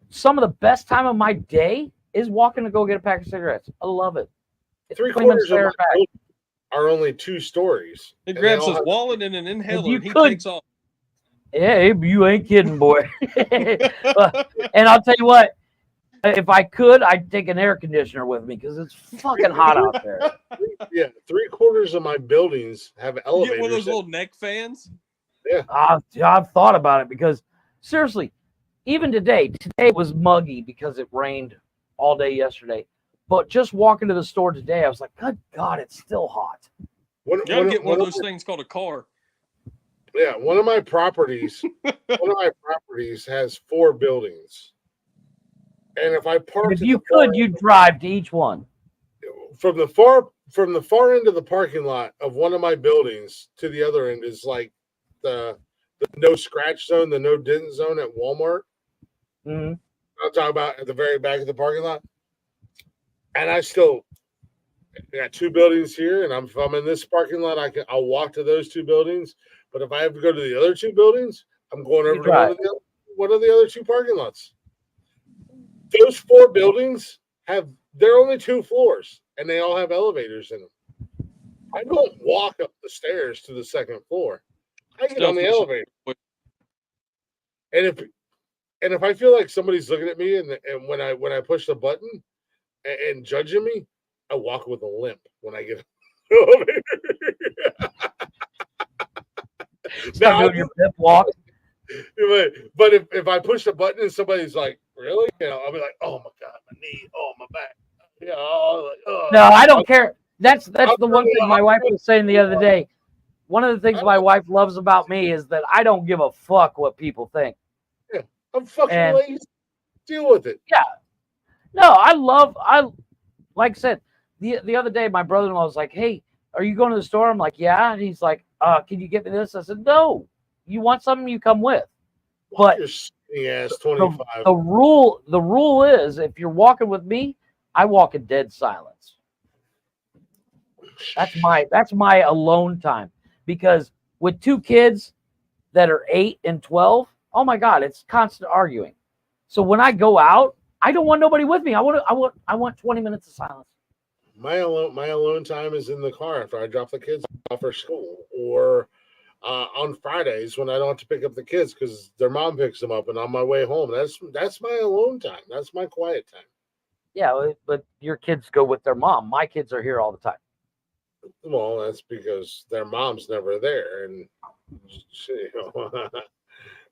[SPEAKER 2] Some of the best time of my day is walking to go get a pack of cigarettes. I love it. It's
[SPEAKER 3] 3/4 of my building are only 2 stories.
[SPEAKER 7] He grabs his wallet and an inhaler and he takes off.
[SPEAKER 2] Yeah, you ain't kidding, boy. And I'll tell you what, if I could, I'd take an air conditioner with me because it's fucking hot out there.
[SPEAKER 3] Yeah, 3/4 of my buildings have elevators.
[SPEAKER 7] You get one of those little neck fans?
[SPEAKER 3] Yeah.
[SPEAKER 2] I've thought about it because, seriously, even today was muggy because it rained all day yesterday. But just walking to the store today, I was like, good God, it's still hot.
[SPEAKER 7] You gotta get one of those things called a car.
[SPEAKER 3] Yeah, one of my properties has 4 buildings. And if I park,
[SPEAKER 2] if you could, you'd drive to each one.
[SPEAKER 3] From the far end of the parking lot of one of my buildings to the other end is like the no scratch zone, the no dent zone at Walmart.
[SPEAKER 2] Mm-hmm.
[SPEAKER 3] I'm talking about at the very back of the parking lot. And I got 2 buildings here, and if I'm in this parking lot, I'll walk to those 2 buildings. But if I have to go to the other 2 buildings, I'm going over to one of the other 2 parking lots. Those 4 buildings they're only 2 floors, and they all have elevators in them. I don't walk up the stairs to the 2nd floor. I get on
[SPEAKER 7] Stuff
[SPEAKER 3] the
[SPEAKER 7] we should-
[SPEAKER 3] elevator, and if I feel like somebody's looking at me, and when I push the button and judging me, I walk with a limp when I get on the elevator.
[SPEAKER 2] Start doing your pip walk.
[SPEAKER 3] But if I push the button and somebody's like, "Really?" I'll be like, "Oh my god, my knee, oh my back." Yeah,
[SPEAKER 2] No, I don't care. That's the one thing my wife was saying the other day. One of the things my wife loves about me is that I don't give a fuck what people think.
[SPEAKER 3] Yeah, I'm fucking
[SPEAKER 2] And-
[SPEAKER 3] lazy. Deal with it.
[SPEAKER 2] Yeah. No, I like I said, the other day my brother-in-law was like, "Hey, are you going to the store?" I'm like, "Yeah." And he's like, "Can you get me this?" I said, "No. You want something, you come with." But
[SPEAKER 3] You're skinny ass 25.
[SPEAKER 2] the rule is if you're walking with me, I walk in dead silence. That's my alone time, because with two kids that are 8 and 12, oh my god, it's constant arguing. So when I go out, I don't want nobody with me. I want 20 minutes of silence.
[SPEAKER 3] My alone time is in the car after I drop the kids off for school, or on Fridays when I don't have to pick up the kids because their mom picks them up, and on my way home. That's my alone time. That's my quiet time.
[SPEAKER 2] Yeah, but your kids go with their mom. My kids are here all the time.
[SPEAKER 3] Well, that's because their mom's never there, and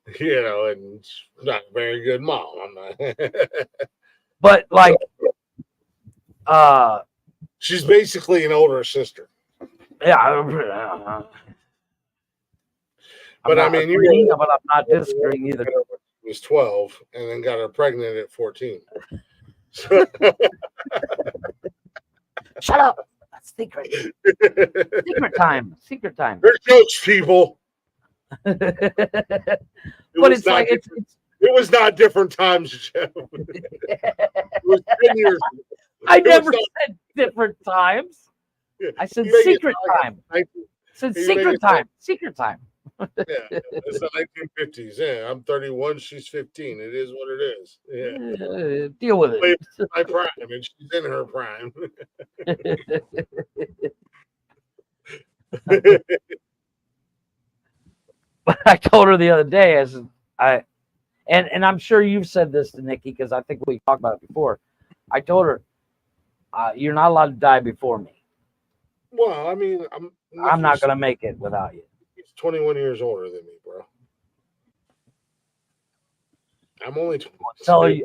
[SPEAKER 3] and not a very good mom. I'm not.
[SPEAKER 2] But like,
[SPEAKER 3] she's basically an older sister.
[SPEAKER 2] yeah.
[SPEAKER 3] But I mean, you
[SPEAKER 2] but I'm not disagreeing either.
[SPEAKER 3] She was 12 and then got her pregnant at 14.
[SPEAKER 2] Shut up. That's secret. Secret time. Secret time.
[SPEAKER 3] They're jokes, people.
[SPEAKER 2] But it's like it's
[SPEAKER 3] it was not different times, Jeff. It was 10 years ago.
[SPEAKER 2] I never said different times. I said secret time. I said secret time. Secret time.
[SPEAKER 3] Yeah, it's the 1950s. Yeah, I'm 31. She's 15. It is what it is. Yeah,
[SPEAKER 2] deal with it.
[SPEAKER 3] My prime, and she's in her prime.
[SPEAKER 2] But I told her the other day, I said, and I'm sure you've said this to Nikki because I think we talked about it before. I told her, you're not allowed to die before me.
[SPEAKER 3] Well, I mean,
[SPEAKER 2] I'm not going to make it without you.
[SPEAKER 3] He's 21 years older than me, bro. I'm only 20.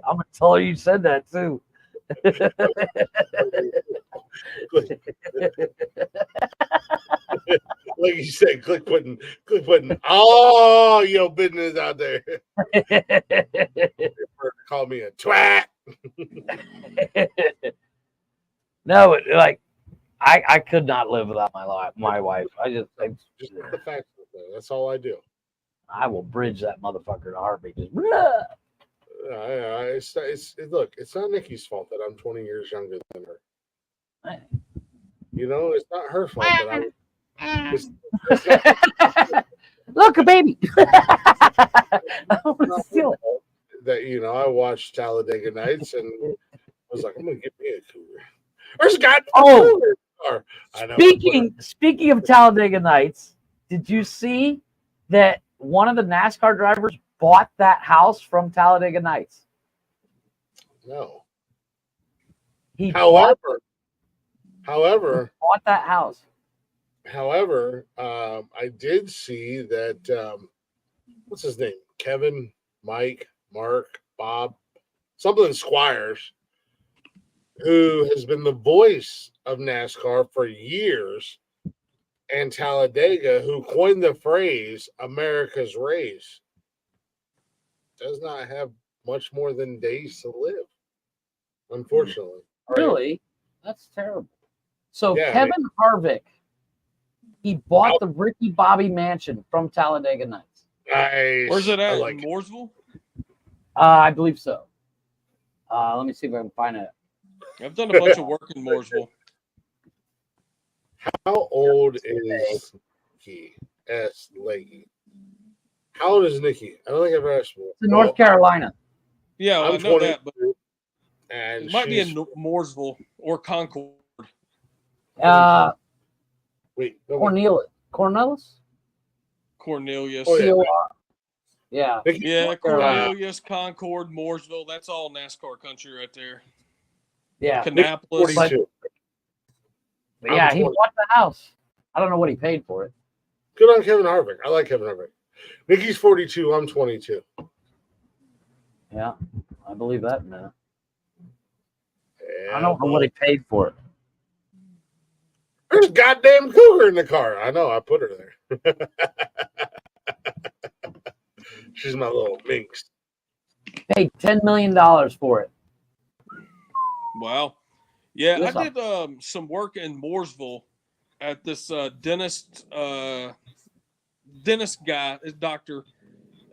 [SPEAKER 2] I'm gonna tell her you said that too.
[SPEAKER 3] Like you said, click button. Oh, your business out there. Call me a twat.
[SPEAKER 2] No, like I could not live without my wife. Just
[SPEAKER 3] the fact that's all I do.
[SPEAKER 2] I will bridge that motherfucker to heartbeat. Just,
[SPEAKER 3] look, it's not Nikki's fault that I'm 20 years younger than her. It's not her fault that
[SPEAKER 2] look, a baby.
[SPEAKER 3] That I watched Talladega Nights and I was like, I'm gonna get me a cooler. There's a goddamn cooler.
[SPEAKER 2] Speaking of Talladega Nights, did you see that one of the NASCAR drivers bought that house from Talladega Nights?
[SPEAKER 3] No.
[SPEAKER 2] However,
[SPEAKER 3] he
[SPEAKER 2] bought that house.
[SPEAKER 3] However, I did see that what's his name? Kevin, Mike, Mark, Bob, something Squires, who has been the voice of NASCAR for years, and Talladega, who coined the phrase America's race, does not have much more than days to live, unfortunately.
[SPEAKER 2] Really? That's terrible. So Kevin Harvick, he bought the Ricky Bobby mansion from Talladega Nights.
[SPEAKER 3] Nice.
[SPEAKER 7] Where's it at? In Mooresville?
[SPEAKER 2] I believe so. Let me see if I can find it.
[SPEAKER 7] I've done a bunch of work in Mooresville.
[SPEAKER 3] How old is Nikki S. Leggy? How old is Nikki? I don't think I've asked her.
[SPEAKER 2] It's in North Carolina.
[SPEAKER 7] Yeah, well, I know that, but
[SPEAKER 3] and
[SPEAKER 7] it might be in Mooresville or Concord.
[SPEAKER 3] Wait,
[SPEAKER 2] Cornelius?
[SPEAKER 7] Cornelius.
[SPEAKER 3] Oh, yeah.
[SPEAKER 2] Yeah.
[SPEAKER 3] Mickey's
[SPEAKER 7] Yeah,
[SPEAKER 2] North Carolina.
[SPEAKER 7] Cornelius, Concord, Mooresville. That's all NASCAR country right there.
[SPEAKER 2] Yeah.
[SPEAKER 7] Kannapolis.
[SPEAKER 3] 42.
[SPEAKER 2] But yeah,
[SPEAKER 3] I'm
[SPEAKER 2] he
[SPEAKER 3] 20.
[SPEAKER 2] bought the house. I don't know what he paid for it.
[SPEAKER 3] Good on Kevin Harvick. I like Kevin Harvick. Mickey's 42. I'm 22.
[SPEAKER 2] Yeah, I believe that, man.
[SPEAKER 3] Yeah,
[SPEAKER 2] I don't know what he paid for it.
[SPEAKER 3] There's a goddamn cougar in the car. I know. I put her there. She's my little minx.
[SPEAKER 2] Paid $10 million for it.
[SPEAKER 7] Wow. Yeah,
[SPEAKER 2] Yes,
[SPEAKER 7] I did some work in Mooresville at this dentist guy, his doctor.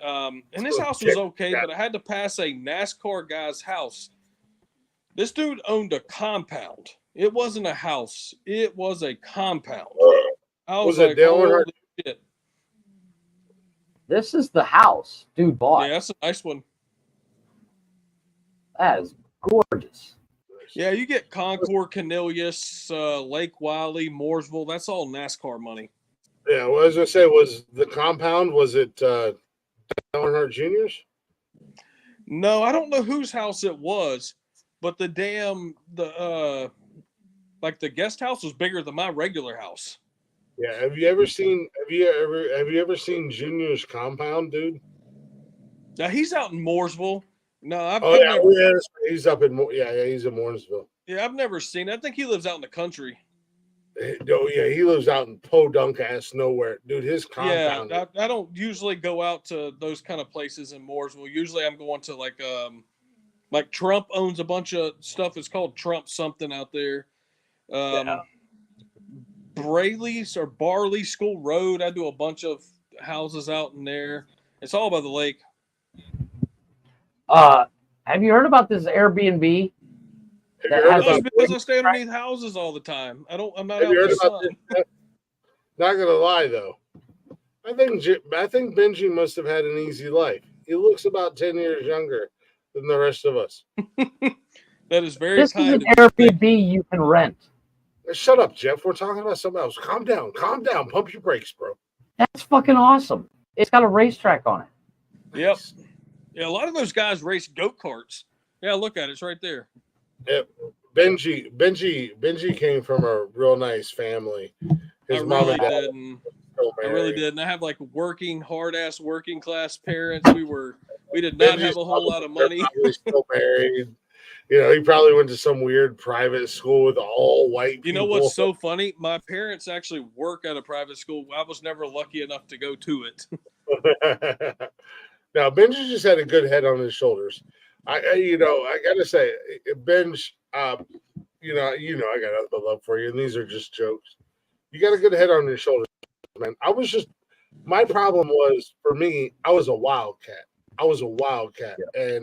[SPEAKER 7] And his house was okay, but I had to pass a NASCAR guy's house. This dude owned a compound. It wasn't a house. It was a compound. I was like, holy shit.
[SPEAKER 2] This is the house dude bought.
[SPEAKER 7] Yeah, that's a nice one.
[SPEAKER 2] That is gorgeous.
[SPEAKER 7] Yeah, you get Concord, Cornelius, Lake Wiley, Mooresville. That's all NASCAR money.
[SPEAKER 3] Yeah, what I was going to say, was the compound, was it Dale Earnhardt Jr.'s?
[SPEAKER 7] No, I don't know whose house it was, but the guest house was bigger than my regular house.
[SPEAKER 3] Yeah, have you ever seen Junior's compound, dude?
[SPEAKER 7] Now he's out in Mooresville. No, I've
[SPEAKER 3] he's up in he's in Mooresville.
[SPEAKER 7] Yeah, I've never seen it. I think he lives out in the country.
[SPEAKER 3] Oh yeah, he lives out in podunk ass nowhere, dude. His compound.
[SPEAKER 7] Yeah, I don't usually go out to those kind of places in Mooresville. Usually, I'm going to like Trump owns a bunch of stuff. It's called Trump something out there. Brayley's or Barley School Road. I do a bunch of houses out in there. It's all by the lake.
[SPEAKER 2] Have you heard about this Airbnb?
[SPEAKER 7] Because I stay underneath houses all the time. I'm not out in the sun.
[SPEAKER 3] Not gonna lie though, I think Benji must have had an easy life. He looks about 10 years younger than the rest of us.
[SPEAKER 7] That is very
[SPEAKER 2] This is an Airbnb you can rent.
[SPEAKER 3] Shut up, Jeff. We're talking about something else. Calm down. Pump your brakes, bro.
[SPEAKER 2] That's fucking awesome. It's got a racetrack on it.
[SPEAKER 7] Yep. Yeah, a lot of those guys race go-karts. Yeah, look at it. It's right there.
[SPEAKER 3] Yep. Benji came from a real nice family. His mom and dad.
[SPEAKER 7] I really did. And I have like hard-ass working class parents. We did not have a whole lot of money.
[SPEAKER 3] Still married. You know, he probably went to some weird private school with all white people.
[SPEAKER 7] You know what's so funny? My parents actually work at a private school. I was never lucky enough to go to it.
[SPEAKER 3] Now, Benji just had a good head on his shoulders. I gotta say, Benj, I got the love for you, and these are just jokes. You got a good head on your shoulders, man. My problem was, for me, I was a wildcat. Yeah.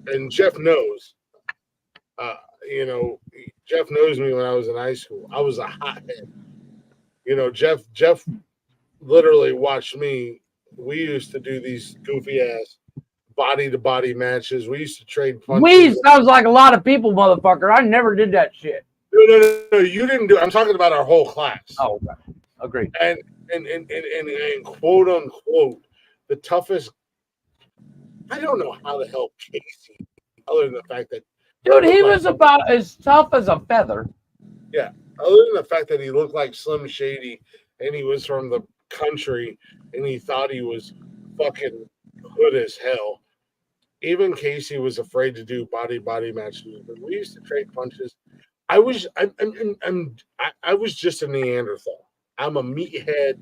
[SPEAKER 3] And Jeff knows. Jeff knows me when I was in high school. I was a hothead. Jeff literally watched me. We used to do these goofy ass body to body matches. We used to trade punches.
[SPEAKER 2] We sounds like a lot of people, motherfucker. I never did that shit.
[SPEAKER 3] No, you didn't do it. I'm talking about our whole class.
[SPEAKER 2] Oh, okay. Agreed.
[SPEAKER 3] And quote unquote, the toughest. I don't know how the hell Casey, other than the fact that
[SPEAKER 2] dude, he was about as tough as a feather.
[SPEAKER 3] Yeah, other than the fact that he looked like Slim Shady and he was from the country and he thought he was fucking hood as hell. Even Casey was afraid to do body matches. But we used to trade punches. I was just a Neanderthal. I'm a meathead,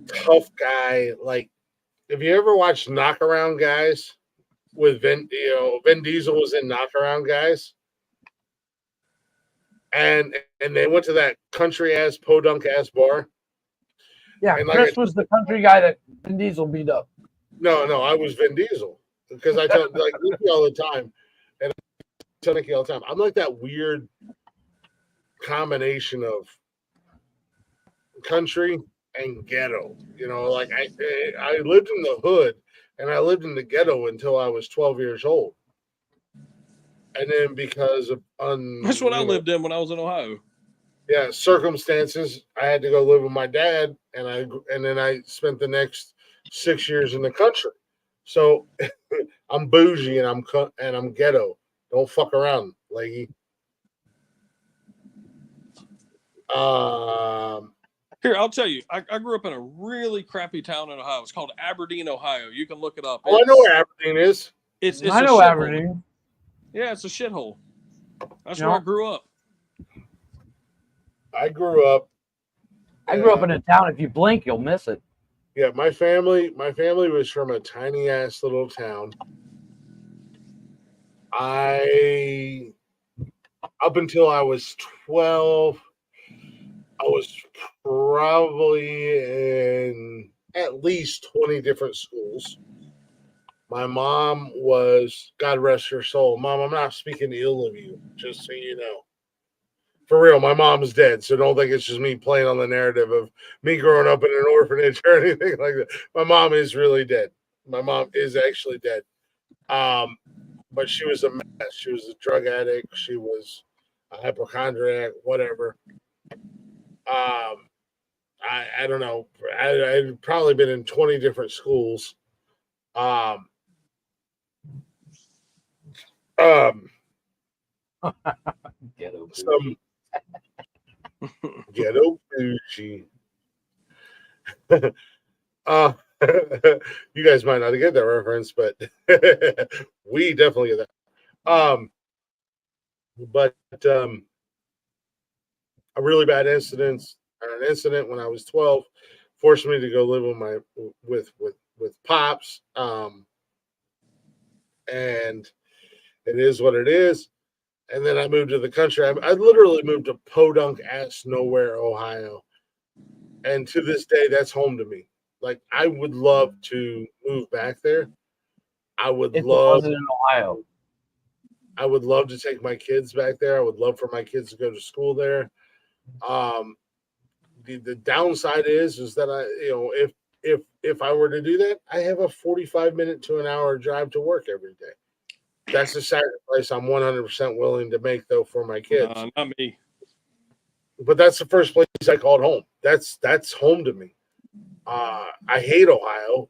[SPEAKER 3] tough guy. Like, if you ever watched Knockaround Guys with Vin Diesel was in Knockaround Guys, and they went to that country ass podunk ass bar.
[SPEAKER 2] Yeah, and Chris was the country guy that Vin Diesel beat up.
[SPEAKER 3] No, I was Vin Diesel because I tell Nikki all the time, and I tell Nikki all the time, I'm like that weird combination of country and ghetto. Like I lived in the hood and I lived in the ghetto until I was 12 years old. And then because of
[SPEAKER 7] that's what I lived in when I was in Ohio.
[SPEAKER 3] Yeah, circumstances. I had to go live with my dad, and then I spent the next 6 years in the country. So I'm bougie and I'm ghetto. Don't fuck around, leggy. Um,
[SPEAKER 7] Here, I'll tell you. I grew up in a really crappy town in Ohio. It's called Aberdeen, Ohio. You can look it up.
[SPEAKER 3] I know where Aberdeen is.
[SPEAKER 7] It's
[SPEAKER 2] I
[SPEAKER 7] a
[SPEAKER 2] know
[SPEAKER 7] shithole.
[SPEAKER 2] Aberdeen.
[SPEAKER 7] Yeah, it's a shithole. That's
[SPEAKER 2] You
[SPEAKER 7] where I
[SPEAKER 2] know?
[SPEAKER 7] grew up.
[SPEAKER 3] I grew up.
[SPEAKER 2] I grew up in a town. If you blink, you'll miss it.
[SPEAKER 3] Yeah, my family was from a tiny ass little town. I Up until I was 12, I was probably in at least 20 different schools. My mom was, God rest her soul. Mom, I'm not speaking ill of you, just so you know. For real, my mom's dead, so don't think it's just me playing on the narrative of me growing up in an orphanage or anything like that. My mom is really dead. My mom is actually dead. But she was a mess. She was a drug addict. She was a hypochondriac, whatever. I don't know. I'd probably been in 20 different schools. Um, um,
[SPEAKER 2] Ghetto.
[SPEAKER 3] some ghetto bougie. uh, you guys might not get that reference, but we definitely get that. But a really bad incident, an incident when I was 12, forced me to go live with my with pops. And it is what it is. And then I moved to the country. I literally moved to podunk ass nowhere, Ohio. And to this day, that's home to me. Like, I would love to move back there. I would
[SPEAKER 2] If it
[SPEAKER 3] love
[SPEAKER 2] wasn't in Ohio.
[SPEAKER 3] I would love to take my kids back there. I would love for my kids to go to school there. Um, the downside is that if I were to do that, I have a 45-minute to an hour drive to work every day. That's a sacrifice I'm 100% willing to make, though, for my kids.
[SPEAKER 7] Not me.
[SPEAKER 3] But that's the first place I called home. That's home to me. I hate Ohio.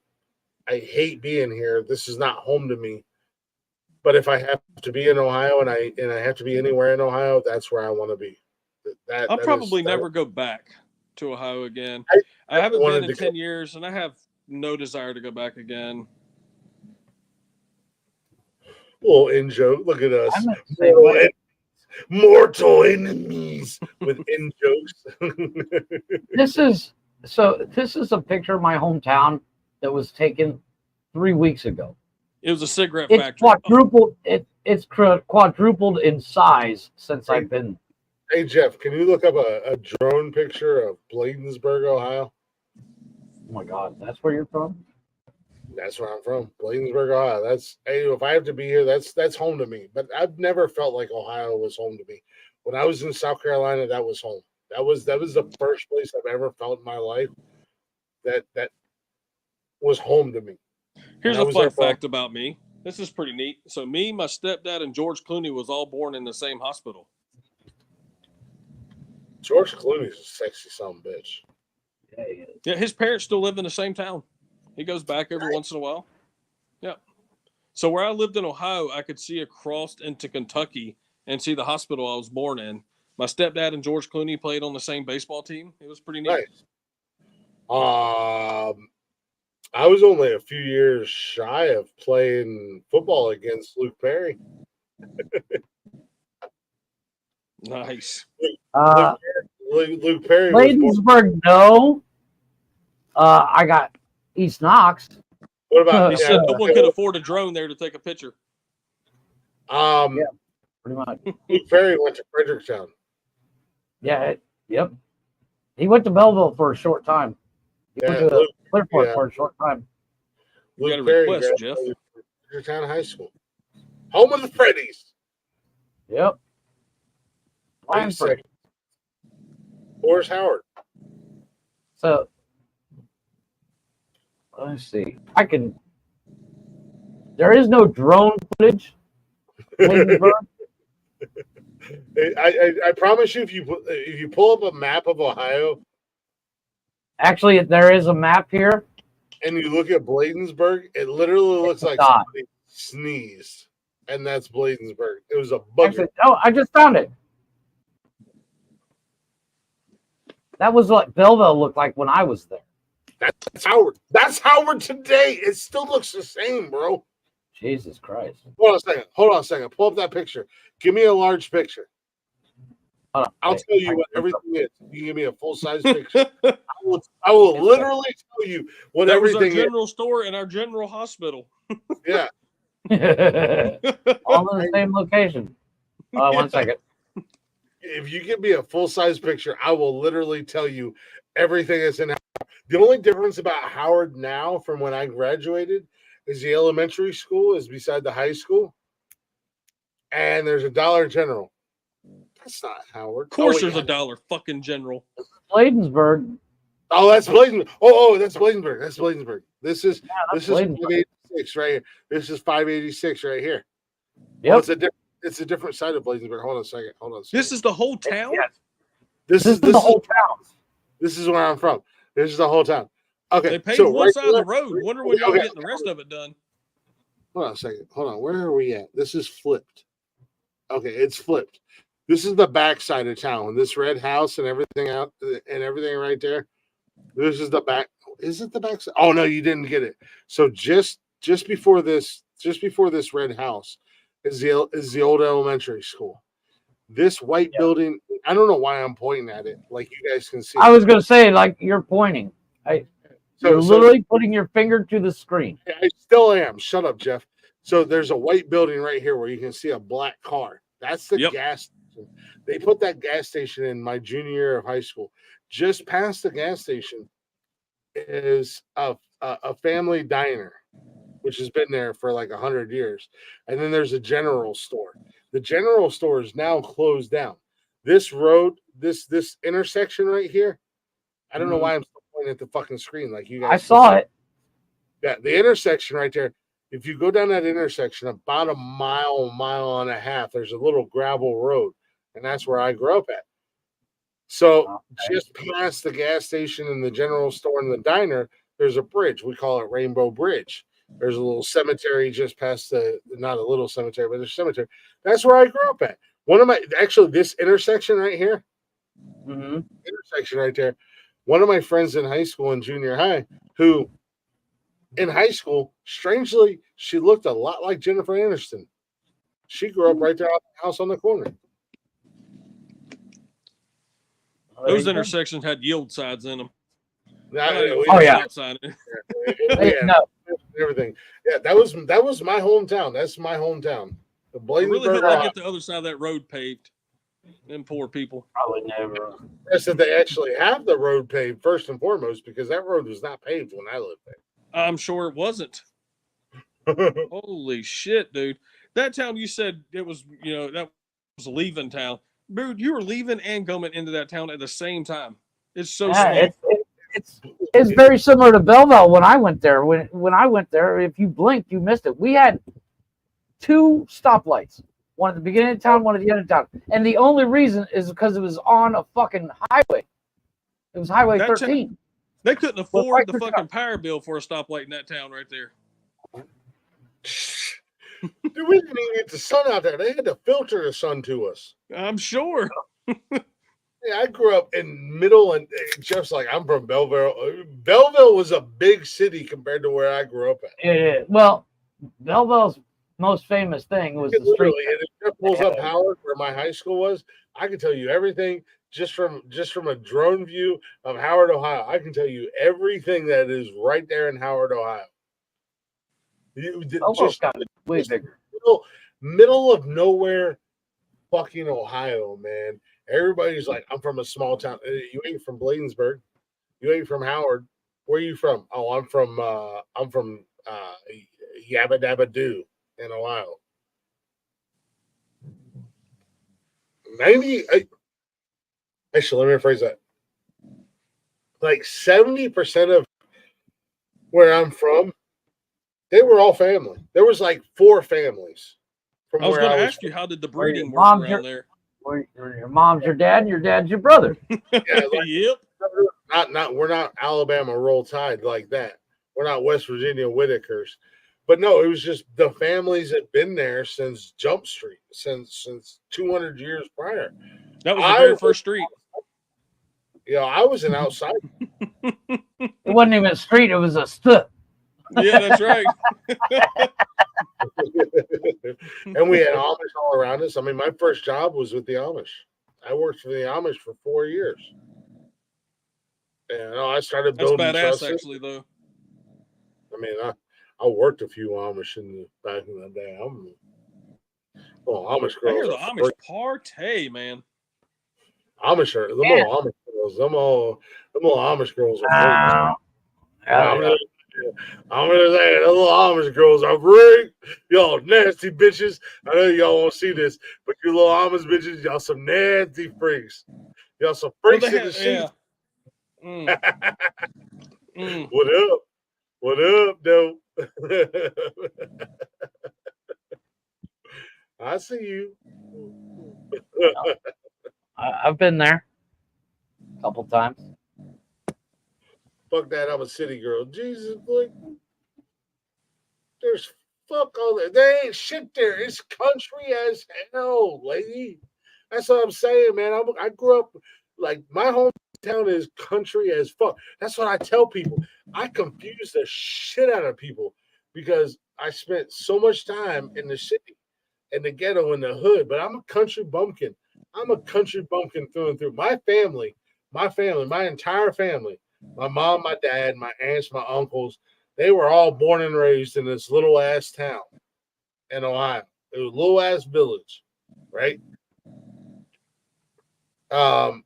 [SPEAKER 3] I hate being here. This is not home to me. But if I have to be in Ohio and I have to be anywhere in Ohio, that's where I want to be.
[SPEAKER 7] I'll probably never go back to Ohio again. I haven't been in 10 years, and I have no desire to go back again.
[SPEAKER 3] Well, in joke, look at us.
[SPEAKER 2] I'm the same way.
[SPEAKER 3] Mortal enemies with in jokes.
[SPEAKER 2] This is a picture of my hometown that was taken 3 weeks ago.
[SPEAKER 7] It was a cigarette
[SPEAKER 2] It's
[SPEAKER 7] factory.
[SPEAKER 2] quadrupled. It's quadrupled in size since I've been.
[SPEAKER 3] Hey Jeff, can you look up a drone picture of Bladensburg, Ohio?
[SPEAKER 2] Oh my God, that's where you're from?
[SPEAKER 3] That's where I'm from, Bladensburg, Ohio. If I have to be here, that's home to me. But I've never felt like Ohio was home to me. When I was in South Carolina, that was home. That was the first place I've ever felt in my life that was home to me.
[SPEAKER 7] Here's a fun fact about me. This is pretty neat. So me, my stepdad, and George Clooney was all born in the same hospital.
[SPEAKER 3] George Clooney's a sexy son of a bitch.
[SPEAKER 2] Yeah, he is.
[SPEAKER 7] Yeah, his parents still live in the same town. He goes back every once in a while. Yeah. So where I lived in Ohio, I could see across into Kentucky and see the hospital I was born in. My stepdad and George Clooney played on the same baseball team. It was pretty neat.
[SPEAKER 3] Nice. I was only a few years shy of playing football against Luke Perry.
[SPEAKER 7] Nice.
[SPEAKER 3] Luke Perry
[SPEAKER 2] Bladensburg, no. I got East Knox.
[SPEAKER 3] What about?
[SPEAKER 7] He said no one could afford a drone there to take a picture.
[SPEAKER 2] Yeah, pretty much.
[SPEAKER 3] Luke Perry went to Fredericktown.
[SPEAKER 2] Yeah, yep. He went to Belleville for a short time. He went to Clearport for a short time.
[SPEAKER 3] Luke Perry graduated from Fredericktown High School, home of the Freddies.
[SPEAKER 2] Yep. Lion Freddy.
[SPEAKER 3] Horace Howard.
[SPEAKER 2] So let's see. There is no drone footage.
[SPEAKER 3] I promise you, if you pull up a map of Ohio
[SPEAKER 2] Actually, there is a map here.
[SPEAKER 3] and you look at Bladensburg, it literally looks like
[SPEAKER 2] not.
[SPEAKER 3] somebody sneezed, and that's Bladensburg. It was a booger.
[SPEAKER 2] Actually, oh, I just found it. That was what Belleville looked like when I was there.
[SPEAKER 3] That's Howard. That's Howard today. It still looks the same, bro.
[SPEAKER 2] Jesus Christ.
[SPEAKER 3] Hold on a second. Pull up that picture. Give me a large picture.
[SPEAKER 2] Hold on.
[SPEAKER 3] I'll
[SPEAKER 2] Wait,
[SPEAKER 3] tell you what everything is. You give me a full size picture. I will literally tell you what
[SPEAKER 7] That was our
[SPEAKER 3] everything is.
[SPEAKER 7] general store and our general hospital.
[SPEAKER 3] Yeah.
[SPEAKER 2] All in the same location. 1 second.
[SPEAKER 3] If you give me a full size picture, I will literally tell you everything that's in Howard. The only difference about Howard now from when I graduated is the elementary school is beside the high school, and there's a Dollar General. That's not Howard.
[SPEAKER 7] Of course, there's a Dollar fucking General.
[SPEAKER 2] Bladensburg.
[SPEAKER 3] Oh, that's Bladensburg. Oh, that's Bladensburg. That's Bladensburg. This is
[SPEAKER 2] Bladensburg.
[SPEAKER 3] 586 right here. This is 586 right here.
[SPEAKER 2] Yep.
[SPEAKER 3] Oh, it's a different side of Bladensburg. Hold on a second.
[SPEAKER 7] This is the whole town?
[SPEAKER 2] Yes.
[SPEAKER 3] This is
[SPEAKER 2] the whole town.
[SPEAKER 3] This is where I'm from. This is the whole town. Okay.
[SPEAKER 7] They paved
[SPEAKER 3] so
[SPEAKER 7] one
[SPEAKER 3] right
[SPEAKER 7] side of the
[SPEAKER 3] there-
[SPEAKER 7] road. Wonder when y'all getting the rest of it done.
[SPEAKER 3] Hold on a second. Hold on. Where are we at? This is flipped. Okay, it's flipped. This is the back side of town. This red house and everything out and everything right there. This is the back. Is it the back side? Oh no, you didn't get it. So just before this red house is the old elementary school. This white building. I don't know why I'm pointing at it. Like you guys can see.
[SPEAKER 2] I was going to say, like, you're pointing. You're literally putting your finger to the screen.
[SPEAKER 3] I still am. Shut up, Jeff. So there's a white building right here where you can see a black car. That's the gas station. They put that gas station in my junior year of high school. Just past the gas station is a family diner, which has been there for like 100 years. And then there's a general store. The general store is now closed down. This road, this intersection right here, I don't know why I'm still pointing at the fucking screen like you guys.
[SPEAKER 2] I saw it.
[SPEAKER 3] Yeah, the intersection right there. If you go down that intersection about a mile and a half, there's a little gravel road, and that's where I grew up at. So just past the gas station and the general store and the diner, there's a bridge. We call it Rainbow Bridge. There's a little cemetery just past not a little cemetery, but there's a cemetery. That's where I grew up at. This intersection right here, intersection right there, one of my friends in high school and junior high, who in high school, strangely, she looked a lot like Jennifer Aniston. She grew up right there on the house on the corner.
[SPEAKER 7] Those intersections had yield signs in them.
[SPEAKER 3] Everything. Yeah, that was my hometown. That's my hometown. The
[SPEAKER 7] I really hope
[SPEAKER 3] Bladensburg.
[SPEAKER 7] they get the other side of that road paved. Them poor people.
[SPEAKER 2] Probably never.
[SPEAKER 3] Yes, that they actually have the road paved first and foremost, because that road was not paved when I lived there.
[SPEAKER 7] I'm sure it wasn't. Holy shit, dude. That town you said it was, that was leaving town. Dude, you were leaving and coming into that town at the same time. It's so small.
[SPEAKER 2] It's very similar to Belleville when I went there. When I went there, if you blinked, you missed it. We had 2 stoplights. One at the beginning of town, one at the end of town. And the only reason is because it was on a fucking highway. It was Highway 13.
[SPEAKER 7] They couldn't afford the fucking power bill for a stoplight in that town right there.
[SPEAKER 3] Dude, we didn't even get the sun out there. They had to filter the sun to us.
[SPEAKER 7] I'm sure.
[SPEAKER 3] Yeah, I grew up in middle, and Jeff's like, I'm from Belleville. Belleville was a big city compared to where I grew up at.
[SPEAKER 2] Yeah. Well, Belleville's most famous thing was the street.
[SPEAKER 3] And if Jeff pulls up Howard, where my high school was, I can tell you everything just from a drone view of Howard, Ohio. I can tell you everything that is right there in Howard, Ohio. Just
[SPEAKER 2] way bigger.
[SPEAKER 3] Middle of nowhere, fucking Ohio, man. Everybody's like, I'm from a small town. You ain't from Bladensburg. You ain't from Howard. Where are you from? Oh, I'm from Yabba Dabba Doo in Ohio. 90. Actually, let me rephrase that. Like 70% of where I'm from, they were all family. There was like 4 families.
[SPEAKER 7] I was going to ask you, how did the breeding work around there?
[SPEAKER 2] Where your mom's your dad and your dad's your brother.
[SPEAKER 3] Yeah, like,
[SPEAKER 7] Yep.
[SPEAKER 3] we're not Alabama Roll Tide like that. We're not West Virginia Whitakers. But no, it was just the families had been there since Jump Street, since 200 years prior.
[SPEAKER 7] That was the very first street.
[SPEAKER 3] I was an outsider.
[SPEAKER 2] It wasn't even a street; it was a stoop.
[SPEAKER 7] Yeah, that's right.
[SPEAKER 3] And we had Amish all around us. I mean, my first job was with the Amish. I worked for the Amish for 4 years. And I started
[SPEAKER 7] That's
[SPEAKER 3] building
[SPEAKER 7] badass,
[SPEAKER 3] trusses.
[SPEAKER 7] actually, though.
[SPEAKER 3] I mean, I worked a few Amish back in the day. Amish
[SPEAKER 7] I hear
[SPEAKER 3] girls.
[SPEAKER 7] the Amish partay, man.
[SPEAKER 3] Amish are them all Amish girls. Them all Amish girls are freaks. I'm gonna say the little Amish girls are freak. Y'all nasty bitches. I know y'all won't see this, but you little Amish bitches, y'all some nasty freaks. Y'all some freaks in the sheets.
[SPEAKER 7] Yeah.
[SPEAKER 3] What up? What up, though? I see you.
[SPEAKER 2] I've been there a couple times.
[SPEAKER 3] Fuck that, I'm a city girl. Jesus, boy. There's fuck all that. There ain't shit there. It's country as hell, lady. That's what I'm saying, man. I grew up, like, my hometown is country as fuck. That's what I tell people. I confuse the shit out of people because I spent so much time in the city, in the ghetto, in the hood, but I'm a country bumpkin. I'm a country bumpkin through and through. My entire family, my mom, my dad, my aunts, my uncles, they were all born and raised in this little ass town in Ohio. It was a little ass village, right?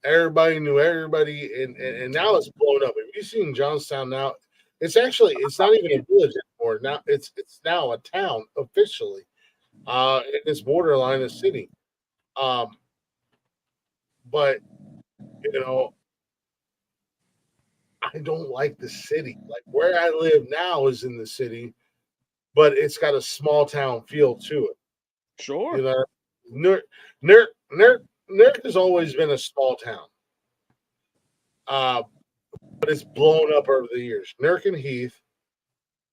[SPEAKER 3] Everybody knew everybody, and now it's blown up. Have you seen Johnstown now? It's not even a village anymore. Now it's now a town officially. It's borderline a city. But I don't like the city. Like where I live now is in the city, but it's got a small town feel to it.
[SPEAKER 7] Sure.
[SPEAKER 3] You know, Newark has always been a small town. But it's blown up over the years. Newark and Heath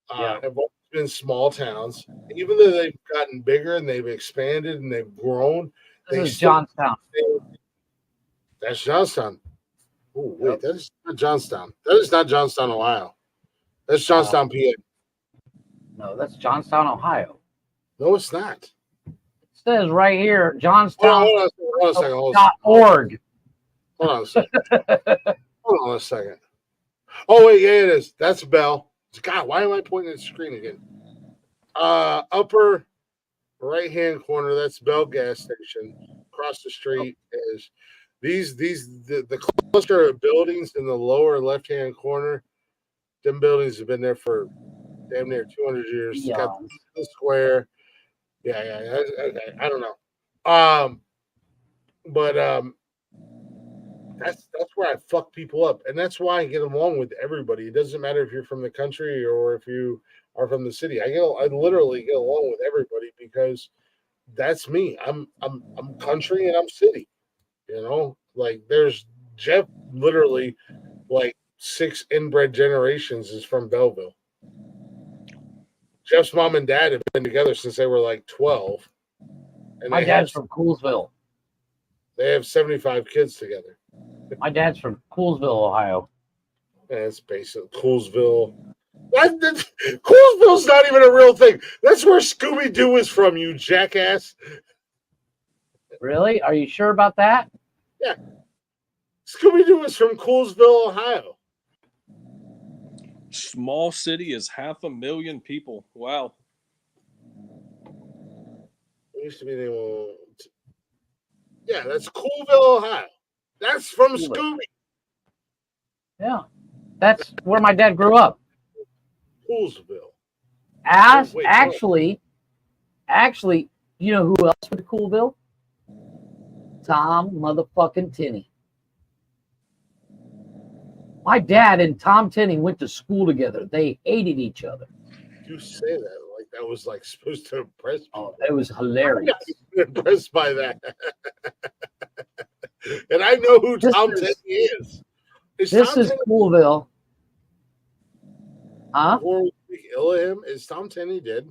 [SPEAKER 3] have always been small towns. Even though they've gotten bigger and they've expanded and they've grown.
[SPEAKER 2] This is Johnstown.
[SPEAKER 3] That's Johnstown. Oh, wait, that is not Johnstown. That is not Johnstown, Ohio. That's Johnstown, PA.
[SPEAKER 2] No, that's Johnstown, Ohio.
[SPEAKER 3] No, it's not.
[SPEAKER 2] It says right here, Johnstown.org.
[SPEAKER 3] Hold on a second. Hold on a second. Oh, wait, yeah, it is. That's Bell. God, why am I pointing at the screen again? Upper right-hand corner, that's Bell gas station. Across the street is the cluster of buildings in the lower left-hand corner. Them buildings have been there for damn near 200 years.
[SPEAKER 2] Yeah.
[SPEAKER 3] Got the square. Yeah. Okay, I don't know. But that's where I fuck people up, and that's why I get along with everybody. It doesn't matter if you're from the country or if you are from the city. I literally get along with everybody because that's me. I'm country and I'm city. Like there's Jeff. Literally, like 6 inbred generations is from Belleville. Jeff's mom and dad have been together since they were like 12. And
[SPEAKER 2] my dad's from Coolsville.
[SPEAKER 3] They have 75 kids together.
[SPEAKER 2] My dad's from Coolsville, Ohio.
[SPEAKER 3] That's basic. Coolsville. Coolsville's not even a real thing. That's where Scooby-Doo is from, you jackass.
[SPEAKER 2] Really? Are you sure about that?
[SPEAKER 3] Yeah. Scooby-Doo is from Coolsville, Ohio.
[SPEAKER 7] Small city is 500,000 people. Wow.
[SPEAKER 3] It used to be the yeah, that's Coolville, Ohio. That's from Scooby.
[SPEAKER 2] Yeah. That's where my dad grew up.
[SPEAKER 3] Coolsville.
[SPEAKER 2] Actually, you know who else went to Coolville? Tom motherfucking Tinney. My dad and Tom Tinney went to school together. They hated each other.
[SPEAKER 3] You say that like that was like supposed to impress people.
[SPEAKER 2] Oh, it was hilarious.
[SPEAKER 3] I'm impressed by that. And I know who
[SPEAKER 2] This
[SPEAKER 3] Tom
[SPEAKER 2] is-
[SPEAKER 3] Tenney is.
[SPEAKER 2] This
[SPEAKER 3] Tom
[SPEAKER 2] is
[SPEAKER 3] Tenney,
[SPEAKER 2] Coolville. Huh?
[SPEAKER 3] before we speak ill of him, is Tom Tenney dead?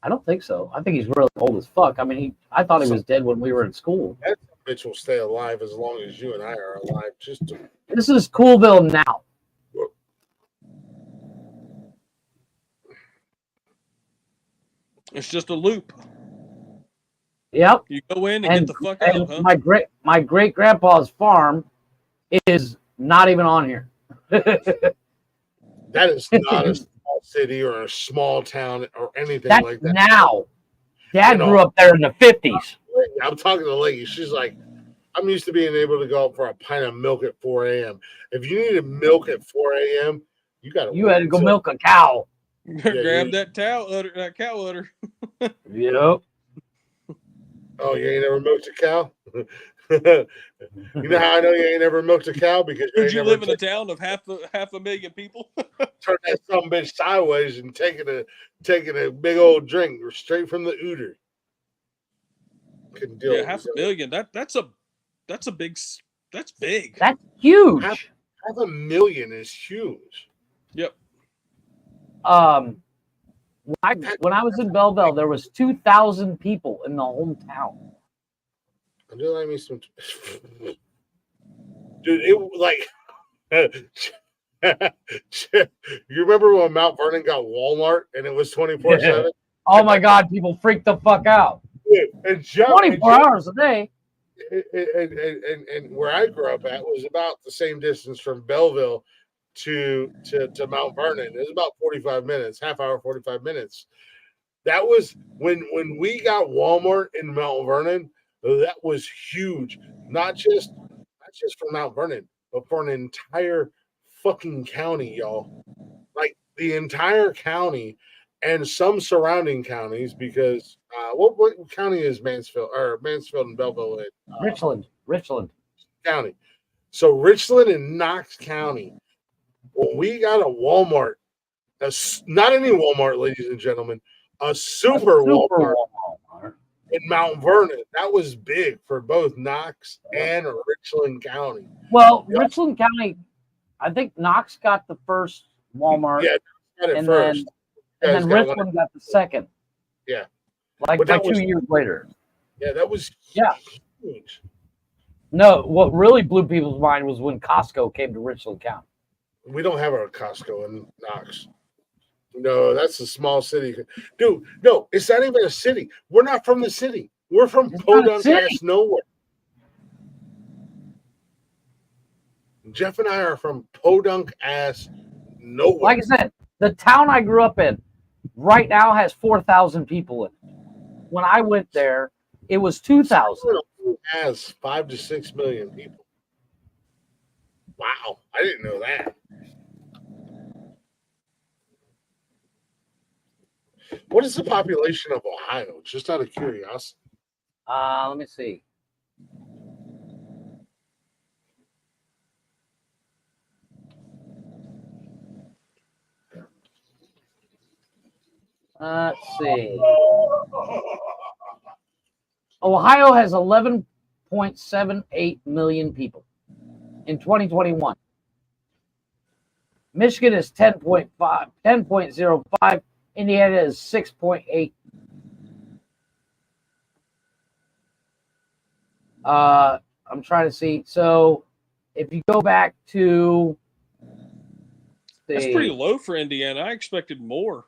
[SPEAKER 2] I don't think so. I think he's really old as fuck. I mean, I thought he was dead when we were in school.
[SPEAKER 3] That bitch will stay alive as long as you and I are alive. Just to,
[SPEAKER 2] This is Coolville now.
[SPEAKER 7] It's just a loop.
[SPEAKER 2] Yep.
[SPEAKER 7] You go in and get the fuck
[SPEAKER 2] and
[SPEAKER 7] out, huh?
[SPEAKER 2] my great grandpa's farm is not even on here.
[SPEAKER 3] that is not a small city or a small town or anything
[SPEAKER 2] That's
[SPEAKER 3] like that.
[SPEAKER 2] now. Dad
[SPEAKER 3] You know,
[SPEAKER 2] grew up there in the 50s.
[SPEAKER 3] I'm talking to Lady. She's like, I'm used to being able to go out for a pint of milk at 4 a.m. If you needed milk at 4 a.m., you got to.
[SPEAKER 2] You had to go milk a cow.
[SPEAKER 7] Grab that cow udder.
[SPEAKER 2] Yep.
[SPEAKER 3] Oh, you ain't never milked a cow? You know how I know you ain't never milked a cow? Because
[SPEAKER 7] Did you live in a town of half a million people?
[SPEAKER 3] Turn that some bitch sideways and taking a big old drink straight from the ooter. Couldn't deal with
[SPEAKER 7] half
[SPEAKER 3] it.
[SPEAKER 7] a million. That's big. That's big.
[SPEAKER 2] That's huge.
[SPEAKER 3] Half a million is huge.
[SPEAKER 7] Yep.
[SPEAKER 2] When I was in Belleville, there was 2,000 people in the hometown.
[SPEAKER 3] Do like me some, dude. It like, you remember when Mount Vernon got Walmart and it was 24/7?
[SPEAKER 2] Oh my God, people freaked the fuck out.
[SPEAKER 3] And Jeff,
[SPEAKER 2] 24 hours a day.
[SPEAKER 3] And where I grew up at was about the same distance from Belleville to Mount Vernon. It was about 45 minutes, half hour, 45 minutes. That was when we got Walmart in Mount Vernon. That was huge. Not just for Mount Vernon, but for an entire fucking county, y'all. Like the entire county and some surrounding counties, because what county is Mansfield and Belleville in?
[SPEAKER 2] Richland
[SPEAKER 3] County. So Richland and Knox County. When we got a Walmart, not any Walmart, ladies and gentlemen, a super Walmart in Mount Vernon. That was big for both Knox and Richland County.
[SPEAKER 2] Well, Richland County, I think Knox got the first Walmart.
[SPEAKER 3] Yeah, got it first.
[SPEAKER 2] Then Richland got the second.
[SPEAKER 3] Yeah.
[SPEAKER 2] Like 2 years later.
[SPEAKER 3] Yeah, that was huge.
[SPEAKER 2] No, what really blew people's mind was when Costco came to Richland County.
[SPEAKER 3] We don't have a Costco in Knox. No, that's a small city. Dude, no, it's not even a city. We're not from the city. We're from podunk ass nowhere. Jeff and I are from podunk ass nowhere.
[SPEAKER 2] Like I said, the town I grew up in right now has 4,000 people in it. When I went there, it was 2,000.
[SPEAKER 3] It has 5 to 6 million people. Wow, I didn't know that. What is the population of Ohio? Just out of curiosity.
[SPEAKER 2] Let me see. Let's see. Ohio has 11.78 million people in 2021. Michigan is 10.05. Indiana is 6.8. I'm trying to see. So if you go back to
[SPEAKER 7] that's pretty low for Indiana. I expected more.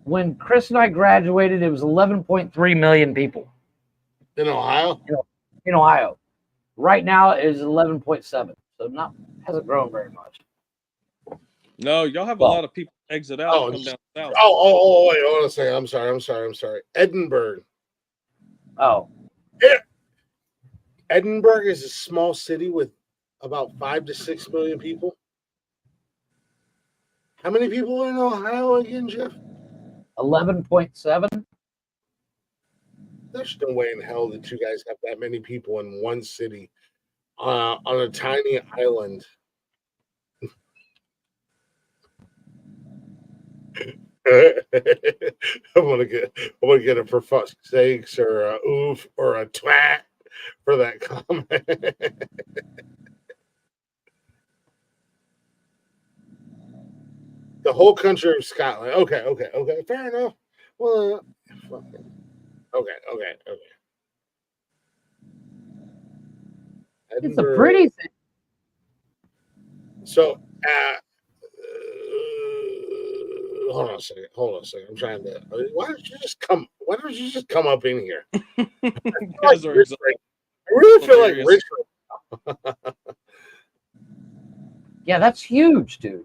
[SPEAKER 2] When Chris and I graduated, it was 11.3 million people.
[SPEAKER 3] In Ohio?
[SPEAKER 2] In Ohio. Right now it is 11.7. So hasn't grown very much.
[SPEAKER 7] No, y'all have a lot of people exit out and come down south.
[SPEAKER 3] Wait, hold on a second. I'm sorry. Edinburgh.
[SPEAKER 2] Oh.
[SPEAKER 3] Yeah. Edinburgh is a small city with about 5 to 6 million people. How many people are in Ohio again, Jeff?
[SPEAKER 2] 11.7.
[SPEAKER 3] There's no way in hell that you guys have that many people in one city on a tiny island. I'm gonna get a for fuck's sakes or a oof or a twat for that comment. The whole country of Scotland. Okay. Fair enough. Well, okay.
[SPEAKER 2] It's a pretty thing.
[SPEAKER 3] So, hold on a second. I'm trying to. Why don't you just come? Why don't you just come up in here?
[SPEAKER 7] Guys are exhausted.
[SPEAKER 3] I really feel like
[SPEAKER 7] Hilarious.
[SPEAKER 3] Richard.
[SPEAKER 2] Yeah, that's huge, dude.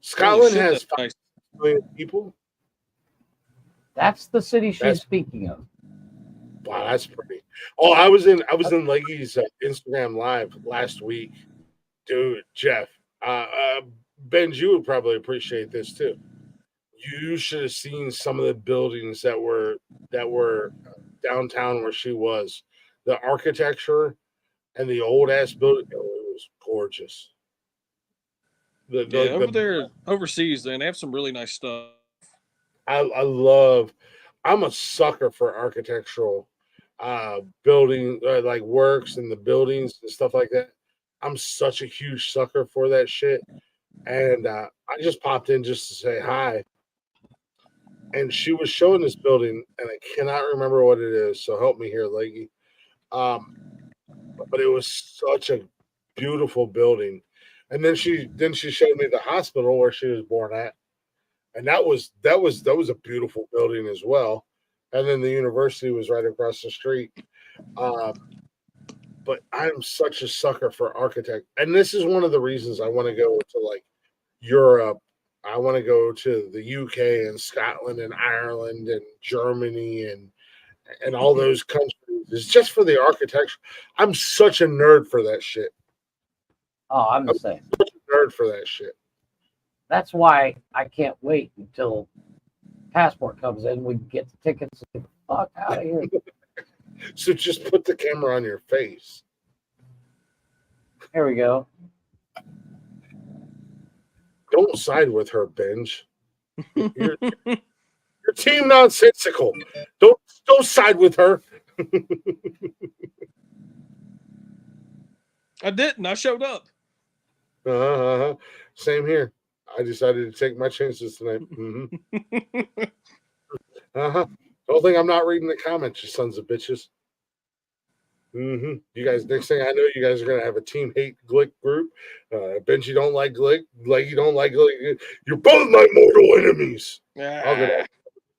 [SPEAKER 3] Scotland
[SPEAKER 7] shit,
[SPEAKER 3] has
[SPEAKER 7] that's
[SPEAKER 3] 5
[SPEAKER 7] nice.
[SPEAKER 3] million people.
[SPEAKER 2] That's the city she's
[SPEAKER 3] That's-
[SPEAKER 2] speaking of.
[SPEAKER 3] Wow, that's pretty. Oh, I was in Leggy's Instagram live last week, dude. Jeff, Ben, you would probably appreciate this too. You should have seen some of the buildings that were downtown where she was. The architecture and the old ass building, it was gorgeous.
[SPEAKER 7] Over there, overseas, they have some really nice stuff.
[SPEAKER 3] I'm a sucker for architectural building like works and the buildings and stuff like that. I'm such a huge sucker for that shit. And I just popped in just to say hi. And she was showing this building, and I cannot remember what it is. So help me here, Leggy. But it was such a beautiful building. And then she showed me the hospital where she was born at, and that was a beautiful building as well. And then the university was right across the street. But I'm such a sucker for architect, and this is one of the reasons I want to go to like Europe. I want to go to the UK and Scotland and Ireland and Germany and all those countries. It's just for the architecture. I'm such a nerd for that shit.
[SPEAKER 2] Oh, I'm the same.
[SPEAKER 3] Such a nerd for that shit.
[SPEAKER 2] That's why I can't wait until passport comes in. We can get the tickets and get the fuck out of here.
[SPEAKER 3] So just put the camera on your face.
[SPEAKER 2] Here we go.
[SPEAKER 3] Don't side with her, Benj. You're team nonsensical. Don't side with her.
[SPEAKER 7] I didn't. I showed up.
[SPEAKER 3] Same here. I decided to take my chances tonight. Don't think I'm not reading the comments, you sons of bitches. You guys, next thing I know, you guys are gonna have a team hate Glick group. Benji don't like Glick. Leggy don't like Glick. You're both my mortal enemies. I'll go to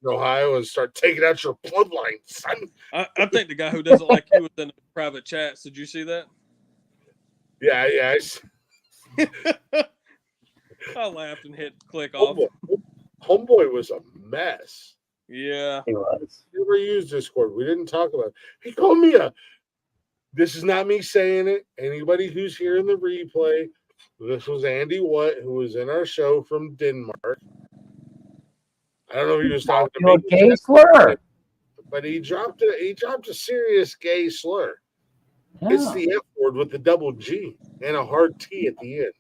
[SPEAKER 3] Ohio and start taking out your bloodline, son.
[SPEAKER 7] I think the guy who doesn't like you was in the private chats. Did you see that?
[SPEAKER 3] Yeah.
[SPEAKER 7] I laughed and hit click off.
[SPEAKER 3] Homeboy was a mess.
[SPEAKER 7] Yeah,
[SPEAKER 2] He was.
[SPEAKER 3] We never used Discord. We didn't talk about it. He called me this is not me saying it. Anybody who's here in the replay, this was Andy Watt, who was in our show from Denmark. I don't know if he was talking to me.
[SPEAKER 2] Gay slur.
[SPEAKER 3] But he dropped a serious gay slur.
[SPEAKER 2] Yeah.
[SPEAKER 3] It's the F word with the double G and a hard T at the end.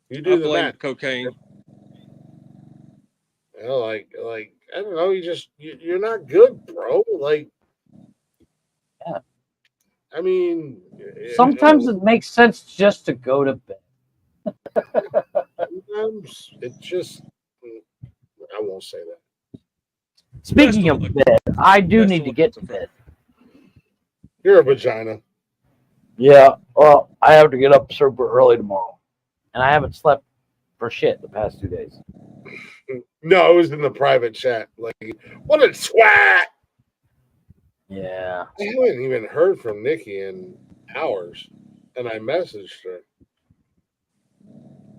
[SPEAKER 3] You
[SPEAKER 7] I
[SPEAKER 3] do the
[SPEAKER 7] blame
[SPEAKER 3] math.
[SPEAKER 7] cocaine.
[SPEAKER 3] You know, like I don't know. You're not good, bro. Like,
[SPEAKER 2] yeah.
[SPEAKER 3] I mean,
[SPEAKER 2] sometimes it makes sense just to go to bed.
[SPEAKER 3] Sometimes it just. I won't say that.
[SPEAKER 2] Speaking of bed, I do need to get to bed.
[SPEAKER 3] You're a vagina.
[SPEAKER 2] Yeah, well, I have to get up super early tomorrow, and I haven't slept for shit the past 2 days.
[SPEAKER 3] No, it was in the private chat. Like, what a twat!
[SPEAKER 2] Yeah.
[SPEAKER 3] I haven't even heard from Nikki in hours, and I messaged her.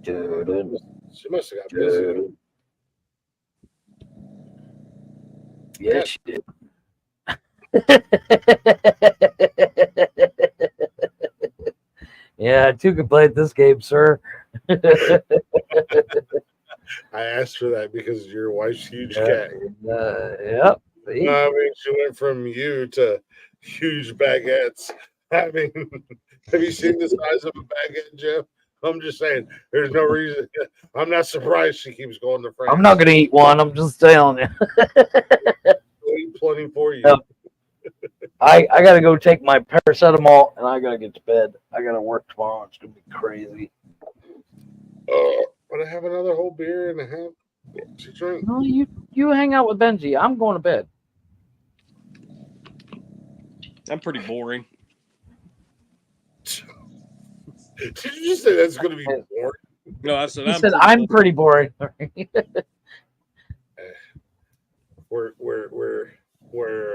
[SPEAKER 2] Dude.
[SPEAKER 3] She must have got busy.
[SPEAKER 2] Yeah, she did. Yeah, two can play this game, sir.
[SPEAKER 3] I asked for that because your wife's huge cat.
[SPEAKER 2] Yep. See?
[SPEAKER 3] I mean, she went from you to huge baguettes. I mean, have you seen the size of a baguette, Jeff? I'm just saying, there's no reason. I'm not surprised she keeps going to France.
[SPEAKER 2] I'm not going to eat one. I'm just telling you.
[SPEAKER 3] We'll eat plenty for you.
[SPEAKER 2] I gotta go take my paracetamol and I gotta get to bed. I gotta work tomorrow. It's gonna be crazy.
[SPEAKER 3] But I have another whole beer and a half to drink.
[SPEAKER 2] No, you hang out with Benji. I'm going to bed.
[SPEAKER 7] I'm pretty boring.
[SPEAKER 3] Did you just say that's going to be boring?
[SPEAKER 7] No, I said
[SPEAKER 2] He
[SPEAKER 7] I'm
[SPEAKER 2] said
[SPEAKER 7] pretty
[SPEAKER 2] I'm pretty boring.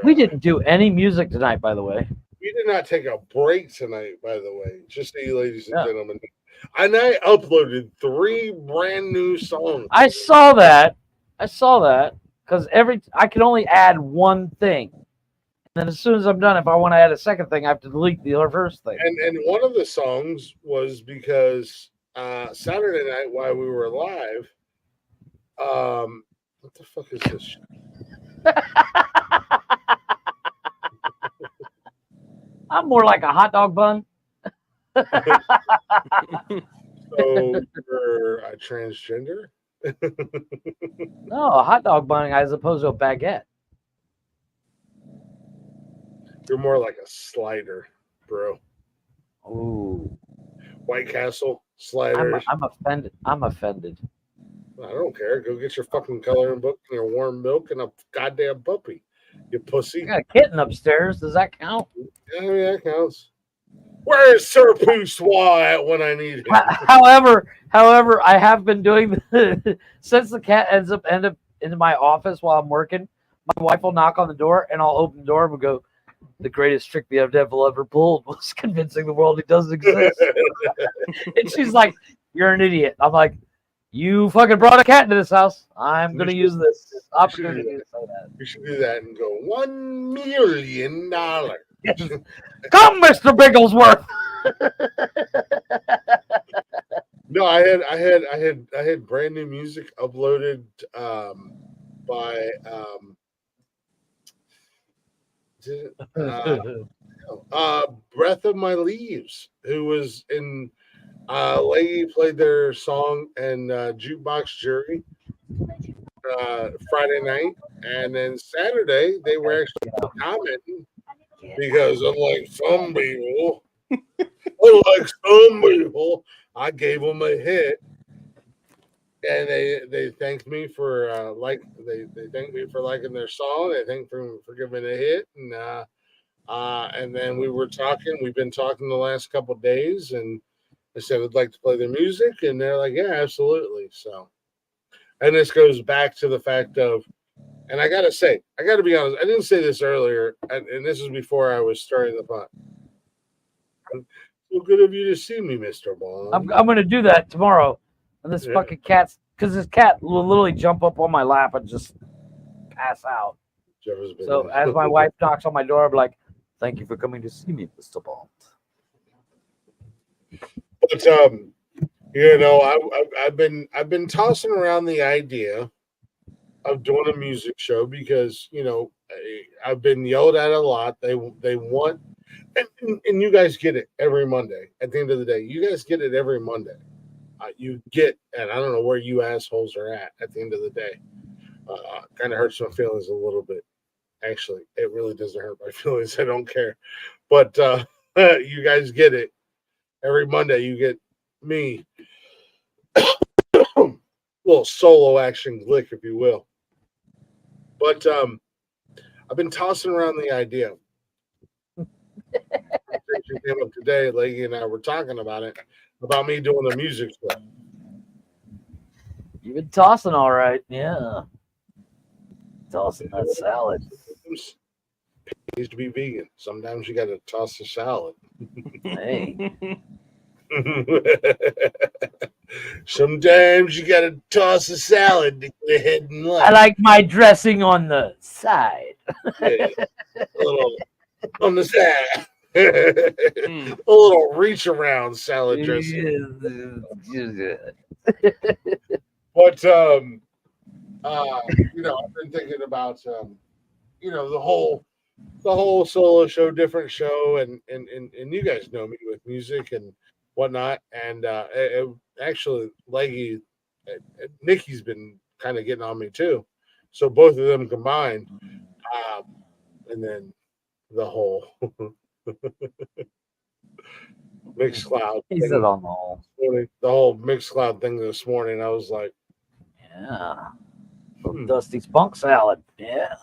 [SPEAKER 2] We didn't do any music tonight, by the way.
[SPEAKER 3] We did not take a break tonight, by the way. Just so you ladies and
[SPEAKER 2] Yeah.
[SPEAKER 3] gentlemen. And I uploaded 3 brand new songs.
[SPEAKER 2] I saw that because I can only add one thing. And then as soon as I'm done, if I want to add a second thing, I have to delete the first thing.
[SPEAKER 3] And one of the songs was because Saturday night while we were live, what the fuck is this shit?
[SPEAKER 2] I'm more like a hot dog bun.
[SPEAKER 3] So you're a transgender?
[SPEAKER 2] No, a hot dog bun as opposed to a baguette.
[SPEAKER 3] You're more like a slider, bro.
[SPEAKER 2] Ooh.
[SPEAKER 3] White Castle sliders.
[SPEAKER 2] I'm offended. I'm offended.
[SPEAKER 3] I don't care. Go get your fucking coloring book and your warm milk and a goddamn puppy. You pussy.
[SPEAKER 2] I got a kitten upstairs. Does that count?
[SPEAKER 3] Yeah, that counts. Where's Sir Poussoir at when I need him?
[SPEAKER 2] However, I have been doing since the cat ends up into my office while I'm working. My wife will knock on the door and I'll open the door and we'll go, the greatest trick the devil ever pulled was convincing the world he doesn't exist. And she's like, you're an idiot. I'm like, you fucking brought a cat into this house. I'm going to use this opportunity to say that.
[SPEAKER 3] You should do that and go $1 million.
[SPEAKER 2] Come, Mr. Bigglesworth.
[SPEAKER 3] No, I had brand new music uploaded by Breath of My Leaves, who was in Lady played their song and Jukebox Jury Friday night, and then Saturday they were actually commenting because unlike some people, I gave them a hit, and they thanked me for they thanked me for liking their song. They thanked me for giving a hit, and then we've been talking the last couple of days, and I said I'd like to play their music, and they're like, yeah, absolutely. So, and this goes back to the fact of, and I got to be honest, I didn't say this earlier, and this is before I was starting the pot. So good of you to see me, Mr. Bond.
[SPEAKER 2] I'm going to do that tomorrow. And this fucking cat's, because this cat will literally jump up on my lap and just pass out. So as my wife knocks on my door, I'm like, thank you for coming to see me, Mr. Bond.
[SPEAKER 3] But you know, I've been tossing around the idea of doing a music show because, you know, I've been yelled at a lot. They want, and you guys get it every Monday. At the end of the day, you guys get it every Monday. You get, and I don't know where you assholes are at the end of the day. Kind of hurts my feelings a little bit. Actually, it really doesn't hurt my feelings. I don't care. But you guys get it. Every Monday you get me. Little solo action glick, if you will. But I've been tossing around the idea. Came up today, Leggy and I were talking about it, about me doing a music show.
[SPEAKER 2] You've been tossing all right, yeah. Tossing that salad.
[SPEAKER 3] Pays to be vegan. Sometimes you got to toss the salad.
[SPEAKER 2] Hey.
[SPEAKER 3] Sometimes you got to toss a salad to get ahead in life.
[SPEAKER 2] I like my dressing on the side.
[SPEAKER 3] Yeah, a little on the side. A little reach around salad dressing. But you know, I've been thinking about you know, the whole solo show, different show, and you guys know me with music and whatnot, and actually Leggy, Nikki's been kind of getting on me too, so both of them combined, and then the whole Mixcloud
[SPEAKER 2] He's
[SPEAKER 3] thing
[SPEAKER 2] it on the whole.
[SPEAKER 3] this morning. The whole Mixcloud thing this morning. I was like,
[SPEAKER 2] Yeah. Little Dusty spunk salad. Yeah.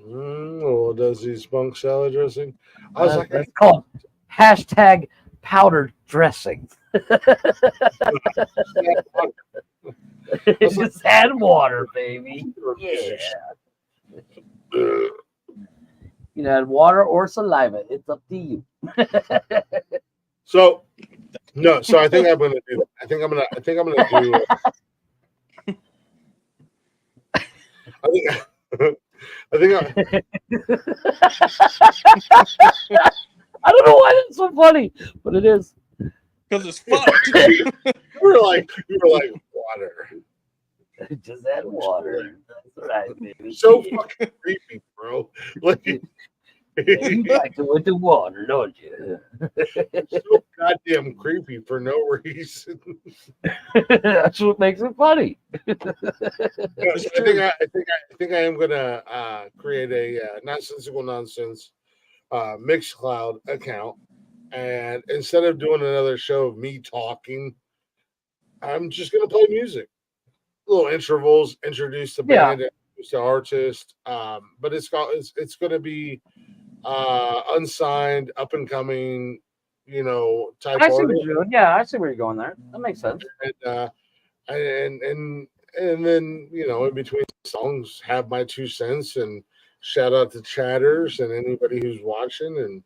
[SPEAKER 3] oh, does he spunk salad dressing? I was like,
[SPEAKER 2] That's called hashtag powdered dressing. Just add water, baby. Yeah. You know, add water or saliva. It's up to you.
[SPEAKER 3] So no, so I think I'm gonna do that. I think I'm gonna do I think
[SPEAKER 2] I don't know why that's so funny, but it is.
[SPEAKER 7] Because it's fucked.
[SPEAKER 3] you were like water.
[SPEAKER 2] Just add water. That's right, baby.
[SPEAKER 3] So fucking creepy, bro. Like
[SPEAKER 2] You like it with the water, don't you?
[SPEAKER 3] so goddamn creepy for no reason.
[SPEAKER 2] That's what makes it funny.
[SPEAKER 3] I think I am gonna create a nonsensical nonsense Mixcloud account, and instead of doing another show of me talking, I'm just gonna play music, little intervals, introduce the band, introduce the artist. But it's gonna be unsigned, up and coming, type
[SPEAKER 2] I see
[SPEAKER 3] artist.
[SPEAKER 2] what you're doing. Yeah, I see where you're going there. That makes sense.
[SPEAKER 3] And then in between songs, have my 2 cents and shout out to chatters and anybody who's watching, and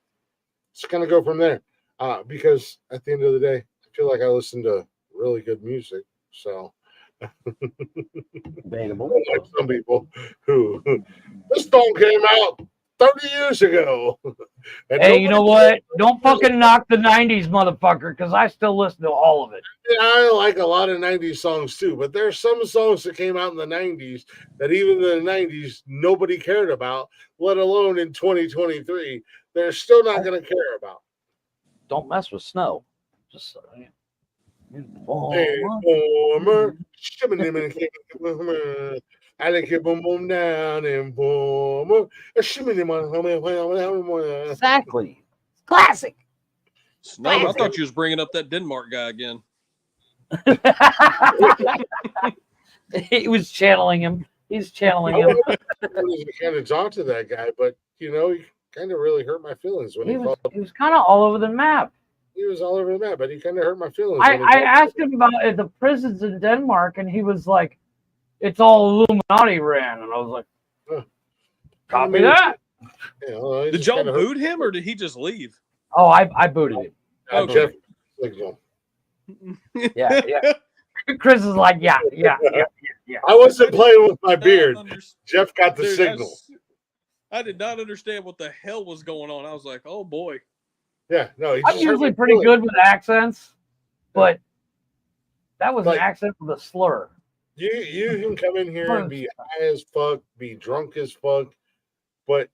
[SPEAKER 3] just kind of go from there. Because at the end of the day, I feel like I listen to really good music. So
[SPEAKER 2] Debatable.
[SPEAKER 3] like some people who this song came out 30 years ago. And
[SPEAKER 2] Hey, you know what? Don't fucking knock the 90s, motherfucker, because I still listen to all of it.
[SPEAKER 3] I like a lot of 90s songs too, but there's some songs that came out in the 90s that even in the 90s nobody cared about, let alone in 2023. They're still not going to care about.
[SPEAKER 2] Don't mess with snow. Just
[SPEAKER 3] Informer. I like it boom boom down informer.
[SPEAKER 2] Exactly. Classic.
[SPEAKER 7] No, I thought you was bringing up that Denmark guy again.
[SPEAKER 2] He was channeling him. He's channeling him.
[SPEAKER 3] I kind of talk to that guy, but he kind of really hurt my feelings when
[SPEAKER 2] He was kind of all over the map.
[SPEAKER 3] He was all over the map, but he kind of hurt my feelings.
[SPEAKER 2] I asked him about the prisons in Denmark, and he was like, "It's all Illuminati ran," and I was like, "Copy that."
[SPEAKER 7] Did y'all boot him, or did he just leave?
[SPEAKER 2] Oh, I booted him.
[SPEAKER 3] Jeff,
[SPEAKER 2] yeah. Chris is like, yeah.
[SPEAKER 3] I wasn't playing with my beard. Jeff got the signal.
[SPEAKER 7] I did not understand what the hell was going on. I was like, oh boy.
[SPEAKER 3] Yeah, no.
[SPEAKER 2] I'm usually pretty good with accents, but that was an accent with a slur.
[SPEAKER 3] You can come in here and be high as fuck, be drunk as fuck, but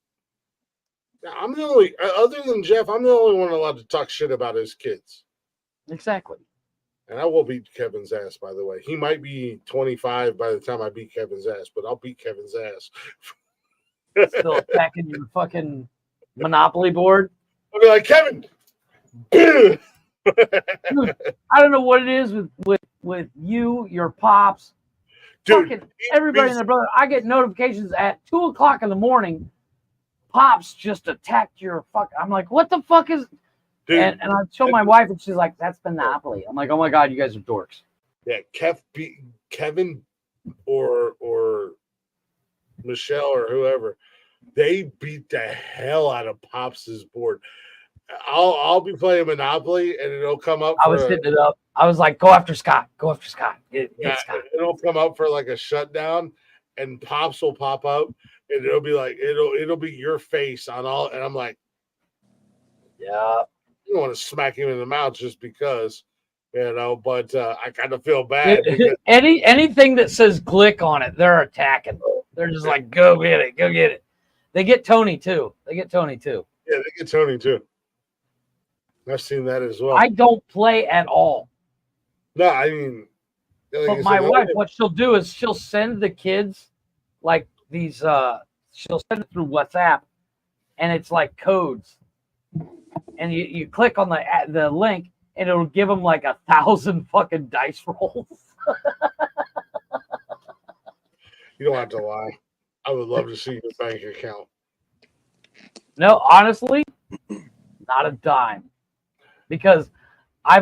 [SPEAKER 3] I'm the only, other than Jeff, I'm the only one allowed to talk shit about his kids.
[SPEAKER 2] Exactly.
[SPEAKER 3] And I will beat Kevin's ass, by the way. He might be 25 by the time I beat Kevin's ass, but I'll beat Kevin's ass.
[SPEAKER 2] Still attacking your fucking Monopoly board.
[SPEAKER 3] I'll be like, Kevin.
[SPEAKER 2] Dude, I don't know what it is with you, your pops,
[SPEAKER 3] dude,
[SPEAKER 2] fucking everybody and their brother. I get notifications at 2:00 in the morning. Pops just attacked your fuck. I'm like, what the fuck is?
[SPEAKER 3] Dude,
[SPEAKER 2] and I show my wife, and she's like, that's Monopoly. I'm like, oh my god, you guys are dorks.
[SPEAKER 3] Yeah, Kevin or Michelle or whoever, they beat the hell out of Pops's board. I'll be playing Monopoly and it'll come up.
[SPEAKER 2] I was hitting it up. I was like, go after Scott. Go after Scott. Get Scott.
[SPEAKER 3] It'll come up for like a shutdown, and Pops will pop up, and it'll be like it'll be your face on all, and I'm like,
[SPEAKER 2] yeah.
[SPEAKER 3] You don't want to smack him in the mouth just because, but I kind of feel bad. Because
[SPEAKER 2] anything that says Glick on it, they're attacking. They're just like, go get it, go get it. They get Tony too.
[SPEAKER 3] Yeah, they get Tony too. I've seen that as well.
[SPEAKER 2] I don't play at all.
[SPEAKER 3] No, I mean,
[SPEAKER 2] but my wife, what she'll do is she'll send the kids like these. She'll send it through WhatsApp and it's like codes, and you click on the link, and it'll give them like 1,000 fucking dice rolls.
[SPEAKER 3] You don't have to lie. I would love to see your bank account.
[SPEAKER 2] No, honestly, not a dime, because I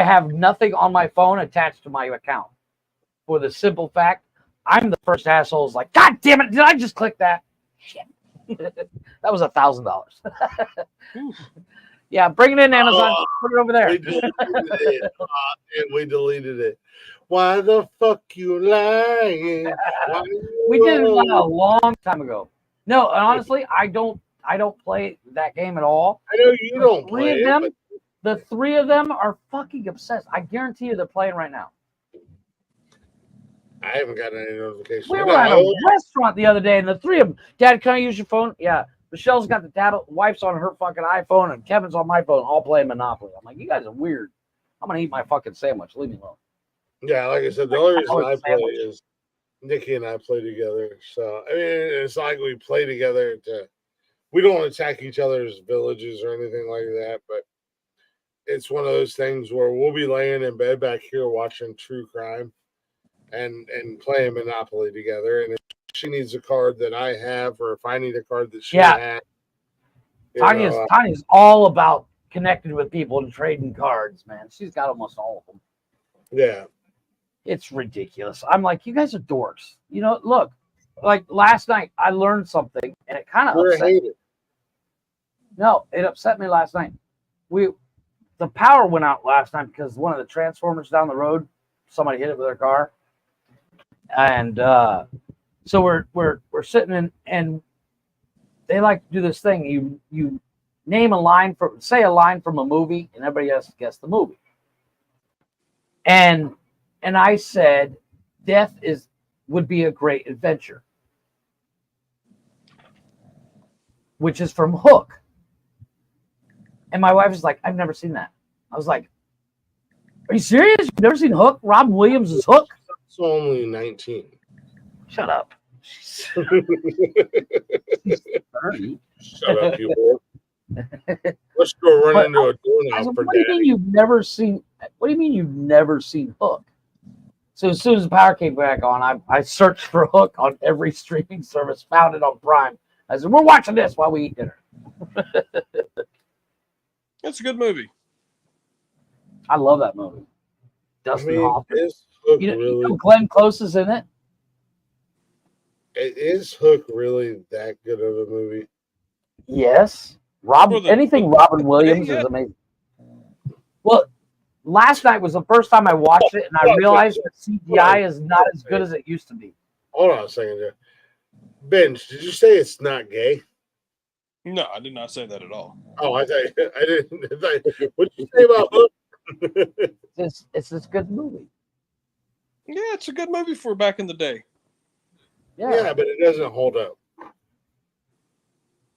[SPEAKER 2] have nothing on my phone attached to my account, for the simple fact I'm the first asshole who's like, God damn it, did I just click that? Shit. That was $1,000. Yeah, bring it in, Amazon. Put it over there.
[SPEAKER 3] We deleted it. And we deleted it. Why the fuck you lying?
[SPEAKER 2] We did it a long time ago. No, honestly, I don't play that game at all.
[SPEAKER 3] I know you don't play it, but
[SPEAKER 2] the three of them are fucking obsessed. I guarantee you they're playing right now.
[SPEAKER 3] I haven't gotten any notifications.
[SPEAKER 2] We were at a restaurant the other day, and the three of them, Dad, can I use your phone? Yeah. Michelle's got the tablet, wife's on her fucking iPhone, and Kevin's on my phone, all playing Monopoly. I'm like, you guys are weird. I'm going to eat my fucking sandwich. Leave me alone.
[SPEAKER 3] Yeah, like I said, the only reason I play is Nikki and I play together. So, I mean, it's like we play together we don't attack each other's villages or anything like that, but it's one of those things where we'll be laying in bed back here watching true crime and playing Monopoly together. And if she needs a card that I have, or if I need a card that she has.
[SPEAKER 2] Tanya's all about connecting with people and trading cards, man. She's got almost all of them.
[SPEAKER 3] Yeah.
[SPEAKER 2] It's ridiculous. I'm like, you guys are dorks. You know, look, like last night I learned something, and it kind of upset me. No, it upset me last night. The power went out last night because one of the transformers down the road, somebody hit it with their car. And so we're sitting in, and they like to do this thing. You name a line say a line from a movie, and everybody has to guess the movie. And I said, death would be a great adventure, which is from Hook. And my wife was like, I've never seen that. I was like, are you serious? You've never seen Hook? Robin Williams' Hook?
[SPEAKER 3] It's only 19.
[SPEAKER 2] Shut up. She's 30.
[SPEAKER 3] Shut up, you whore. Let's go run into a door now for
[SPEAKER 2] What do you mean you've never seen? What do you mean you've never seen Hook? So as soon as the power came back on, I searched for Hook on every streaming service, found it on Prime. I said, we're watching this while we eat dinner.
[SPEAKER 7] It's a good movie.
[SPEAKER 2] I love that movie. Dustin Hoffman.
[SPEAKER 3] You
[SPEAKER 2] know Glenn Close is in it.
[SPEAKER 3] Is Hook really that good of a movie?
[SPEAKER 2] Yes. Anything Robin Williams is amazing. Well, last night was the first time I watched it, and I realized that CGI is not as good as it used to be.
[SPEAKER 3] Hold on a second there. Benj, did you say it's not gay?
[SPEAKER 7] No, I did not say that at all.
[SPEAKER 3] Oh, I didn't. What did you say about Hook?
[SPEAKER 2] It's this good movie.
[SPEAKER 7] Yeah, it's a good movie for back in the day.
[SPEAKER 3] Yeah, but it doesn't hold up.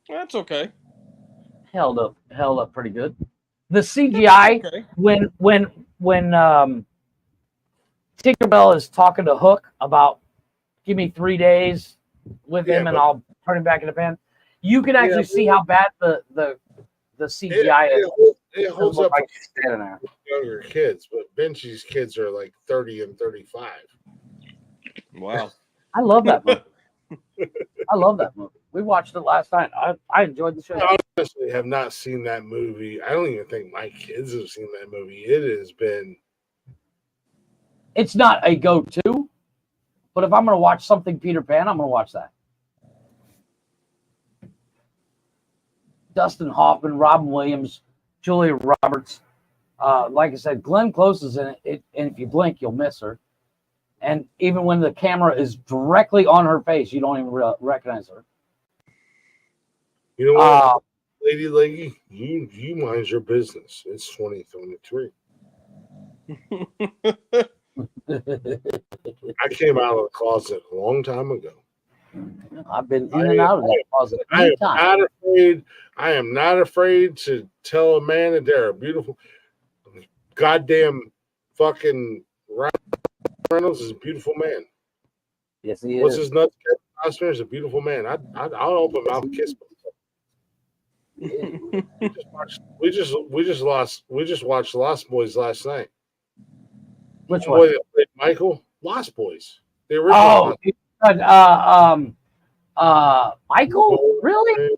[SPEAKER 7] That's okay.
[SPEAKER 2] Held up pretty good. The CGI when Tinkerbell is talking to Hook about give me 3 days with him and I'll turn him back in the pan. You can actually see how bad the CGI is.
[SPEAKER 3] It holds up
[SPEAKER 2] like standing there.
[SPEAKER 3] Younger kids, but Benchy's kids are like 30 and 35.
[SPEAKER 7] Wow.
[SPEAKER 2] I love that movie. I love that movie. We watched it last night. I enjoyed the show.
[SPEAKER 3] I honestly have not seen that movie. I don't even think my kids have seen that movie. It has been.
[SPEAKER 2] It's not a go-to, but if I'm going to watch something Peter Pan, I'm going to watch that. Dustin Hoffman, Robin Williams, Julia Roberts. Like I said, Glenn Close is in it, and if you blink, you'll miss her. And even when the camera is directly on her face, you don't even recognize her.
[SPEAKER 3] You know what, Lady Leggy? You mind your business. It's 2023. I came out of the closet a long time ago.
[SPEAKER 2] I've been in and out of that closet.
[SPEAKER 3] I am not afraid to tell a man that they're a beautiful, goddamn fucking Ryan Reynolds is a beautiful man.
[SPEAKER 2] Yes, he is.
[SPEAKER 3] What's his nuts? Costner is a beautiful man. I'll open mouth and kiss. We just watched Lost Boys last night.
[SPEAKER 2] Which
[SPEAKER 3] Boy
[SPEAKER 2] one?
[SPEAKER 3] that played Michael, Lost Boys, the original.
[SPEAKER 2] Michael? Really?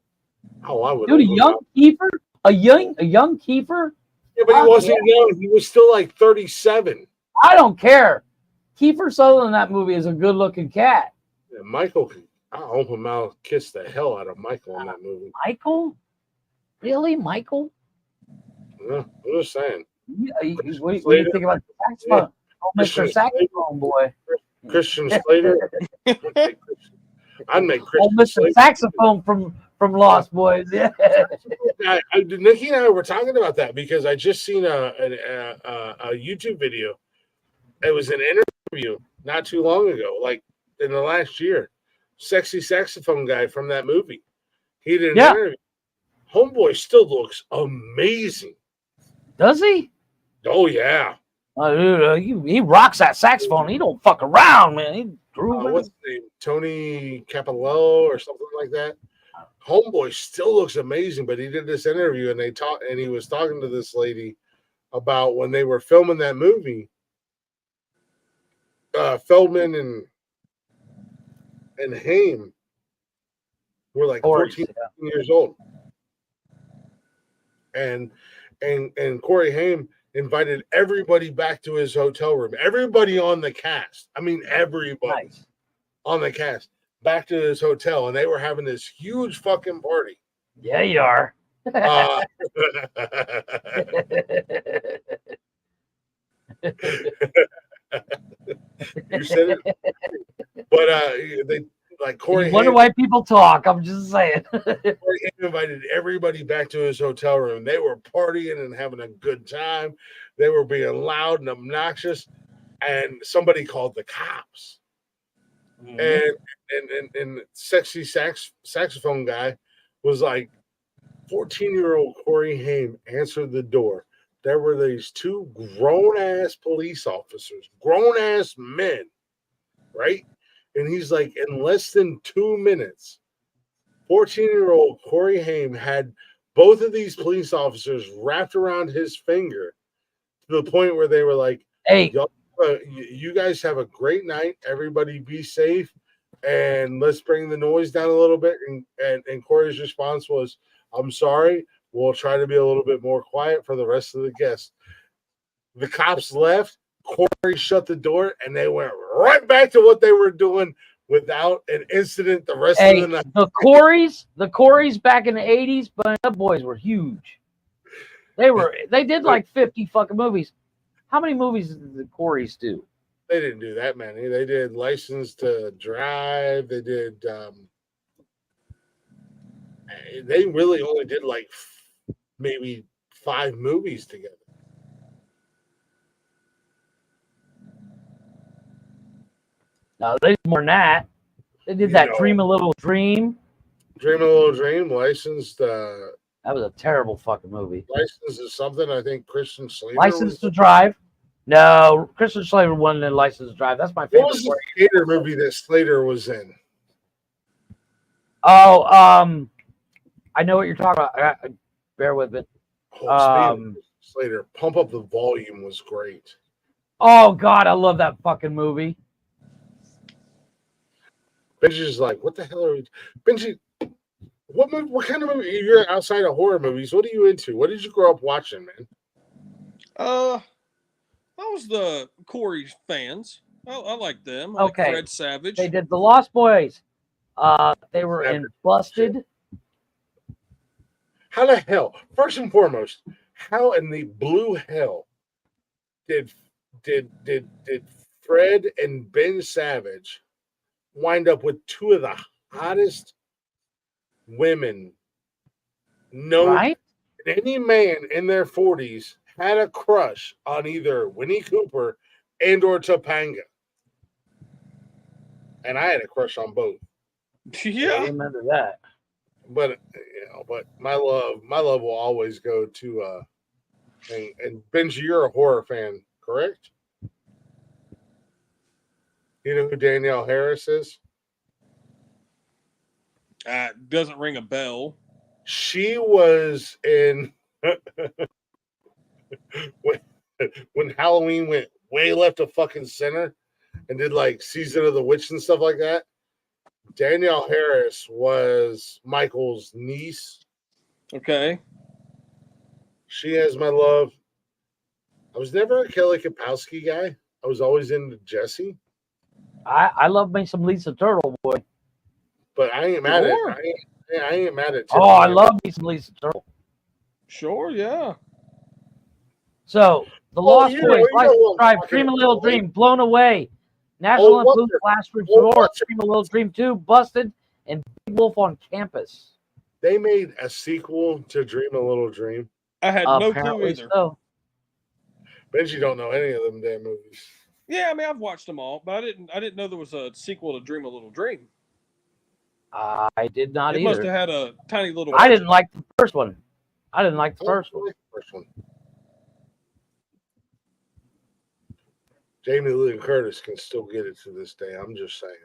[SPEAKER 3] Oh, I would.
[SPEAKER 2] Dude, a
[SPEAKER 3] open
[SPEAKER 2] young
[SPEAKER 3] mouth.
[SPEAKER 2] Kiefer? A young Kiefer?
[SPEAKER 3] Yeah, but he
[SPEAKER 2] Fuck
[SPEAKER 3] wasn't
[SPEAKER 2] yeah.
[SPEAKER 3] young. He was still like 37.
[SPEAKER 2] I don't care. Kiefer Sutherland in that movie is a good-looking cat.
[SPEAKER 3] Yeah, Michael, I'll open mouth kiss the hell out of Michael in that movie.
[SPEAKER 2] Michael? Really, Michael?
[SPEAKER 3] Yeah, I'm just saying.
[SPEAKER 2] What do you think about the saxophone?
[SPEAKER 3] Yeah.
[SPEAKER 2] Oh, Mr. Saxophone Boy.
[SPEAKER 3] Christian Slater. I'd make Christian
[SPEAKER 2] Oh, Mr.
[SPEAKER 3] Slater.
[SPEAKER 2] Saxophone from Lost Boys. Yeah.
[SPEAKER 3] Nikki and I were talking about that because I just seen a YouTube video. It was an interview not too long ago, like in the last year. Sexy saxophone guy from that movie. He did an interview. Homeboy still looks amazing.
[SPEAKER 2] Does he?
[SPEAKER 3] Oh yeah.
[SPEAKER 2] Dude, he rocks that saxophone. He don't fuck around, man. He
[SPEAKER 3] what's his name? Tony Capello or something like that. Homeboy still looks amazing, but he did this interview and he was talking to this lady about when they were filming that movie. Feldman and Haim were like 14 years old. And Corey Haim invited everybody back to his hotel room. Everybody on the cast. I mean, everybody on the cast back to his hotel, and they were having this huge fucking party.
[SPEAKER 2] Yeah, you are.
[SPEAKER 3] You said it. But they like Corey.
[SPEAKER 2] You wonder why people talk. I'm just saying.
[SPEAKER 3] Corey invited everybody back to his hotel room. They were partying and having a good time. They were being loud and obnoxious, and somebody called the cops. Mm-hmm. And sexy saxophone guy was like, 14-year-old Corey Haim answered the door. There were these two grown-ass police officers, grown-ass men, right? And he's like, in less than 2 minutes, 14-year-old Corey Haim had both of these police officers wrapped around his finger to the point where they were like, hey, you guys have a great night. Everybody be safe. And let's bring the noise down a little bit. And Corey's response was, I'm sorry. We'll try to be a little bit more quiet for the rest of the guests. The cops left. Corey shut the door, and they went right back to what they were doing without an incident the rest of the night.
[SPEAKER 2] The Coreys back in the 80s, but the boys were huge. They did like 50 fucking movies. How many movies did the Coreys do?
[SPEAKER 3] They didn't do that many. They did License to Drive. They did. They really only did like maybe 5 movies together.
[SPEAKER 2] No, they did more than that. They did Dream a Little Dream.
[SPEAKER 3] Dream a Little Dream, Licensed.
[SPEAKER 2] That was a terrible fucking movie.
[SPEAKER 3] License is something I think Christian Slater.
[SPEAKER 2] License to Drive. No, Christian Slater wasn't in License to Drive. That's my favorite.
[SPEAKER 3] What was the theater movie that Slater was in?
[SPEAKER 2] Oh, I know what you're talking about. Bear with it.
[SPEAKER 3] Slater, Pump Up the Volume was great.
[SPEAKER 2] Oh God, I love that fucking movie.
[SPEAKER 3] Benji's like, what the hell are we? Benji, what kind of movie? You're outside of horror movies. What are you into? What did you grow up watching, man?
[SPEAKER 7] I was the Corey fans. I like them. I
[SPEAKER 2] Okay.
[SPEAKER 7] Like Fred Savage.
[SPEAKER 2] They did The Lost Boys. They were in Busted.
[SPEAKER 3] How the hell? First and foremost, how in the blue hell did Fred and Ben Savage wind up with two of the hottest women known? Right? Any man in their 40s had a crush on either Winnie Cooper and or Topanga. And I had a crush on both.
[SPEAKER 7] Yeah.
[SPEAKER 2] I remember that.
[SPEAKER 3] But but my love will always go to and Benji, you're a horror fan, correct? You know who Danielle Harris is?
[SPEAKER 7] Doesn't ring a bell.
[SPEAKER 3] She was in when Halloween went way left of fucking center and did like Season of the Witch and stuff like that. Danielle Harris was Michael's niece.
[SPEAKER 7] Okay.
[SPEAKER 3] She has my love. I was never a Kelly Kapowski guy. I was always into Jessie.
[SPEAKER 2] I love me some Lisa Turtle, boy.
[SPEAKER 3] But I ain't mad
[SPEAKER 7] Sure.
[SPEAKER 3] at I ain't mad at
[SPEAKER 2] Oh, I love me some Lisa Turtle.
[SPEAKER 7] Sure, yeah.
[SPEAKER 2] So the Lost Boys, License Tribe, Dream a Little Dream, Blown Away, National Lampoon's Last Resort, Dream a Little Dream 2, Busted, and Big Wolf on Campus.
[SPEAKER 3] They made a sequel to Dream a Little Dream.
[SPEAKER 7] I had no clue
[SPEAKER 2] Apparently
[SPEAKER 7] either.
[SPEAKER 2] so.
[SPEAKER 3] Bet you don't know any of them damn movies.
[SPEAKER 7] Yeah, I mean I've watched them all, but I didn't know there was a sequel to Dream a Little Dream.
[SPEAKER 2] I did not
[SPEAKER 7] It
[SPEAKER 2] either.
[SPEAKER 7] must have had a tiny little.
[SPEAKER 2] I didn't like the first one. I didn't like the first one.
[SPEAKER 3] Jamie Lee Curtis can still get it to this day. I'm just saying.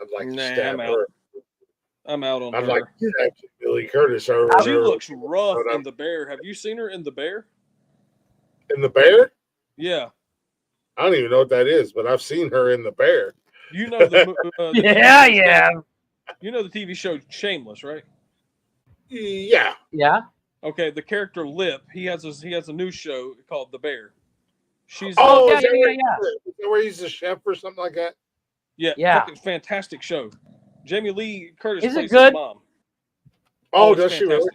[SPEAKER 3] I'd like to stab her.
[SPEAKER 7] I'm out on
[SPEAKER 3] I'd
[SPEAKER 7] her.
[SPEAKER 3] like to stab Jamie Lee Curtis.
[SPEAKER 7] She looks rough in The Bear. Have you seen her in The Bear?
[SPEAKER 3] In The Bear?
[SPEAKER 7] Yeah.
[SPEAKER 3] I don't even know what that is, but I've seen her in The Bear.
[SPEAKER 7] You know the
[SPEAKER 2] yeah.
[SPEAKER 7] You know the TV show Shameless, right?
[SPEAKER 3] Yeah.
[SPEAKER 2] Yeah.
[SPEAKER 7] Okay, the character Lip, he has a new show called The Bear. She's
[SPEAKER 3] is that where he's a chef or something like that?
[SPEAKER 7] Yeah. Fucking fantastic show. Jamie Lee Curtis
[SPEAKER 2] Is
[SPEAKER 7] plays
[SPEAKER 2] it good?
[SPEAKER 7] his mom.
[SPEAKER 3] Oh, does she really?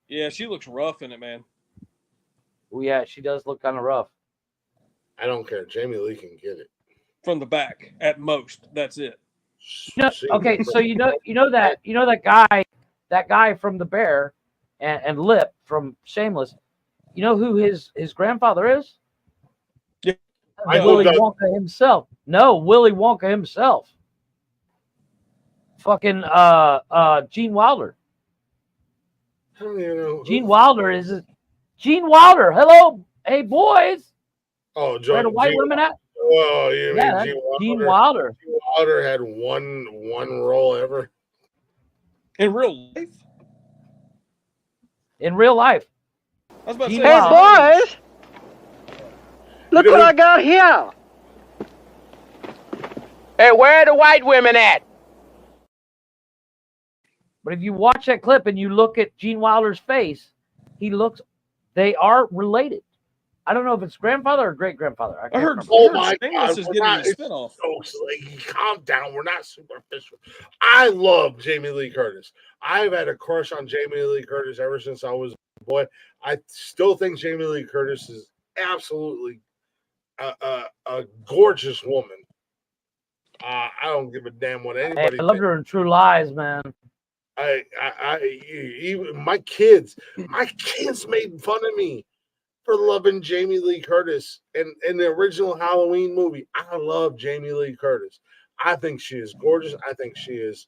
[SPEAKER 7] Yeah, she looks rough in it, man.
[SPEAKER 2] Well, yeah, she does look kind of rough.
[SPEAKER 3] I don't care. Jamie Lee can get it.
[SPEAKER 7] From the back, at most. That's it.
[SPEAKER 2] Okay, so you know that guy from The Bear and Lip from Shameless. You know who his grandfather is?
[SPEAKER 7] Yeah.
[SPEAKER 2] Willy Wonka himself. No, Willy Wonka himself. Fucking Gene Wilder.
[SPEAKER 3] I don't even know.
[SPEAKER 2] Gene Wilder is Gene Wilder. Hello, hey boys.
[SPEAKER 3] Oh,
[SPEAKER 2] Where the white women at?
[SPEAKER 3] Oh, you
[SPEAKER 2] Yeah,
[SPEAKER 3] mean
[SPEAKER 2] Gene Wilder.
[SPEAKER 3] Gene Wilder had one role ever.
[SPEAKER 7] In real life?
[SPEAKER 2] In real life.
[SPEAKER 7] I was about to say,
[SPEAKER 10] hey boys, look what I got here. Hey, where are the white women at?
[SPEAKER 2] But if you watch that clip and you look at Gene Wilder's face, they are related. I don't know if it's grandfather or great grandfather.
[SPEAKER 7] I heard.
[SPEAKER 3] Oh my God!
[SPEAKER 7] Is getting a spinoff.
[SPEAKER 3] Calm down. We're not superficial. I love Jamie Lee Curtis. I've had a crush on Jamie Lee Curtis ever since I was a boy. I still think Jamie Lee Curtis is absolutely a gorgeous woman. I don't give a damn what anybody.
[SPEAKER 2] I loved her in True Lies, man.
[SPEAKER 3] Even my kids made fun of me for loving Jamie Lee Curtis in the original Halloween movie. I love Jamie Lee Curtis. I think she is gorgeous. I think she is.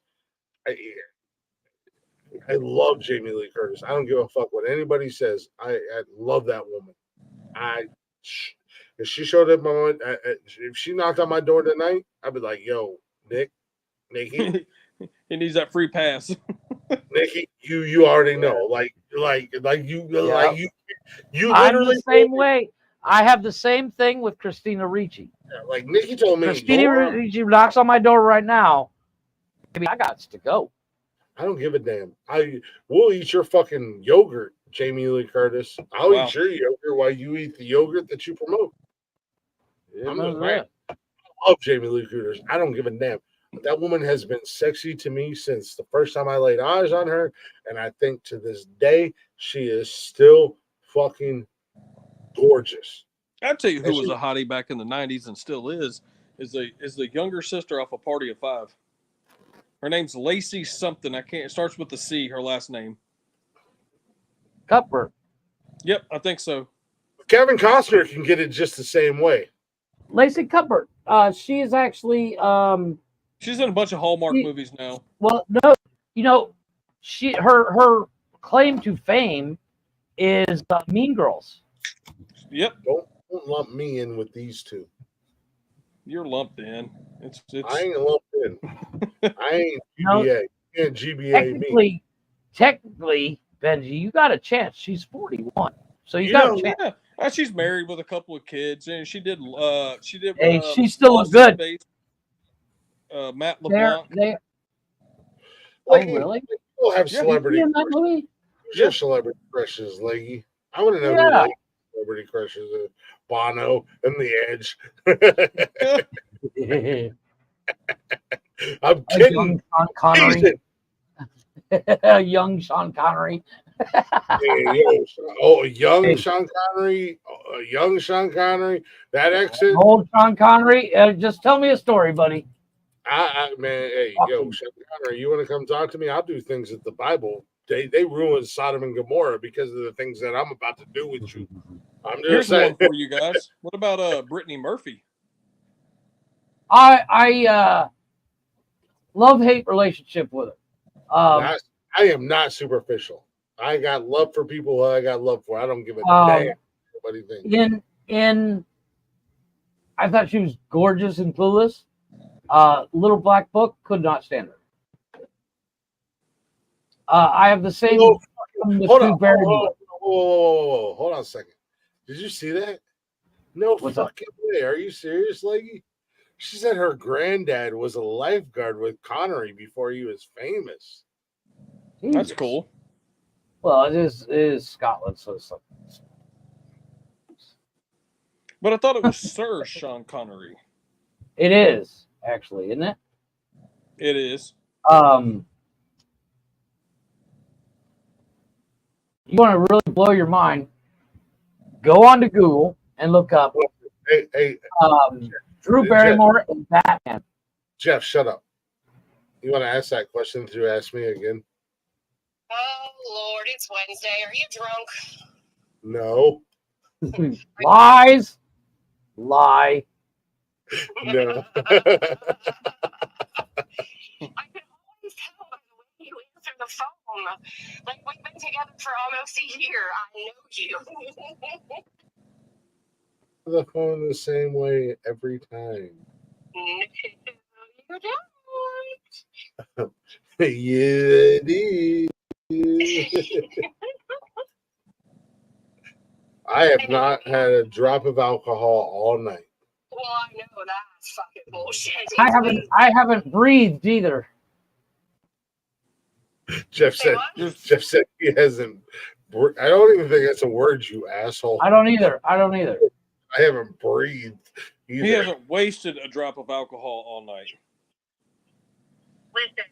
[SPEAKER 3] I love Jamie Lee Curtis. I don't give a fuck what anybody says. I love that woman. If she showed up if she knocked on my door tonight, I'd be like, "Yo, Nikki."
[SPEAKER 7] He needs that free pass.
[SPEAKER 3] Nikki, you already know. Like you literally
[SPEAKER 2] the same way. I have the same thing with Christina Ricci.
[SPEAKER 3] Yeah, like Nikki told me.
[SPEAKER 2] Christina Ricci knocks on my door right now. Maybe I got to go.
[SPEAKER 3] I don't give a damn. We'll eat your fucking yogurt, Jamie Lee Curtis. I'll eat your yogurt while you eat the yogurt that you promote. I love Jamie Lee Curtis. I don't give a damn. That woman has been sexy to me since the first time I laid eyes on her, and I think to this day she is still fucking gorgeous.
[SPEAKER 7] I'll tell you who was a hottie back in the '90s and still is the younger sister off A Party of Five. Her name's Lacey something. It starts with the C. Her last name.
[SPEAKER 2] Cuthbert.
[SPEAKER 7] Yep, I think so.
[SPEAKER 3] Kevin Costner can get it just the same way.
[SPEAKER 2] Lacey Cuthbert. She is actually.
[SPEAKER 7] She's in a bunch of Hallmark movies now.
[SPEAKER 2] Well, no, her claim to fame is Mean Girls.
[SPEAKER 7] Yep.
[SPEAKER 3] Don't lump me in with these two.
[SPEAKER 7] You're lumped in.
[SPEAKER 3] I ain't lumped in. I ain't
[SPEAKER 2] No,
[SPEAKER 3] GBA. You can't GBA me.
[SPEAKER 2] Technically, Benji, you got a chance. She's 41, so you got a chance.
[SPEAKER 7] Yeah. She's married with a couple of kids, and she did.
[SPEAKER 2] Hey, she still look
[SPEAKER 7] Lost in
[SPEAKER 2] good.
[SPEAKER 7] Space, Matt
[SPEAKER 2] They're,
[SPEAKER 7] LeBlanc.
[SPEAKER 2] they.
[SPEAKER 3] Like,
[SPEAKER 2] Oh, really?
[SPEAKER 3] People have
[SPEAKER 7] Yeah.
[SPEAKER 3] celebrity
[SPEAKER 2] In that
[SPEAKER 3] crushes.
[SPEAKER 2] movie?
[SPEAKER 3] Who's your celebrity crushes, Leggy? I want to know who
[SPEAKER 2] Yeah.
[SPEAKER 3] like celebrity crushes are. Bono and The Edge. I'm kidding.
[SPEAKER 2] Young Sean Connery. Young Sean Connery.
[SPEAKER 3] Young
[SPEAKER 2] Hey.
[SPEAKER 3] Sean Connery. Young Sean Connery. That exit.
[SPEAKER 2] Old Sean Connery. Just tell me a story, buddy.
[SPEAKER 3] Man, hey, yo, Sean Connery, you want to come talk to me? I'll do things that the Bible. They ruined Sodom and Gomorrah because of the things that I'm about to do with you. I'm just
[SPEAKER 7] Here's
[SPEAKER 3] saying.
[SPEAKER 7] one for you guys. What about Brittany Murphy?
[SPEAKER 2] I love-hate relationship with her.
[SPEAKER 3] I am not superficial. I got love for people who I got love for. I don't give a damn what he thinks.
[SPEAKER 2] I thought she was gorgeous and clueless. Little Black Book, could not stand her. I have the same.
[SPEAKER 3] Hold on a second. Did you see that? No fucking way. Are you serious, Leggy? She said her granddad was a lifeguard with Connery before he was famous.
[SPEAKER 7] That's cool.
[SPEAKER 2] Well, it is Scotland, so it's like.
[SPEAKER 7] But I thought it was Sir Sean Connery.
[SPEAKER 2] It is actually, isn't it?
[SPEAKER 7] It is.
[SPEAKER 2] You want to really blow your mind? Go on to Google and look up Drew Barrymore and Batman.
[SPEAKER 3] Jeff, shut up. You want to ask that question that you asked me again?
[SPEAKER 11] Oh, Lord, it's Wednesday. Are you drunk?
[SPEAKER 3] No.
[SPEAKER 2] Lies. Lie.
[SPEAKER 3] No.
[SPEAKER 11] I could always tell by the way you answer the phone. Like, we've been together for almost a year. I know you.
[SPEAKER 3] The phone the same way every time.
[SPEAKER 11] You don't.
[SPEAKER 3] Yeah, it is. I have not had a drop of alcohol all night.
[SPEAKER 11] Well, I know that's fucking bullshit.
[SPEAKER 2] I haven't breathed either.
[SPEAKER 3] Jeff said he hasn't. I don't even think that's a word, you asshole.
[SPEAKER 2] I don't either.
[SPEAKER 3] I haven't breathed either.
[SPEAKER 7] He hasn't wasted a drop of alcohol all night.
[SPEAKER 11] Listen.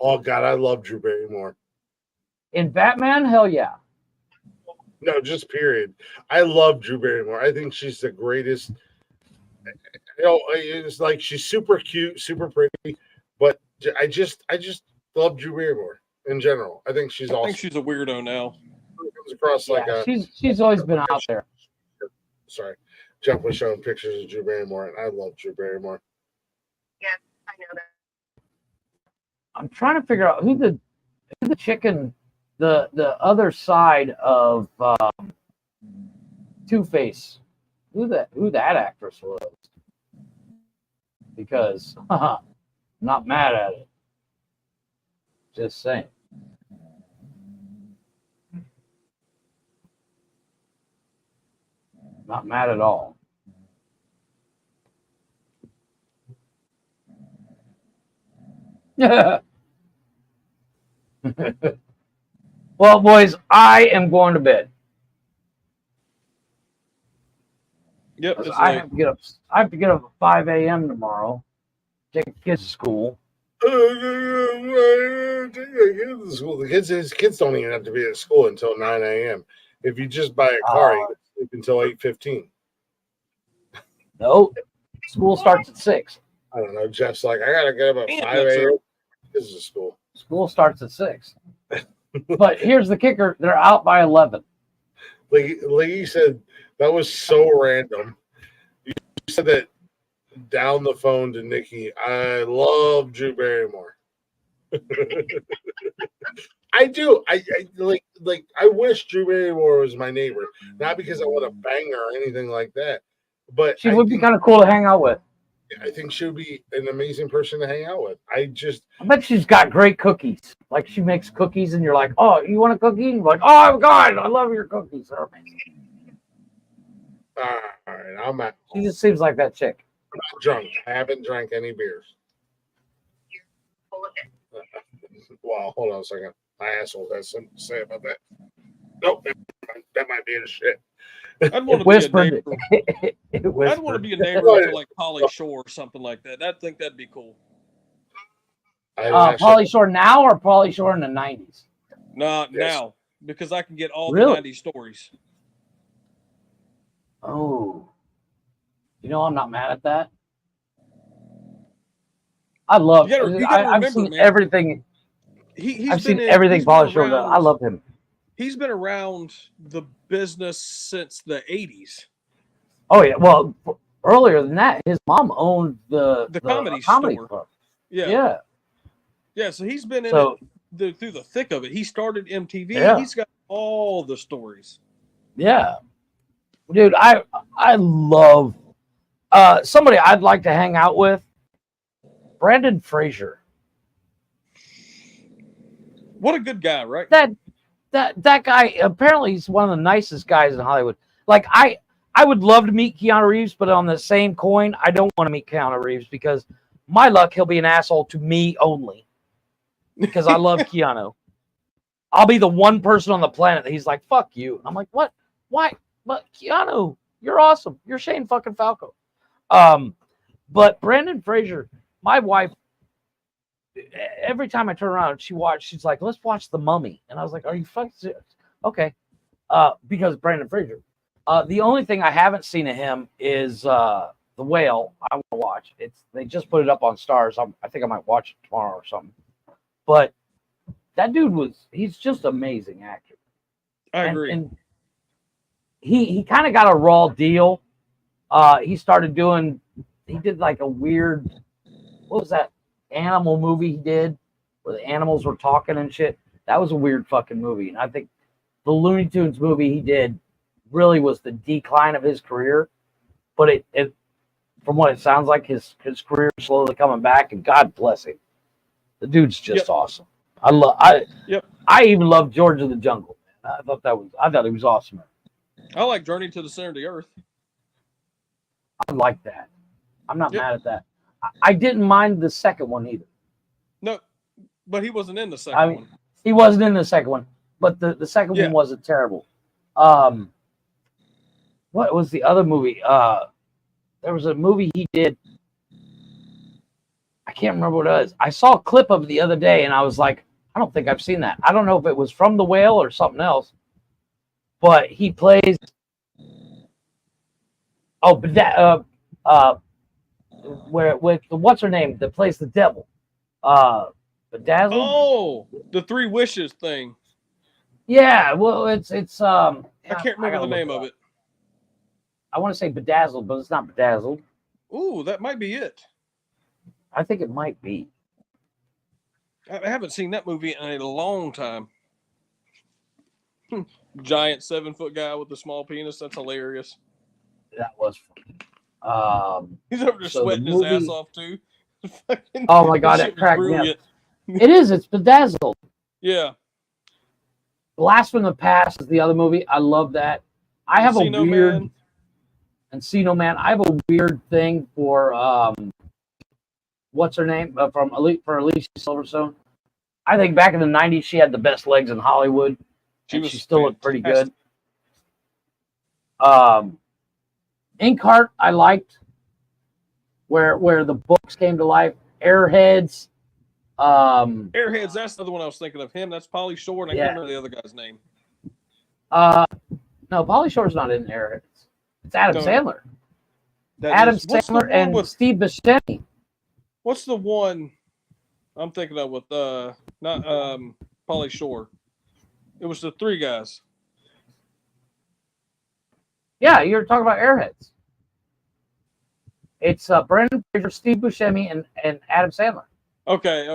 [SPEAKER 3] Oh God, I love Drew Barrymore.
[SPEAKER 2] In Batman, hell yeah.
[SPEAKER 3] No, just period. I love Drew Barrymore. I think she's the greatest. It's like she's super cute, super pretty, but I just love Drew Barrymore in general. I think she's awesome.
[SPEAKER 7] I think she's a weirdo now.
[SPEAKER 3] Comes across like
[SPEAKER 2] she's always been out there.
[SPEAKER 3] Sorry, Jeff was showing pictures of Drew Barrymore, and I love Drew Barrymore.
[SPEAKER 11] Yeah, I know that.
[SPEAKER 2] I'm trying to figure out who the chicken, the other side of Two-Face, who that actress was, because not mad at it. Just saying. Not mad at all. Well, boys, I am going to bed.
[SPEAKER 7] Yep,
[SPEAKER 2] I have to get up. I have to get up at 5 a.m. tomorrow. Take the kids to school.
[SPEAKER 3] The kids don't even have to be at school until 9 a.m. If you just buy a car, you can sleep until 8:15.
[SPEAKER 2] No, school starts at 6.
[SPEAKER 3] I don't know. Jeff's like, I gotta get up at 5 a.m. This is school.
[SPEAKER 2] School starts at 6. But here's the kicker: they're out by 11.
[SPEAKER 3] Lee said that was so random. You said that down the phone to Nikki. I love Drew Barrymore. I do. I wish Drew Barrymore was my neighbor, not because I want to bang her or anything like that, but
[SPEAKER 2] She would be kind of cool to hang out with.
[SPEAKER 3] I think she would be an amazing person to hang out with.
[SPEAKER 2] I bet she's got great cookies. Like she makes cookies, and you're like, "Oh, you want a cookie?" And you're like, "Oh my God, I love your cookies. They're amazing."
[SPEAKER 3] All right, I'm at.
[SPEAKER 2] She just seems like that chick.
[SPEAKER 3] I'm not drunk. I haven't drank any beers. Well, hold on a second. My asshole has something to say about that. Nope, that might be the shit.
[SPEAKER 7] I'd want to be a neighbor. I'd want to be a neighbor to like Pauly Shore or something like that. I think that'd be cool.
[SPEAKER 2] Pauly Shore now or Pauly Shore in the 90s?
[SPEAKER 7] No, now, because I can get all
[SPEAKER 2] Really?
[SPEAKER 7] the 90s stories.
[SPEAKER 2] Oh, I'm not mad at that. I love. I've seen
[SPEAKER 7] man,
[SPEAKER 2] everything. I've seen everything Pauly Shore does. I love him.
[SPEAKER 7] He's been around the business since the 80s.
[SPEAKER 2] Oh yeah, well, earlier than that, his mom owned the
[SPEAKER 7] comedy
[SPEAKER 2] club.
[SPEAKER 7] Yeah. So he's been in it through the thick of it. He started MTV.
[SPEAKER 2] Yeah.
[SPEAKER 7] He's got all the stories.
[SPEAKER 2] Yeah, dude, I love somebody I'd like to hang out with. Brandon Fraser.
[SPEAKER 7] What a good guy, right?
[SPEAKER 2] That guy, apparently he's one of the nicest guys in Hollywood. Like I would love to meet Keanu Reeves, but on the same coin, I don't want to meet Keanu Reeves because my luck, he'll be an asshole to me only. Because I love Keanu. I'll be the one person on the planet that he's like, fuck you. I'm like, what? Why? But Keanu, you're awesome. You're Shane fucking Falco. But Brandon Fraser, my wife, every time I turn around, she's like, let's watch The Mummy. And I was like, are you fucking serious? Okay. Because Brandon Fraser. The only thing I haven't seen of him is The Whale. I want to watch. They just put it up on Stars. I think I might watch it tomorrow or something. But that dude he's just amazing actor.
[SPEAKER 7] I agree.
[SPEAKER 2] And he kind of got a raw deal. He did like a weird, what was that animal movie he did where the animals were talking and shit? That was a weird fucking movie. And I think the Looney Tunes movie he did really was the decline of his career. But it from what it sounds like, his career is slowly coming back, and God bless him. The dude's just awesome. I even love George of the Jungle. I thought he was awesome.
[SPEAKER 7] I like Journey to the Center of the Earth.
[SPEAKER 2] I like that. I'm not mad at that. I didn't mind the second one either.
[SPEAKER 7] No, but he wasn't in the second one.
[SPEAKER 2] He wasn't in the second one, but the second one wasn't terrible. What was the other movie? There was a movie he did. I can't remember what it was. I saw a clip of it the other day, and I was like, I don't think I've seen that. I don't know if it was from The Whale or something else. But he plays. Oh, where with what's her name that plays the devil? Bedazzled.
[SPEAKER 7] Oh, the Three Wishes thing.
[SPEAKER 2] Yeah, well, it's
[SPEAKER 7] I can't remember the name of it.
[SPEAKER 2] I want to say Bedazzled, but it's not Bedazzled.
[SPEAKER 7] Ooh, that might be it.
[SPEAKER 2] I think it might be.
[SPEAKER 7] I haven't seen that movie in a long time. Giant 7-foot guy with a small penis. That's hilarious.
[SPEAKER 2] That was funny.
[SPEAKER 7] He's over there sweating his ass off too.
[SPEAKER 2] Oh my God, that cracked me up. It is. It's Bedazzled.
[SPEAKER 7] Yeah.
[SPEAKER 2] Blast from the Past is the other movie. I love that. I have a weird Encino Man. I have a weird thing for what's her name for Alicia Silverstone. I think back in the 90s she had the best legs in Hollywood. She still looked pretty good. Inkheart I liked, where the books came to life. Airheads.
[SPEAKER 7] Airheads, that's the other one I was thinking of. Him, that's Pauly Shore, and I can't remember the other guy's name.
[SPEAKER 2] No, Pauly Shore's not in Airheads. It's Adam Sandler. Adam Sandler and Steve Buscemi.
[SPEAKER 7] What's the one I'm thinking of with not Pauly Shore? It was the three guys.
[SPEAKER 2] Yeah, you're talking about Airheads. It's Brendan Fraser, Steve Buscemi, and Adam Sandler.
[SPEAKER 7] Okay.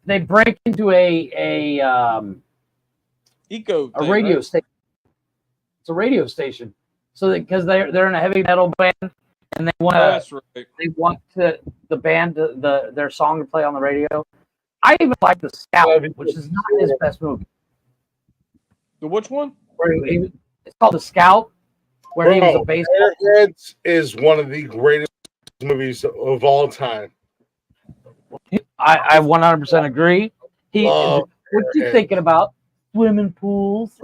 [SPEAKER 2] They break into a radio station. It's a radio station. So because they're in a heavy metal band, and they want
[SPEAKER 7] That's right.
[SPEAKER 2] the band their song to play on the radio. I even like The Scout, which is not his best movie.
[SPEAKER 7] The which one?
[SPEAKER 2] It's called The Scout, where he was a baseball.
[SPEAKER 3] Airheads is one of the greatest movies of all time.
[SPEAKER 2] I 100% agree. What you thinking about? Swimming pools.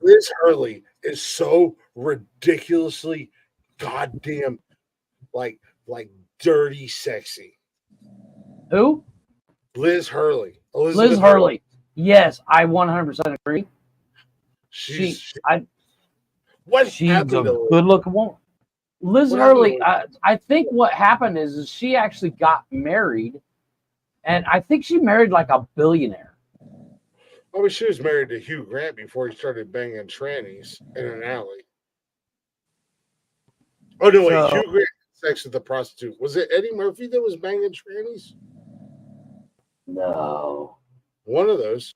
[SPEAKER 3] Liz Hurley is so ridiculously goddamn like dirty sexy.
[SPEAKER 2] Who?
[SPEAKER 3] Liz Hurley.
[SPEAKER 2] Liz Hurley. Yes, I 100% agree. She's a good looking woman. Liz Hurley, I think what happened is she actually got married, and I think she married like a billionaire.
[SPEAKER 3] I mean, she was married to Hugh Grant before he started banging trannies in an alley. Oh, no, wait. Hugh Grant had sex with a prostitute. Was it Eddie Murphy that was banging trannies?
[SPEAKER 2] No.
[SPEAKER 3] One of those.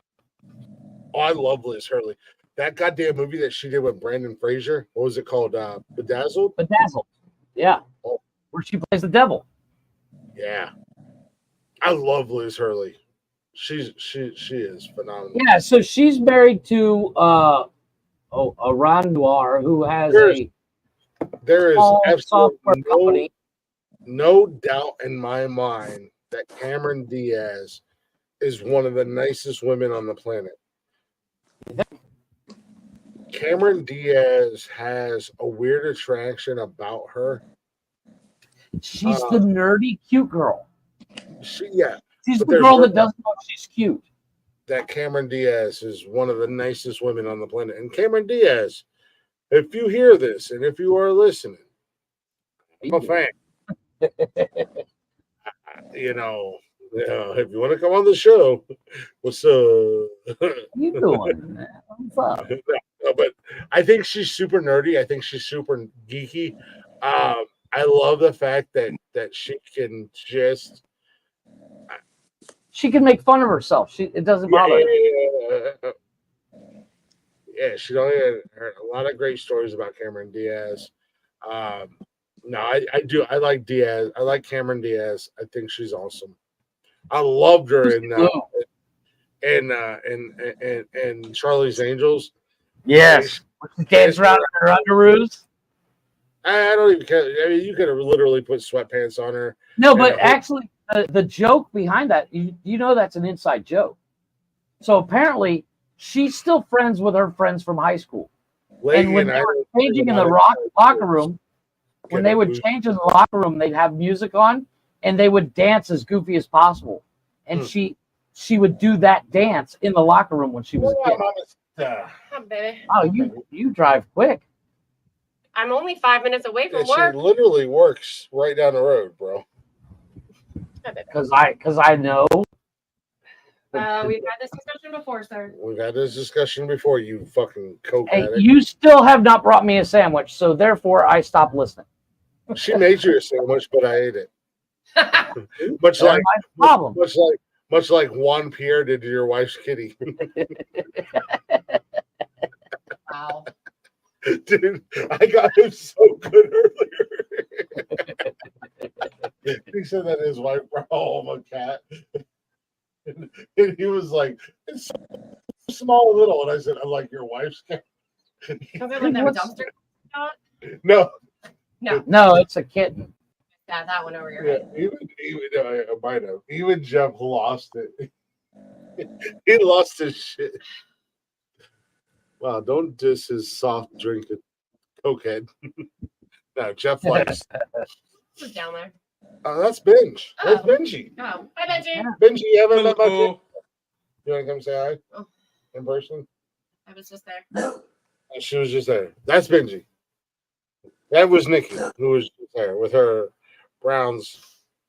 [SPEAKER 3] Oh, I love Liz Hurley. That goddamn movie that she did with Brandon Fraser. What was it called? Bedazzled?
[SPEAKER 2] Bedazzled. Yeah.
[SPEAKER 3] Oh.
[SPEAKER 2] Where she plays the devil.
[SPEAKER 3] Yeah. I love Liz Hurley. She is phenomenal.
[SPEAKER 2] Yeah, so she's married to a Ron Noir who has
[SPEAKER 3] there is
[SPEAKER 2] absolutely
[SPEAKER 3] no doubt in my mind that Cameron Diaz is one of the nicest women on the planet. Cameron Diaz has a weird attraction about her.
[SPEAKER 2] She's the nerdy cute girl. She's the
[SPEAKER 3] but
[SPEAKER 2] girl that doesn't know she's cute.
[SPEAKER 3] That Cameron Diaz is one of the nicest women on the planet. And Cameron Diaz, if you hear this and if you are listening, I'm a fan. If you want to come on the show, what's up?
[SPEAKER 2] You doing? What's up?
[SPEAKER 3] No, but I think she's super nerdy. I think she's super geeky. I love the fact that she can just
[SPEAKER 2] make fun of herself. It doesn't bother her.
[SPEAKER 3] Yeah, she heard a lot of great stories about Cameron Diaz. No, I do. I like Diaz. I like Cameron Diaz. I think she's awesome. I loved her in Charlie's Angels.
[SPEAKER 2] Yes, she danced around in her underoos.
[SPEAKER 3] I don't even care. I mean, you could have literally put sweatpants on her.
[SPEAKER 2] No, but actually, the joke behind that, you know, that's an inside joke. So apparently, she's still friends with her friends from high school. And when they were changing in the locker room, when they would change in the locker room, they'd have music on, and they would dance as goofy as possible. And she would do that dance in the locker room when she was a kid.
[SPEAKER 11] Oh, baby.
[SPEAKER 2] Oh, you drive quick.
[SPEAKER 11] I'm only 5 minutes away from work.
[SPEAKER 3] She literally works right down the road, bro.
[SPEAKER 2] Because I know.
[SPEAKER 11] We've had this discussion before, sir.
[SPEAKER 3] We've had this discussion before, you fucking coke addict.
[SPEAKER 2] You still have not brought me a sandwich, so therefore I stopped listening.
[SPEAKER 3] She made you a sandwich, but I ate it. much like Juan Pierre did to your wife's kitty.
[SPEAKER 11] Wow.
[SPEAKER 3] Dude, I got him so good earlier. He said that his wife brought home a cat. And he was like, it's so small and little. And I said, I like your wife's cat.
[SPEAKER 11] Was it like that dumpster?
[SPEAKER 3] No,
[SPEAKER 2] it's a kitten.
[SPEAKER 11] Yeah, that one over your head.
[SPEAKER 3] Even Jeff lost it. He lost his shit. Wow, don't diss his soft drinking cokehead. No, Jeff likes.
[SPEAKER 11] Who's down there?
[SPEAKER 3] That's Benj. That's Benji.
[SPEAKER 11] Oh, hi, Benji.
[SPEAKER 3] Benji, you haven't met my kid? You want to come say hi in person?
[SPEAKER 11] I was just there.
[SPEAKER 3] She was just there. That's Benji. That was Nikki, who was just there with her browns.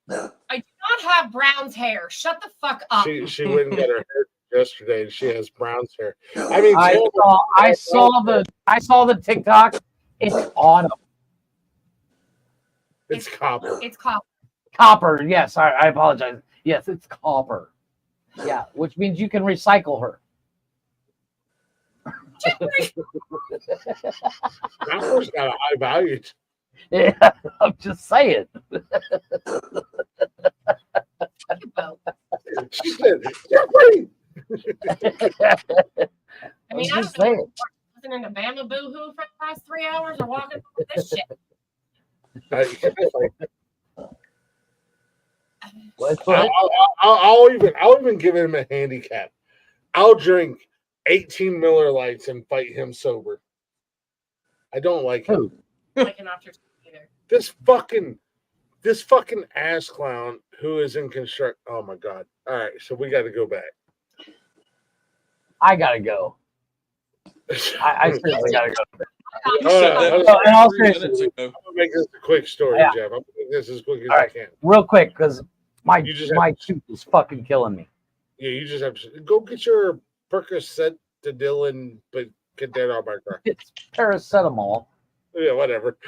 [SPEAKER 11] I do not have Brown's hair. Shut the fuck up.
[SPEAKER 3] She went and got her hair yesterday, and she has Brown's hair. I mean,
[SPEAKER 2] I saw the TikTok. It's autumn.
[SPEAKER 3] It's copper.
[SPEAKER 11] It's copper.
[SPEAKER 2] Copper. Yes, I apologize. Yes, it's copper. Yeah, which means you can recycle her.
[SPEAKER 3] Copper's got a high value.
[SPEAKER 2] Yeah, I'm just saying.
[SPEAKER 3] She said, Jeffrey!
[SPEAKER 11] I mean,
[SPEAKER 2] I'm
[SPEAKER 11] I
[SPEAKER 2] just
[SPEAKER 11] don't know.
[SPEAKER 2] saying.
[SPEAKER 11] Listening to Bama Boo-Hoo for the last 3 hours or walking with this shit.
[SPEAKER 3] I'll even give him a handicap. I'll drink 18 Miller Lights and fight him sober. I don't like him.
[SPEAKER 11] Like an after either.
[SPEAKER 3] This fucking ass clown who is in construct. Oh my god! All right, so we got to go back.
[SPEAKER 2] I gotta go. I seriously gotta go.
[SPEAKER 7] You said that
[SPEAKER 2] So, in all
[SPEAKER 7] 3 minutes
[SPEAKER 2] seriousness,
[SPEAKER 7] ago.
[SPEAKER 3] I'm gonna make this a quick story,
[SPEAKER 2] Yeah.
[SPEAKER 3] Jeff. I'm gonna make this as quick as
[SPEAKER 2] All
[SPEAKER 3] I
[SPEAKER 2] right.
[SPEAKER 3] can.
[SPEAKER 2] Real quick, because my
[SPEAKER 3] You just
[SPEAKER 2] tooth is fucking killing me.
[SPEAKER 3] Yeah, you just have to go get your Percocet to Dylan, but get that out of my car.
[SPEAKER 2] It's paracetamol.
[SPEAKER 3] Yeah, whatever.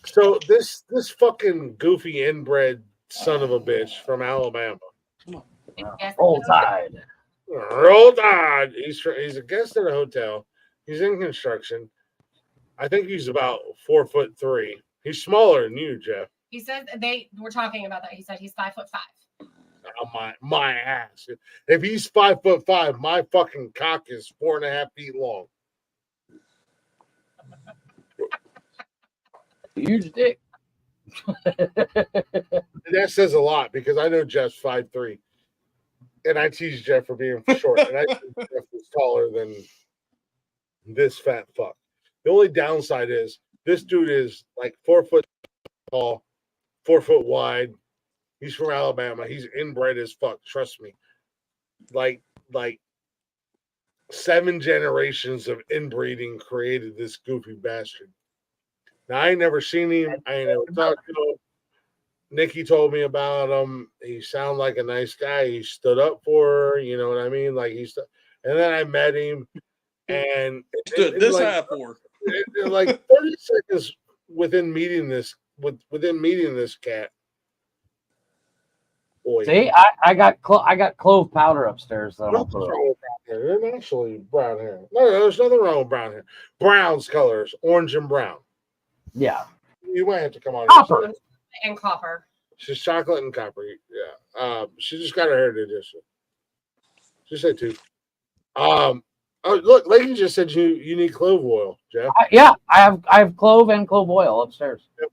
[SPEAKER 3] So this fucking goofy inbred son of a bitch from Alabama.
[SPEAKER 2] Roll Tide.
[SPEAKER 3] Roll Tide. He's a guest at a hotel. He's in construction. I think he's about 4'3". He's smaller than you, Jeff.
[SPEAKER 11] He said they were talking about that. He said he's 5'5".
[SPEAKER 3] Oh, my ass. If he's 5'5", my fucking cock is 4.5 feet long.
[SPEAKER 2] Huge dick.
[SPEAKER 3] That says a lot because I know Jeff's 5'3", and I tease Jeff for being short, and I think Jeff is taller than this fat fuck. The only downside is this dude is like 4 foot tall, 4 foot wide. He's from Alabama. He's inbred as fuck. Trust me. Like 7 generations of inbreeding created this goofy bastard. Now I ain't never seen him. I ain't never talked to him. Nikki told me about him. He sounded like a nice guy. He stood up for her. You know what I mean? Like and then I met him, and
[SPEAKER 7] Stood this high for.
[SPEAKER 3] Like 30 seconds within meeting this cat. Boy,
[SPEAKER 2] See, I got clove powder upstairs. So
[SPEAKER 3] nothing's wrong with brown hair. They're naturally brown hair. No, there's nothing wrong with brown hair. Brown's colors, orange and brown.
[SPEAKER 2] Yeah.
[SPEAKER 3] You might have to come on.
[SPEAKER 2] Copper.
[SPEAKER 11] And copper.
[SPEAKER 3] She's chocolate and copper. Yeah. She just got her hair edition. She said 2. Oh, look, like you just said, you need clove oil, Jeff.
[SPEAKER 2] I have clove and clove oil upstairs.
[SPEAKER 3] Yep.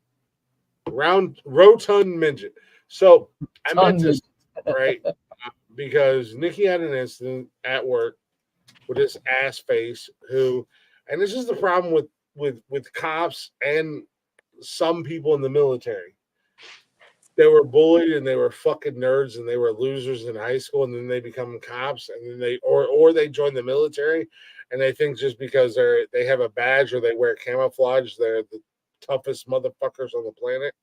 [SPEAKER 3] Rotund midget. So I met this right because Nikki had an incident at work with this ass face and this is the problem with cops and some people in the military. They were bullied and they were fucking nerds and they were losers in high school, and then they become cops, and then they join the military, and they think just because they have a badge or they wear camouflage, they're the toughest motherfuckers on the planet.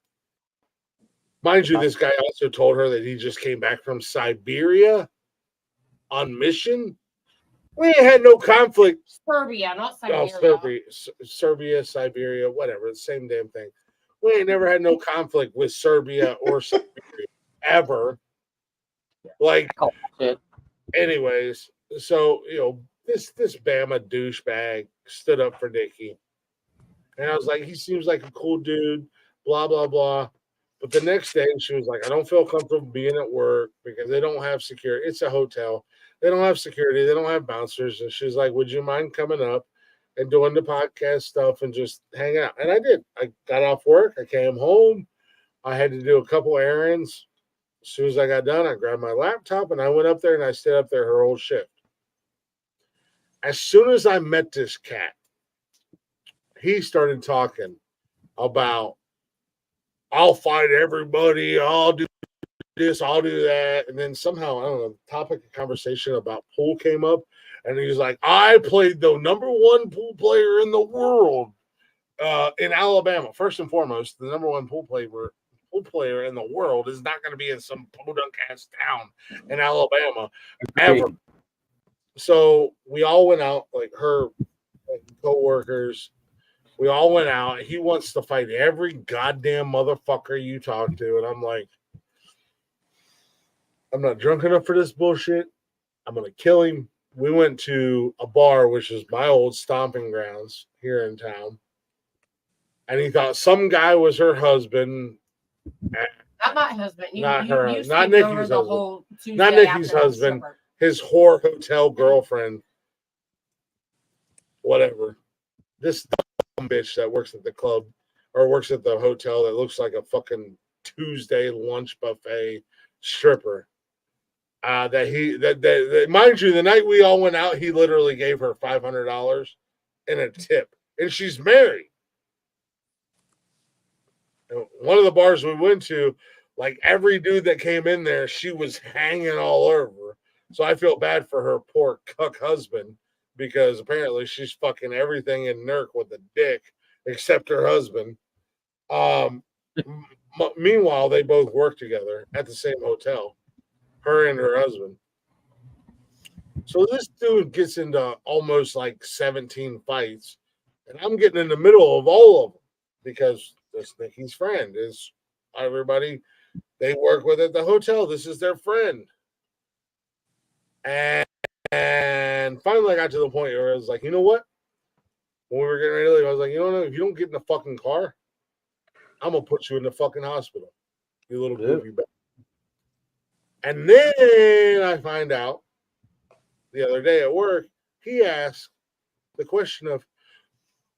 [SPEAKER 3] Mind you, this guy also told her that he just came back from Siberia on mission. We ain't had no conflict.
[SPEAKER 11] Serbia, not Siberia.
[SPEAKER 3] Oh, Serbia, Siberia, whatever, the same damn thing. We ain't never had no conflict with Serbia or Siberia ever. Like, anyways, so this Bama douchebag stood up for Nikki, and I was like, he seems like a cool dude. Blah blah blah. But the next day, she was like, I don't feel comfortable being at work because they don't have security. It's a hotel. They don't have security. They don't have bouncers. And she's like, would you mind coming up and doing the podcast stuff and just hang out? And I did. I got off work. I came home. I had to do a couple errands. As soon as I got done, I grabbed my laptop and I went up there and I stayed up there her whole shift. As soon as I met this cat, he started talking about, I'll fight everybody. I'll do this. I'll do that. And then somehow, I don't know, the topic of conversation about pool came up. And he was like, I played the #1 pool player in the world in Alabama. First and foremost, the #1 pool player in the world is not going to be in some podunk ass town in Alabama ever. So we all went out, like her co-workers. We all went out. He wants to fight every goddamn motherfucker you talk to. And I'm like, I'm not drunk enough for this bullshit. I'm going to kill him we went to a bar, which is my old stomping grounds here in town. And he thought some guy was her husband.
[SPEAKER 12] Not my husband.
[SPEAKER 3] Not her.
[SPEAKER 12] You
[SPEAKER 3] Not
[SPEAKER 12] skipped over
[SPEAKER 3] Nikki's
[SPEAKER 12] the
[SPEAKER 3] husband.
[SPEAKER 12] whole Tuesday
[SPEAKER 3] Not Nikki's
[SPEAKER 12] afternoon
[SPEAKER 3] husband.
[SPEAKER 12] stripper.
[SPEAKER 3] His whore hotel girlfriend. Whatever. This dumb bitch that works at the club or works at the hotel that looks like a fucking Tuesday lunch buffet stripper. That mind you, the night we all went out, he literally gave her $500 in a tip, and she's married. And one of the bars we went to, like every dude that came in there, she was hanging all over. So I feel bad for her poor cuck husband because apparently she's fucking everything in Nurk with a dick except her husband. Meanwhile, they both work together at the same hotel, her and her husband. So this dude gets into almost like 17 fights, and I'm getting in the middle of all of them because this Nikki's friend is everybody they work with at the hotel. This is their friend. And finally I got to the point where I was like, you know what? When we were getting ready to leave, I was like, you know what? If you don't get in the fucking car, I'm going to put you in the fucking hospital, you little goofy bag. And then I find out the other day at work, he asked the question of,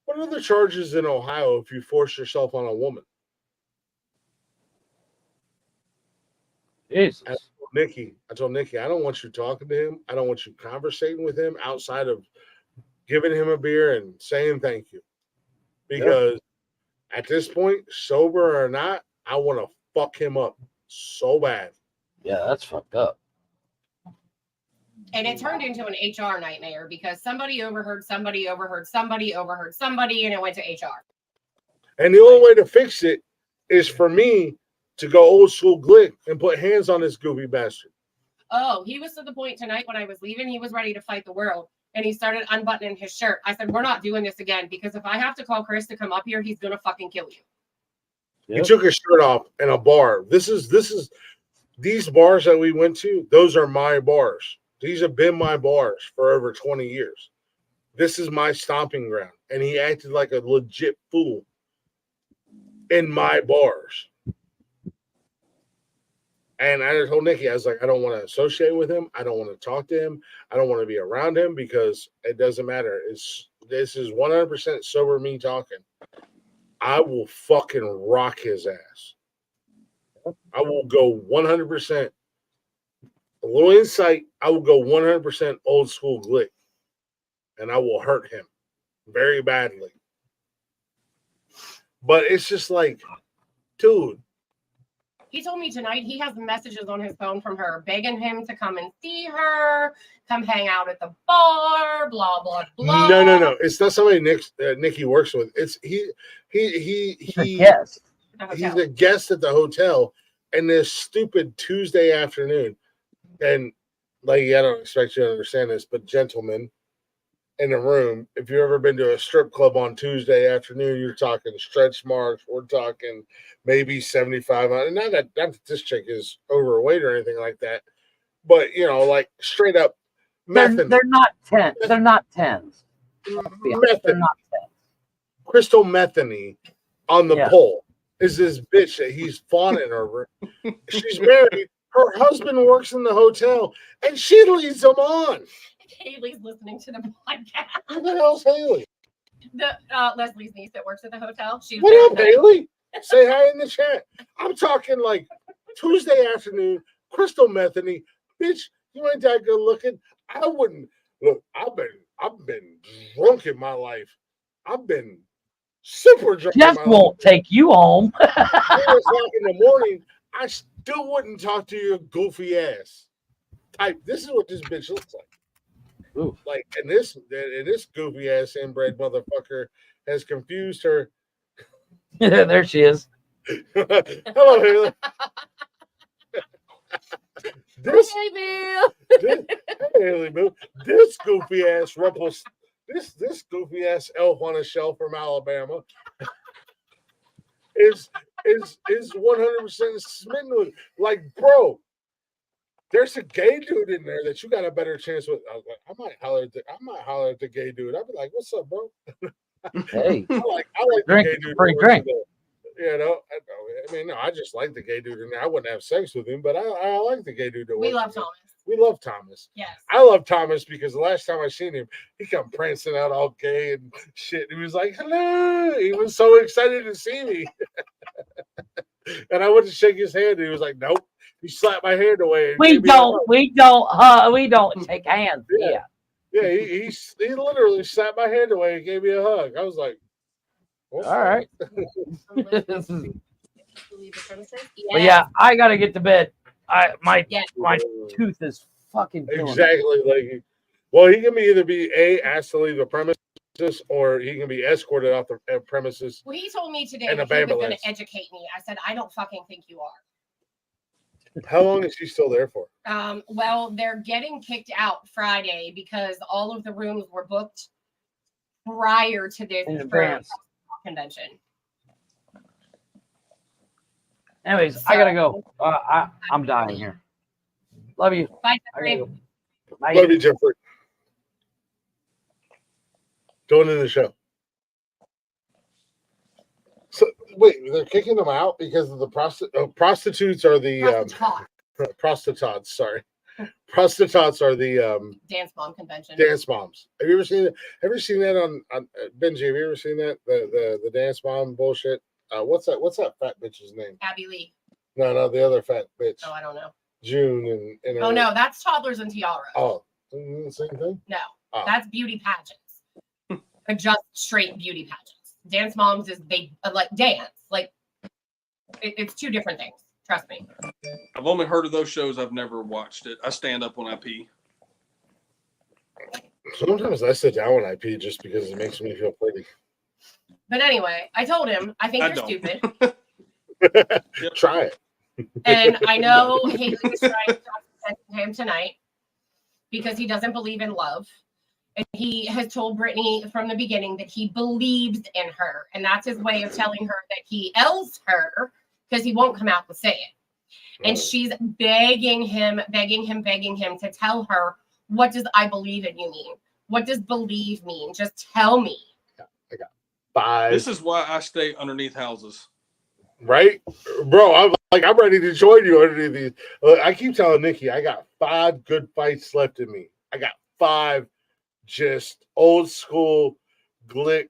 [SPEAKER 3] what are the charges in Ohio if you force yourself on a woman?
[SPEAKER 2] Jesus.
[SPEAKER 3] I told Nikki, I don't want you talking to him. I don't want you conversating with him outside of giving him a beer and saying thank you. Because at this point, sober or not, I want to fuck him up so bad.
[SPEAKER 2] Yeah, that's fucked up.
[SPEAKER 12] And it turned into an HR nightmare because somebody overheard somebody, and it went to HR.
[SPEAKER 3] And the only way to fix it is for me to go old school glick and put hands on this goofy bastard.
[SPEAKER 12] Oh, he was to the point tonight when I was leaving, he was ready to fight the world. And he started unbuttoning his shirt. I said, we're not doing this again because if I have to call Chris to come up here, he's going to fucking kill you.
[SPEAKER 3] He took his shirt off in a bar. These bars that we went to, those are my bars. These have been my bars for over 20 years. This is my stomping ground. And he acted like a legit fool in my bars. And I told Nikki, I was like, I don't want to associate with him. I don't want to talk to him. I don't want to be around him because it doesn't matter. This is 100% sober me talking. I will fucking rock his ass. I will go 100%. A little insight, I will go 100% old school glick. And I will hurt him very badly. But it's just like, dude.
[SPEAKER 12] He told me tonight he has messages on his phone from her begging him to come and see her, come hang out at the bar, blah, blah, blah.
[SPEAKER 3] No. It's not somebody Nikki works with. It's he's a
[SPEAKER 2] guest.
[SPEAKER 3] He's a guest at the hotel. And this stupid Tuesday afternoon, and like I don't expect you to understand this, but gentlemen in the room, if you've ever been to a strip club on Tuesday afternoon, you're talking stretch marks. We're talking maybe 75. And not that this chick is overweight or anything like that, but like straight up methane.
[SPEAKER 2] They're not 10. They're not 10s. They're not 10s.
[SPEAKER 3] Crystal methane on the pole is this bitch that he's fawning over. She's married. Her husband works in the hotel, and she leads him on.
[SPEAKER 12] Haley's listening to the podcast.
[SPEAKER 3] Who the hell's Haley?
[SPEAKER 12] The Leslie's niece that works at the hotel.
[SPEAKER 3] What up, Haley? Say hi in the chat. I'm talking like Tuesday afternoon, crystal methane. Bitch, you ain't that good looking. I wouldn't look. I've been drunk in my life. I've been super drunk.
[SPEAKER 2] Jeff won't take you home.
[SPEAKER 3] 4 o'clock in the morning, I still wouldn't talk to your goofy ass. This is what this bitch looks like.
[SPEAKER 2] Ooh.
[SPEAKER 3] Like, and this goofy ass inbred motherfucker has confused her.
[SPEAKER 2] There she is.
[SPEAKER 3] Hello, Haley. Haley Boo. This goofy ass this goofy ass elf on a shelf from Alabama is 100% smitten with, like, bro. There's a gay dude in there that you got a better chance with. I was like, I might holler at the gay dude. I'd be like, "What's up, bro?"
[SPEAKER 2] Hey,
[SPEAKER 3] I like the
[SPEAKER 2] drink,
[SPEAKER 3] gay dude.
[SPEAKER 2] free drink.
[SPEAKER 3] You know, I mean, no, I just like the gay dude in there. I wouldn't have sex with him, but I like the gay dude.
[SPEAKER 12] We love Thomas.
[SPEAKER 3] We love Thomas.
[SPEAKER 12] Yes.
[SPEAKER 3] I love Thomas because the last time I seen him, he come prancing out all gay and shit. He was like, "Hello." He was so excited to see me. And I went to shake his hand, and he was like, "Nope." He slapped my hand away. And
[SPEAKER 2] We
[SPEAKER 3] gave me a hug.
[SPEAKER 2] we don't shake hands. Yeah.
[SPEAKER 3] Yeah, he literally slapped my hand away and gave me a hug. I was like, okay.
[SPEAKER 2] All right.
[SPEAKER 12] Leave the premises?
[SPEAKER 2] But yeah, I gotta get to bed. My
[SPEAKER 12] Yeah.
[SPEAKER 2] tooth is fucking killing me.
[SPEAKER 3] Exactly. Like, well, he can either be asked to leave the premises, or he can be escorted off the premises.
[SPEAKER 12] Well, he told me today
[SPEAKER 3] And
[SPEAKER 12] that
[SPEAKER 3] a
[SPEAKER 12] he was going
[SPEAKER 3] ambulance.
[SPEAKER 12] to educate me. I said, I don't fucking think you are.
[SPEAKER 3] How long is he still there for?
[SPEAKER 12] Well, they're getting kicked out Friday because all of the rooms were booked prior to this
[SPEAKER 2] In advance.
[SPEAKER 12] convention.
[SPEAKER 2] Anyways, I gotta go. I'm dying here. Love you.
[SPEAKER 12] Bye,
[SPEAKER 2] I gotta
[SPEAKER 12] Jeffrey.
[SPEAKER 2] go. Bye.
[SPEAKER 3] Love you, Jeffrey. Going in the show. So wait, they're kicking them out because of the prostitutes are the prostitutes. Sorry, prostitutes are the
[SPEAKER 12] Dance mom convention.
[SPEAKER 3] dance moms. Have you ever seen it? Ever seen that on Benji? Have you ever seen that the dance mom bullshit? What's that fat bitch's name?
[SPEAKER 12] Abby Lee.
[SPEAKER 3] No, the other fat bitch.
[SPEAKER 12] Oh, I don't know.
[SPEAKER 3] June and
[SPEAKER 12] Oh no, that's toddlers and tiaras.
[SPEAKER 3] Oh, the same thing.
[SPEAKER 12] No,
[SPEAKER 3] Oh.
[SPEAKER 12] that's beauty pageants. Just straight beauty pageants. Dance moms is they like dance. Like it's two different things. Trust me.
[SPEAKER 7] I've only heard of those shows. I've never watched it. I stand up when I pee.
[SPEAKER 3] Sometimes I sit down when I pee just because it makes me feel pretty.
[SPEAKER 12] But anyway, I told him I think
[SPEAKER 7] I
[SPEAKER 12] you're
[SPEAKER 7] don't.
[SPEAKER 12] stupid.
[SPEAKER 3] Try it.
[SPEAKER 12] And I know Haley was trying to talk to him tonight because he doesn't believe in love. And he has told Brittany from the beginning that he believes in her. And that's his way of telling her that he L's her because he won't come out and say it. And she's begging him to tell her, what does I believe in you mean? What does believe mean? Just tell me.
[SPEAKER 3] I got 5.
[SPEAKER 7] This is why I stay underneath houses.
[SPEAKER 3] Right, bro? I'm ready to join you underneath these. I keep telling Nikki, I got 5 good fights left in me. I got 5 just old school glick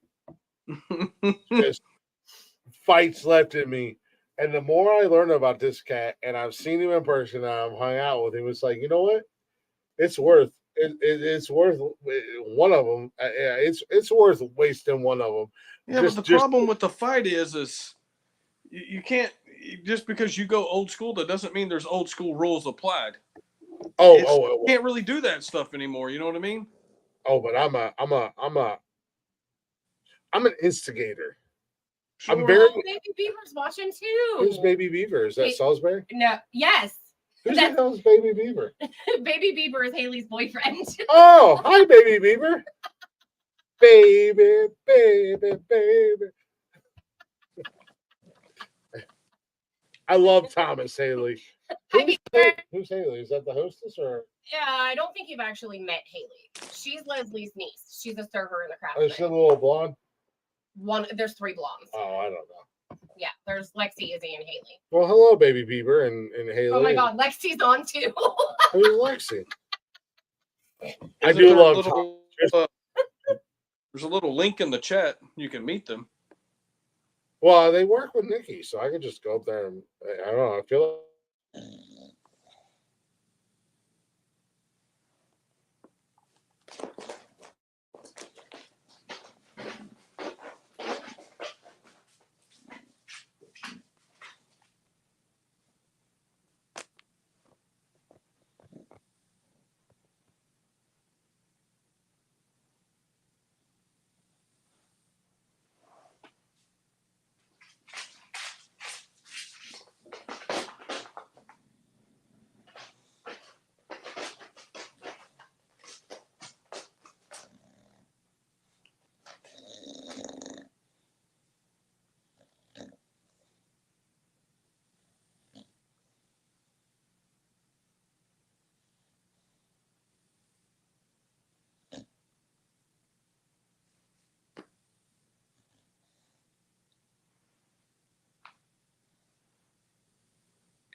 [SPEAKER 3] just fights left in me. And the more I learn about this cat, and I've seen him in person, and I've hung out with him, it's like, you know what? It's worth it's worth one of them. It's worth wasting one of them.
[SPEAKER 7] Yeah, but the problem with the fight is you can't just because you go old school. That doesn't mean there's old school rules applied. You can't really do that stuff anymore. You know what I mean?
[SPEAKER 3] Oh, but I'm an instigator.
[SPEAKER 7] Sure.
[SPEAKER 3] I'm very.
[SPEAKER 12] Oh, Baby Beaver's watching too.
[SPEAKER 3] Who's Baby Beaver? Is that Salisbury?
[SPEAKER 12] No, yes.
[SPEAKER 3] Who's the hell's Baby Beaver?
[SPEAKER 12] Baby Beaver is Haley's boyfriend.
[SPEAKER 3] Oh, hi, Baby Beaver. baby. I love Thomas Haley. Who's Haley? Is that the hostess or?
[SPEAKER 12] Yeah, I don't think you've actually met Haley. She's Leslie's niece. She's a server in the craft.
[SPEAKER 3] Oh, is she a little blonde?
[SPEAKER 12] There's 3 blondes.
[SPEAKER 3] Oh, I don't know.
[SPEAKER 12] Yeah, there's Lexi, Izzy, and Haley.
[SPEAKER 3] Well, hello, Baby Beaver and Haley.
[SPEAKER 12] Oh my God, Lexi's on too.
[SPEAKER 3] Who's Lexi? I do love Thomas.
[SPEAKER 7] There's a little link in the chat. You can meet them.
[SPEAKER 3] Well, they work with Nikki, so I could just go up there and I don't know. I feel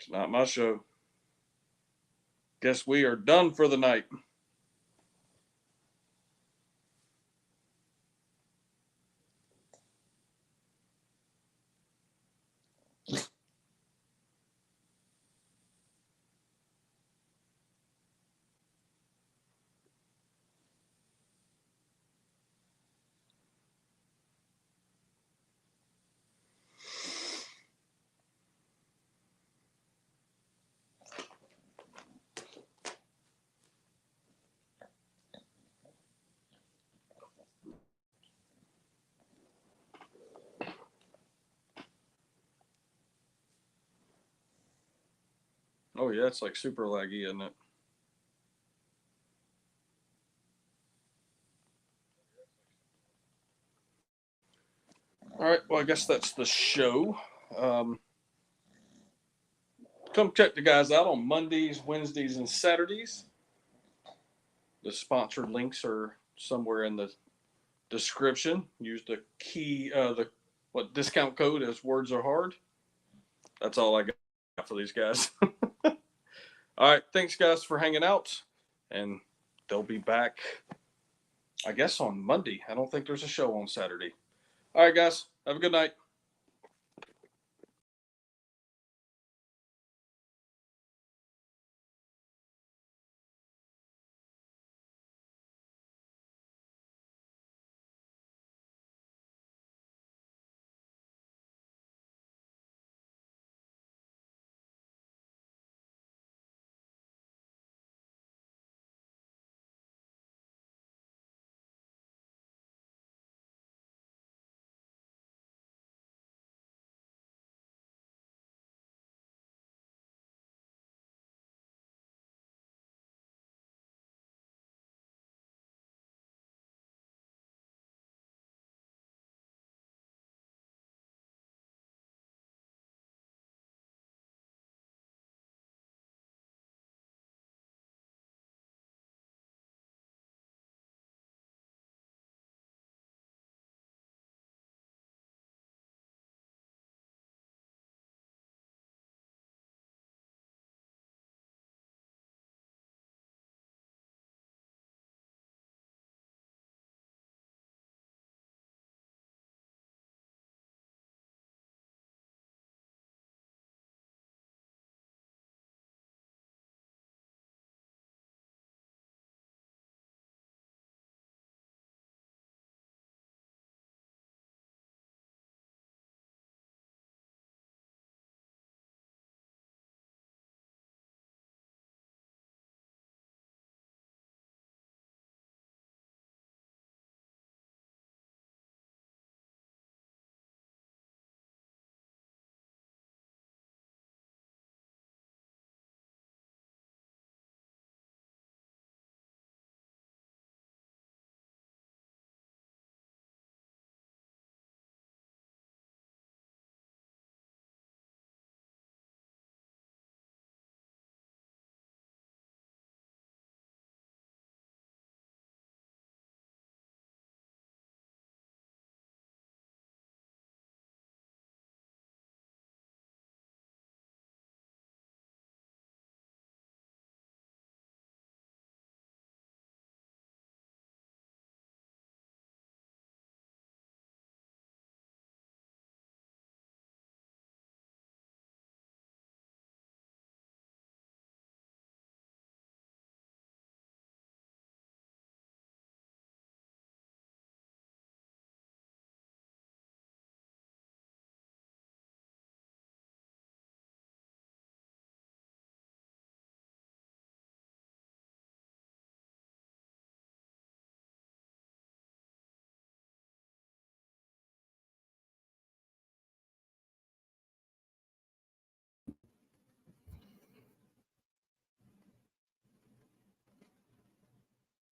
[SPEAKER 7] It's not my show. Guess we are done for the night. Oh yeah, it's like super laggy, isn't it? All right, well, I guess that's the show. Come check the guys out on Mondays, Wednesdays, and Saturdays. The sponsored links are somewhere in the description. Use the discount code as words are hard. That's all I got for these guys. All right, thanks guys for hanging out, and they'll be back, I guess, on Monday. I don't think there's a show on Saturday. All right, guys, have a good night.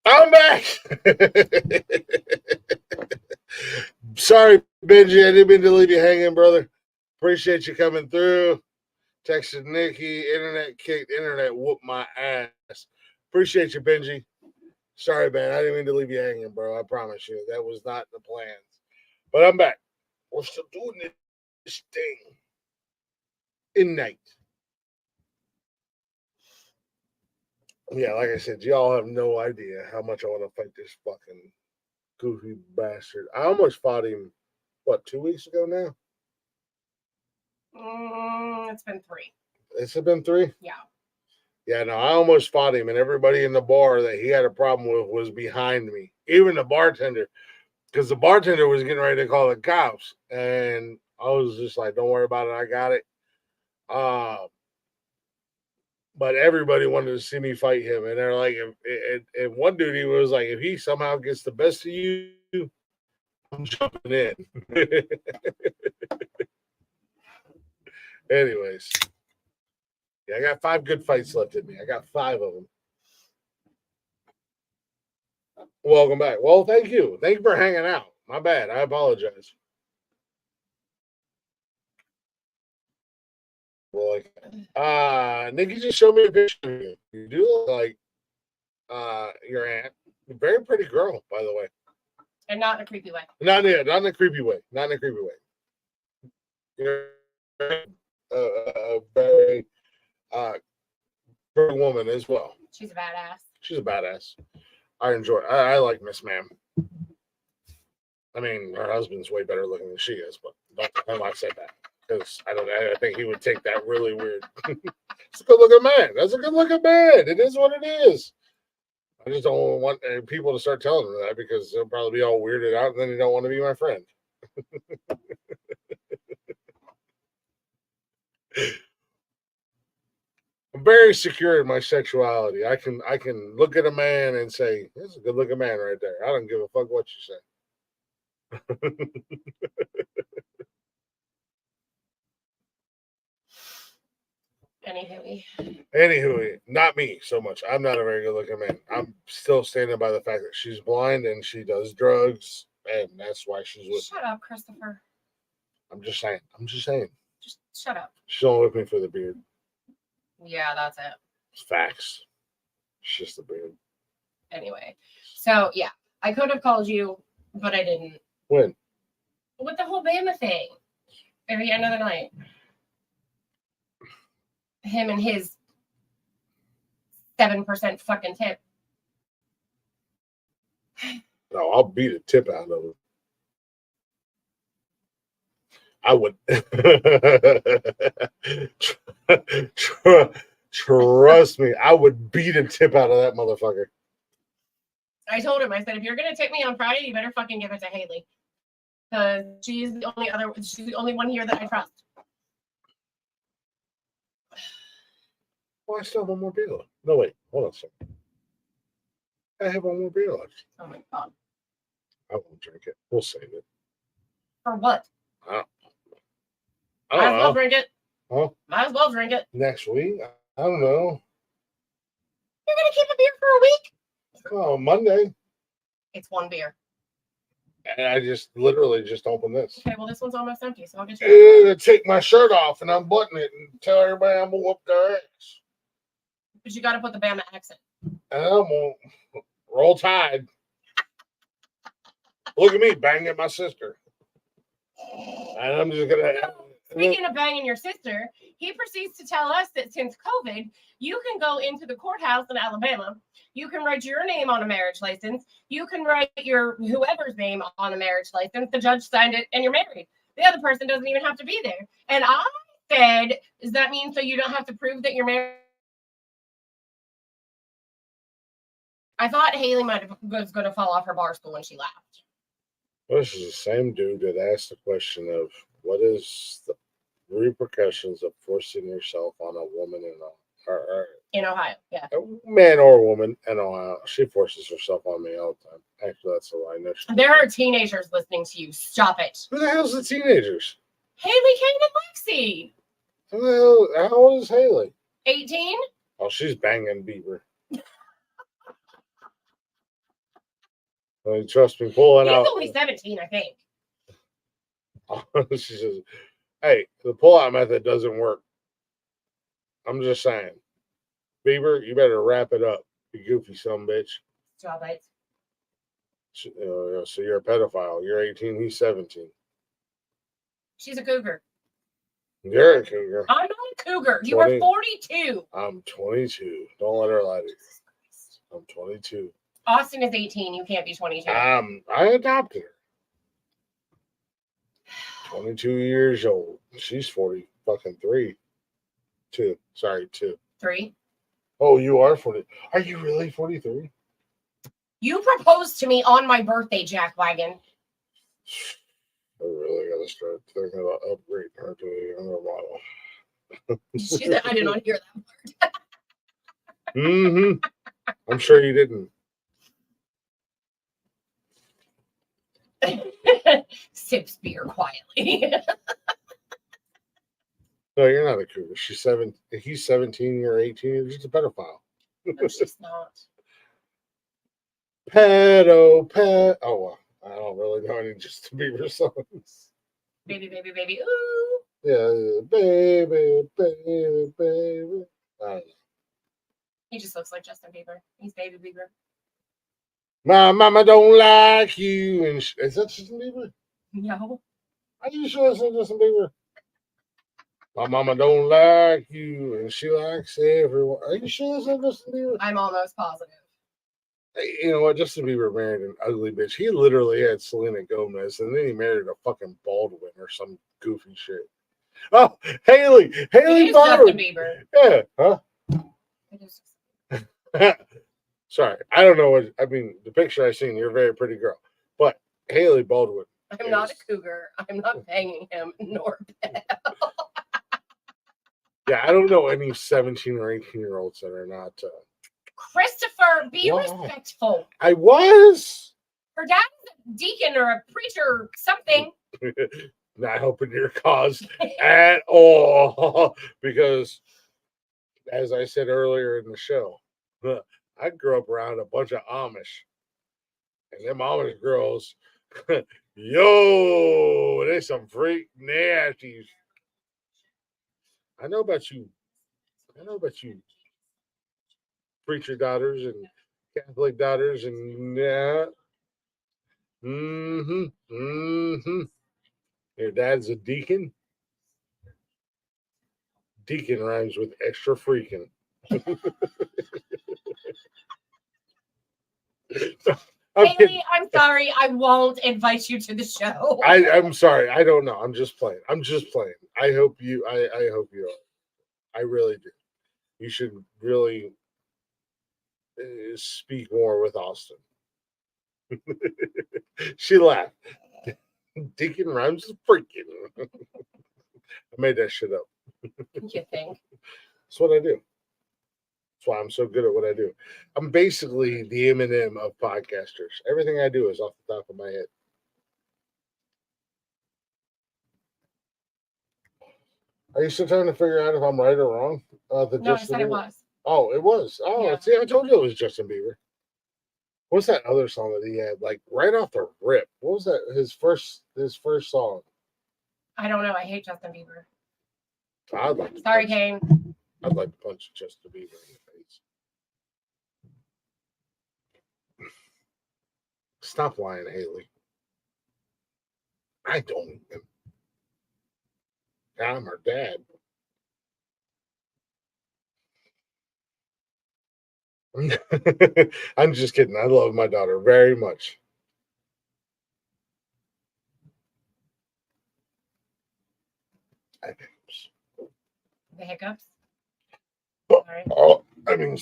[SPEAKER 3] I'm back. Sorry, Benji. I didn't mean to leave you hanging, brother. Appreciate you coming through. Texted Nikki. Internet kicked. Internet whooped my ass. Appreciate you, Benji. Sorry, man. I didn't mean to leave you hanging, bro. I promise you. That was not the plans. But I'm back. We're still doing this thing in night. Yeah, like I said, y'all have no idea how much I want to fight this fucking goofy bastard. I almost fought him, what, 2 weeks ago now?
[SPEAKER 12] It's been 3.
[SPEAKER 3] It's been 3?
[SPEAKER 12] Yeah.
[SPEAKER 3] Yeah, no, I almost fought him, and everybody in the bar that he had a problem with was behind me. Even the bartender, because the bartender was getting ready to call the cops, and I was just like, "Don't worry about it, I got it." But everybody wanted to see me fight him, and they're like, if one dude, he was like, "If he somehow gets the best of you, I'm jumping in." Anyways, yeah, I got 5 good fights left in me. I got 5 of them. Welcome back. Well, thank you. Thank you for hanging out. My bad. I apologize. Well, Nikki just showed me a picture of you. You do look like your aunt. Very pretty girl, by the way.
[SPEAKER 12] And not in a creepy way.
[SPEAKER 3] Not in a creepy way. Not in a creepy way. You're a very pretty woman as well.
[SPEAKER 12] She's a badass.
[SPEAKER 3] She's a badass. I enjoy it. I like Miss Ma'am. I mean, her husband's way better looking than she is, but don't tell him I said that. Because I think he would take that really weird. It's a good looking man. That's a good looking man. It is what it is. I just don't want people to start telling him that because they'll probably be all weirded out and then they don't want to be my friend. I'm very secure in my sexuality. I can look at a man and say, "That's a good looking man right there." I don't give a fuck what you say. Anywho, not me so much. I'm not a very good looking man. I'm still standing by the fact that she's blind and she does drugs, and that's why she's with
[SPEAKER 12] Shut up, Christopher.
[SPEAKER 3] I'm just saying.
[SPEAKER 12] Just shut up.
[SPEAKER 3] She's only with me for the beard.
[SPEAKER 12] Yeah, that's it.
[SPEAKER 3] It's facts. It's just the beard.
[SPEAKER 12] Anyway, so yeah, I could have called you, but I didn't.
[SPEAKER 3] When?
[SPEAKER 12] With the whole Bama thing. At the end of the night. Him and his 7% fucking tip.
[SPEAKER 3] No, I'll beat a tip out of him. I would. Trust me, I would beat a tip out of that motherfucker.
[SPEAKER 12] I told him, I said, if you're gonna tip me on Friday, you better fucking give it to Haley. Because she's the only one here that I trust.
[SPEAKER 3] Well, I still have one more beer left. No, wait. Hold on a second. I have one more beer left.
[SPEAKER 12] Oh, my God.
[SPEAKER 3] I won't drink it. We'll save it.
[SPEAKER 12] For what?
[SPEAKER 3] I
[SPEAKER 12] Might as well drink it.
[SPEAKER 3] Huh?
[SPEAKER 12] Might as well drink it.
[SPEAKER 3] Next week? I don't know.
[SPEAKER 12] You're going to keep a beer for a week?
[SPEAKER 3] Oh, Monday.
[SPEAKER 12] It's 1 beer.
[SPEAKER 3] And I literally just opened this.
[SPEAKER 12] Okay, well, this one's almost empty, so I'll get
[SPEAKER 3] I'm
[SPEAKER 12] you.
[SPEAKER 3] gonna take my shirt off and unbutton it and tell everybody I'm gonna whoop their ass.
[SPEAKER 12] But you got to put the Bama accent.
[SPEAKER 3] And I'm gonna roll Tide. Look at me banging my sister. And I'm just gonna.
[SPEAKER 12] Speaking of banging your sister, he proceeds to tell us that since COVID, you can go into the courthouse in Alabama. You can write your name on a marriage license. You can write your whoever's name on a marriage license. The judge signed it and you're married. The other person doesn't even have to be there. And I said, does that mean so you don't have to prove that you're married? I thought Haley was going to fall off her bar stool when she laughed.
[SPEAKER 3] This is the same dude that asked the question of what is the repercussions of forcing yourself on a woman
[SPEAKER 12] in Ohio. Yeah,
[SPEAKER 3] a man or a woman in Ohio. She forces herself on me all the time. Actually, that's a lie. No,
[SPEAKER 12] there are teenagers listening to you. Stop it.
[SPEAKER 3] Who the hell's the teenagers?
[SPEAKER 12] Haley, Kane, and Lexi.
[SPEAKER 3] Who the hell? How old is Haley?
[SPEAKER 12] 18.
[SPEAKER 3] Oh, she's banging Bieber. Trust me, pulling out.
[SPEAKER 12] He's only 17, I think.
[SPEAKER 3] She says, "Hey, the pull-out method doesn't work." I'm just saying, Bieber, you better wrap it up, you goofy son bitch.
[SPEAKER 12] Stop it.
[SPEAKER 3] So you're a pedophile. You're 18. He's 17.
[SPEAKER 12] She's a cougar.
[SPEAKER 3] You're a cougar.
[SPEAKER 12] I'm not a cougar. You are 42.
[SPEAKER 3] I'm 22. Don't let her lie to you. I'm 22.
[SPEAKER 12] Austin is 18. You can't be 22.
[SPEAKER 3] I adopted her. 22 years old. She's 40 fucking 3. 2. Sorry, 2.
[SPEAKER 12] 3.
[SPEAKER 3] Oh, you are 40. Are you really 43?
[SPEAKER 12] You proposed to me on my birthday, Jack Wagon.
[SPEAKER 3] I really gotta start thinking about upgrading her to a younger model.
[SPEAKER 12] She said, I did not hear that
[SPEAKER 3] part. I'm sure you didn't.
[SPEAKER 12] Sips beer quietly.
[SPEAKER 3] No, you're not a cougar. She's 7. He's 17 or 18. You're just a pedophile.
[SPEAKER 12] No, she's not.
[SPEAKER 3] Oh, well, I don't really know any Justin Bieber songs.
[SPEAKER 12] Baby, baby, baby. Ooh.
[SPEAKER 3] Yeah, baby, baby, baby. I don't know.
[SPEAKER 12] He just looks like Justin Bieber. He's baby Bieber.
[SPEAKER 3] My mama don't like you. And is that Justin Bieber?
[SPEAKER 12] No.
[SPEAKER 3] Are you sure it's not Justin Bieber? My mama don't like you, and she likes everyone. Are you sure it's not Justin Bieber?
[SPEAKER 12] I'm almost positive.
[SPEAKER 3] Hey, you know what? Justin Bieber married an ugly bitch. He literally had Selena Gomez, and then he married a fucking Baldwin or some goofy shit. Oh, Haley
[SPEAKER 12] Justin
[SPEAKER 3] Baldwin.
[SPEAKER 12] Bieber.
[SPEAKER 3] Yeah, huh? Sorry, I don't know what I mean. The picture I seen, you're a very pretty girl, but Haley Baldwin.
[SPEAKER 12] I'm not a cougar. I'm not banging him nor Belle.
[SPEAKER 3] Yeah, I don't know any 17 or 18-year-olds that are not.
[SPEAKER 12] Christopher, be respectful.
[SPEAKER 3] I was.
[SPEAKER 12] Her dad's a deacon or a preacher or something.
[SPEAKER 3] Not helping your cause at all. Because, as I said earlier in the show, I grew up around a bunch of Amish. And them Amish girls, yo, they some freak nasties. I know about you. Preacher daughters and Catholic daughters and yeah. Your dad's a deacon. Deacon rhymes with extra freaking.
[SPEAKER 12] Haley, I'm sorry. I won't invite you to the show.
[SPEAKER 3] I'm sorry. I don't know. I'm just playing. I hope you. I hope you are. I really do. You should really speak more with Austin. She laughed. Deacon rhymes with freaking. I made that shit up.
[SPEAKER 12] You think?
[SPEAKER 3] That's what I do. That's why I'm so good at what I do. I'm basically the Eminem of podcasters. Everything I do is off the top of my head. Are you still trying to figure out if I'm right or wrong?
[SPEAKER 12] No, I said it was.
[SPEAKER 3] Oh, it was. Oh, yeah. See, I told you it was Justin Bieber. What's that other song that he had? Like right off the rip. What was that? His first song.
[SPEAKER 12] I don't know. I hate Justin Bieber.
[SPEAKER 3] I'd like.
[SPEAKER 12] Sorry, Kane.
[SPEAKER 3] I'd like to punch Justin Bieber in the face. Stop lying, Haley. I don't even. I'm her dad. I'm just kidding. I love my daughter very much.
[SPEAKER 12] The hiccups?
[SPEAKER 3] Oh, I mean,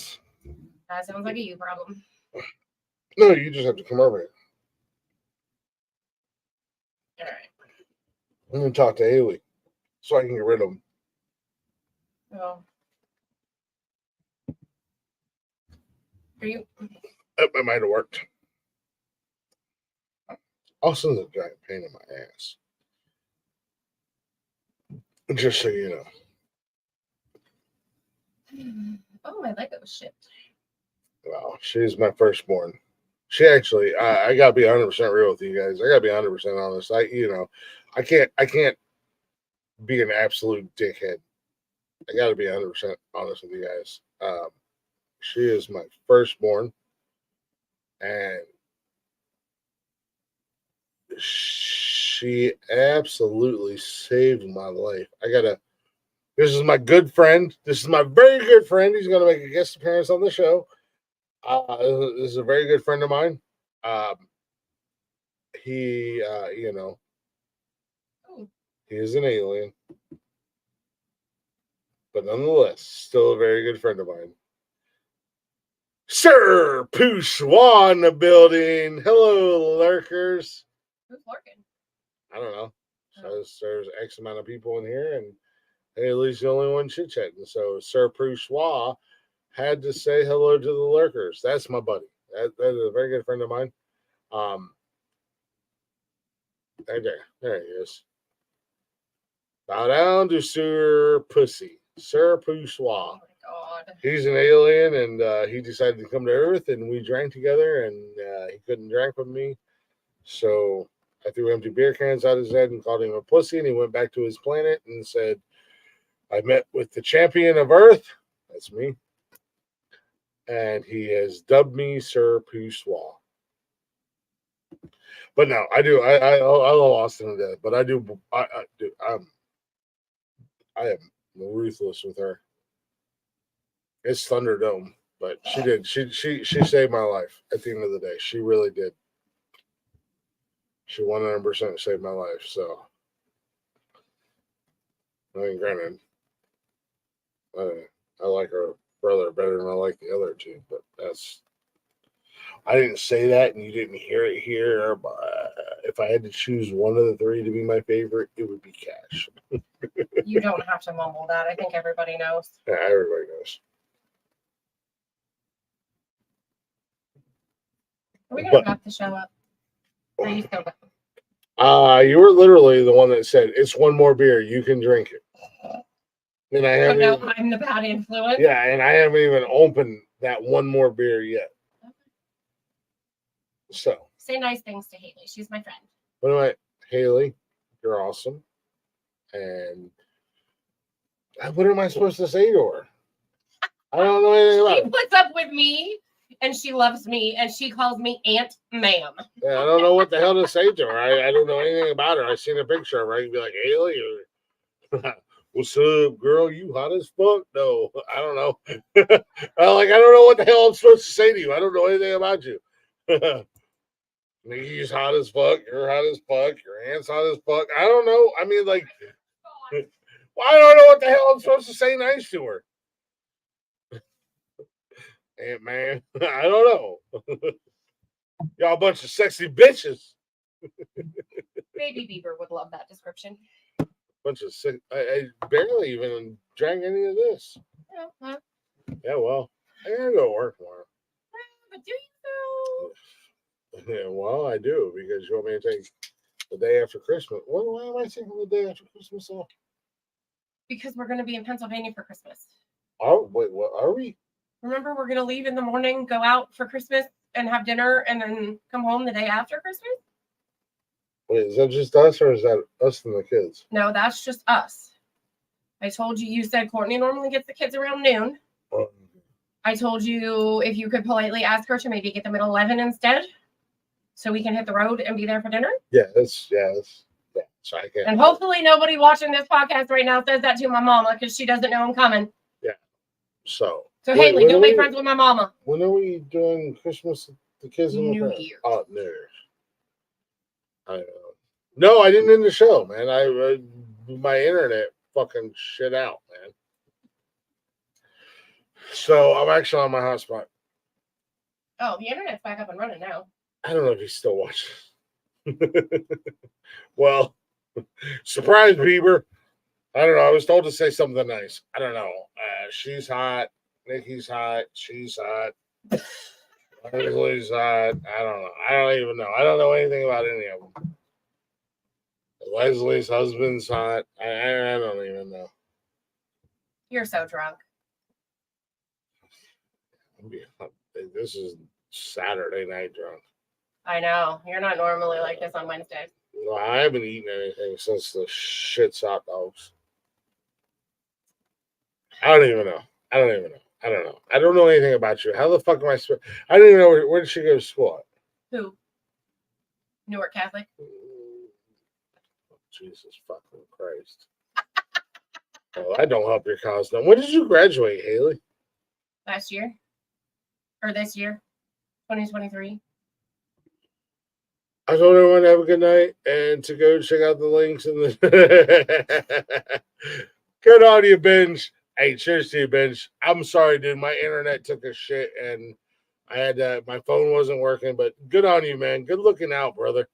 [SPEAKER 12] that sounds like a you problem.
[SPEAKER 3] No, you just have to come over here.
[SPEAKER 12] All right.
[SPEAKER 3] I'm going to talk to Haley so I can get rid of him.
[SPEAKER 12] Oh. Are you?
[SPEAKER 3] That might have worked. Austin's a giant pain in my ass. Just so you know.
[SPEAKER 12] Oh, my Lego was shipped.
[SPEAKER 3] Wow, she's my firstborn. She actually, I gotta be 100% real with you guys. I gotta be 100% honest. I can't be an absolute dickhead. I gotta be 100% honest with you guys. She is my firstborn, and she absolutely saved my life. I gotta This is my good friend. This is my very good friend. He's going to make a guest appearance on the show. This is a very good friend of mine. He, he is an alien, but nonetheless, still a very good friend of mine. Sir Poussoir in the building. Hello, lurkers.
[SPEAKER 12] Who's lurking?
[SPEAKER 3] I don't know. There's X amount of people in here, and Haley's the only one chit chatting. So Sir Poussoir had to say hello to the lurkers. That's my buddy. That is a very good friend of mine. There he is. Bow down to Sir Pussy, Sir Poussoir.
[SPEAKER 12] God.
[SPEAKER 3] He's an alien, and he decided to come to Earth, and we drank together, and he couldn't drink with me. So I threw empty beer cans out his head and called him a pussy, and he went back to his planet and said, I met with the champion of Earth. That's me. And he has dubbed me Sir Poussoir. But no, I do. I love Austin to death, but I do. I am ruthless with her. It's Thunderdome, but she did. She saved my life at the end of the day. She really did. She 100% saved my life. So, I mean, granted, I like her brother better than I like the other two, but I didn't say that, and you didn't hear it here. But if I had to choose one of the three to be my favorite, it would be Cash.
[SPEAKER 12] You don't have to mumble that. I think everybody knows.
[SPEAKER 3] Yeah, everybody knows.
[SPEAKER 12] Are we going to wrap the show up? Or are you still going?
[SPEAKER 3] You were literally the one that said, it's one more beer. You can drink it. And I haven't
[SPEAKER 12] I'm the bad influence.
[SPEAKER 3] Yeah, and I haven't even opened that one more beer yet. So.
[SPEAKER 12] Say nice things to Haley. She's my friend.
[SPEAKER 3] Anyway, Haley, you're awesome. And what am I supposed to say to her? I don't know anything about
[SPEAKER 12] it. She puts up with me. And she loves me, and she calls me Aunt Ma'am.
[SPEAKER 3] Yeah, I don't know what the hell to say to her. I don't know anything about her. I seen a picture of her. I can be like, Haley, what's up, girl? You hot as fuck? No, I don't know. I don't know what the hell I'm supposed to say to you. I don't know anything about you. Nikki's hot as fuck. You're hot as fuck. Your aunt's hot as fuck. I don't know. I mean, like, I don't know what the hell I'm supposed to say nice to her. Aunt Man, I don't know. Y'all a bunch of sexy bitches.
[SPEAKER 12] Baby Bieber would love that description.
[SPEAKER 3] Bunch of sick. I barely even drank any of this.
[SPEAKER 12] Yeah,
[SPEAKER 3] yeah, well, I gotta go to work tomorrow.
[SPEAKER 12] But do you
[SPEAKER 3] Yeah, well, I do, because you want me to take the day after Christmas. Why am I taking the day after Christmas off?
[SPEAKER 12] Because we're going to be in Pennsylvania for Christmas.
[SPEAKER 3] Oh, wait, what are we?
[SPEAKER 12] Remember, we're going to leave in the morning, go out for Christmas, and have dinner, and then come home the day after Christmas?
[SPEAKER 3] Wait, is that just us, or is that us and the kids?
[SPEAKER 12] No, that's just us. I told you, you said Courtney normally gets the kids around noon. I told you if you could politely ask her to maybe get them at 11 instead, so we can hit the road and be there for dinner.
[SPEAKER 3] Yeah, so I can't.
[SPEAKER 12] And hopefully nobody watching this podcast right now says that to my mama, because she doesn't know I'm coming.
[SPEAKER 3] Yeah. So
[SPEAKER 12] Haley, don't make friends with my mama.
[SPEAKER 3] When are we doing Christmas? The kids in the
[SPEAKER 12] New Year.
[SPEAKER 3] Oh, New Year's. I know. No, I didn't end the show, man. My internet fucking shit out, man. So I'm actually on my hotspot.
[SPEAKER 12] Oh, the internet's back up and running now.
[SPEAKER 3] I don't know if he's still watching. Well, surprise, Bieber. I don't know. I was told to say something nice. I don't know. She's hot. Nikki's hot. She's hot. Leslie's hot. I don't know. I don't even know. I don't know anything about any of them. Leslie's husband's hot. I don't even know.
[SPEAKER 12] You're so drunk.
[SPEAKER 3] This is Saturday night drunk.
[SPEAKER 12] I know. You're not normally like this on Wednesdays.
[SPEAKER 3] No, I haven't eaten anything since the shit's hot dogs. I don't even know. I don't know anything about you. How the fuck am I supposed? I don't even know where did she go to school at?
[SPEAKER 12] Who? Newark Catholic.
[SPEAKER 3] Jesus fucking Christ. Oh, that don't help your cause. Now, when did you graduate, Haley?
[SPEAKER 12] Last year or this year, 2023.
[SPEAKER 3] I told everyone to have a good night and to go check out the links in the. Good on you, Benj. Hey, cheers to you, Benj. I'm sorry, dude. My internet took a shit and I had my phone wasn't working, but good on you, man. Good looking out, brother.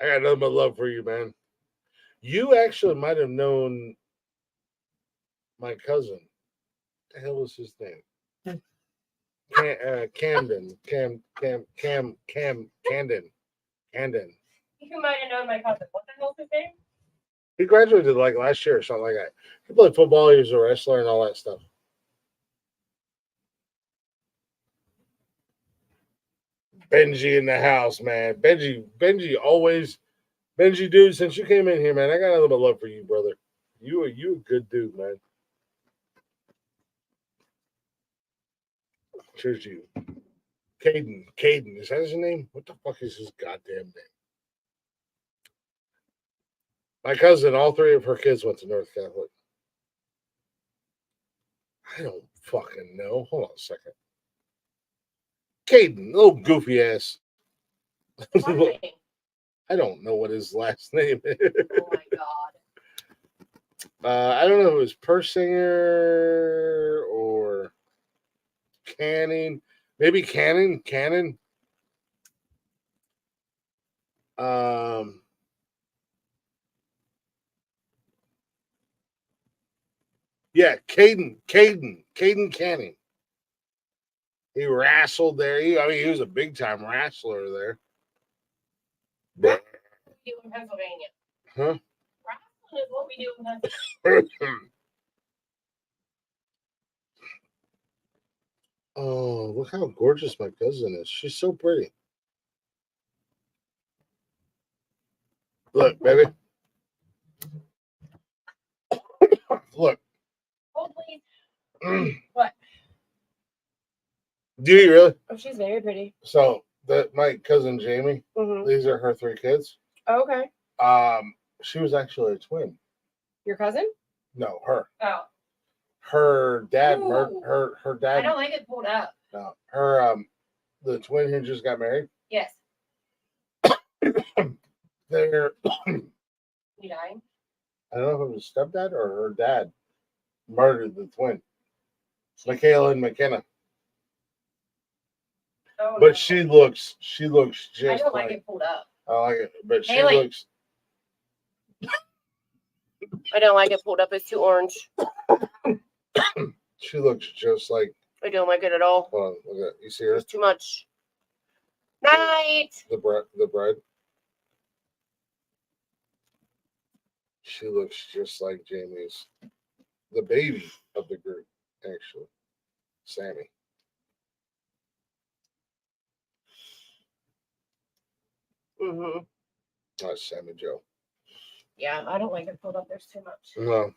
[SPEAKER 3] I got nothing but love for you, man. You actually might have known my cousin. What the hell was his name? Camden. Camden.
[SPEAKER 12] You might have known my cousin. What the hell's his name?
[SPEAKER 3] He graduated like last year or something like that. He played football, he was a wrestler and all that stuff. Benji in the house, man. Benji, dude, since you came in here, man, I got a little bit of love for you, brother. You a good dude, man. Cheers to you. Caden, is that his name? What the fuck is his goddamn name? My cousin, all three of her kids went to North Catholic. I don't fucking know. Hold on a second. Caden, little goofy ass. I don't know what his last name is.
[SPEAKER 12] Oh my god.
[SPEAKER 3] I don't know if it was Persinger or Canning. Maybe Cannon. Yeah, Caden Canning. He wrestled there. He was a big time wrestler there. But,
[SPEAKER 12] We do in Pennsylvania.
[SPEAKER 3] huh?
[SPEAKER 12] Wrestling is what we do in Pennsylvania.
[SPEAKER 3] Oh, look how gorgeous my cousin is. She's so pretty. Look, baby. Look.
[SPEAKER 12] Hold please. What?
[SPEAKER 3] Do you really?
[SPEAKER 12] Oh, she's very pretty.
[SPEAKER 3] So my cousin Jamie,
[SPEAKER 12] Mm-hmm.
[SPEAKER 3] these are her three kids.
[SPEAKER 12] Oh, okay.
[SPEAKER 3] She was actually a twin.
[SPEAKER 12] Your cousin?
[SPEAKER 3] No, her.
[SPEAKER 12] Oh.
[SPEAKER 3] Her dad
[SPEAKER 12] Ooh.
[SPEAKER 3] her dad.
[SPEAKER 12] I don't like it pulled up.
[SPEAKER 3] No, her the twin who just got married.
[SPEAKER 12] Yes.
[SPEAKER 3] They're
[SPEAKER 12] You dying?
[SPEAKER 3] I don't know if it was stepdad or her dad murdered the twin. Michaela and McKenna.
[SPEAKER 12] Oh,
[SPEAKER 3] But
[SPEAKER 12] no.
[SPEAKER 3] she looks just
[SPEAKER 12] I don't like it pulled up.
[SPEAKER 3] I like it, but she
[SPEAKER 12] Haley.
[SPEAKER 3] looks.
[SPEAKER 12] I don't like it pulled up. It's too orange.
[SPEAKER 3] She looks just like.
[SPEAKER 12] I don't like it at all.
[SPEAKER 3] Hold on, look at you see her.
[SPEAKER 12] It's too much. Night.
[SPEAKER 3] The bread. She looks just like Jamie's, the baby of the group, actually, Sammy.
[SPEAKER 12] Mm-hmm.
[SPEAKER 3] That's Sammy Joe.
[SPEAKER 12] Yeah, I don't like it pulled up. There's too much.
[SPEAKER 3] No.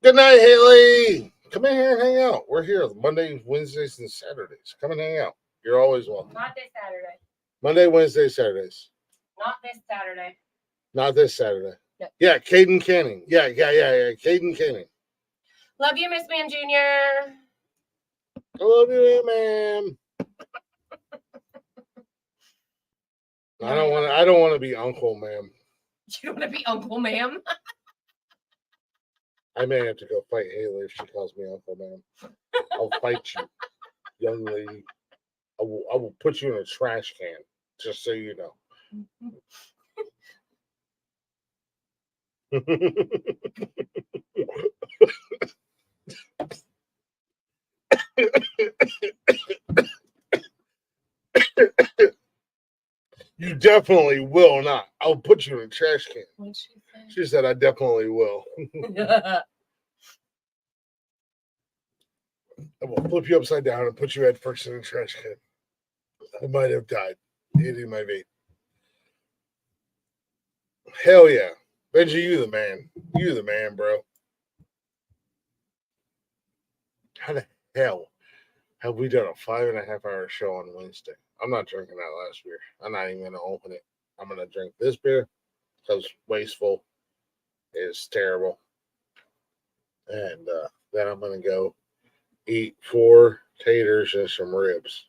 [SPEAKER 3] Good night, Haley. Come in here and hang out. We're here Monday, Wednesdays, and Saturdays. Come and hang out. You're always welcome.
[SPEAKER 12] Not this Saturday.
[SPEAKER 3] Monday, Wednesday, Saturdays.
[SPEAKER 12] Not this Saturday.
[SPEAKER 3] Not this Saturday.
[SPEAKER 12] No.
[SPEAKER 3] Yeah, Caden Canning. Yeah. Caden Canning.
[SPEAKER 12] Love you, Miss Man Jr.
[SPEAKER 3] I love you, ma'am. I don't want to be Uncle, ma'am.
[SPEAKER 12] You want to be Uncle, ma'am?
[SPEAKER 3] I may have to go fight Haley if she calls me Uncle, ma'am. I'll fight you, young lady. I will put you in a trash can, just so you know. You definitely will not. I'll put you in a trash can.
[SPEAKER 12] What'd she say?
[SPEAKER 3] She said, I definitely will. I will flip you upside down and put you head first in a trash can. I might have died eating my vape. Hell yeah. Benji, you the man. You the man, bro. How the hell have we done a 5.5 hour show on Wednesday? I'm not drinking that last beer. I'm not even going to open it. I'm gonna drink this beer because wasteful is terrible, and then I'm gonna go eat 4 taters and some ribs.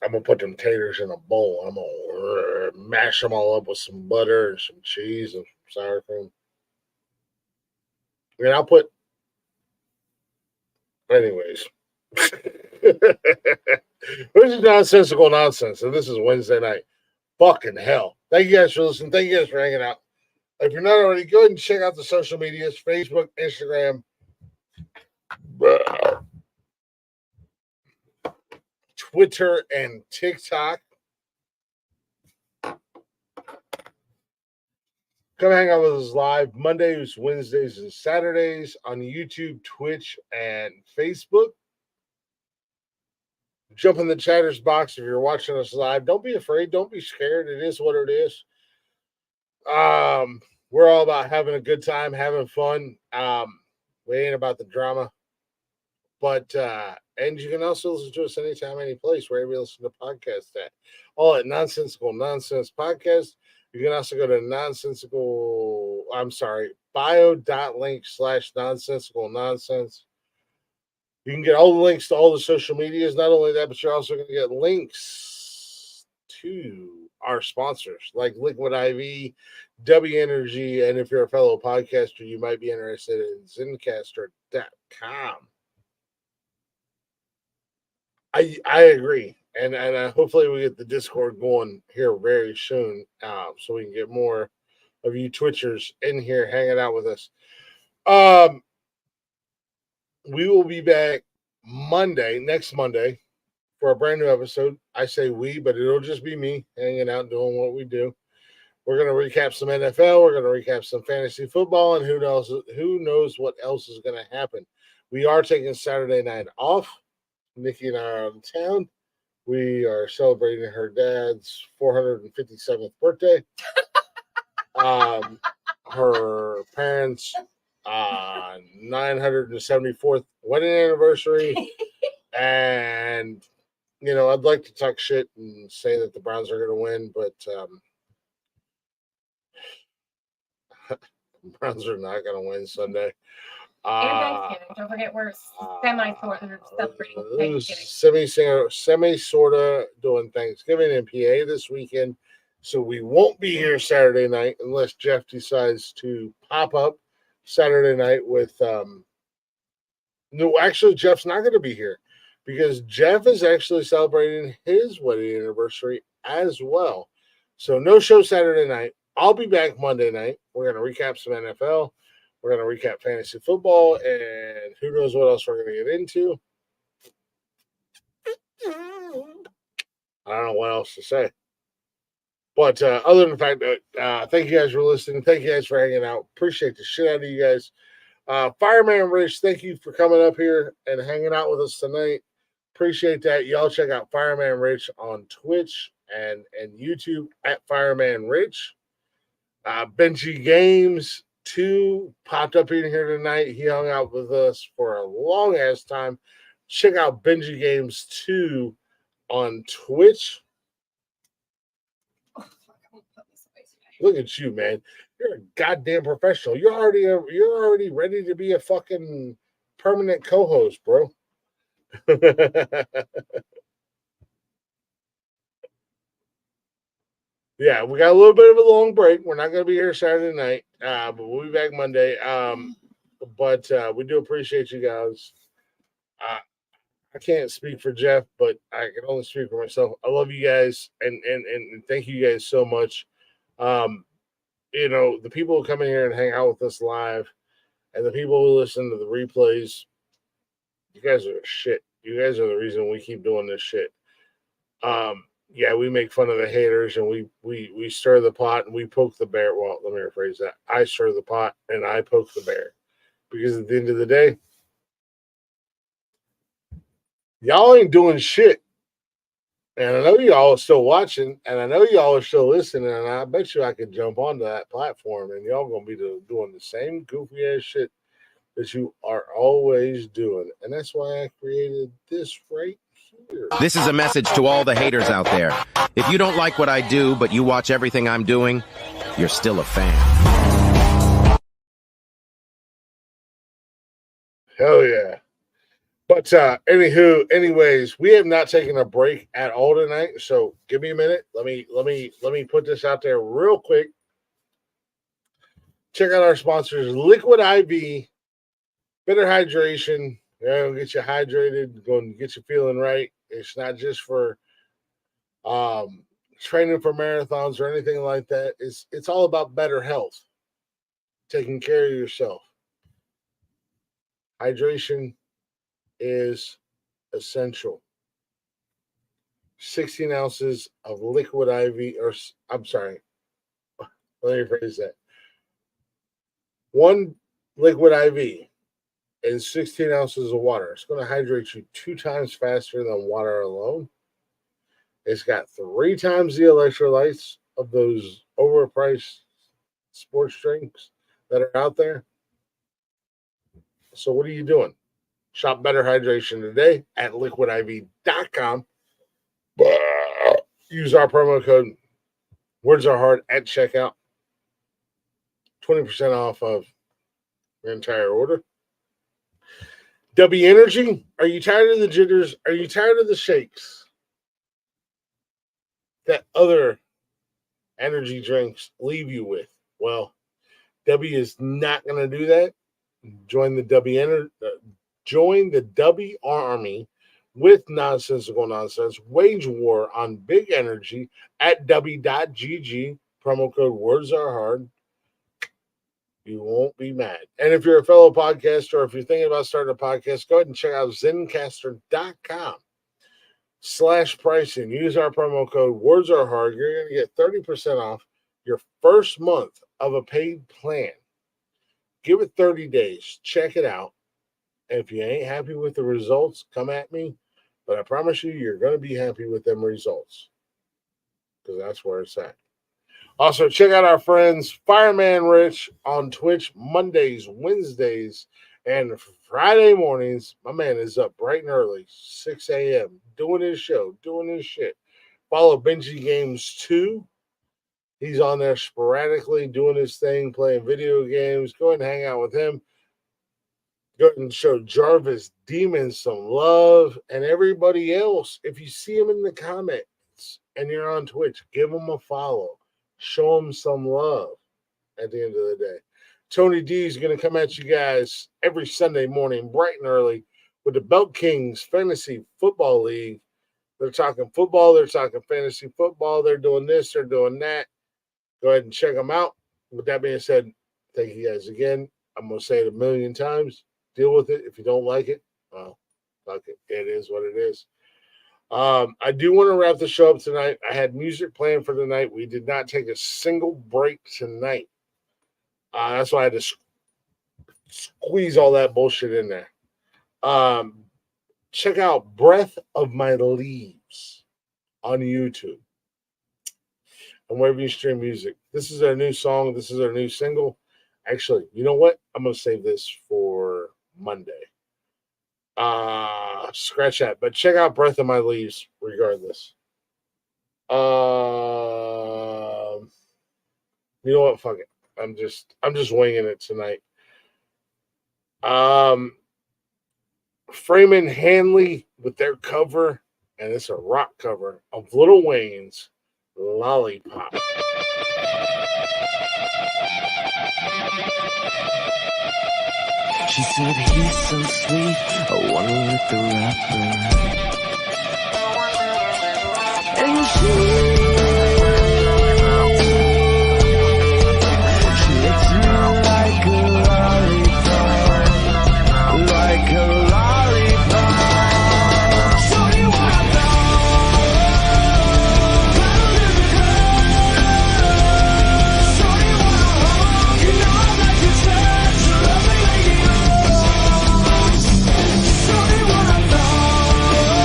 [SPEAKER 3] I'm gonna put them taters in a bowl. I'm gonna mash them all up with some butter and some cheese and some sour cream. And I'll put, anyways. This is nonsensical nonsense, and this is Wednesday night. Fucking hell! Thank you guys for listening. Thank you guys for hanging out. If you're not already, go ahead and check out the social medias: Facebook, Instagram, Twitter, and TikTok. Come hang out with us live Mondays, Wednesdays, and Saturdays on YouTube, Twitch, and Facebook. Jump in the chatters box if you're watching us live. Don't be afraid. Don't be scared. It is what it is. We're all about having a good time, having fun. We ain't about the drama. But and you can also listen to us anytime, any place, wherever you listen to podcasts at. All at Nonsensical Nonsense Podcast. You can also go to bio.link/nonsensical nonsense. You can get all the links to all the social medias. Not only that, but you're also going to get links to our sponsors like Liquid IV, W Energy, and if you're a fellow podcaster, you might be interested in Zencastr.com. I agree, and hopefully we get the Discord going here very soon, so we can get more of you Twitchers in here hanging out with us. We will be back next Monday, for a brand new episode. I say we, but it'll just be me hanging out doing what we do. We're going to recap some NFL. We're going to recap some fantasy football, and who knows what else is going to happen. We are taking Saturday night off. Nikki and I are out of town. We are celebrating her dad's 457th birthday. Her parents' 974th wedding anniversary. And, I'd like to talk shit and say that the Browns are going to win, but the Browns are not going to win Sunday.
[SPEAKER 12] And Thanksgiving. Don't forget we're celebrating Thanksgiving.
[SPEAKER 3] Sort of doing Thanksgiving in PA this weekend. So we won't be here Saturday night unless Jeff decides to pop up Saturday night with no, actually Jeff's not going to be here because Jeff is actually celebrating his wedding anniversary as well. So no show Saturday night. I'll be back Monday night. We're going to recap some NFL. We're going to recap fantasy football, and who knows what else we're going to get into. I don't know what else to say. But other than the fact that thank you guys for listening. Thank you guys for hanging out. Appreciate the shit out of you guys. Fireman Rich, thank you for coming up here and hanging out with us tonight. Appreciate that. Y'all check out Fireman Rich on Twitch and YouTube at Fireman Rich. Benji Games 2 popped up in here tonight. He hung out with us for a long ass time. Check out Benji Games 2 on Twitch. Look at you, man. You're a goddamn professional. You're already ready to be a fucking permanent co-host, bro. Yeah, we got a little bit of a long break. We're not going to be here Saturday night, but we'll be back Monday. But we do appreciate you guys. I can't speak for Jeff, but I can only speak for myself. I love you guys, and thank you guys so much. The people who come in here and hang out with us live, and the people who listen to the replays, you guys are shit. You guys are the reason we keep doing this shit. Yeah, we make fun of the haters, and we stir the pot and we poke the bear. Well, let me rephrase that. I stir the pot and I poke the bear, because at the end of the day, y'all ain't doing shit. And I know y'all are still watching, and I know y'all are still listening, and I bet you I could jump onto that platform, and y'all gonna be doing the same goofy ass shit that you are always doing. And that's why I created this right here.
[SPEAKER 1] This is a message to all the haters out there. If you don't like what I do, but you watch everything I'm doing, you're still a fan.
[SPEAKER 3] Hell yeah. But anyways, we have not taken a break at all tonight. So give me a minute. Let me put this out there real quick. Check out our sponsors, Liquid IV, better hydration. It'll get you hydrated, going to get you feeling right. It's not just for training for marathons or anything like that. It's all about better health, taking care of yourself. Hydration is essential. 16 ounces of liquid IV, or I'm sorry, let me rephrase that. One liquid IV and 16 ounces of water. It's going to hydrate you 2 times faster than water alone. It's got 3 times the electrolytes of those overpriced sports drinks that are out there. So what are you doing? Shop Better Hydration today at liquidiv.com. Use our promo code Words Are Hard at checkout. 20% off of your entire order. W Energy, are you tired of the jitters? Are you tired of the shakes that other energy drinks leave you with? Well, W is not going to do that. Join the W Army with Nonsensical Nonsense. Wage war on big energy at W.GG. Promo code Words Are Hard. You won't be mad. And if you're a fellow podcaster or if you're thinking about starting a podcast, go ahead and check out Zencastr.com/pricing. Use our promo code Words Are Hard. You're going to get 30% off your first month of a paid plan. Give it 30 days. Check it out. And if you ain't happy with the results, come at me. But I promise you, you're going to be happy with them results. Because that's where it's at. Also, check out our friends Fireman Rich on Twitch Mondays, Wednesdays, and Friday mornings. My man is up bright and early, 6 a.m., doing his show, doing his shit. Follow Benji Games 2. He's on there sporadically doing his thing, playing video games. Go ahead and hang out with him. Go ahead and show Jarvis Demon some love. And everybody else, if you see him in the comments and you're on Twitch, give him a follow. Show him some love at the end of the day. Tony D is going to come at you guys every Sunday morning, bright and early, with the Belt Kings Fantasy Football League. They're talking football. They're talking fantasy football. They're doing this. They're doing that. Go ahead and check them out. With that being said, thank you guys again. I'm going to say it a million times. Deal with it. If you don't like it, well, fuck it. It is what it is. I do want to wrap the show up tonight. I had music planned for tonight. We did not take a single break tonight. That's why I had to squeeze all that bullshit in there. Check out Breath of My Leaves on YouTube and wherever you stream music. This is our new song. This is our new single. Actually, you know what? I'm going to save this for Monday. Scratch that, but check out Breath of My Leaves regardless. You know what? Fuck it. I'm just winging it tonight. Freeman Hanley with their cover, and it's a rock cover of Lil Wayne's Lollipop.
[SPEAKER 13] She said he's so sweet, I wanna let the rapper. And she licks me like a lollipop, like a lollipop. Show you what I thought, show you what I want. You know I like your touch, you love me like you. Show me what I thought.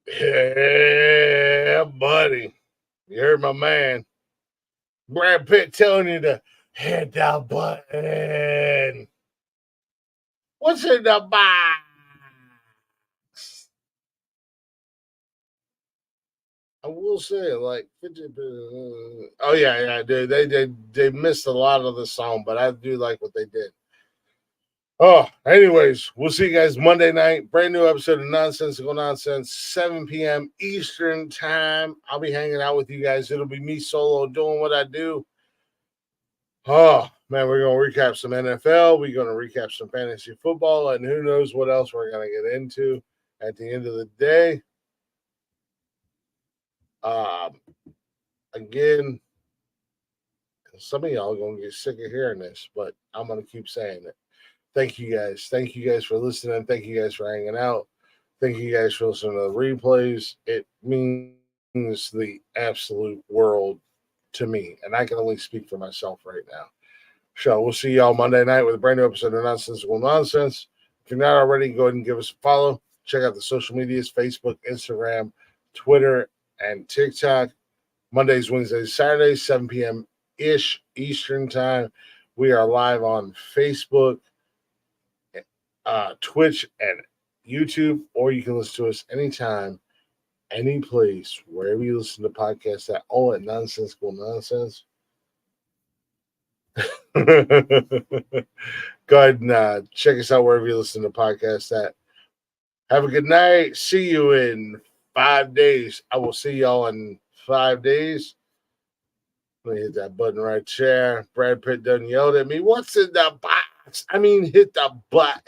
[SPEAKER 3] Yeah, buddy. You heard my man. Brad Pitt telling you to hit the button. What's in the box? I will say, like 50. Oh yeah, dude. They missed a lot of the song, but I do like what they did. Oh, anyways, we'll see you guys Monday night. Brand new episode of Nonsensical Nonsense, 7 p.m. Eastern time. I'll be hanging out with you guys. It'll be me solo doing what I do. Oh, man, we're going to recap some NFL. We're going to recap some fantasy football, and who knows what else we're going to get into at the end of the day. Again, some of y'all are going to get sick of hearing this, but I'm going to keep saying it. Thank you guys. Thank you guys for listening. Thank you guys for hanging out. Thank you guys for listening to the replays. It means the absolute world to me, and I can only speak for myself right now. So we'll see y'all Monday night with a brand new episode of Nonsensical Nonsense. If you're not already, go ahead and give us a follow. Check out the social medias, Facebook, Instagram, Twitter, and TikTok. Mondays, Wednesdays, Saturdays, 7 p.m.-ish Eastern time. We are live on Facebook, Twitch, and YouTube, or you can listen to us anytime, any place, wherever you listen to podcasts at all at Nonsensical Nonsense. Go ahead and check us out wherever you listen to podcasts at. Have a good night. See you in 5 days. I will see y'all in 5 days. Let me hit that button right there. Brad Pitt done yelled at me. What's in the box? I mean, hit the button.